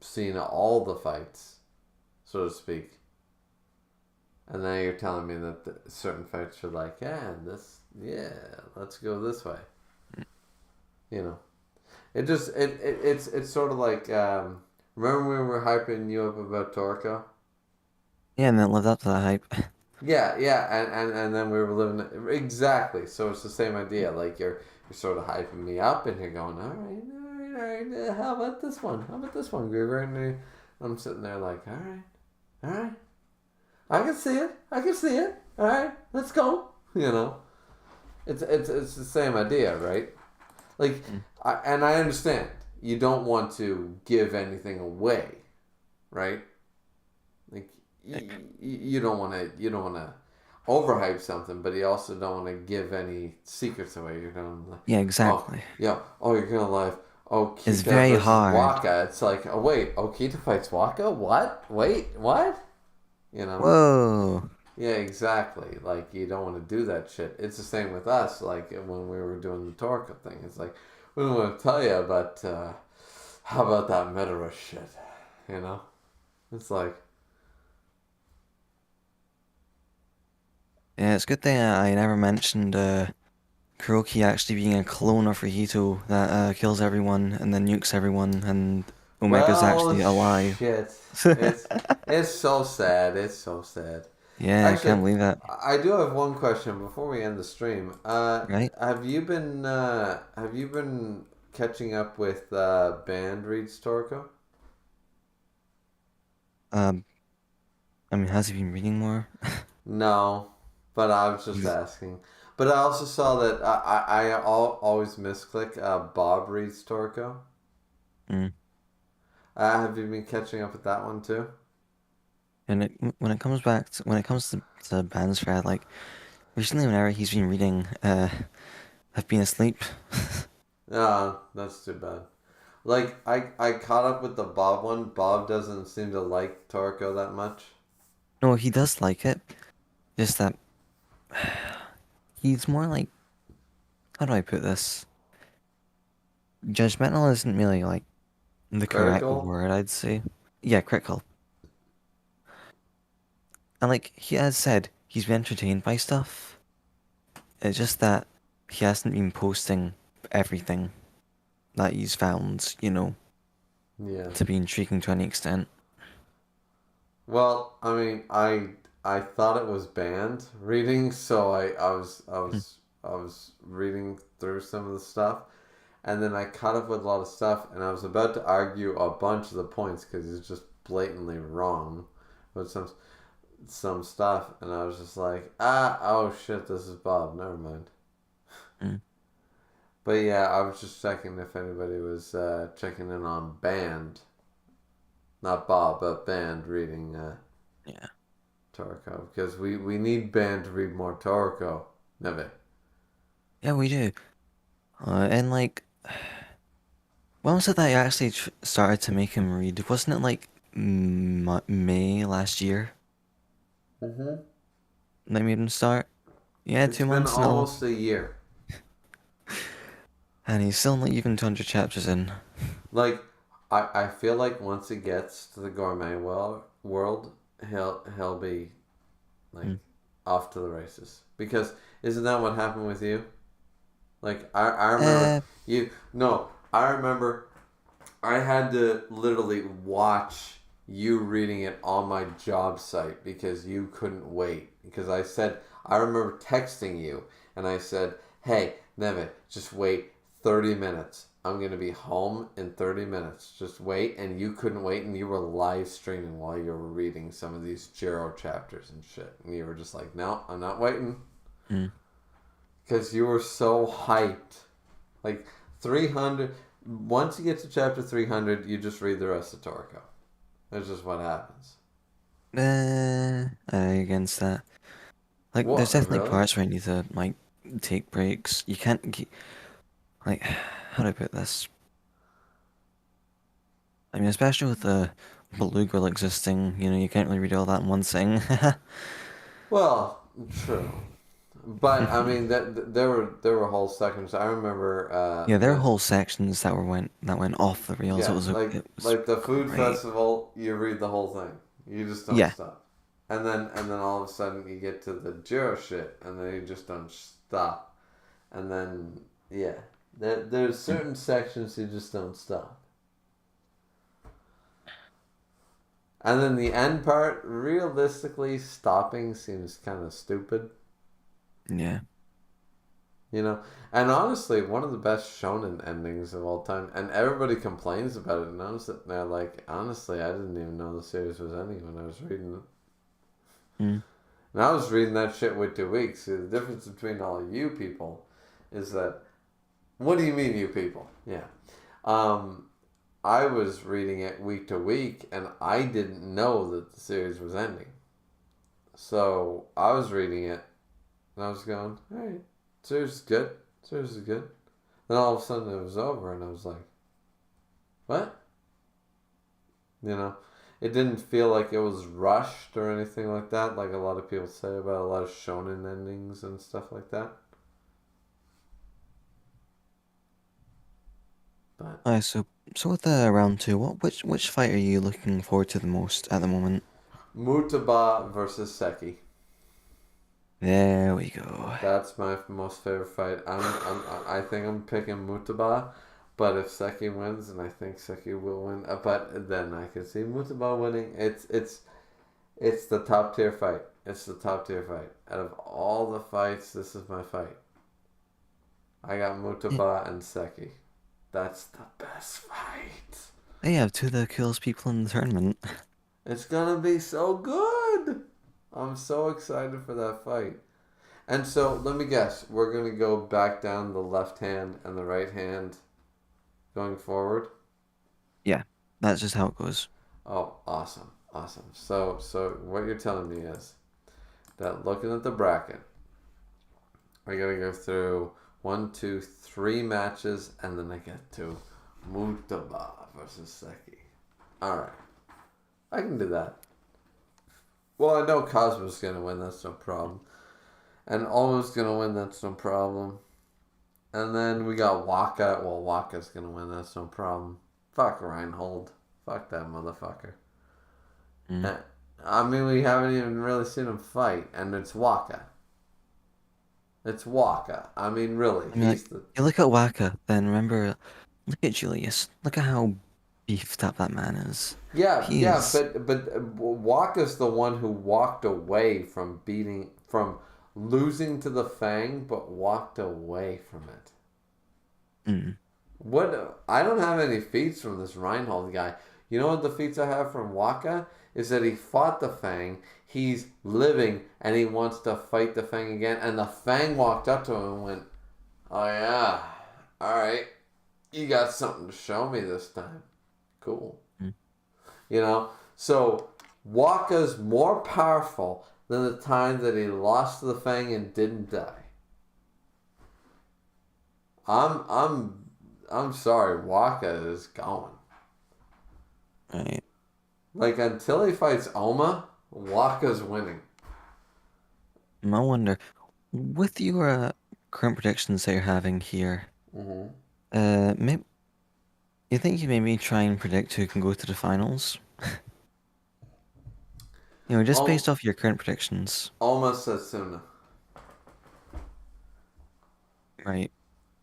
seen all the fights, so to speak, and now you're telling me that certain fights are like, yeah, let's go this way. You know, it's sort of like, remember when we were hyping you up about Torco? Yeah, and then lived up to that hype. Yeah, and then we were living exactly. So it's the same idea. Like you're sort of hyping me up, and you're going, all right. How about this one? How about this one, Griever? And I'm sitting there like, all right. I can see it. I can see it. All right, let's go. It's the same idea, right? Like, Mm. and I understand you don't want to give anything away, right? Like you don't want to overhype something, but you also don't want to give any secrets away. You're gonna like, Yeah, oh exactly. yeah, oh you're gonna like, oh It's Kita very versus hard. Waka. It's like, oh wait, oh Kita fights Waka. What? Wait, what? You know? Whoa. Yeah, exactly. Like you don't want to do that shit. It's the same with us. Like when we were doing the Torque thing, it's like we don't want to tell you, but how about that Metara shit? You know? It's like. Yeah, it's a good thing I never mentioned Kuroki actually being a clone of Rihito that kills everyone and then nukes everyone, and Omega's Well, actually alive. shit. It's so sad. It's so sad. Yeah, I Actually, can't believe that. I do have one question before we end the stream. Right? Have you been catching up with Band Reads Torco? Um, I mean, has he been reading more? No, but I was just He's- asking. But I also saw that always misclick Bob Reads Torco. mm. Have you been catching up with that one too? And when it comes when it comes to Ban's Fred, like recently, whenever he's been reading, I've been asleep. No, that's too bad. Like I caught up with the Bob one. Bob doesn't seem to like Torco that much. No, he does like it. Just that he's more like, how do I put this? Judgmental isn't really like the correct Critical. word, I'd say. Yeah, critical. And like he has said, he's been entertained by stuff. It's just that he hasn't been posting everything that he's found, Yeah. to be intriguing to any extent. Well, I mean, I thought it was banned reading, so Hmm. I was reading through some of the stuff, and then I caught up with a lot of stuff, and I was about to argue a bunch of the points because he's just blatantly wrong with some stuff, and I was just like, oh shit, this is Bob. Never mind. Mm. But yeah, I was just checking if anybody was checking in on banned, not Bob, but banned reading Yeah. Toriko because we need banned to read more Toriko. Never. Yeah, we do. And like, when was it that I actually started to make him read? Wasn't it like May last year Mm-hmm. that I made him start? Yeah, It's two been months now. almost a year. And he's still not even 200 chapters in. Like, I feel like once he gets to the gourmet world, he'll be like Mm. off to the races. Because isn't that what happened with you? Like I remember Uh, you. No, I remember I had to literally watch you reading it on my job site because you couldn't wait. Because I remember texting you and I said, hey, Nevin, just wait 30 minutes. I'm going to be home in 30 minutes. Just wait. And you couldn't wait and you were live streaming while you were reading some of these Jiro chapters and shit. And you were just like, no, I'm not waiting. mm. Because you were so hyped. Like 300. Once you get to chapter 300, you just read the rest of Toriko. That's just what happens. Against that. Like, there's What? definitely Really? parts where I need to, like, take breaks. You can't keep, like, how do I put this? I mean, especially with the Beluga existing, you can't really read all that in one sitting. Well, true. But I mean, there were whole sections. I remember Yeah, there are whole sections that went off the rails. It yeah, was it was like the food great. festival. You read the whole thing. You just don't Yeah. stop. And then all of a sudden you get to the Jiro shit, and then you just don't stop. And then yeah, there's Mm. certain sections you just don't stop. And then the end part, realistically, stopping seems kind of stupid, Yeah. you know? And honestly, one of the best shonen endings of all time, and everybody complains about it, and I'm sitting there like, honestly, I didn't even know the series was ending when I was reading it. Mm. And I was reading that shit with 2 weeks. See, the difference between all you people is that, what do you mean, you people? Yeah. Um, I was reading it week to week, and I didn't know that the series was ending. So I was reading it, and I was going, "Hey, series is good. Series is good." Then all of a sudden it was over, and I was like, "What?" You know, it didn't feel like it was rushed or anything like that, like a lot of people say about a lot of shonen endings and stuff like that. But So with the round two, which fight are you looking forward to the most at the moment? Mutaba versus Seki. There we go. That's my most favorite fight. I think I'm picking Mutaba, but if Seki wins, and I think Seki will win, but then I can see Mutaba winning. It's the top tier fight. It's the top tier fight. Out of all the fights, this is my fight. I got Yeah, Mutaba and Seki. That's the best fight. they have two of the coolest people in the tournament. It's gonna be so good. I'm so excited for that fight. And so let me guess, we're gonna go back down the left hand and the right hand going forward. Yeah, that's just how it goes. Oh, awesome, awesome. So what you're telling me is that looking at the bracket, I gotta go through 1, 2, 3 matches, and then I get to Mutaba versus Seki. All right, I can do that. Well, I know Cosmo's gonna win. That's no problem. And Almo's gonna win. That's no problem. And then we got Waka. Well, Waka's gonna win. That's no problem. Fuck Reinhold. Fuck that motherfucker. Mm. And, I mean, we haven't even really seen him fight, and it's Waka. It's Waka. I mean, really, I mean, like, he's the you look at Waka, then remember, look at Julius. Look at how beefed up that man is. yeah, He yeah. is. But Waka's the one who walked away from losing to the Fang, but walked away from it. Mm, What I don't have any feats from this Reinhold guy. You know what the feats I have from Waka is that he fought the Fang. He's living and he wants to fight the Fang again. And the Fang walked up to him and went, "Oh yeah, all right, you got something to show me this time. Cool." mm. You know, so Waka's more powerful than the time that he lost to the Fang and didn't die. I'm I'm I'm sorry, Waka is going. Right. Like until he fights Oma, Waka's winning. I wonder, with your current predictions that you're having here, Mm-hmm. maybe you think you maybe try and predict who can go to the finals? Just based Oh, off your current predictions. Oma Setsuna. Right.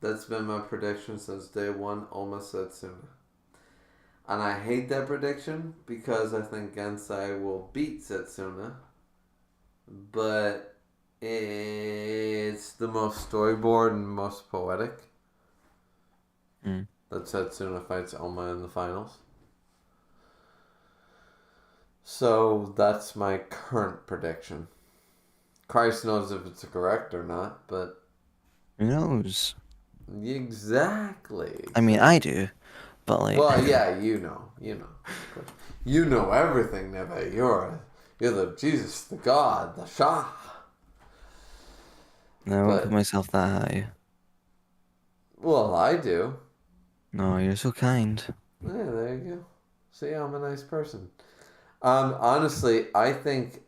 That's been my prediction since day one. Oma Setsuna. And I hate that prediction because I think Gensai will beat Setsuna. But it's the most storyboard and most poetic Mm. that Setsuna fights Oma in the finals. So that's my current prediction. Christ knows if it's correct or not, but Who knows? exactly. I mean, I do, but like, Well, yeah, you know, you know everything, Neve. You're the Jesus, the God, the Shah. no, I won't put But myself that high. well, I do. No, you're so kind. Yeah, there you go. See, I'm a nice person. Honestly, I think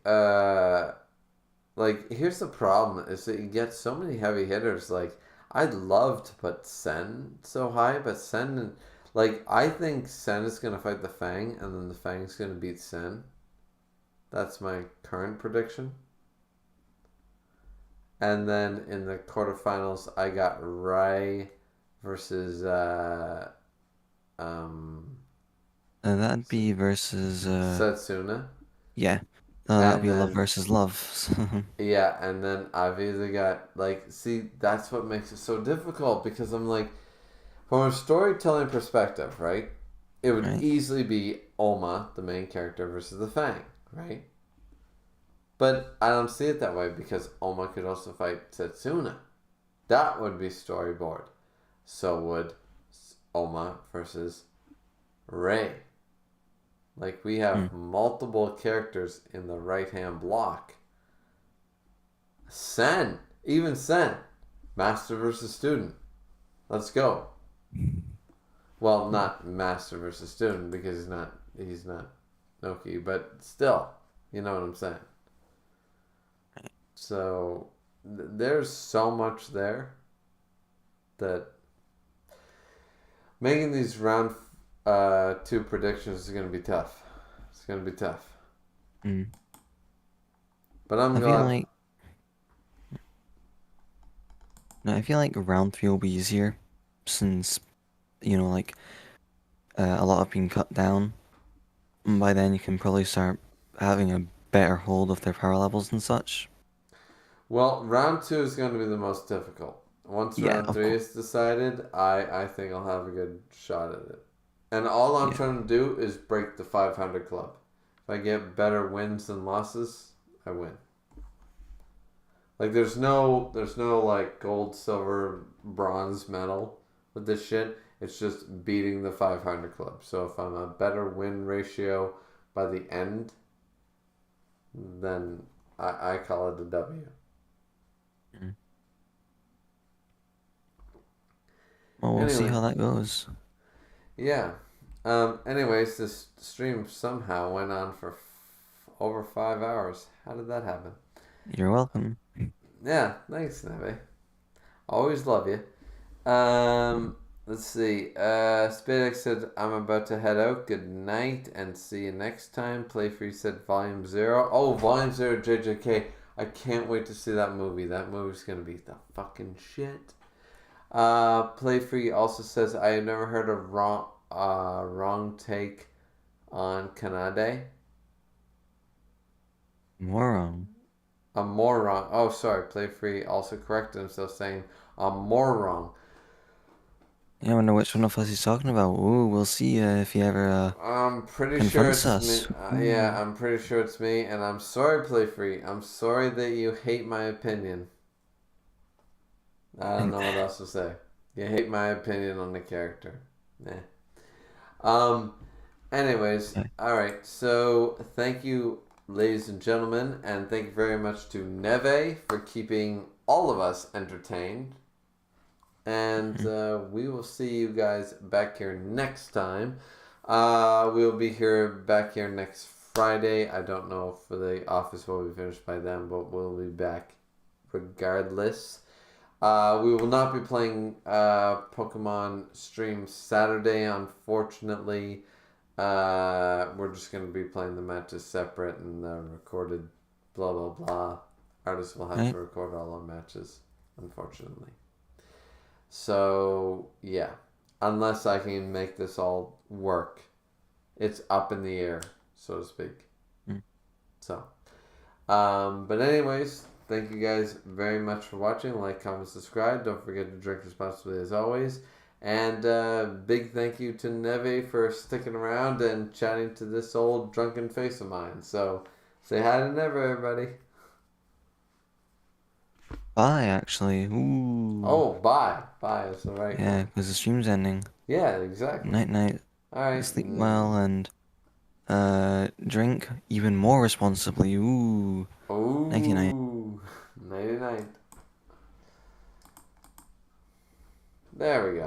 like here's the problem is that you get so many heavy hitters. Like I'd love to put Sen so high, but Sen, like I think Sen is gonna fight the Fang, and then the Fang's gonna beat Sen. That's my current prediction. And then in the quarterfinals, I got Rai versus um, That'd be versus, Setsuna. yeah. That'd And be love then versus love. yeah, and then I've either got like see that's what makes it so difficult because I'm like from a storytelling perspective, right? It would Right? easily be Oma, the main character, versus the Fang, right? But I don't see it that way because Oma could also fight Setsuna. That would be storyboard. So would Oma versus Rei. Like we Mm. have multiple characters in the right hand block. Sen, even Sen, master versus student. Let's go. Well, not master versus student because he's not Noki, but still, you know what I'm saying. So there's so much there that making these round two predictions is going to be tough. It's going to be tough. Mm. But I'm I feel glad. like, no, I feel like round three will be easier since, like, a lot have been cut down. And by then you can probably start having a better hold of their power levels and such. Well, round two is going to be the most difficult. Once Yeah, round of three course. is decided, I think I'll have a good shot at it. And all I'm Yeah. trying to do is break the 500 club. If I get better wins than losses, I win. Like there's no like gold, silver, bronze medal with this shit. It's just beating the 500 club. So if I'm a better win ratio by the end, then I call it a W. Mm. Well, we'll see Anyway, how that goes. yeah. Anyways, this stream somehow went on for over 5 hours. How did that happen? You're welcome. Yeah, thanks, Neve. Always love you. Um, let's see. Spadex said, I'm about to head out. Good night and see you next time. Play Free said Volume 0. Oh, Volume 0 JJK. I can't wait to see that movie. That movie's gonna be the fucking shit. Play Free also says, I have never heard of wrong take on Kanade. Moron. I'm more wrong. Oh, sorry. Play Free also corrected himself saying, I'm more wrong. Yeah, I wonder which one of us he's talking about. Ooh, we'll see if he ever I'm pretty sure confronts it's me. us. Yeah, I'm pretty sure it's me, and I'm sorry, Play Free. I'm sorry that you hate my opinion. I don't know what else to say. You hate my opinion on the character. Yeah. Um. Anyways, Okay. all right. So thank you, ladies and gentlemen, and thank you very much to Neve for keeping all of us entertained. And we will see you guys back here next time. We'll be back here next Friday. I don't know if the office will be finished by then, but we'll be back regardless. We will not be playing Pokemon Stream Saturday, unfortunately. We're just going to be playing the matches separate and recorded blah blah blah. Artists will have to record all our matches, unfortunately. So, yeah. Unless I can make this all work. It's up in the air, so to speak. So, but anyways, thank you guys very much for watching. Like, comment, subscribe. Don't forget to drink responsibly as always. And big thank you to Neve for sticking around and chatting to this old drunken face of mine. So, say hi to Neve, everybody. Bye, actually. Ooh. Oh, bye. Bye is the right Yeah, one. because the stream's ending. Yeah, exactly. Night, night. All right. Sleep well and drink even more responsibly. Ooh. Ooh. Nighty night. Nighty night. There we go.